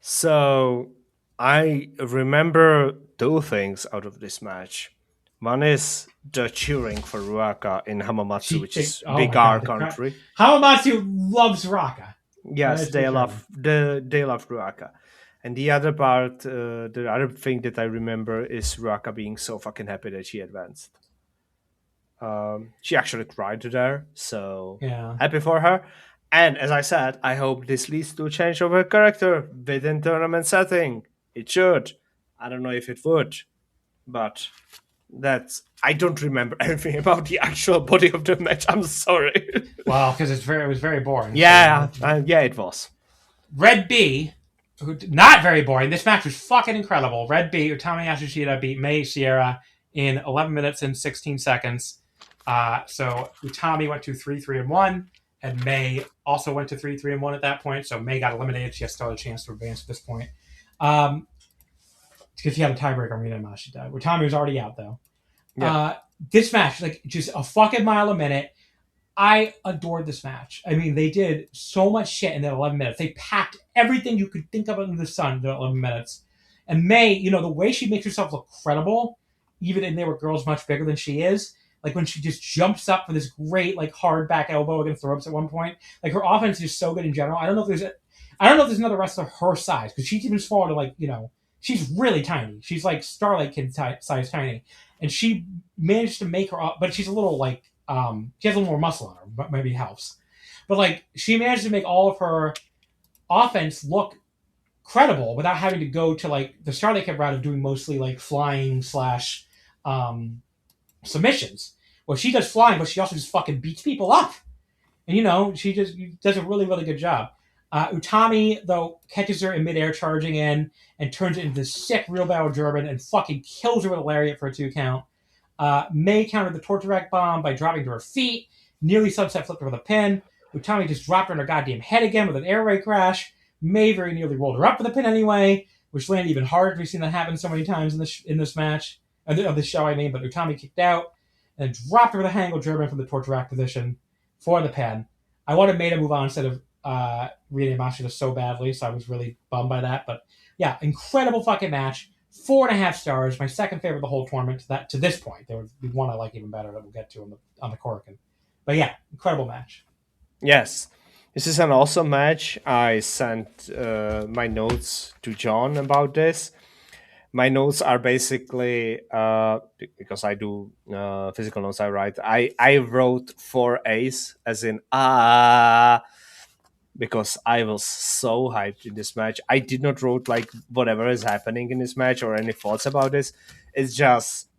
So, I remember 2 things out of this match. One is the cheering for Ruaka in Hamamatsu, which is big R country. Hamamatsu loves Raka. Yes, they love Ruaka. And the other part, the other thing that I remember is Ruaka being so fucking happy that she advanced. She actually cried there, so yeah, happy for her. And as I said, I hope this leads to a change of her character within tournament setting. It should. I don't know if it would, but I don't remember anything about the actual body of the match. I'm sorry. Well, because it was very boring. Yeah, it was. Red B, not very boring. This match was fucking incredible. Red B, Utami Yasushita beat Mei Sierra in 11 minutes and 16 seconds. So Utami went to 3-3-1, and Mei also went to 3-3-1 at that point. So Mei got eliminated. She has still had a chance to advance at this point. Because she had a tiebreaker on Rina Mashita. Utami was already out, though. Yeah. This match, like, just a fucking mile a minute. I adored this match. I mean, they did so much shit in that 11 minutes. They packed everything you could think of under the sun in that 11 minutes. And Mei, the way she makes herself look credible, even if they were girls much bigger than she is, Like when she just jumps up for this great like hard back elbow against the ropes at one point. Like her offense is so good in general. I don't know if there's another wrestler her size because she's even smaller to like she's really tiny. She's like Starlight Kid size tiny, and she managed to make her. But she's a little like she has a little more muscle on her, but maybe it helps. But like she managed to make all of her offense look credible without having to go to like the Starlight Kid route of doing mostly like flying / submissions. Well, she does flying, but she also just fucking beats people up. And she just does a really, really good job. Utami, though, catches her in midair, charging in, and turns it into this sick real battle German and fucking kills her with a lariat for a 2 count. May countered the torture rack bomb by dropping to her feet, nearly sunset flipped her with a pin. Utami just dropped her on her goddamn head again with an air raid crash. May very nearly rolled her up for the pin anyway, which landed even harder. We've seen that happen so many times in this match. Of this show, but Utami kicked out and dropped her with a Hangul German from the torture rack position for the pin. I would have made him move on instead of Rina Yamashita so badly, so I was really bummed by that. But yeah, incredible fucking match. 4.5 stars. My second favorite of the whole tournament to this point. There would be one I like even better that we'll get to on the Korakuen. But yeah, incredible match. Yes. This is an awesome match. I sent my notes to John about this. My notes are basically, because I do physical notes I write, I wrote 4 A's, as in, because I was so hyped in this match. I did not wrote, like, whatever is happening in this match or any thoughts about this. It's just,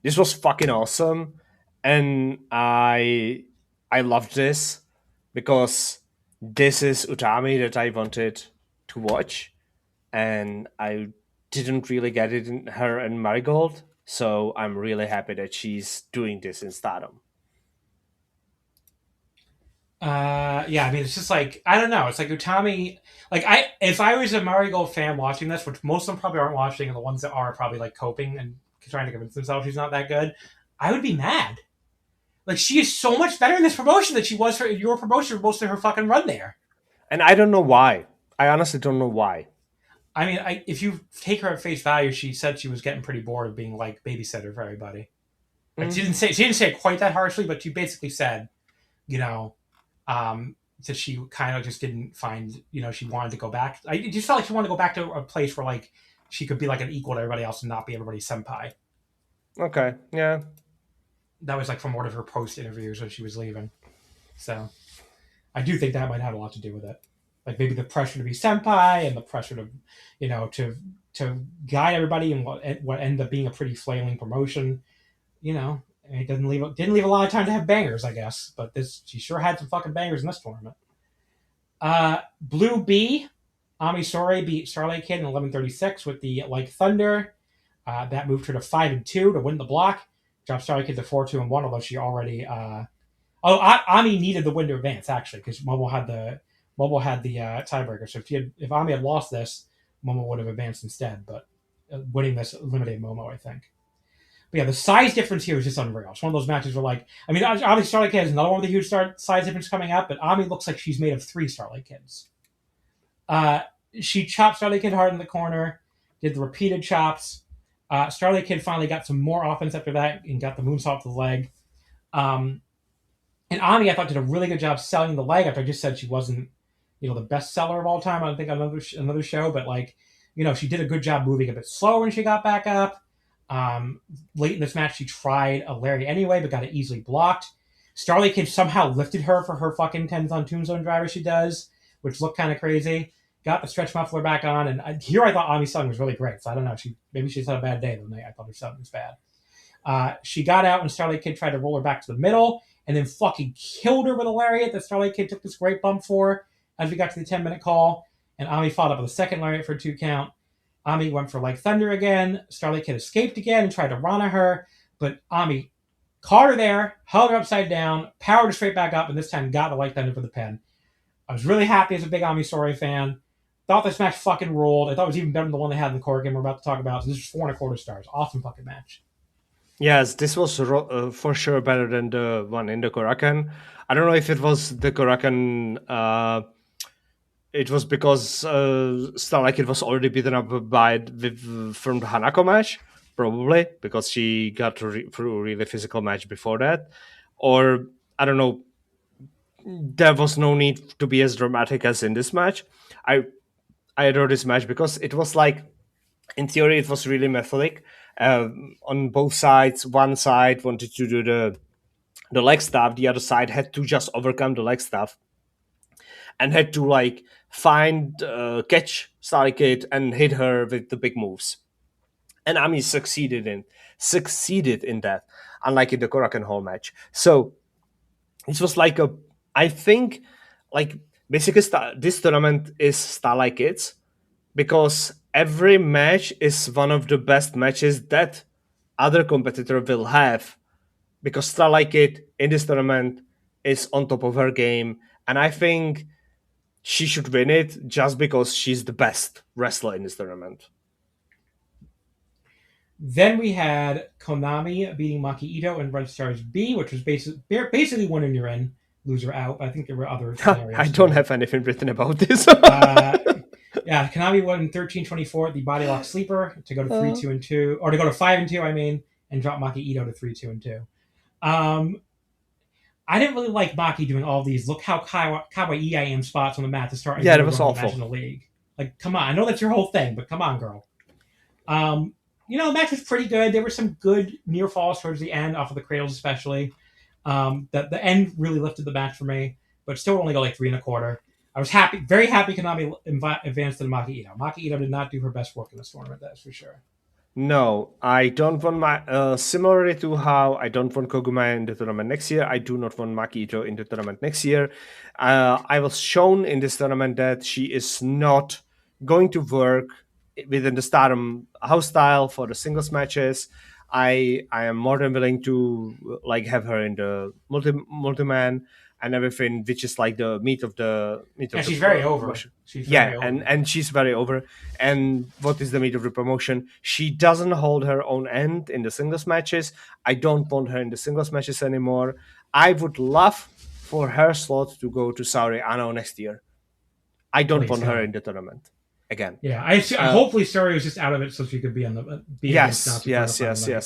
this was fucking awesome. And I loved this because this is Utami that I wanted to watch. And I didn't really get it in her and Marigold, so I'm really happy that she's doing this in STARDOM. Yeah, I mean, it's just like, I don't know. It's like Utami, like if I was a Marigold fan watching this, which most of them probably aren't watching, and the ones that are probably like coping and trying to convince themselves she's not that good, I would be mad. Like, she is so much better in this promotion than she was for your promotion for most of her fucking run there. And I don't know why. I honestly don't know why. I mean, if you take her at face value, she said she was getting pretty bored of being like babysitter for everybody. Like, she didn't say it quite that harshly, but she basically said, that she kind of just didn't find, she wanted to go back. I just felt like she wanted to go back to a place where like she could be like an equal to everybody else and not be everybody's senpai. Okay, yeah. That was like from one of her post interviews when she was leaving. So I do think that might have a lot to do with it. Like maybe the pressure to be senpai and the pressure to, to guide everybody in what ended up being a pretty flailing promotion. It didn't leave a lot of time to have bangers, I guess. But she sure had some fucking bangers in this tournament. Blue B, Ami Sourei beat Starlight Kid in 11:36 with the Like Thunder. That moved her to 5-2 to win the block. Dropped Starlight Kid to 4-2-1, although she already. Ami needed the win to advance actually because Momo had the tiebreaker. So if Ami had lost this, Momo would have advanced instead. But winning this eliminated Momo, I think. But yeah, the size difference here is just unreal. It's one of those matches where, like, I mean, obviously Starlight Kid has another one with a huge size difference coming up, but Ami looks like she's made of 3 Starlight Kids. She chopped Starlight Kid hard in the corner, did the repeated chops. Starlight Kid finally got some more offense after that and got the moonsault to the leg. And Ami, I thought, did a really good job selling the leg after I just said she wasn't, the best seller of all time. I don't think on another show, but like, she did a good job moving a bit slower when she got back up. Late in this match, she tried a lariat anyway, but got it easily blocked. Starlight Kid somehow lifted her for her fucking 10s on Tombstone driver she does, which looked kind of crazy. Got the stretch muffler back on, and here I thought Ami's selling was really great. So I don't know, maybe she's had a bad day the night I thought her selling was bad. She got out when Starlight Kid tried to roll her back to the middle, and then fucking killed her with a lariat that Starlight Kid took this great bump for as we got to the 10-minute call. And Ami followed up with a second lariat for a 2 count. Ami went for Like Thunder again. Starlight Kid escaped again and tried to Rana her, but Ami caught her there, held her upside down, powered her straight back up, and this time got the Like Thunder for the pin. I was really happy as a big Ami Sourei fan. Thought this match fucking ruled. I thought it was even better than the one they had in the Korakuen we're about to talk about. So this was 4.25 stars. Awesome fucking match. Yes, this was for sure better than the one in the Korakuen. I don't know if it was the Korakuen. It was because Starlight Kid was already beaten up from the Hanako match, probably because she got through a really physical match before that, or I don't know. There was no need to be as dramatic as in this match. I I adore this match because it was like, in theory, it was really methodic. On both sides, one side wanted to do the leg stuff, the other side had to just overcome the leg stuff and had to like find catch Starlight Kid and hit her with the big moves. And Ami succeeded in that, unlike in the Korakuen Hall match. So it was like I think like basically this tournament is Starlight Kids because every match is one of the best matches that other competitor will have, because Starlight Kid in this tournament is on top of her game, and I think she should win it just because she's the best wrestler in this tournament. Then we had Konami beating Maki Ito in Red Stars B, which was basically winner you're in, loser out. I think there were other scenarios. I don't have anything written about this. Yeah, Konami won 13-24 the Body Lock Sleeper to go to 3-2-2, or to go to 5-2, I mean, and drop Maki Ito to 3-2-2. I didn't really like Maki doing all these look how kawaii I am spots on the mat to start. Yeah, that was awful. In the league. Like, come on, I know that's your whole thing, but come on, girl. The match was pretty good. There were some good near falls towards the end, off of the cradles especially. The end really lifted the match for me, but still only got like 3 1/4. I was very happy Konami advanced to the Maki Ito. Maki Ito did not do her best work in this tournament, that's for sure. No, I don't want similarly to how I don't want Koguma in the tournament next year, I do not want Maki Ito in the tournament next year. I was shown in this tournament that she is not going to work within the Stardom house style for the singles matches. I am more than willing to like have her in the multi-man and everything, which is like the meat of the she's very over. And she's very over. And what is the meat of the promotion? She doesn't hold her own end in the singles matches. I don't want her in the singles matches anymore. I would love for her slot to go to Saori Ano next year. I don't want her in the tournament again. Yeah, hopefully Saori was just out of it so she could be on the. Yes.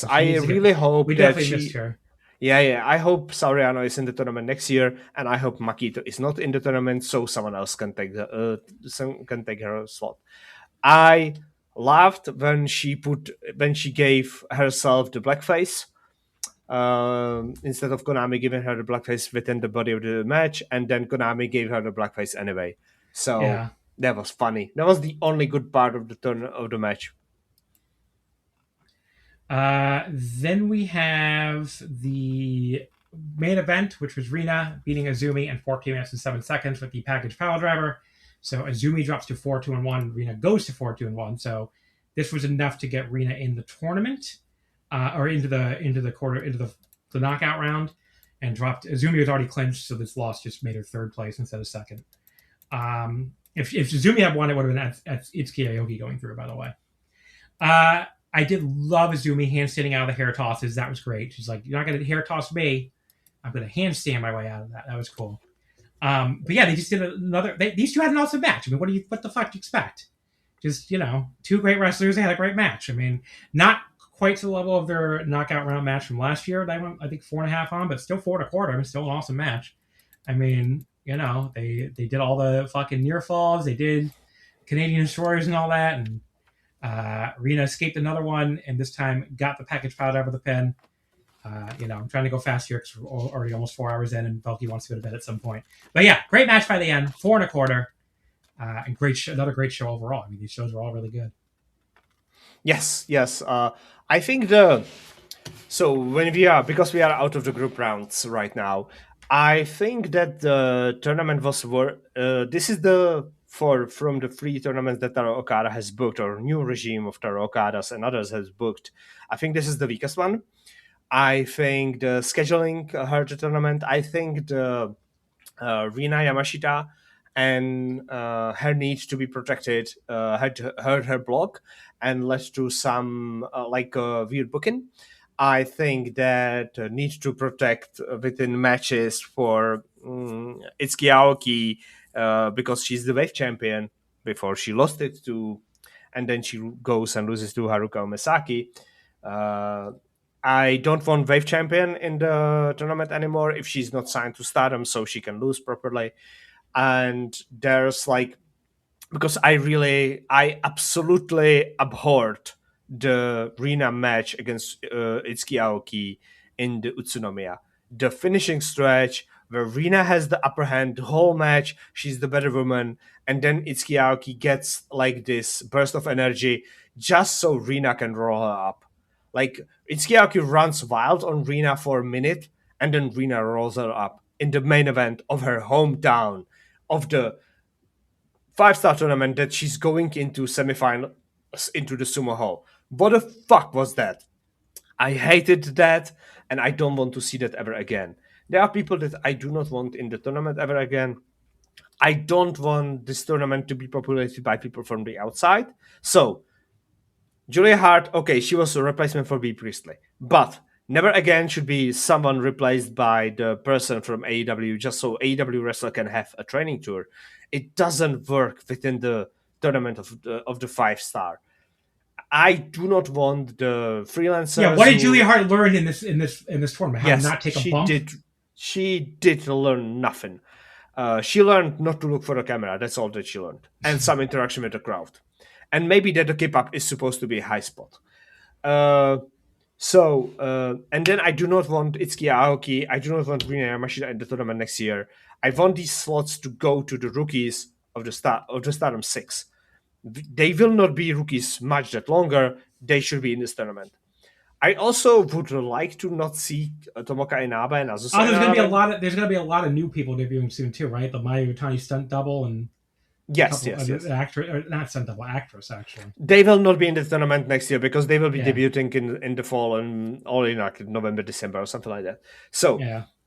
I really hope we definitely missed her. Yeah. I hope Saori Ano is in the tournament next year, and I hope Maki Ito is not in the tournament, so someone else can take her slot. I laughed when she gave herself the blackface instead of Konami giving her the blackface within the body of the match, and then Konami gave her the blackface anyway. So that was funny. That was the only good part of the match. Then we have the main event, which was Rina beating Azumi in 14 minutes and 7 seconds with the package power driver. So Azumi drops to 4-2-1. Rina goes to 4-2-1. So this was enough to get Rina in the tournament, or into the knockout round, and dropped. Azumi was already clinched, so this loss just made her third place instead of second. If Azumi had won, it would have been at Itsuki Aoki going through. By the way, I did love Azumi handstanding out of the hair tosses. That was great. She's like, "You're not going to hair toss me. I'm going to handstand my way out of that." That was cool. But yeah, they just did another. These two had an awesome match. I mean, what the fuck do you expect? Just, two great wrestlers. They had a great match. I mean, not quite to the level of their knockout round match from last year. They went, I think, 4.5 on, but still 4 1/4. I mean, still an awesome match. I mean, they did all the fucking near falls. They did Canadian destroyers and all that, and Rina escaped another one, and this time got the package piled over the pin. I'm trying to go fast here because we're already almost 4 hours in, and Velkej wants to go to bed at some point. But yeah, great match by the end, 4 1/4, and another great show overall. I mean, these shows are all really good. Yes. I think because we are out of the group rounds right now, I think that the tournament was this is from the 3 tournaments that Taro Okada has booked, or new regime of Taro Okadas and others has booked. I think this is the weakest one. I think the scheduling hurt the tournament. I think the Rina Yamashita and her need to be protected had hurt her block and led to some weird booking. I think that need to protect within matches for Itsuki Aoki because she's the wave champion before she lost it to, and then she goes and loses to Haruka Umesaki. I don't want Wave Champion in the tournament anymore if she's not signed to Stardom, so she can lose properly. And there's like, because I absolutely abhorred the Rina match against Itsuki Aoki in the Utsunomiya. The finishing stretch where Rina has the upper hand the whole match, she's the better woman, and then Itsuki Aoki gets like this burst of energy just so Rina can roll her up. Like, Itsuki Aoki runs wild on Rina for a minute, and then Rina rolls her up in the main event of her hometown of the 5-star tournament that she's going into semifinal into the Sumo Hall. What the fuck was that? I hated that, and I don't want to see that ever again. There are people that I do not want in the tournament ever again. I don't want this tournament to be populated by people from the outside. So, Julia Hart, okay, she was a replacement for Bea Priestley, but never again should be someone replaced by the person from AEW just so AEW wrestler can have a training tour. It doesn't work within the tournament of the 5-star. I do not want the freelancers. Yeah, what did Julia Hart learn in this tournament? How to not take a bump? She did learn nothing. She learned not to look for the camera. That's all that she learned, and some interaction with the crowd, and maybe that the keep up is supposed to be a high spot. And then I do not want Itsuki Aoki. I do not want Rina Yamashita in the tournament next year. I want these slots to go to the rookies of the Stardom 6. They will not be rookies much that longer. They should be in this tournament. I also would like to not see Tomoka Inaba and Azusa. There's going to be a lot of new people debuting soon too, right? The Mayu Utani stunt double and yes. Actress, or not stunt double, actress actually. They will not be in the tournament next year because they will be debuting in the fall and all in like November, December or something like that. So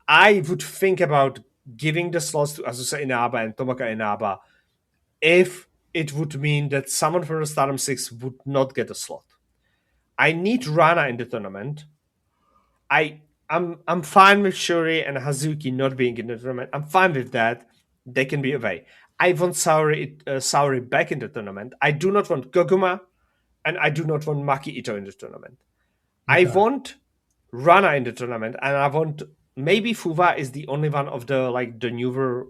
I would think about giving the slots to Azusa Inaba and Tomoka Inaba if it would mean that someone from the Stardom 6 would not get a slot. I need Rana in the tournament. I'm fine with Shuri and Hazuki not being in the tournament. I'm fine with that. They can be away. I want Saori back in the tournament. I do not want Goguma, and I do not want Maki Ito in the tournament. Okay. I want Rana in the tournament, and I want maybe Fuwa is the only one of the newer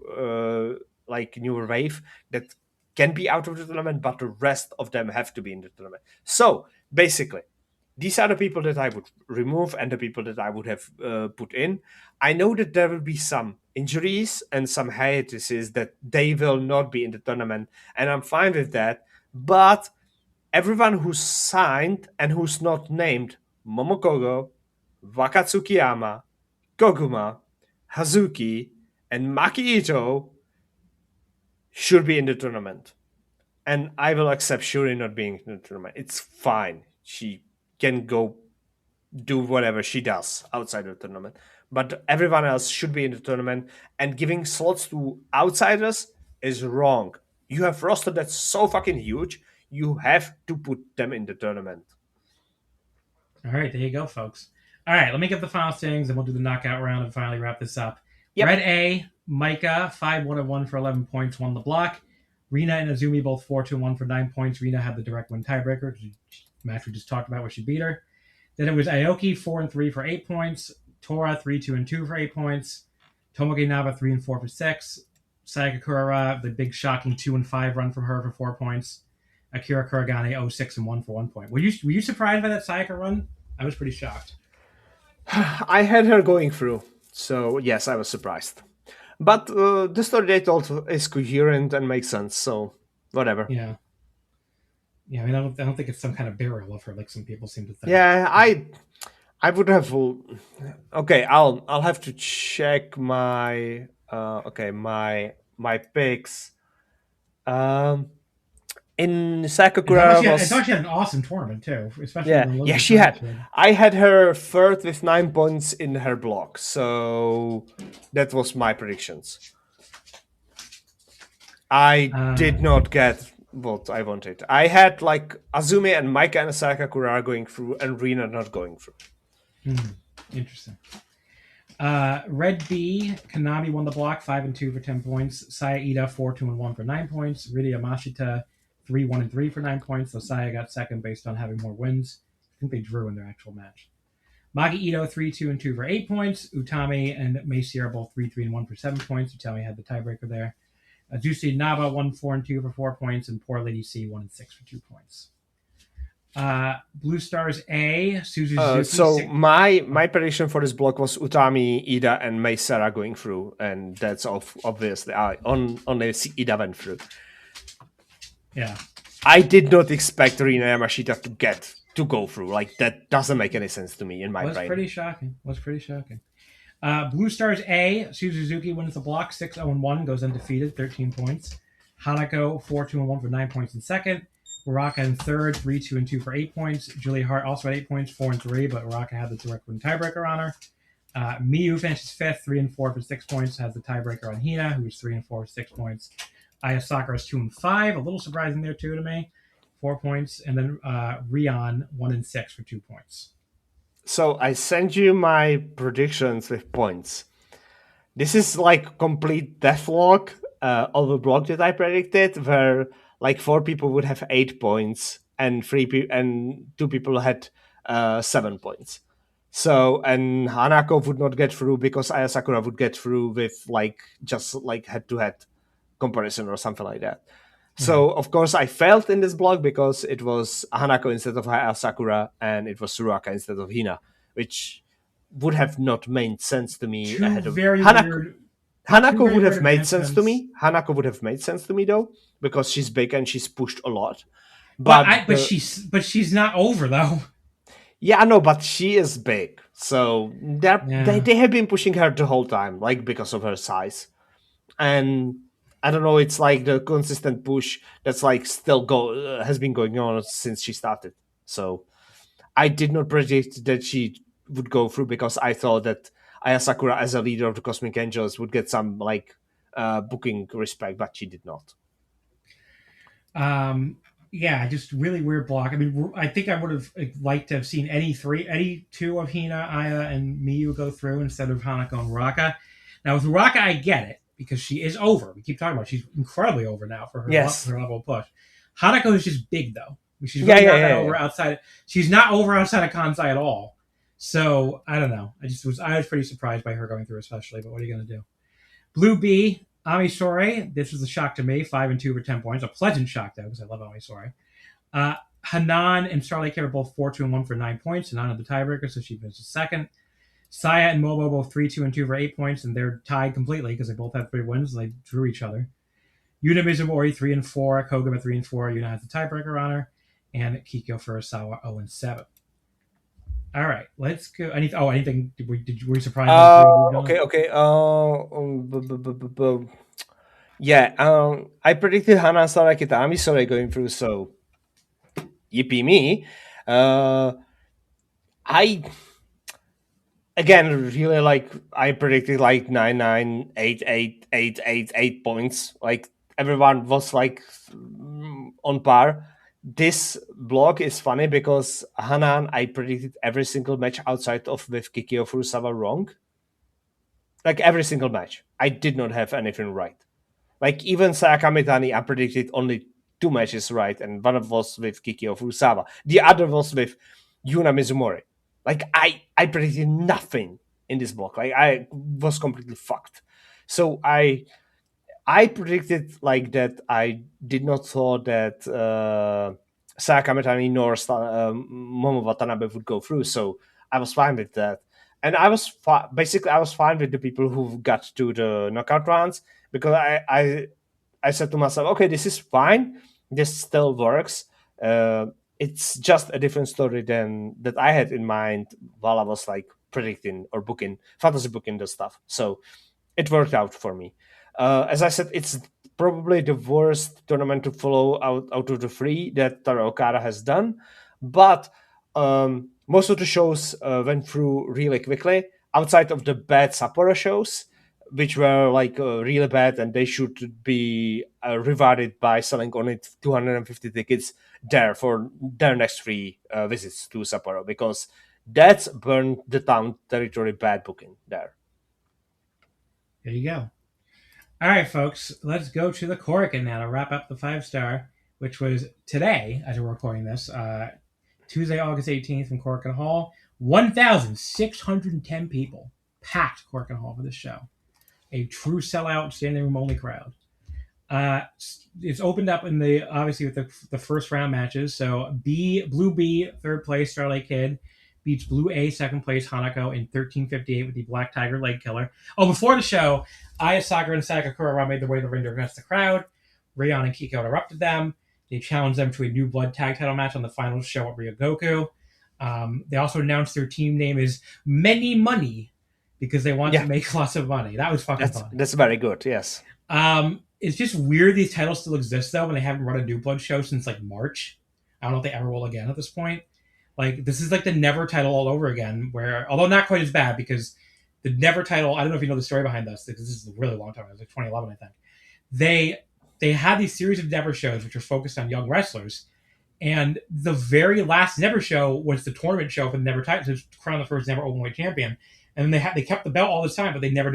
wave that can be out of the tournament, but the rest of them have to be in the tournament. So basically, these are the people that I would remove and the people that I would have put in. I know that there will be some injuries and some hiatuses that they will not be in the tournament, and I'm fine with that. But everyone who's signed and who's not named Momokogo, Wakatsukiyama, Goguma, Hazuki, and Maki Ito should be in the tournament. And I will accept Shuri not being in the tournament. It's fine. She can go do whatever she does outside the tournament. But everyone else should be in the tournament. And giving slots to outsiders is wrong. You have roster that's so fucking huge. You have to put them in the tournament. All right, there you go, folks. All right, let me get the final things, and we'll do the knockout round and finally wrap this up. Yep. Red A, Micah, 5-1-1 for 11 points, won the block. Rina and Azumi both 4-2-1 for 9 points. Rina had the direct win tiebreaker, match we just talked about where she beat her. Then it was Aoki 4-3 for 8 points. Tora 3-2-2 for 8 points. Tomoki Naba 3-4 for 6. Sayaka Kurara, the big shocking 2-5 run from her for 4 points. Akira Kuragane 0-6-1 for 1 point. Were you surprised by that Sayaka run? I was pretty shocked. I had her going through, so yes, I was surprised. But the story they told is coherent and makes sense, so whatever. Yeah. Yeah, I mean, I don't think it's some kind of burial of her, like some people seem to think. Yeah, I would have. Okay, I'll have to check my my picks. In Sakakura, I thought she had an awesome tournament too, especially she had. I had her third with 9 points in her block, so that was my predictions. I did not get what I wanted. I had like Azumi and Micah and Sakakura going through, and Rina not going through. Interesting. Red B, Kanami won the block 5-2 for 10 points. Saya Ida 4-2-1 for 9 points. Rita Yamashita 3-1-3 for 9 points. So Saya got second based on having more wins, think they drew in their actual match. Magi Ito 3-2 and 2 for 8 points. Utami and Mei Sierra both 3-3 and 1 for 7 points. Utami had the tiebreaker there. Juicy Naba 1-4 and 2 for 4 points, and Poor Lady C 1-6 for 2 points. Blue Stars A, Suzuki. So my prediction for this block was Utami, Ida, and Mei Sierra going through, and that's obviously only Ida went through. Yeah, I did not expect Rina Yamashita to go through. Like, that doesn't make any sense to me in my brain. Was pretty shocking. Blue Stars A, Suzuki wins the block 6-0-1, goes undefeated, 13 points. Hanako 4-2-1 for 9 points in second. Uraka in third, 3-2 and 2 for 8 points. Julia Hart also had 8 points, 4 and 3, but Uraka had the direct win tiebreaker on her. Miyu finishes fifth, 3 and 4 for 6 points, has the tiebreaker on Hina, who's 3 and 4 for 6 points. Aya Sakura is 2 and 5, a little surprising there too to me, 4 points, and then Rion 1 and 6 for 2 points. So I sent you my predictions with points. This is like complete deathlock of the block that I predicted, where like 4 people would have 8 points and 2 people had 7 points. So, and Hanako would not get through because Aya Sakura would get through with just head-to-head comparison or something like that. So, of course, I failed in this block because it was Hanako instead of Aya Sakura and it was Suraka instead of Hina, which would have not made sense to me ahead of Hanako. Hanako would have made sense to me. Hanako would have made sense to me though, because she's big and she's pushed a lot. But she's not over though. Yeah, I know, but she is big, so they have been pushing her the whole time, like because of her size, and I don't know. It's like the consistent push that's like still has been going on since she started. So I did not predict that she would go through because I thought that Aya Sakura, as a leader of the Cosmic Angels, would get some booking respect, but she did not. Yeah, just really weird block. I mean, I think I would have liked to have seen any 2 of Hina, Aya, and Miyu go through instead of Hanako and Uraka. Now with Uraka, I get it because she is over. We keep talking about it. She's incredibly over now for her level of push. Hanako is just big though. She's really not over outside. She's not over outside of Kansai at all. So I don't know. I was pretty surprised by her going through, especially. But what are you going to do? Blue B, Ami Sore. This was a shock to me. 5 and 2 for 10 points. A pleasant shock though, because I love Ami Sore. Hanan and Starlight Kid are both 4-2 and 1 for 9 points. Hanan had the tiebreaker, so she finishes second. Saya and Mobo both 3-2 and 2 for 8 points, and they're tied completely because they both had 3 wins. And they drew each other. Yuna Mizumori 3 and 4. Kogama 3 and 4. Yuna has the tiebreaker on her, and Kikyo Furusawa 0 and 7. All right, let's go. Anything? Were you surprised? Okay. I predicted Hana and Starlight Kid Ami Sore going through, so yippee me. I again really I predicted 9-9, 8-8, 8-8, 8 points. Like everyone was on par. This block is funny because Hanan, I predicted every single match outside of with Kikyo Furusawa wrong. Like every single match. I did not have anything right. Like even Sayaka Mitani, I predicted only 2 matches right, and one was with Kikyo Furusawa. The other was with Yuna Mizumori. Like I predicted nothing in this block. Like I was completely fucked. So I predicted that I did not thought that Sayaka Mitani nor Momo Watanabe would go through. So I was fine with that. And I was I was fine with the people who got to the knockout rounds because I said to myself, okay, this is fine. This still works. It's just a different story than that I had in mind while I was predicting or fantasy booking the stuff. So it worked out for me. As I said, it's probably the worst tournament to follow out of the 3 that Taro Okada has done. But most of the shows went through really quickly, outside of the bad Sapporo shows, which were really bad, and they should be rewarded by selling only 250 tickets there for their next 3 visits to Sapporo, because that's burned the town territory bad booking there. There you go. All right, folks, let's go to the Korakuen now to wrap up the 5-star, which was today, as we're recording this, Tuesday, August 18th from Corkin Hall. 1,610 people packed Corkin Hall for this show. A true sellout, standing room only crowd. It's opened up in obviously with the first round matches. So Blue B, third place, Starlight Kid, beats Blue A, second place, Hanako in 13:58 with the Black Tiger Leg Killer. Oh, before the show, Aya Sakura and Sakakura made their way to the ring to address the crowd. Rayon and Kiko interrupted them. They challenged them to a new blood tag title match on the final show at Ryogoku. They also announced their team name is Many Money because they want to make lots of money. That was fucking funny. That's very good, yes. It's just weird these titles still exist, though, when they haven't run a New Blood show since, like, March. I don't know if they ever will again at this point. Like, this is like the Never title all over again, where, although not quite as bad, because the Never title, I don't know if you know the story behind this, because this is a really long time, it was like 2011, I think. They had these series of Never shows, which are focused on young wrestlers, and the very last Never show was the tournament show for the Never title, to crown the first Never Openweight champion. And then they kept the belt all the time, but they never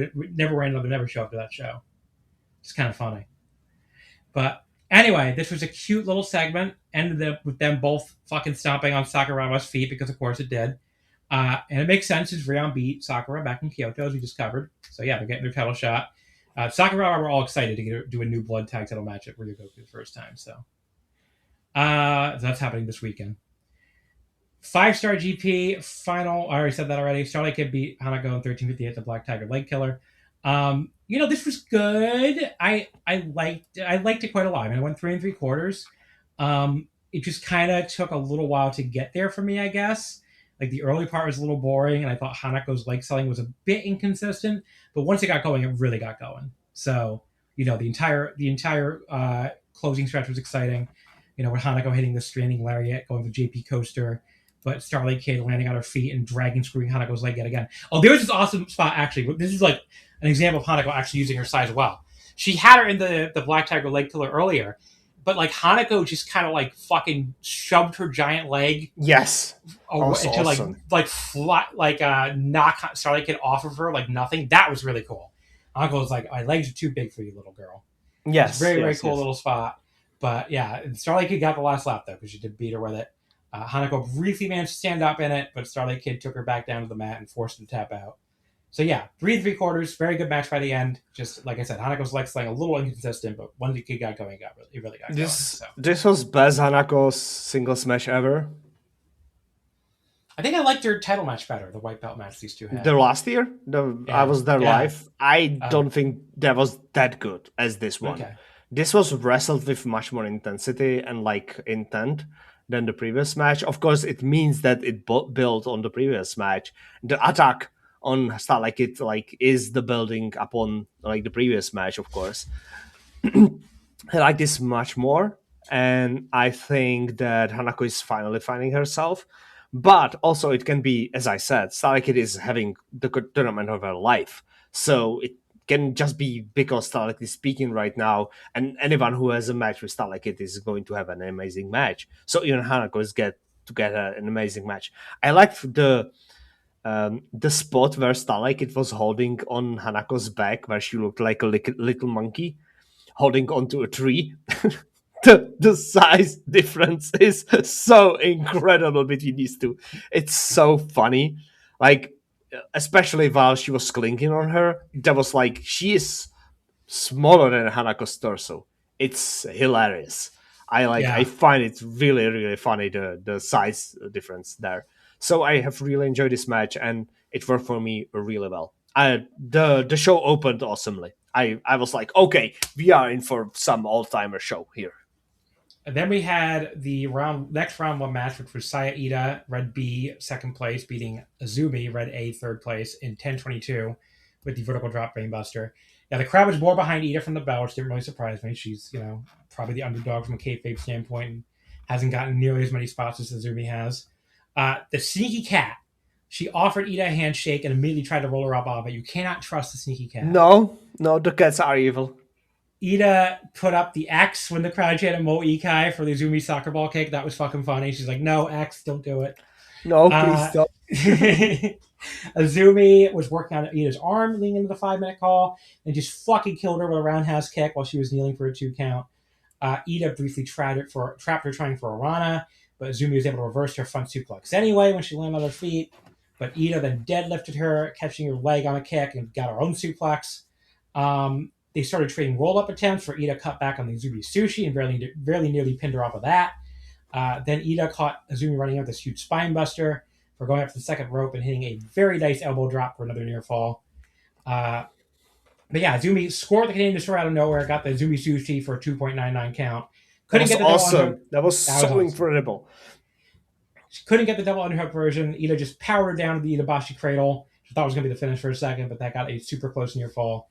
ran another Never show after that show. It's kind of funny. But anyway, this was a cute little segment. Ended up with them both fucking stomping on Sakuraga's feet, because of course it did. And it makes sense since Ryon beat Sakura back in Kyoto, as we just covered. So yeah, they're getting their title shot. Sakura were all excited to do a new blood tag title match at Ryogoku for the first time. So that's happening this weekend. 5-star GP final. I already said that already. Starlight Kid beat Hanako in 13:58, the Black Tiger Leg Killer. This was good. I liked it quite a lot. I mean, I went 3 3/4. It just kind of took a little while to get there for me, I guess. Like, the early part was a little boring, and I thought Hanako's leg selling was a bit inconsistent. But once it got going, it really got going. So, the entire closing stretch was exciting. With Hanako hitting the stranding lariat, going with JP Coaster, but Starlight Kid landing on her feet and dragging, screwing Hanako's leg yet again. Oh, there was this awesome spot, actually. This is like an example of Hanako actually using her size well. She had her in the Black Tiger Leg Killer earlier, but like Hanako just kind of like fucking shoved her giant leg. Yes. To awesome. Knock Starlight Kid off of her like nothing. That was really cool. Hanako was like, my legs are too big for you, little girl. Yes. Very cool little spot. But yeah, Starlight Kid got the last lap though, because she did beat her with it. Hanako briefly managed to stand up in it, but Starlight Kid took her back down to the mat and forced her to tap out. So yeah, 3 3/4, very good match by the end. Just like I said, Hanako's leg slaying a little inconsistent, but when the kid got going, he really got going. So. This was best Hanako's singles match ever. I think I liked her title match better, the white belt match these two had. The last year? I was there live. I don't think that was that good as this one. Okay. This was wrestled with much more intensity and like intent than the previous match. Of course, it means that it built on the previous match. The attack on Starlight Kid is the building upon like the previous match, of course. I like this much more, and I think that Hanako is finally finding herself. But also, it can be, as I said, Starlight Kid is having the tournament of her life, so it can just be because Starlight is speaking right now, and anyone who has a match with Starlight Kid is going to have an amazing match. So even Hanako is get an amazing match. I liked the spot where Starlight Kid was holding on Hanako's back, where she looked like a little monkey holding onto a tree. The size difference is so incredible between these two. It's so funny. Like, especially while she was clinking on her, that was like, she is smaller than Hanako's torso. It's hilarious. I find it really, really funny, the size difference there. So I have really enjoyed this match, and it worked for me really well. The show opened awesomely. I was like, okay, we are in for some all-timer show here. And then we had the next round one match, which was Saya Ida, Red B, second place, beating Azumi, Red A, third place, in 10:22 with the vertical drop brainbuster. Now, the crowd was more behind Ida from the bell, which didn't really surprise me. She's, probably the underdog from a kayfabe standpoint and hasn't gotten nearly as many spots as Azumi has. The sneaky cat. She offered Ida a handshake and immediately tried to roll her up off it. You cannot trust the sneaky cat. No, the cats are evil. Ida put up the X when the crowd chanted Mo Ikai for the Azumi soccer ball kick. That was fucking funny. She's like, no, X, don't do it. No, please stop. Azumi was working on Ida's arm leading into the 5-minute call and just fucking killed her with a roundhouse kick while she was kneeling for a 2 count. Ida briefly trapped her trying for a Rana, but Azumi was able to reverse her front suplex anyway when she landed on her feet. But Ida then deadlifted her, catching her leg on a kick, and got her own suplex. They started trading roll-up attempts where Ida cut back on the Azumi sushi and very nearly pinned her off of that. Then Ida caught Azumi running out this huge spine buster for going up to the second rope and hitting a very nice elbow drop for another near fall. But yeah, Azumi scored the Canadian Destroyer out of nowhere, got the Azumi sushi for a 2.99 count. That was awesome. That was so incredible. She couldn't get the double underhook version. Ida just powered down to the Itabashi cradle. She thought it was going to be the finish for a second, but that got a super close near fall.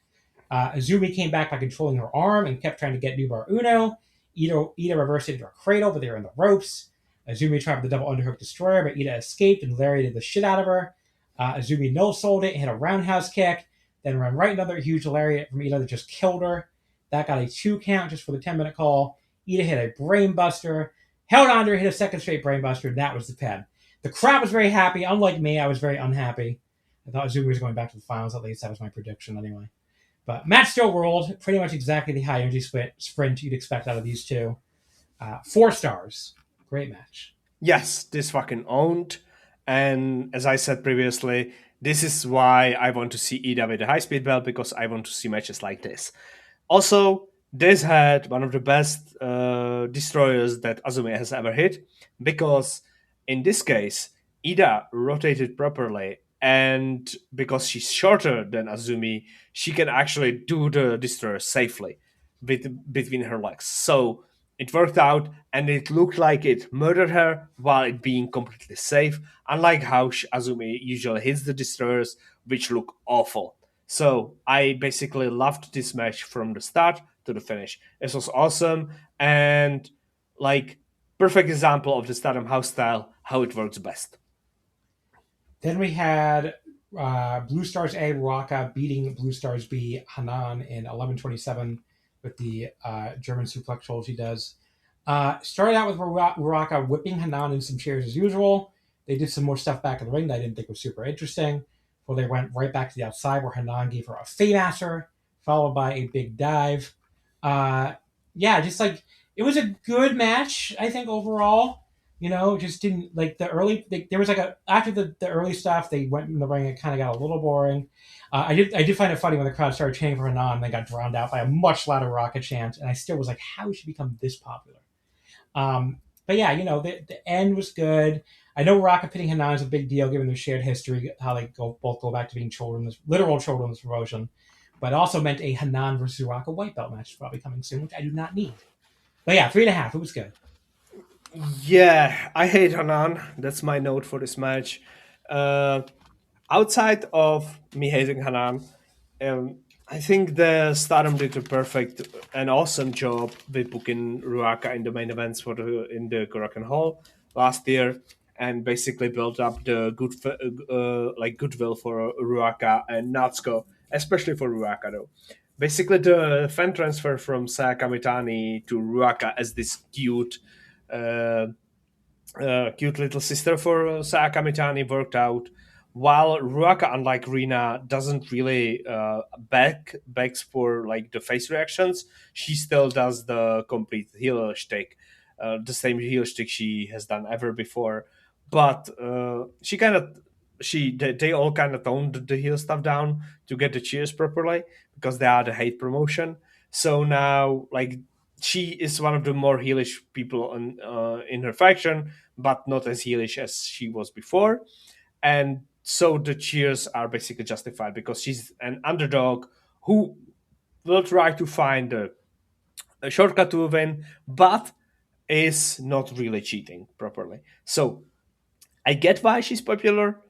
Azumi came back by controlling her arm and kept trying to get Nubar Uno. Ida reversed it into a cradle, but they were in the ropes. Azumi tried for the double underhook destroyer, but Ida escaped and lariated the shit out of her. Azumi no-sold it, hit a roundhouse kick, then ran right another huge lariat from Ida that just killed her. That got a 2 count just for the 10-minute call. Ida hit a brain buster, held on to her, hit a second straight brain buster, and that was the pin. The crowd was very happy. Unlike me, I was very unhappy. I thought Azumi was going back to the finals, at least. That was my prediction anyway. But match still ruled. Pretty much exactly the high energy sprint you'd expect out of these two. 4 stars. Great match. Yes, this fucking owned. And as I said previously, this is why I want to see Ida with a high-speed belt, because I want to see matches like this. Also, this had one of the best destroyers that Azumi has ever hit, because in this case, Ida rotated properly, and because she's shorter than Azumi, she can actually do the destroyer safely between her legs. So it worked out, and it looked like it murdered her while it being completely safe, unlike how Azumi usually hits the destroyers, which look awful. So I basically loved this match from the start to the finish. It was awesome, and like perfect example of the Stardom house style, how it works best. Then we had Blue Stars A Ruaka beating Blue Stars B Hanan in 11:27 with the German suplex hold she does. Started out with Ruaka whipping Hanan in some chairs as usual. They did some more stuff back in the ring that I didn't think was super interesting. Well, they went right back to the outside where Hanan gave her a Faymaster, followed by a big dive. Just like, it was a good match, I think, overall. You know, just didn't, like, the early, there was like after the early stuff, they went in the ring, it kind of got a little boring. I did find it funny when the crowd started chanting for Hanan and they got drowned out by a much louder Rocket chant, and I still was like, how did she become this popular? But yeah, you know, the end was good. I know Ruaka pitting Hanan is a big deal given their shared history, how they both go back to being literal children in this promotion. But it also meant a Hanan versus Ruaka white belt match is probably coming soon, which I do not need. But yeah, 3.5. It was good. Yeah, I hate Hanan. That's my note for this match. Outside of me hating Hanan, I think the Stardom did a perfect and awesome job with booking Ruaka in the main events in the Korakuen Hall last year, and basically built up the goodwill for Ruaka and Natsuko, especially for Ruaka though. Basically, the fan transfer from Saya Kamitani to Ruaka as this cute little sister for Saya Kamitani worked out. While Ruaka, unlike Rina, doesn't really begs for like the face reactions, she still does the complete heel shtick, the same heel shtick she has done ever before. But they all kind of toned the heel stuff down to get the cheers properly, because they are the hate promotion. So now, like, she is one of the more heelish people in her faction, but not as heelish as she was before. And so the cheers are basically justified, because she's an underdog who will try to find a shortcut to a win, but is not really cheating properly. So I get why she's popular,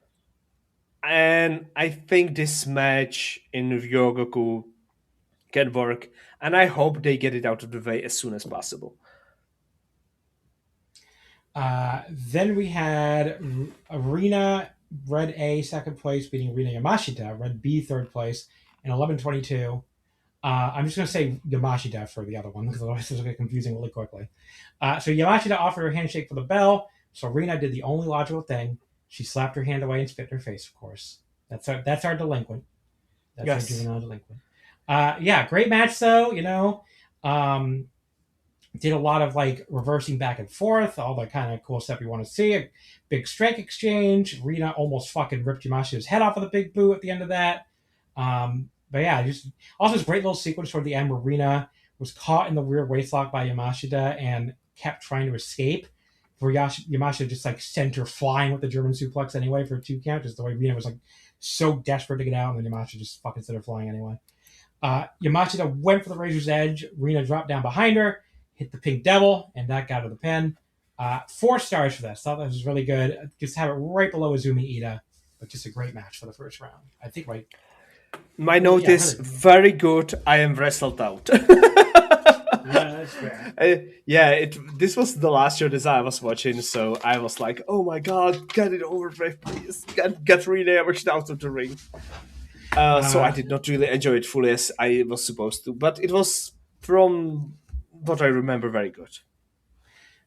and I think this match in Ryogoku can work, and I hope they get it out of the way as soon as possible. Then we had Rina, Red A, second place, beating Rina Yamashita, Red B, third place, in 11:22. I'm just going to say Yamashita for the other one, because otherwise it's going to get confusing really quickly. So Yamashita offered her handshake for the bell, so Rina did the only logical thing. She slapped her hand away and spit in her face, of course. That's our delinquent. That's our juvenile delinquent. Great match, though, you know. Did a lot of like reversing back and forth, all the kind of cool stuff you want to see. A big strike exchange. Rina almost fucking ripped Yamashida's head off with a big boot at the end of that. But yeah, just also this great little sequence toward the end where Rina was caught in the rear waistlock by Yamashita and kept trying to escape. Where Yamashita just like sent her flying with the German suplex anyway for a 2 count, just the way Rina was like so desperate to get out, and then Yamashita just fucking sent her flying anyway. Yamashita went for the Razor's Edge. Rina dropped down behind her, hit the Pink Devil, and that got her the pin. 4 stars for this. Thought that was really good. Just have it right below Izumi Ida, but just a great match for the first round. I think right. My note is very good. I am wrestled out. That's fair. This was the last show that I was watching, so I was like, "Oh my god, get it over, Brave, please, get Rina out of the ring." So I did not really enjoy it fully as I was supposed to, but it was, from what I remember, very good.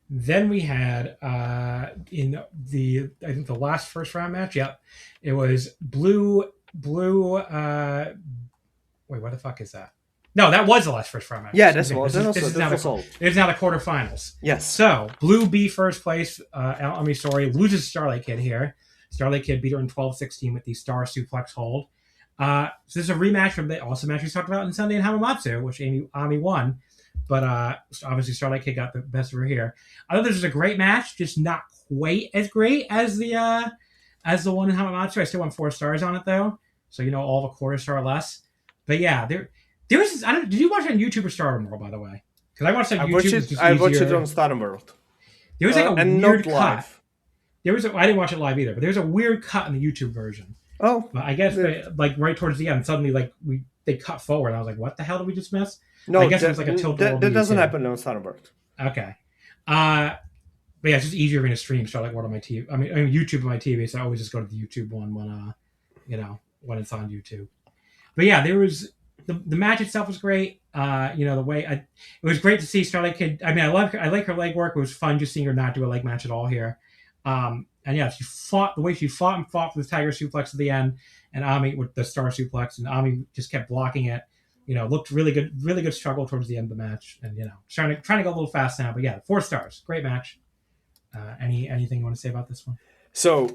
Then we had in I think the last first round match. Yep, it was blue. Wait, what the fuck is that? No, that was the last first round match. Yeah, this is now the quarterfinals. Yes. So Blue B first place. Ami Sourei loses Starlight Kid here. Starlight Kid beat her in 12-16 with the Star Suplex hold. So this is a rematch from the awesome match we talked about on Sunday in Hamamatsu, which Ami won. But obviously Starlight Kid got the best of her here. I thought this was a great match, just not quite as great as the one in Hamamatsu. I still won 4 stars on it though, so all of a quarter star less. But yeah, there was this, did you watch it on YouTube or Stardom World, by the way? Because I watched it on YouTube. I watched it on Stardom World. There was like a and weird not cut. live. I didn't watch it live either, but there was a weird cut in the YouTube version. Oh, but I guess like right towards the end, suddenly they cut forward. I was like, "What the hell did we just miss?" No, I guess it was like a tilt. That doesn't happen on Stardom World. Okay, but yeah, it's just easier in a stream. Starlight World on my TV. I mean YouTube on my TV, so I always just go to the YouTube one when it's on YouTube. But yeah, there was the match itself was great. The way it was great to see Starlight Kid. I mean, I like her leg work. It was fun just seeing her not do a leg match at all here. And yeah, she fought for the Tiger Suplex at the end, and Ami with the Star Suplex, and Ami just kept blocking it. Looked really good struggle towards the end of the match, and trying to go a little fast now. But yeah, 4 stars, great match. Anything you want to say about this one? So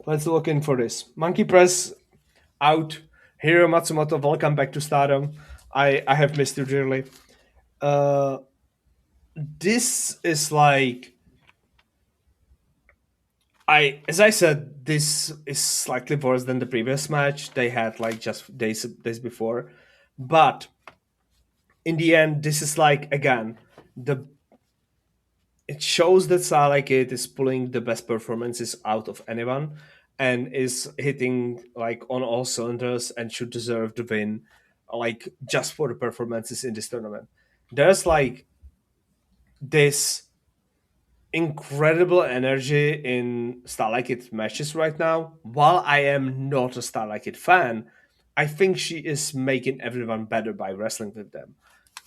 let's look in for this. Monkey Press out. Hiro Matsumoto, welcome back to Stardom. I have missed you dearly. This is like, as I said, this is slightly worse than the previous match they had just days before. But in the end, this is again, it shows that Starlight Kid is pulling the best performances out of anyone and is hitting on all cylinders and should deserve the win, just for the performances in this tournament. There's this incredible energy in Starlight Kid matches right now. While I am not a Starlight Kid fan, I think she is making everyone better by wrestling with them.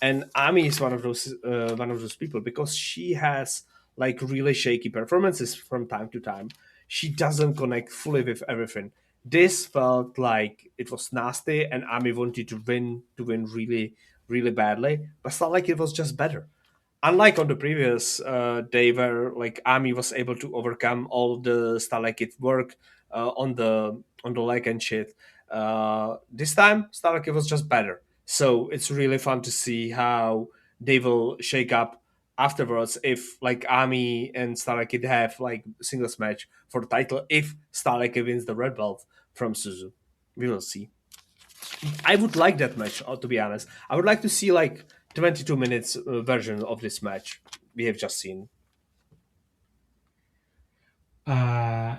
And Ami is one of those people, because she has really shaky performances from time to time. She doesn't connect fully with everything. This felt like it was nasty, and Ami wanted to win really, really badly. But Starlight Kid was just better. Unlike on the previous day, where Ami was able to overcome all the Starlight Kid work on the leg and shit, this time Starlight Kid was just better. So it's really fun to see how they will shake up afterwards if Ami and Starlight Kid have singles match for the title. If Starlight Kid wins the red belt from Suzu, we will see. I would like that match, to be honest. I would like to see 22 minutes version of this match we have just seen.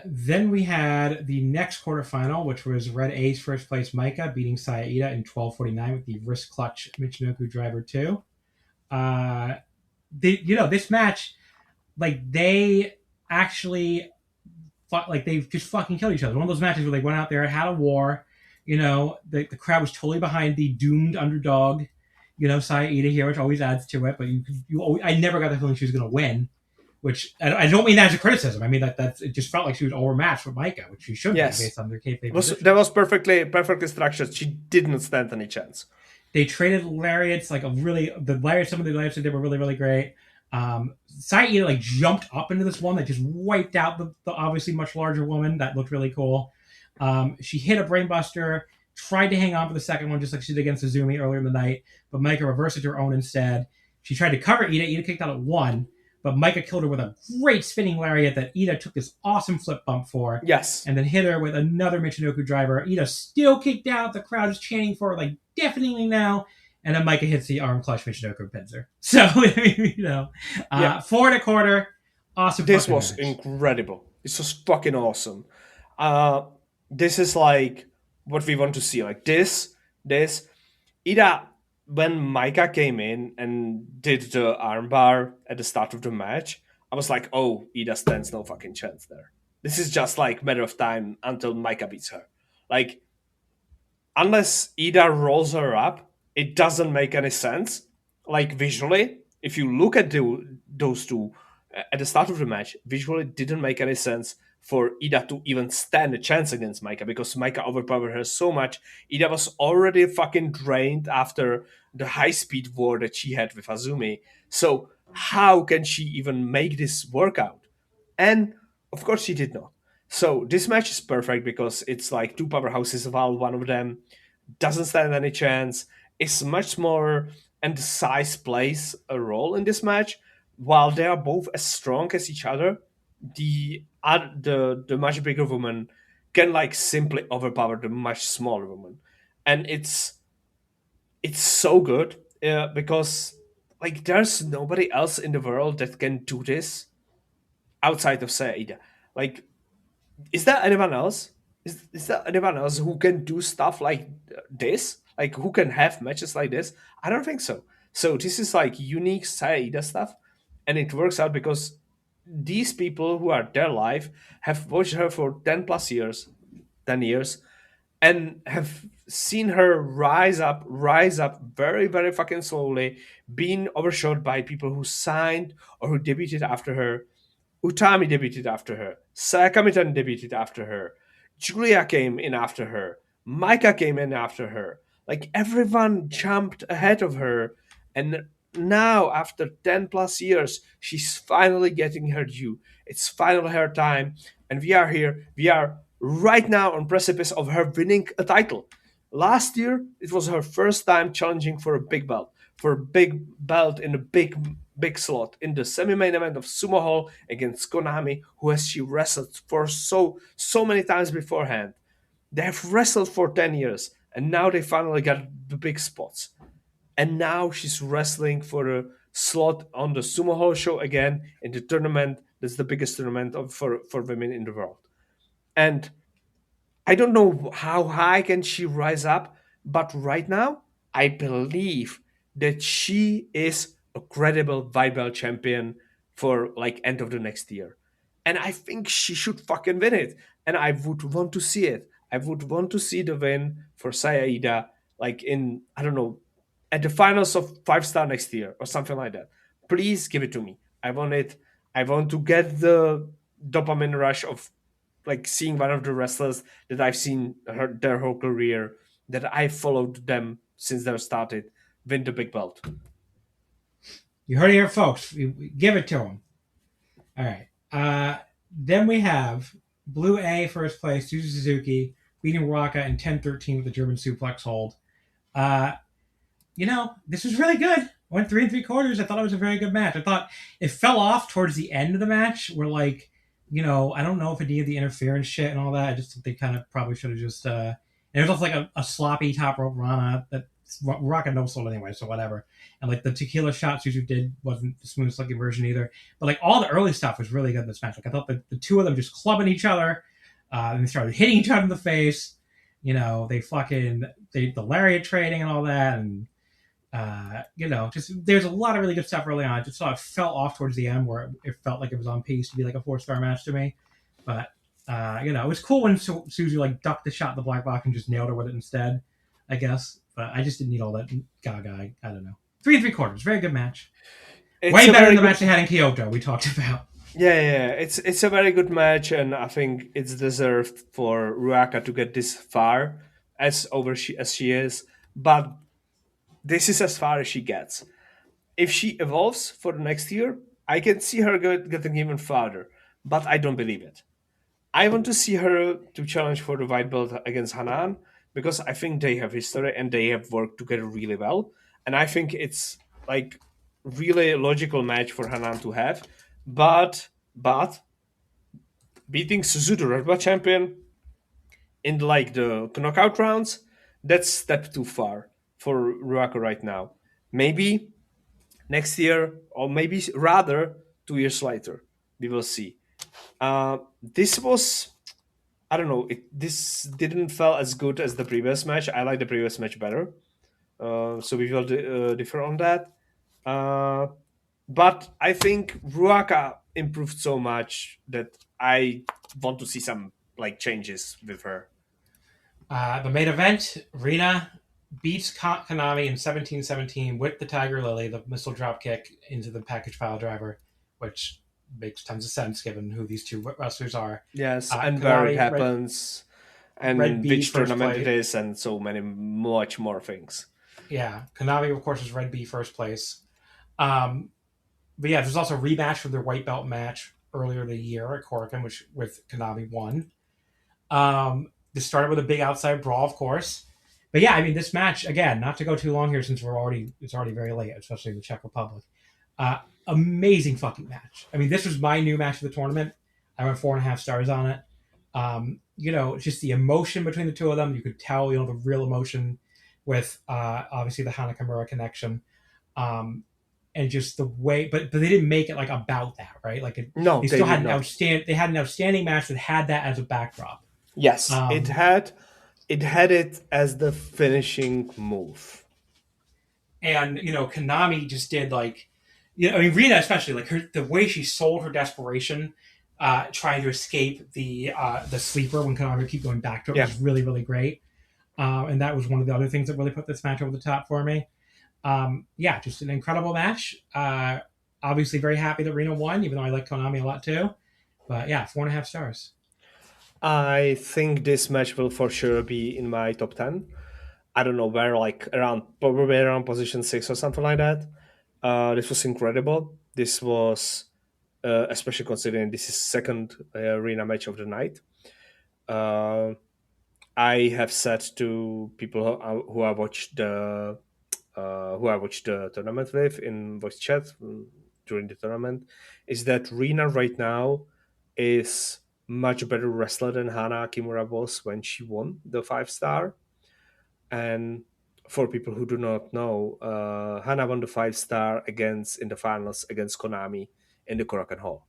Then we had the next quarterfinal, which was Red A's first place Maika beating Saya Ida in 12:49 with the wrist clutch Michinoku Driver 2. This match, they actually fought, they just fucking killed each other. One of those matches where they went out there, had a war. The crowd was totally behind the doomed underdog, Saya Ida here, which always adds to it. But I never got the feeling she was going to win. Which I don't mean that as a criticism. I mean that it just felt like she was overmatched with Maika, which she should be based on their kayfabe position. That was perfectly structured. She did not stand any chance. They traded lariats, some of the lariats they did were really, really great. Saya like jumped up into this one that just wiped out the obviously much larger woman. That looked really cool. She hit a brainbuster, tried to hang on for the second one just like she did against Azumi earlier in the night, but Micah reversed it to her own instead. She tried to cover Ida. Ida kicked out at 1, but Micah killed her with a great spinning lariat that Ida took this awesome flip bump for. Yes. And then hit her with another Michinoku driver. Ida still kicked out. The crowd is chanting for her like deafeningly now. And then Micah hits the arm clutch Michinoku pins her. So, 4 1/4. Awesome. This was match. incredible. This was fucking awesome. This is like what we want to see. Like this. Ida, when Micah came in and did the armbar at the start of the match, I was like, oh, Ida stands no fucking chance there. This is just like matter of time until Micah beats her. Like, unless Ida rolls her up, it doesn't make any sense. Like, visually, if you look at those two at the start of the match, visually it didn't make any sense for Ida to even stand a chance against Micah because Micah overpowered her so much. Ida was already fucking drained after the high-speed war that she had with Azumi. So how can she even make this work out? And, of course, she did not. So this match is perfect because it's like two powerhouses while one of them doesn't stand any chance. Is much more, and the size plays a role in this match. While they are both as strong as each other, the much bigger woman can like simply overpower the much smaller woman, and it's so good because like there's nobody else in the world that can do this outside of Saida. Like, is there anyone else? Is there anyone else who can do stuff like this? Like, who can have matches like this? I don't think so. So this is like unique Saida stuff, and it works out because these people who are their life have watched her for 10 years, and have seen her rise up very, very fucking slowly, being overshot by people who signed or who debuted after her. Utami debuted after her. Sakamitan debuted after her. Julia came in after her. Micah came in after her. Like, everyone jumped ahead of her. And now, after 10 years, she's finally getting her due. It's finally her time. And we are here. We are right now on precipice of her winning a title. Last year, it was her first time challenging for a big belt. For a big belt in a big slot in the semi-main event of Sumo Hall against Konami, who has she wrestled for so many times beforehand. They have wrestled for 10 years, and now they finally got the big spots. And now she's wrestling for a slot on the Sumo Hall show again in the tournament. That's the biggest tournament for women in the world. And I don't know how high can she rise up, but right now, I believe that she is a credible white belt champion for like end of the next year. And I think she should fucking win it. And I would want to see it. I would want to see the win for Saida like in, I don't know, at the finals of 5-star next year or something like that. Please give it to me. I want it. I want to get the dopamine rush of like seeing one of the wrestlers that I've seen their whole career, that I followed them since they started, win the big belt. You heard it here, folks. Give it to them. All right. Then we have Blue A first place, Suzu Suzuki, beating Raka in 10-13 with the German suplex hold. This was really good. Went 3 3/4. I thought it was a very good match. I thought it fell off towards the end of the match where, like, I don't know if it needed the interference shit and all that. I just think they kind of probably should have just... and it was also like a sloppy top rope Rana that Raka no sold anyway, so whatever. And like the tequila shot Suzu did wasn't the smoothest looking version either. But like all the early stuff was really good in this match. Like I thought the two of them just clubbing each other, and they started hitting each other in the face. The lariat trading and all that, and just there's a lot of really good stuff early on. I just saw it fell off towards the end where it felt like it was on pace to be like a 4-star match to me. But it was cool when Suzu like ducked the shot in the black box and just nailed her with it instead, I guess. But I just didn't need all that gaga. I don't know. 3 3/4. Very good match. Way better than the match they had in Kyoto we talked about. Yeah. It's a very good match, and I think it's deserved for Ruaka to get this far as she is. But this is as far as she gets. if she evolves for the next year, I can see her getting even farther, but I don't believe it. I want to see her to challenge for the white belt against Hanan because I think they have history and they have worked together really well, and I think it's like really a logical match for Hanan to have. But beating Suzu, the Red Belt champion, in like the knockout rounds, that's step too far for Ruaka right now. Maybe next year, or maybe rather 2 years later, we will see. This was, I don't know, this didn't feel as good as the previous match. I like the previous match better, so we will differ on that. But I think Ruaka improved so much that I want to see some like changes with her. The main event, Rina beats Konami in 17-17 with the Tiger Lily, the missile drop kick into the package pile driver, which makes tons of sense given who these two wrestlers are. Yes, and Konami, where it happens, and which tournament it is, and so much more things. Yeah, Konami, of course, is Red B first place. But yeah, there's also a rematch from their white belt match earlier the year at Korakuen, which with Konami won. This started with a big outside brawl, of course. But yeah, I mean, this match, again, not to go too long here since it's already very late, especially in the Czech Republic. Amazing fucking match. I mean, this was my new match of the tournament. I went 4.5 stars on it. Just the emotion between the two of them. You could tell, the real emotion with obviously the Hana Kimura connection. And just the way, but they didn't make it like about that, right? Like they still had an outstanding match that had that as a backdrop. Yes, it had it as the finishing move. And Konami just did Rina especially, like the way she sold her desperation, trying to escape the sleeper when Konami would keep going back to it was really, really great. And that was one of the other things that really put this match over the top for me. Just an incredible match. Obviously very happy that Rina won, even though I like Konami a lot too. But yeah, 4.5 stars. I think this match will for sure be in my top 10. I don't know where, probably around position 6 or something like that. This was incredible. This was, especially considering this is second arena match of the night. I have said to people who I watched the tournament with in voice chat during the tournament, is that Rina right now is much better wrestler than Hana Kimura was when she won the 5-star. And for people who do not know, Hana won the 5-star in the finals against Konami in the Korakuen Hall.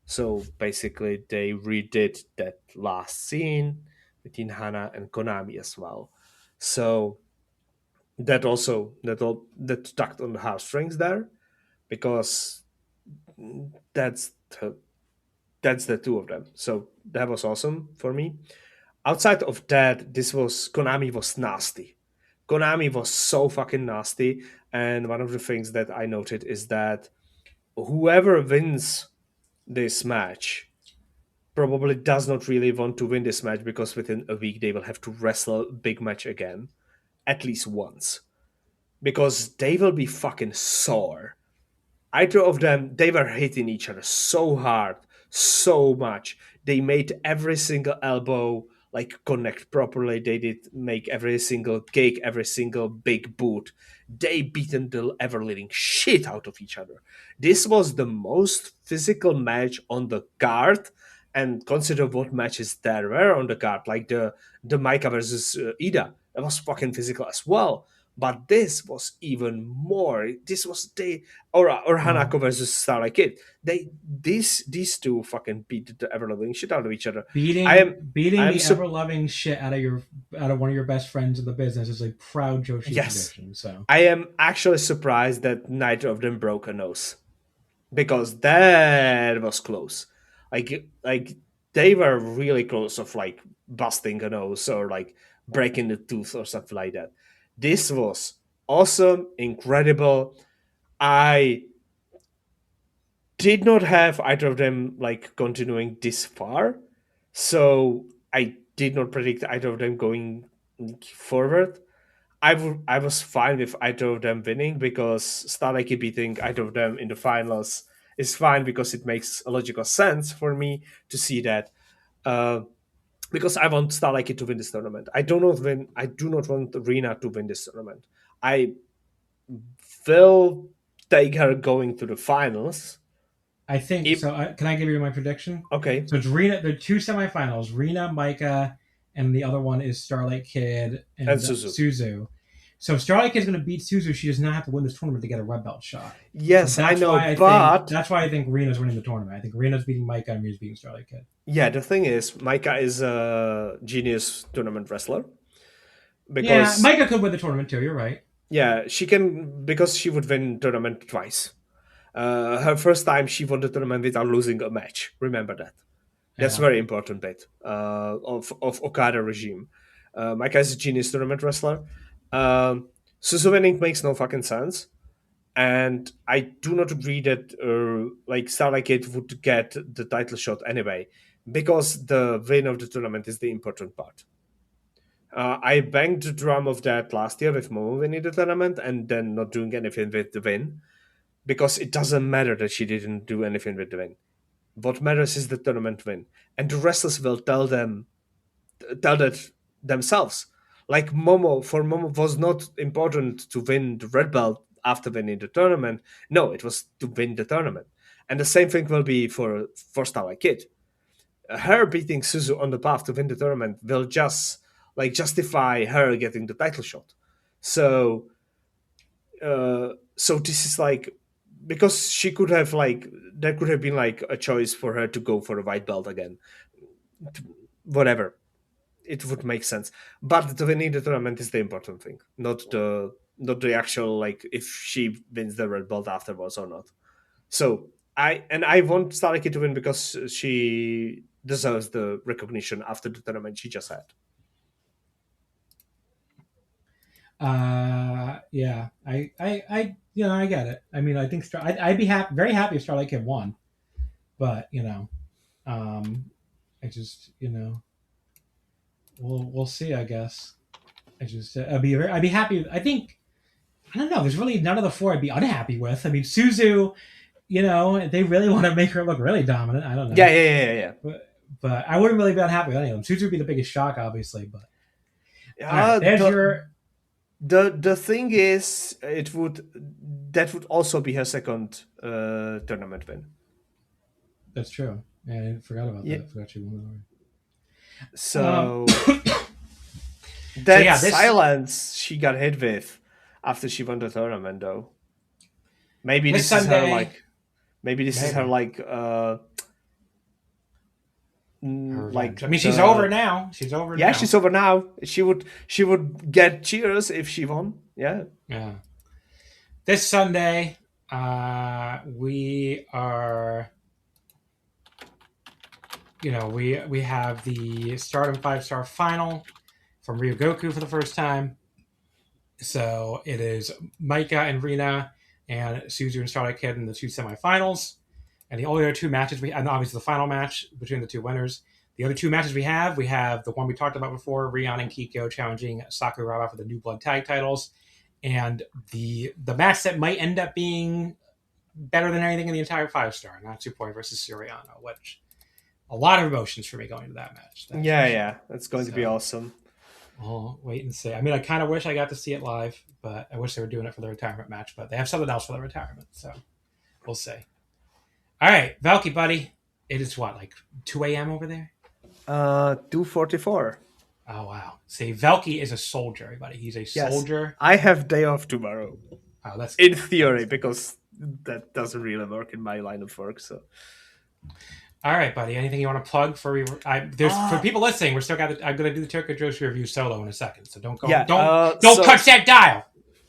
So basically they redid that last scene between Hana and Konami as well. So that tugged on the heartstrings there, because that's the two of them. So that was awesome for me. Outside of that, Konami was nasty. Konami was so fucking nasty. And one of the things that I noted is that whoever wins this match probably does not really want to win this match, because within a week they will have to wrestle a big match again, at least once, because they will be fucking sore. Either of them, they were hitting each other so hard, so much. They made every single elbow connect properly. They did make every single kick, every single big boot. They beaten the ever-living shit out of each other. This was the most physical match on the card, and consider what matches there were on the card, like the Maika versus Ida. That was fucking physical as well. But this was even more. This was or Hanako versus Starlight Kid. These two fucking beat the ever loving shit out of each other. Beating the ever loving shit out of one of your best friends in the business is a proud Joshi tradition. So I am actually surprised that neither of them broke a nose, because that was close. Like they were really close of busting a nose or breaking the tooth or something like that. This was awesome, incredible. I did not have either of them continuing this far, so I did not predict either of them going forward. I was fine with either of them winning because Starlight Kid beating either of them in the finals is fine because it makes a logical sense for me to see that. Because I want Starlight Kid to win this tournament. I do not want Rina to win this tournament. I will take her going to the finals. I think so. Can I give you my prediction? Okay. So it's Rina. There are two semifinals: Rina, Micah, and the other one is Starlight Kid and Suzu. So if Starlight Kid is going to beat Suzu, she does not have to win this tournament to get a red belt shot. Yes, so I know, that's why I think Rina's winning the tournament. I think Rina's beating Micah and Rina's beating Starlight Kid. Yeah, the thing is, Micah is a genius tournament wrestler. Because Micah could win the tournament too. You're right. Yeah, she can because she would win tournament twice. Her first time she won the tournament without losing a match. Remember that. That's a very important bit of Okada regime. Micah is a genius tournament wrestler. Suzu winning makes no fucking sense. And I do not agree that Starlight Kid would get the title shot anyway, because the win of the tournament is the important part. I banged the drum of that last year with Momo winning the tournament and then not doing anything with the win, because it doesn't matter that she didn't do anything with the win. What matters is the tournament win, and the wrestlers will tell that themselves. Like for Momo was not important to win the red belt after winning the tournament. No, it was to win the tournament, and the same thing will be for Starlight Kid. Her beating Suzu on the path to win the tournament will just justify her getting the title shot. So this is because she could have there could have been a choice for her to go for a white belt again. Whatever. It would make sense. But the winning the tournament is the important thing, not the actual if she wins the red belt afterwards or not. So I want Starlight Kid to win because she deserves the recognition after the tournament she just had. Yeah, I get it. I mean, I think I'd be very happy if Starlight Kid won, but I just we'll see. I guess I'd be happy. I think I don't know. There's really none of the four I'd be unhappy with. I mean, Suzu, they really want to make her look really dominant. I don't know. Yeah. But I wouldn't really be unhappy with any of them. Suzu would be the biggest shock, obviously. But the thing is, that would also be her second tournament win. That's true. Yeah, I forgot about that. I forgot she won already. So silence she got hit with after she won the tournament, though. Maybe this is her I mean, she's over now. She's over now. Yeah, she's over now. She would get cheers if she won. Yeah. Yeah. This Sunday, we are. We have the Stardom 5-star final from Ryogoku for the first time. So it is Micah and Rina and Suzu and Starlight Kid in the two semifinals. And the only other two matches and obviously the final match between the two winners. The other two matches we have the one we talked about before, Rion and Kiko challenging Sakuraba for the New Blood tag titles. And the match that might end up being better than anything in the entire 5-star, Natsupoi versus Suriano, which a lot of emotions for me going to that match. That's going to be awesome. I'll wait and see. I mean, I kind of wish I got to see it live, but I wish they were doing it for the retirement match, but they have something else for the retirement, so we'll see. All right, Velkej, buddy. It is 2 a.m. over there? 2:44. Oh, wow. See, Velkej is a soldier, everybody. He's a soldier. I have day off tomorrow. Oh, that's in theory, because that doesn't really work in my line of work, so... All right, buddy. Anything you want to plug for? For people listening, I'm going to do the Tokyo Joshi review solo in a second, so don't go. Don't touch that dial.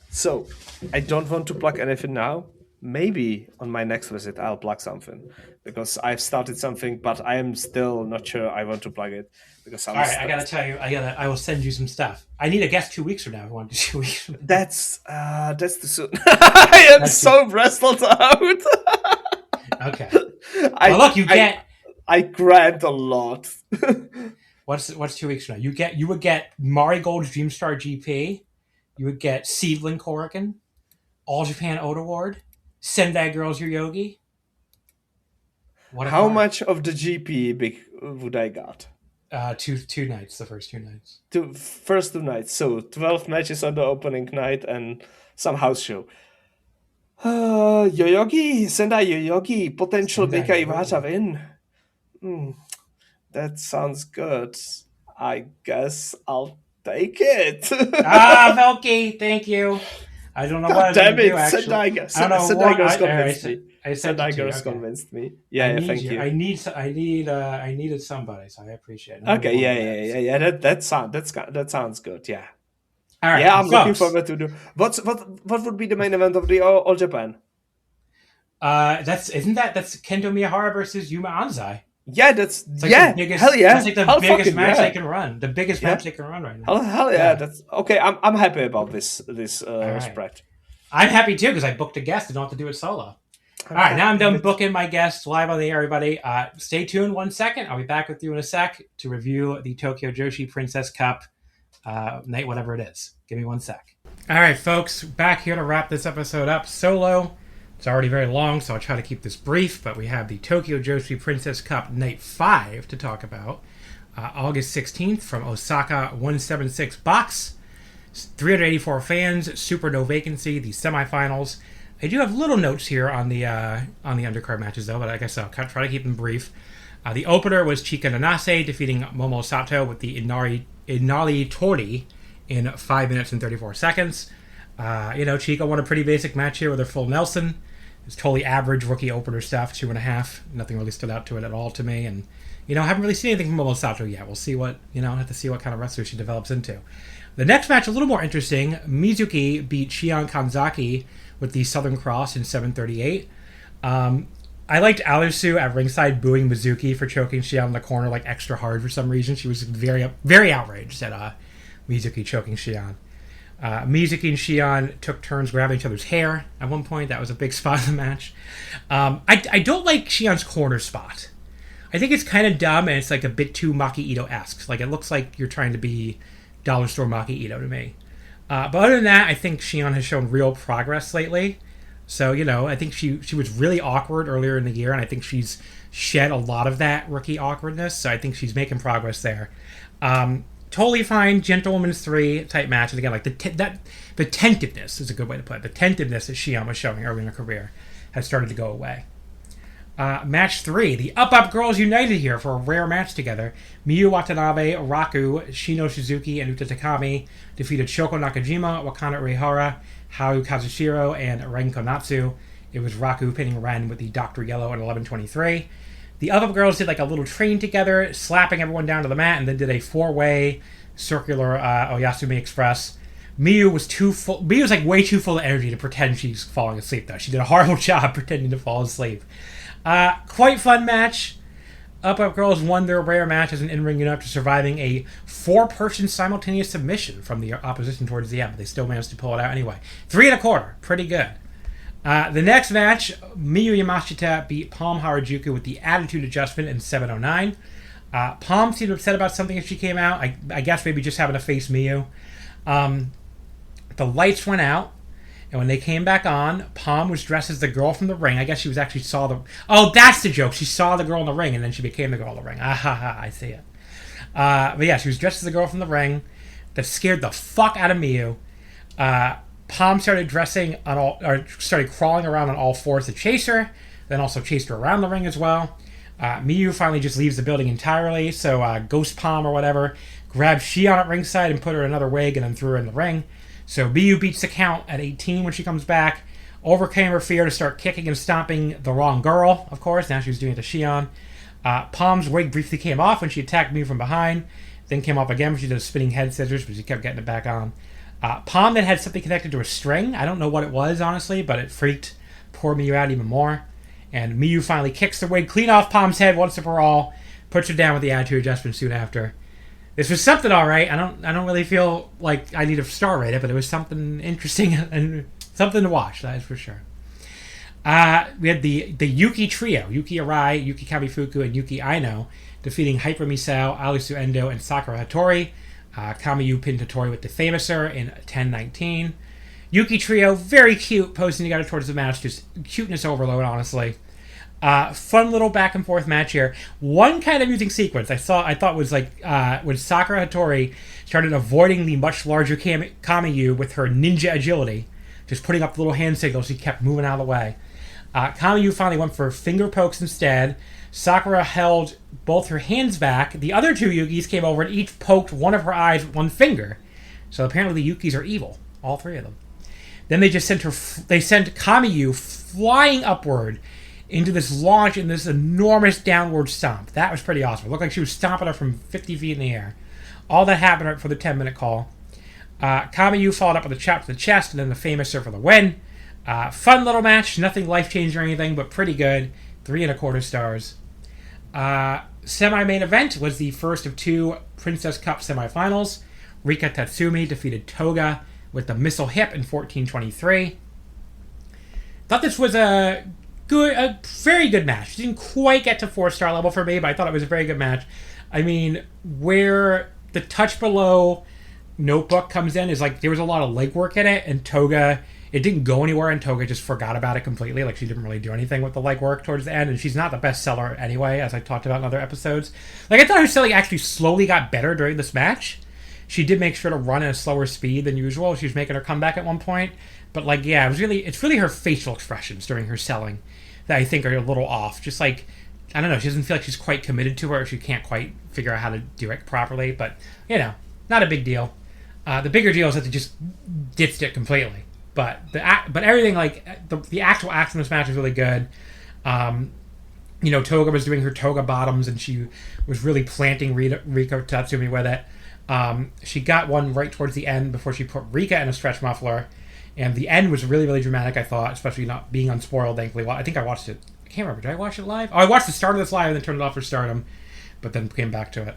So, I don't want to plug anything now. Maybe on my next visit I'll plug something, because I've started something, but I am still not sure I want to plug it because all right, I gotta tell you, I will send you some stuff. I need a guest 2 weeks from now. If I want to do 2 weeks from now. That's too soon. I am so wrestled out. Okay. I grant a lot. What's 2 weeks from now? You would get Marigold's Dreamstar GP, you would get Seedling Korakuen, All Japan Oda Ward, Sendai Girls Yogi. How much of the GP would I got? Two nights, the first 2 nights. First 2 nights. So 12 matches on the opening night and some house show. Yoyogi, Sendai Yoyogi, potential Bika Iwata win. That sounds good. I guess I'll take it. Velkej, thank you. I don't know what I'm going to do, actually. Sendai Girls convinced me. Sendai Girls convinced me. Yeah, thank you. I needed somebody, so I appreciate it. Okay, yeah. That sounds good. Yeah. All right. Yeah, I'm looking forward to what would be the main event of the All Japan? That's Kento Miyahara versus Yuma Anzai. Yeah, that's hell yeah. That's like the biggest match they can run. The biggest match they can run right now. Hell yeah. That's okay. I'm happy about this spread. I'm happy too because I booked a guest and don't have to do it solo. All right, now I'm done booking my guests live on the air, everybody. Stay tuned 1 second. I'll be back with you in a sec to review the Tokyo Joshi Princess Cup night, whatever it is. Give me 1 sec. All right, folks, back here to wrap this episode up solo. It's already very long, so I'll try to keep this brief, but we have the Tokyo Joshi Princess Cup Night 5 to talk about. August 16th from Osaka 176 box. 384 fans, super no vacancy, the semifinals. I do have little notes here on the undercard matches, though, but like I said, I'll try to keep them brief. The opener was Chika Nanase defeating Momo Sato with the Inari Tori in 5 minutes and 34 seconds. Chika won a pretty basic match here with her full Nelson. It's totally average rookie opener stuff, 2.5. Nothing really stood out to it at all to me. And, haven't really seen anything from Momo Sato yet. We'll see what, have to see what kind of wrestler she develops into. The next match, a little more interesting. Mizuki beat Shion Kanzaki with the Southern Cross in 7:38. I liked Alisu at ringside booing Mizuki for choking Shion in the corner like extra hard for some reason. She was very, very outraged at Mizuki choking Shion. Mizuki and Shion took turns grabbing each other's hair at one point. That was a big spot in the match. I don't like Shion's corner spot. I think it's kind of dumb and it's like a bit too Maki Ito-esque. Like it looks like you're trying to be Dollar Store Maki Ito to me. But other than that, I think Shion has shown real progress lately. So, I think she was really awkward earlier in the year, and I think she's shed a lot of that rookie awkwardness. So I think she's making progress there. Totally fine, Gentlewoman's 3 type match. And again, like the tentativeness is a good way to put it. The tentativeness that Shion was showing early in her career has started to go away. Match 3, the Up Girls united here for a rare match together. Miyu Watanabe, Raku, Shino Shizuki, and Uta Takami defeated Shoko Nakajima, Wakana Uehara, Haru Kazushiro, and Ren Konatsu. It was Raku pinning Ren with the Dr. Yellow at 11:23. The Up Girls did like a little train together, slapping everyone down to the mat, and then did a 4-way circular Oyasumi Express. Miyu was like way too full of energy to pretend she's falling asleep, though. She did a horrible job pretending to fall asleep. Quite fun match. Up Girls won their rare match as an in-ring unit after surviving a 4-person simultaneous submission from the opposition towards the end, but they still managed to pull it out anyway. 3 1/4, pretty good. The next match, Miyu Yamashita beat Palm Harajuku with the Attitude Adjustment in 7:09. Palm seemed upset about something as she came out. I guess maybe just having to face Miyu. The lights went out. And when they came back on, Palm was dressed as the girl from the ring. I guess she was actually saw the... Oh, that's the joke. She saw the girl in the ring, and then she became the girl in the ring. I see it. But yeah, she was dressed as the girl from the ring. That scared the fuck out of Miyu. Palm started started crawling around on all fours to chase her. Then also chased her around the ring as well. Miyu finally just leaves the building entirely. So Ghost Palm or whatever grabbed Shion at ringside and put her in another wig and then threw her in the ring. So Miyu beats the count at 18 when she comes back, overcame her fear to start kicking and stomping the wrong girl, of course. Now she was doing it to Shion. Palm's wig briefly came off when she attacked Miyu from behind, then came off again when she did a spinning head scissors, but she kept getting it back on. Palm then had something connected to a string. I don't know what it was, honestly, but it freaked poor Miyu out even more. And Miyu finally kicks the wig clean off Palm's head once and for all, puts her down with the Attitude Adjustment soon after. This was something all right. I don't really feel like I need to star rate it, but it was something interesting and something to watch, that is for sure. We had the Yuki trio, Yuki Arai, Yuki Kamifuku, and Yuki Aino, defeating Hyper Misao, Alisu Endo, and Sakura Hattori. Kamiyu pinned Totori with the Famouser in 10-19. Yuki Trio, very cute, posing together towards the match. Just cuteness overload, honestly. Fun little back and forth match here. One kind of amusing sequence I thought was like when Sakura Hattori started avoiding the much larger Kamiyu with her ninja agility, just putting up the little hand signals. She kept moving out of the way. Kamiyu finally went for finger pokes instead. Sakura held both her hands back. The other two Yukis came over and each poked one of her eyes with one finger. So apparently the Yukis are evil, all three of them. Then they just sent Kamiyu flying upward into this launch in this enormous downward stomp. That was pretty awesome. It looked like she was stomping her from 50 feet in the air. All that happened right for the 10-minute call. Kamiyu followed up with a chop to the chest and then the Famouser for the win. Fun little match. Nothing life-changing or anything, but pretty good. 3.25 stars. Semi-main event was the first of two Princess Cup semifinals. Rika Tatsumi defeated Toga with the missile hip in 14-23. Thought this was a very good match. Didn't quite get to 4-star level for me, but I thought it was a very good match. I mean, where the touch below notebook comes in is like there was a lot of legwork in it, and Toga, it didn't go anywhere, and Toga just forgot about it completely. Like, she didn't really do anything with the legwork towards the end, and she's not the best seller anyway, as I talked about in other episodes. Like, I thought her selling actually slowly got better during this match. She did make sure to run at a slower speed than usual. She was making her comeback at one point. But, like, yeah, it's really her facial expressions during her selling that I think are a little off. Just like, I don't know, she doesn't feel like she's quite committed to it, or she can't quite figure out how to do it properly. But, you know, not a big deal. The bigger deal is that they just ditched it completely. But everything, like, the actual action in this match is really good. You know, Toga was doing her Toga bottoms, and she was really planting Rika Tatsumi with it. She got one right towards the end before she put Rika in a stretch muffler. And the end was really, really dramatic, I thought, especially not being unspoiled, thankfully. Well, I think I watched it. I can't remember. Did I watch it live? Oh, I watched the start of this live and then turned it off for Stardom, but then came back to it.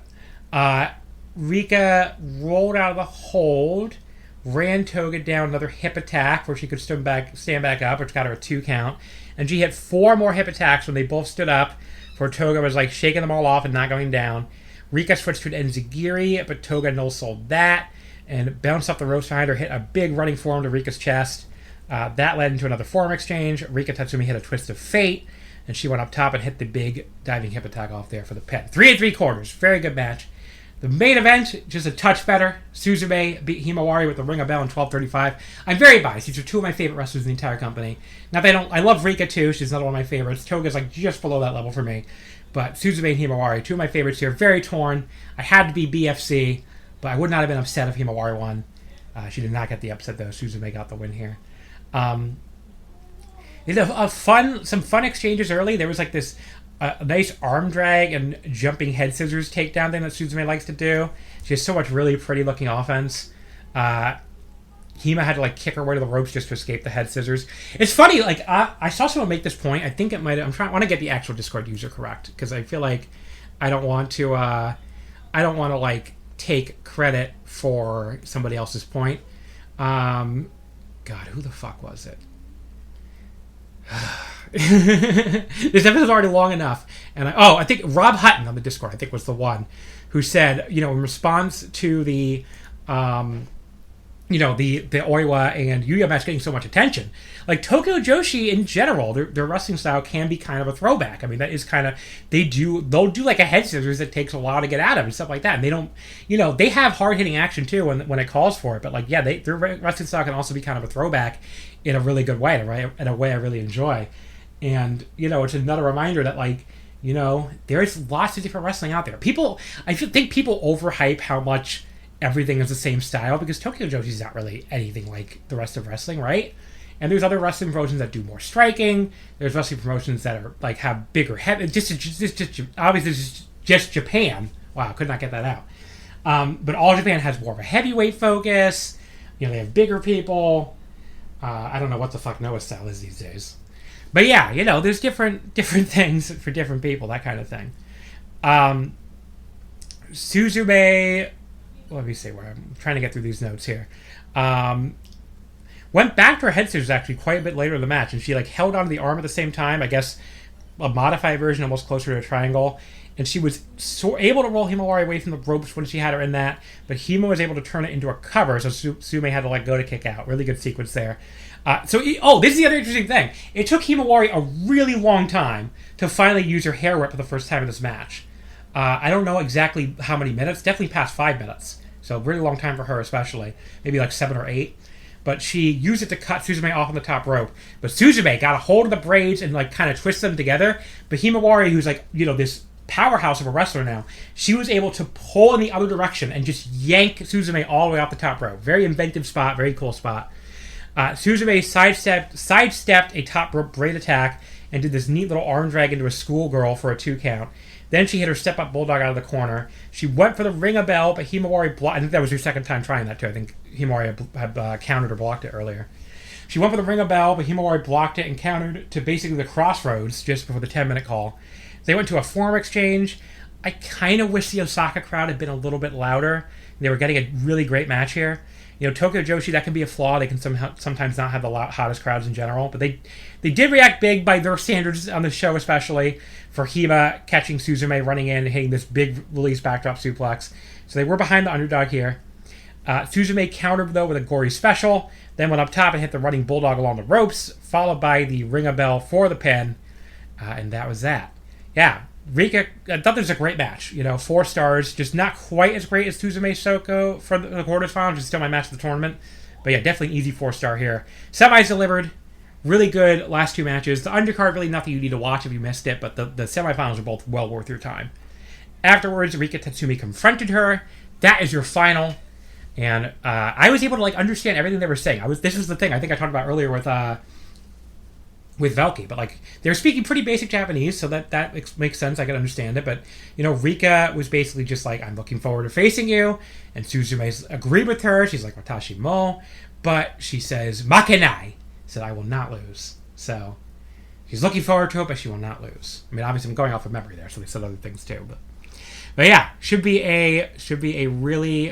Rika rolled out of the hold, ran Toga down another hip attack where she could stand back up, which got her a 2 count. And she hit 4 more hip attacks when they both stood up, where Toga was like shaking them all off and not going down. Rika switched to an enzigiri, but Toga no-sold that and bounced off the ropes behind her, hit a big running forearm to Rika's chest. That led into another forearm exchange. Rika Tatsumi hit a twist of fate, and she went up top and hit the big diving hip attack off there for the pin. 3 3/4. Very good match. The main event, just a touch better. Suzume beat Himawari with the Ring of Bell in 12:35. I'm very biased. These are two of my favorite wrestlers in the entire company. Now, I love Rika too. She's another one of my favorites. Toga's like just below that level for me. But Suzume and Himawari, two of my favorites here. Very torn. I had to be BFC, but I would not have been upset if Himawari won. She did not get the upset, though. Suzume got the win here. Some fun exchanges early. There was like this nice arm drag and jumping head scissors takedown thing that Suzume likes to do. She has so much really pretty looking offense. Hima had to like kick her way to the ropes just to escape the head scissors. It's funny, like I saw someone make this point. I think it might. I want to get the actual Discord user correct because I feel like I don't want to like take credit for somebody else's point. God, who the fuck was it? This episode's already long enough, and I think Rob Hutton on the Discord, I think, was the one who said, you know, in response to the Oiwa and Yuya match getting so much attention, like Tokyo Joshi in general, their wrestling style can be kind of a throwback. I mean, that is kind of, they'll do like a head scissors that takes a while to get out of and stuff like that. And they don't, you know, they have hard hitting action too when it calls for it. But like, yeah, their wrestling style can also be kind of a throwback in a really good way, right? In a way I really enjoy. And, you know, it's another reminder that, like, you know, there's lots of different wrestling out there. I think people overhype how much everything is the same style because Tokyo Joshi's not really anything like the rest of wrestling, right? And there's other wrestling promotions that do more striking. There's wrestling promotions that are like have bigger head. Obviously, this is just Japan. Wow, could not get that out. But All Japan has more of a heavyweight focus. You know, they have bigger people. I don't know what the fuck Noah's style is these days. But yeah, you know, there's different things for different people, that kind of thing. Suzume, let me see where I'm trying to get through these notes here. Went back to her head scissors actually quite a bit later in the match, and she like held onto the arm at the same time. I guess a modified version, almost closer to a triangle. and she was able to roll Himawari away from the ropes when she had her in that, but Hima was able to turn it into a cover, so Sume had to let go to kick out. Really good sequence there. This is the other interesting thing. It took Himawari a really long time to finally use her hair whip for the first time in this match. I don't know exactly how many minutes, definitely past 5 minutes, so a really long time for her especially, maybe like 7 or 8. But she used it to cut Suzume off on the top rope. But Suzume got a hold of the braids and like kind of twist them together. But Himawari, who's like, this powerhouse of a wrestler now, she was able to pull in the other direction and just yank Suzume all the way off the top rope. Very inventive spot, very cool spot. Suzume sidestepped a top rope braid attack and did this neat little arm drag into a schoolgirl for a 2 count. Then she hit her step-up bulldog out of the corner. She went for the ring-a-bell, but Himawari blocked. I think that was her second time trying that, too. I think Himawari had countered or blocked it earlier. She went for the ring-a-bell, but Himawari blocked it and countered to basically the crossroads just before the 10-minute call. They went to a forearm exchange. I kind of wish the Osaka crowd had been a little bit louder. They were getting a really great match here. Tokyo Joshi, that can be a flaw. They can sometimes not have the hottest crowds in general. But they did react big by their standards on the show, especially for Hima catching Suzume, running in and hitting this big release backdrop suplex. So they were behind the underdog here. Suzume countered, though, with a gory special. Then went up top and hit the running bulldog along the ropes, followed by the ring-a-bell for the pin. And that was that. Yeah, Rika, I thought this was a great match. 4 stars, just not quite as great as Suzume Soko for the quarterfinals, which is still my match of the tournament. But yeah, definitely an easy 4-star here. Semis delivered, really good last 2 matches. The undercard, really nothing you need to watch if you missed it, but the semifinals are both well worth your time. Afterwards, Rika Tatsumi confronted her. That is your final. And I was able to understand everything they were saying. This was the thing I think I talked about earlier with Velkej, but they were speaking pretty basic Japanese, so that makes sense. I can understand it. But Rika was basically just like, "I'm looking forward to facing you," and Suzume agreed with her. She's like, "Watashi mo," but she says, "Makenai," said, "I will not lose." So she's looking forward to it, but she will not lose. I mean, obviously, I'm going off of memory there, so they said other things too. But yeah, should be a really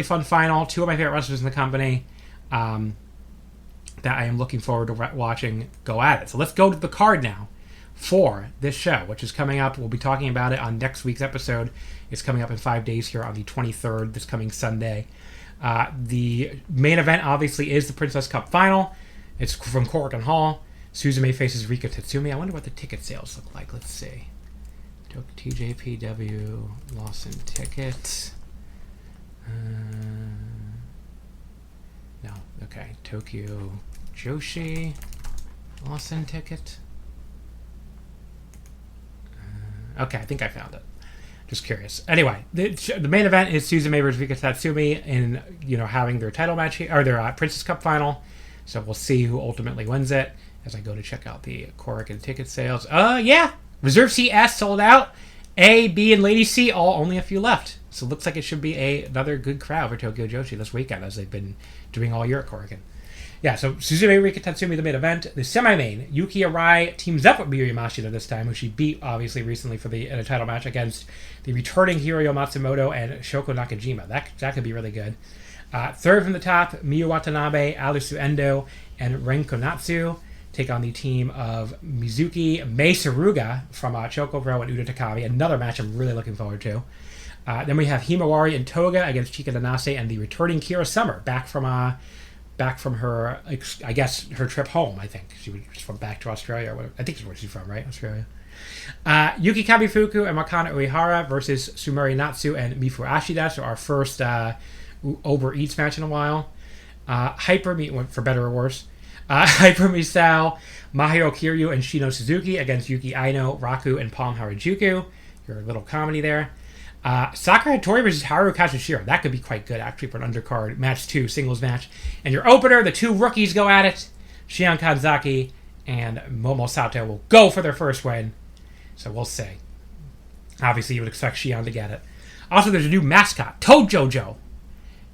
fun final. 2 of my favorite wrestlers in the company. That I am looking forward to watching go at it. So let's go to the card now for this show, which is coming up. We'll be talking about it on next week's episode. It's coming up in 5 days here on the 23rd, this coming Sunday. The main event, obviously, is the Princess Cup Final. It's from Korakuen Hall. Suzume faces Rika Tatsumi. I wonder what the ticket sales look like. Let's see. TJPW, Lawson ticket. No, okay. Tokyo Joshi, Lawson ticket. Okay, I think I found it. Just curious. Anyway, the main event is Suzume versus Rika Tatsumi in having their title match here, or their Princess Cup final. So we'll see who ultimately wins it as I go to check out the Korakuen ticket sales. Yeah, Reserve C S sold out. A, B, and Lady C only a few left. So it looks like it should be another good crowd for Tokyo Joshi this weekend, as they've been doing all year at Korakuen. Yeah, so Suzume Rika Tatsumi, the main event. The semi-main, Yuki Arai teams up with Miyu Yamashita this time, who she beat, obviously, recently in a title match against the returning Hiroyo Matsumoto and Shoko Nakajima. That could be really good. Third from the top, Miyu Watanabe, Alisu Endo, and Ren Konatsu take on the team of Mizuki Mei Saruga from Choco Pro and Uda Takami. Another match I'm really looking forward to. Then we have Himawari and Toga against Chika Danase and the returning Kira Summer, back from her, I guess, her trip home, I think. She was from back to Australia. Or whatever. I think that's where she's from, right? Australia. Yuki Kabifuku and Makana Uehara versus Sumeri Natsu and Mifu Ashida. So our first Uber Eats match in a while. Hyper Meat, for better or worse. Hyper Misao, Mahiro Kiryu, and Shino Suzuki against Yuki Aino, Raku, and Palm Harajuku. Your little comedy there. Sakura Hattori versus Haru Kazushiro. That could be quite good, actually, for an undercard. Match 2, singles match. And your opener, the 2 rookies go at it. Shion Kanzaki and Momo Sato will go for their first win. So we'll see. Obviously, you would expect Shion to get it. Also, there's a new mascot, Toad Jojo.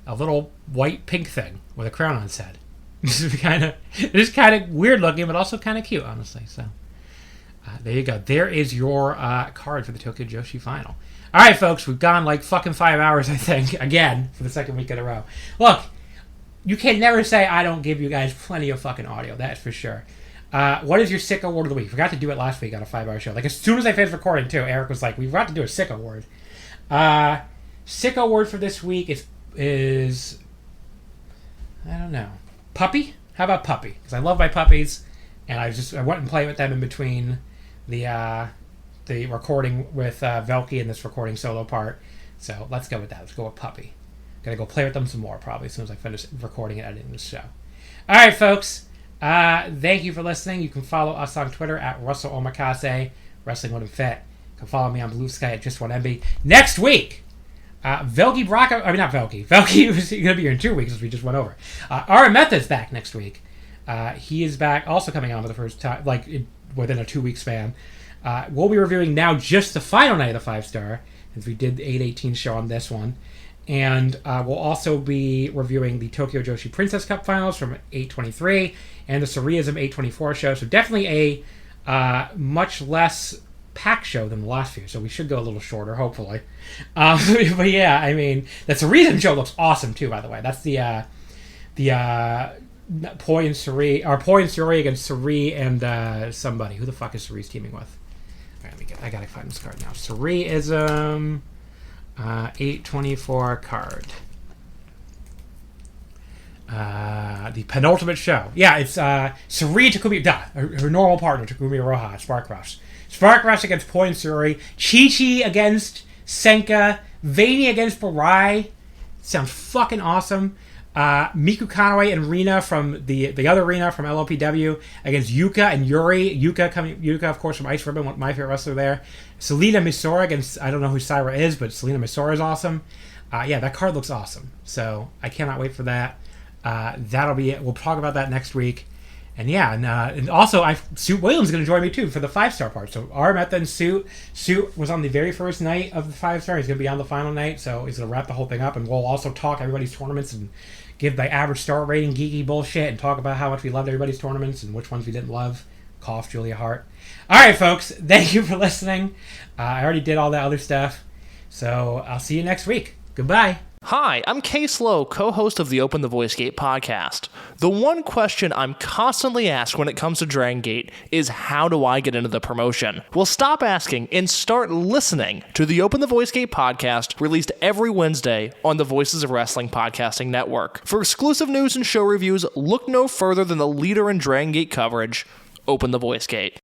A little white-pink thing with a crown on its head. It is kind of weird looking, but also kind of cute, honestly. So there you go. There is your card for the Tokyo Joshi final. All right, folks, we've gone like fucking 5 hours, I think, again, for the second week in a row. Look, you can never say I don't give you guys plenty of fucking audio, that's for sure. What is your sick award of the week? Forgot to do it last week on a 5-hour show. Like, as soon as I finished recording, too, Eric was like, we forgot to do a sick award. Sick award for this week is I don't know. Puppy? How about Puppy? Because I love my puppies, and I went and played with them in between the recording with Velkej and this recording solo part. So let's go with that. Let's go with Puppy. Gonna go play with them some more probably as soon as I finish recording and editing this show. All right, folks. Thank you for listening. You can follow us on Twitter at Russell Omakase, Wrestling When I'm Fit. You can follow me on Blue Sky at Just One MB. Next week, Velkej Bracha. I mean, not Velkej. Velkej is going to be here in 2 weeks, as we just went over. Our Method's back next week. He is back, also coming on for the first time, within a 2-week span. We'll be reviewing now just the final night of the 5-star, as we did the 8/18 show on this one. And we'll also be reviewing the Tokyo Joshi Princess Cup finals from 8/23 and the Surrealism 8/24 show. So definitely a much less packed show than the last few. So we should go a little shorter, hopefully. But yeah, I mean, the Surrealism show looks awesome too, by the way. That's the Poi and Suri against Suri and somebody. Who the fuck is Suri's teaming with? All right, I gotta find this card now. Surrealism 8/24 card. The penultimate show. Yeah, it's Suri Takumi. Her normal partner, Takumi Roja, Spark Rush. Spark Rush against Poi and Suri. Chi-Chi against Senka. Vani against Barai. Sounds fucking awesome. Miku Kanaway and Rina from the other Rina from LLPW against Yuka and Yuri. Yuka, of course, from Ice Ribbon, one of my favorite wrestler there. Selena Misora against, I don't know who Syra is, but Selena Misora is awesome. Yeah, that card looks awesome. So I cannot wait for that. That'll be it. We'll talk about that next week. And yeah, and also Suit Williams is going to join me too for the 5-star part. So Armetta and Suit was on the very first night of the 5-star. He's going to be on the final night, so he's going to wrap the whole thing up. And we'll also talk everybody's tournaments and give the average star rating geeky bullshit and talk about how much we loved everybody's tournaments and which ones we didn't love. Cough, Julia Hart. All right, folks, thank you for listening. I already did all that other stuff, so I'll see you next week. Goodbye. Hi, I'm Case Lowe, co-host of the Open the Voice Gate podcast. The one question I'm constantly asked when it comes to Dragon Gate is how do I get into the promotion? Well, stop asking and start listening to the Open the Voice Gate podcast, released every Wednesday on the Voices of Wrestling podcasting network. For exclusive news and show reviews, look no further than the leader in Dragon Gate coverage, Open the Voice Gate.